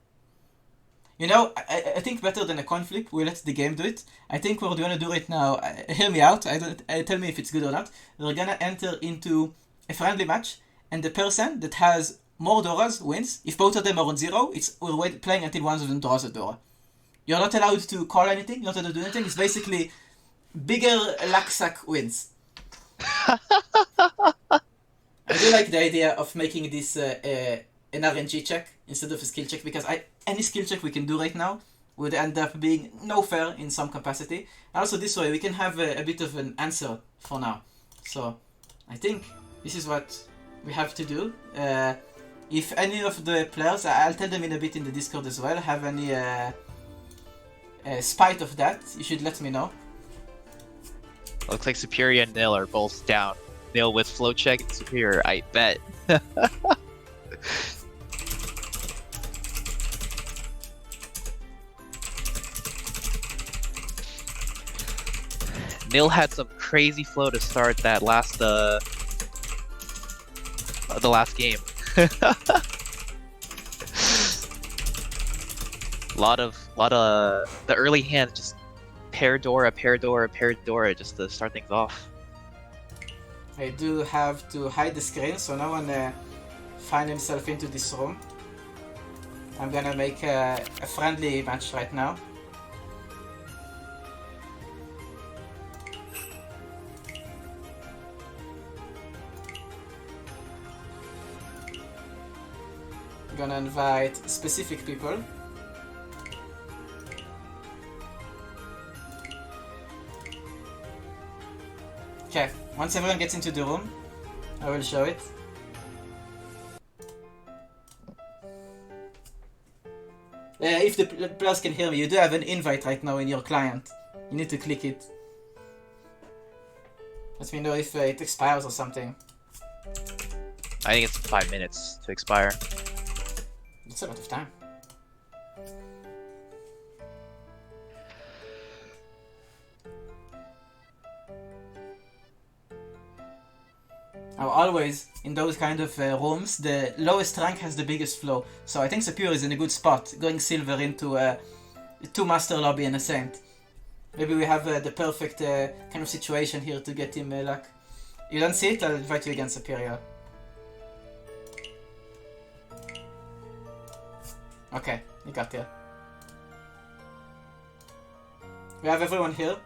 You know, I think better than a coin flip, we let the game do it. I think what we're gonna do right now, hear me out, tell me if it's good or not. We're gonna enter into a friendly match, and the person that has more Doras wins. If both of them are on 0, we're playing until one of them draws a Dora. You're not allowed to call anything, you're not allowed to do anything. It's basically bigger luck sack wins. I do like the idea of making this an RNG check instead of a skill check because any skill check we can do right now would end up being no fair in some capacity. And also this way we can have a bit of an answer for now. So I think this is what we have to do. If any of the players, I'll tell them in a bit in the Discord as well, have any spite of that, you should let me know. Looks like Superior and Nill are both down. Nill with flow check and Superior, I bet. Nill had some crazy flow to start that last the last game. lot of the early hand just pair Dora just to start things off. I do have to hide the screen so no one find himself into this room. I'm gonna make a friendly match right now. I'm gonna invite specific people. Okay, once everyone gets into the room, I will show it. If the players can hear me, you do have an invite right now in your client. You need to click it. Let me know if it expires or something. I think it's 5 minutes to expire. That's a lot of time. Now, always in those kind of rooms, the lowest rank has the biggest flow. So I think Superior is in a good spot, going silver into 2 Master Lobby and a Saint. Maybe we have the perfect kind of situation here to get him luck. You don't see it? I'll invite you against Superior. Okay, you got here. We have everyone here.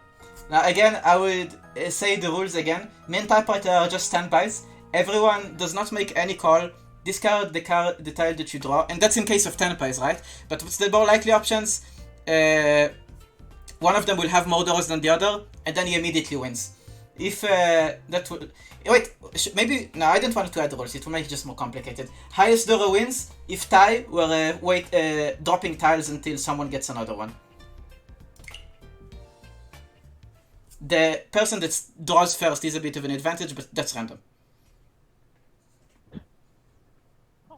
Now again, I would say the rules again. Main typewriter are just standbys. Everyone does not make any call. Discard the tile that you draw, and that's in case of 10 pies, right? But what's the more likely options? One of them will have more doors than the other, and then he immediately wins. If that would... Wait, maybe... No, I don't want to add rules, it will make it just more complicated. Highest door wins if tie were dropping tiles until someone gets another one. The person that draws first is a bit of an advantage, but that's random.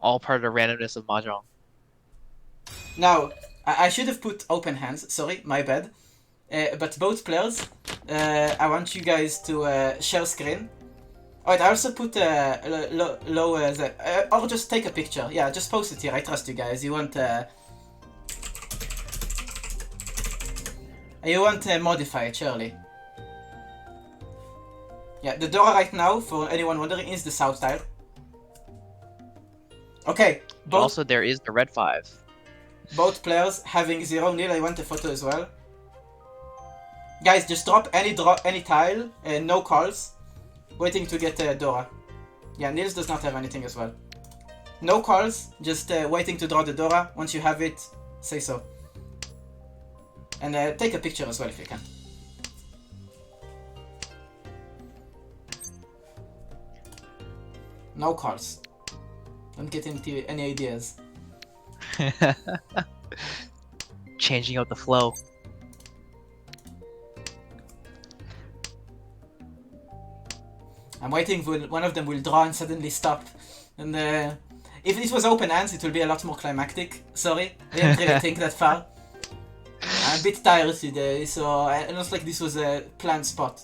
All part of the randomness of Mahjong. Now, I should have put open hands, sorry, my bad. But both players, I want you guys to share screen. Alright, I also put low, or just take a picture. Yeah, just post it here, I trust you guys. You won't modify it, surely. Yeah, the door right now, for anyone wondering, is the south tile. Okay, both... Also, there is the red 5. Both players having 0. Nill, I want a photo as well. Guys, just drop any tile, no calls. Waiting to get Dora. Yeah, Nils does not have anything as well. No calls, just waiting to draw the Dora. Once you have it, say so. And take a picture as well if you can. No calls. Don't get into any ideas. Changing up the flow. I'm waiting for one of them will draw and suddenly stop. And if this was open hands, it will be a lot more climactic. Sorry, I didn't really think that far. I'm a bit tired today, so it looks like this was a planned spot.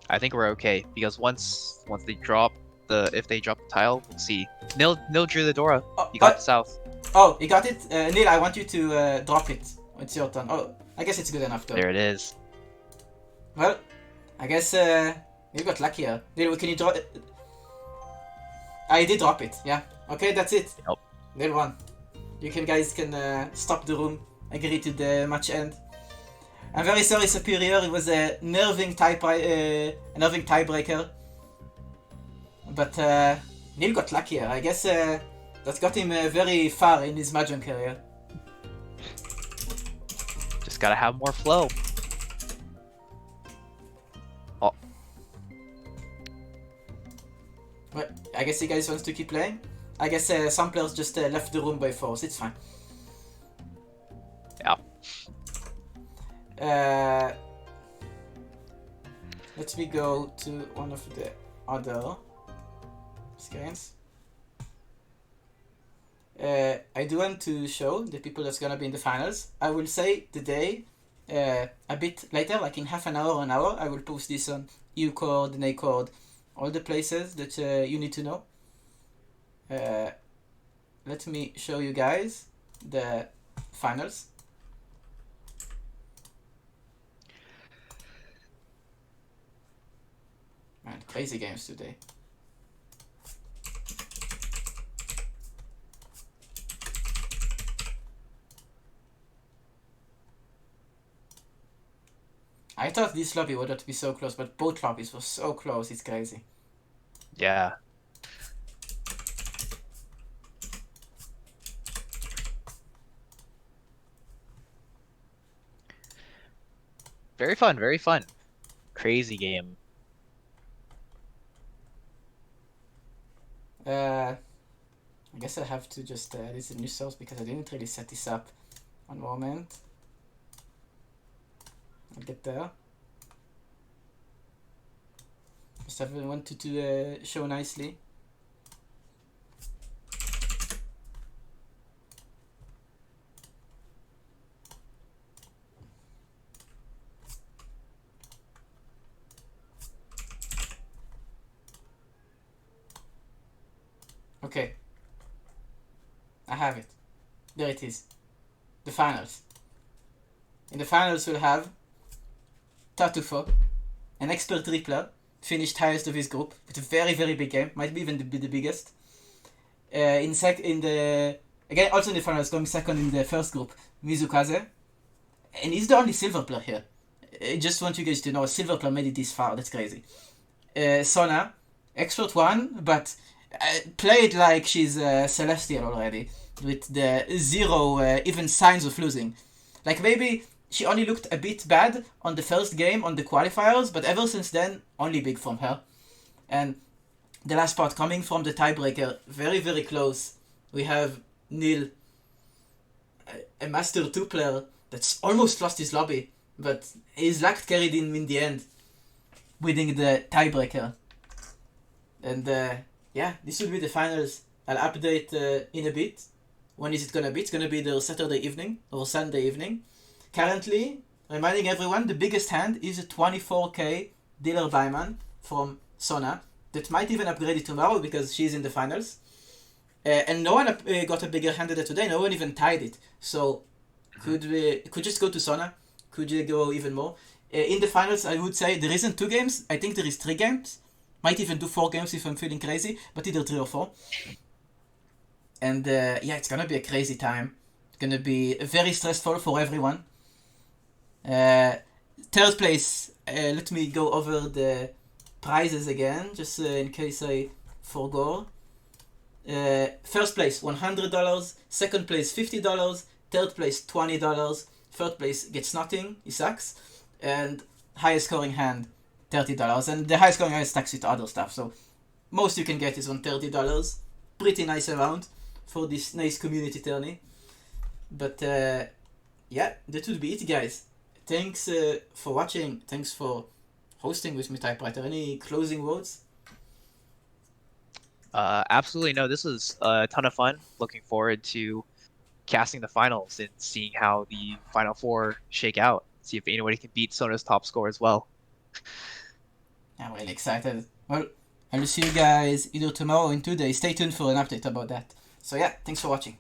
I think we're okay because once they drop if they drop the tile, we'll see. Nill drew the Dora. Oh, You got the south. Oh, you got it? Nill, I want you to drop it. It's your turn. Oh, I guess it's good enough though. There it is. Well, I guess you got luckier. Nill, can you draw it? I did drop it, yeah. Okay, that's it. Yep. Nill won. You guys can stop the room. Agree to the match end. I'm very sorry, Superior. It was a nerving tiebreaker. But Nill got luckier. I guess that got him very far in his Mahjong career. Just gotta have more flow. Oh. Well, I guess you guys want to keep playing. I guess some players just left the room by force. It's fine. Yeah. Let me go to one of the other screens. I do want to show the people that's gonna be in the finals. I will say the day a bit later, like in half an hour or an hour. I will post this on UCord, NACord, all the places that you need to know. Let me show you guys the finals. Man, crazy games today. I thought this lobby would not be so close, but both lobbies were so close, it's crazy. Yeah. Very fun, very fun. Crazy game. I guess I have to just add this a new source because I didn't really set this up. One moment. I'll get there. Just have wanted to show nicely. Okay. I have it. There it is. The finals. In the finals we'll have Tatufo, an expert tripler, finished highest of his group with a very, very big game. Might be even be the biggest. Again, also in the finals, going second in the first group, Mizukaze. And he's the only silver player here. I just want you guys to know a silver player made it this far. That's crazy. Sona, expert one, but played like she's celestial already, with the zero even signs of losing. Like maybe she only looked a bit bad on the first game on the qualifiers, but ever since then, only big from her. And the last part coming from the tiebreaker, very, very close. We have Nill, a Master 2 player that's almost lost his lobby, but his luck carried him in the end, winning the tiebreaker. And yeah, this will be the finals. I'll update in a bit. When is it gonna be? It's gonna be the Saturday evening or Sunday evening. Currently, reminding everyone, the biggest hand is a 24k dealer Buyman from Sona. That might even upgrade it tomorrow because she's in the finals. And no one got a bigger hand than today. No one even tied it. So could just go to Sona. Could you go even more? In the finals, I would say there isn't 2 games. I think there is 3 games. Might even do 4 games if I'm feeling crazy, but either 3 or 4. And yeah, it's gonna be a crazy time. It's gonna be very stressful for everyone. Third place, let me go over the prizes again, just in case I forgot. First place, $100. Second place, $50. Third place, $20. Third place gets nothing, he sucks. And highest scoring hand, $30. And the highest scoring hand stacks with other stuff, so most you can get is on $30. Pretty nice amount for this nice community tourney. But yeah, that would be it, guys. Thanks for watching. Thanks for hosting with me, Typewriter. Any closing words? Absolutely no. This was a ton of fun. Looking forward to casting the finals and seeing how the final 4 shake out. See if anybody can beat Sona's top score as well. I'm really excited. Well, I will see you guys either tomorrow or in 2 days. Stay tuned for an update about that. So yeah, thanks for watching.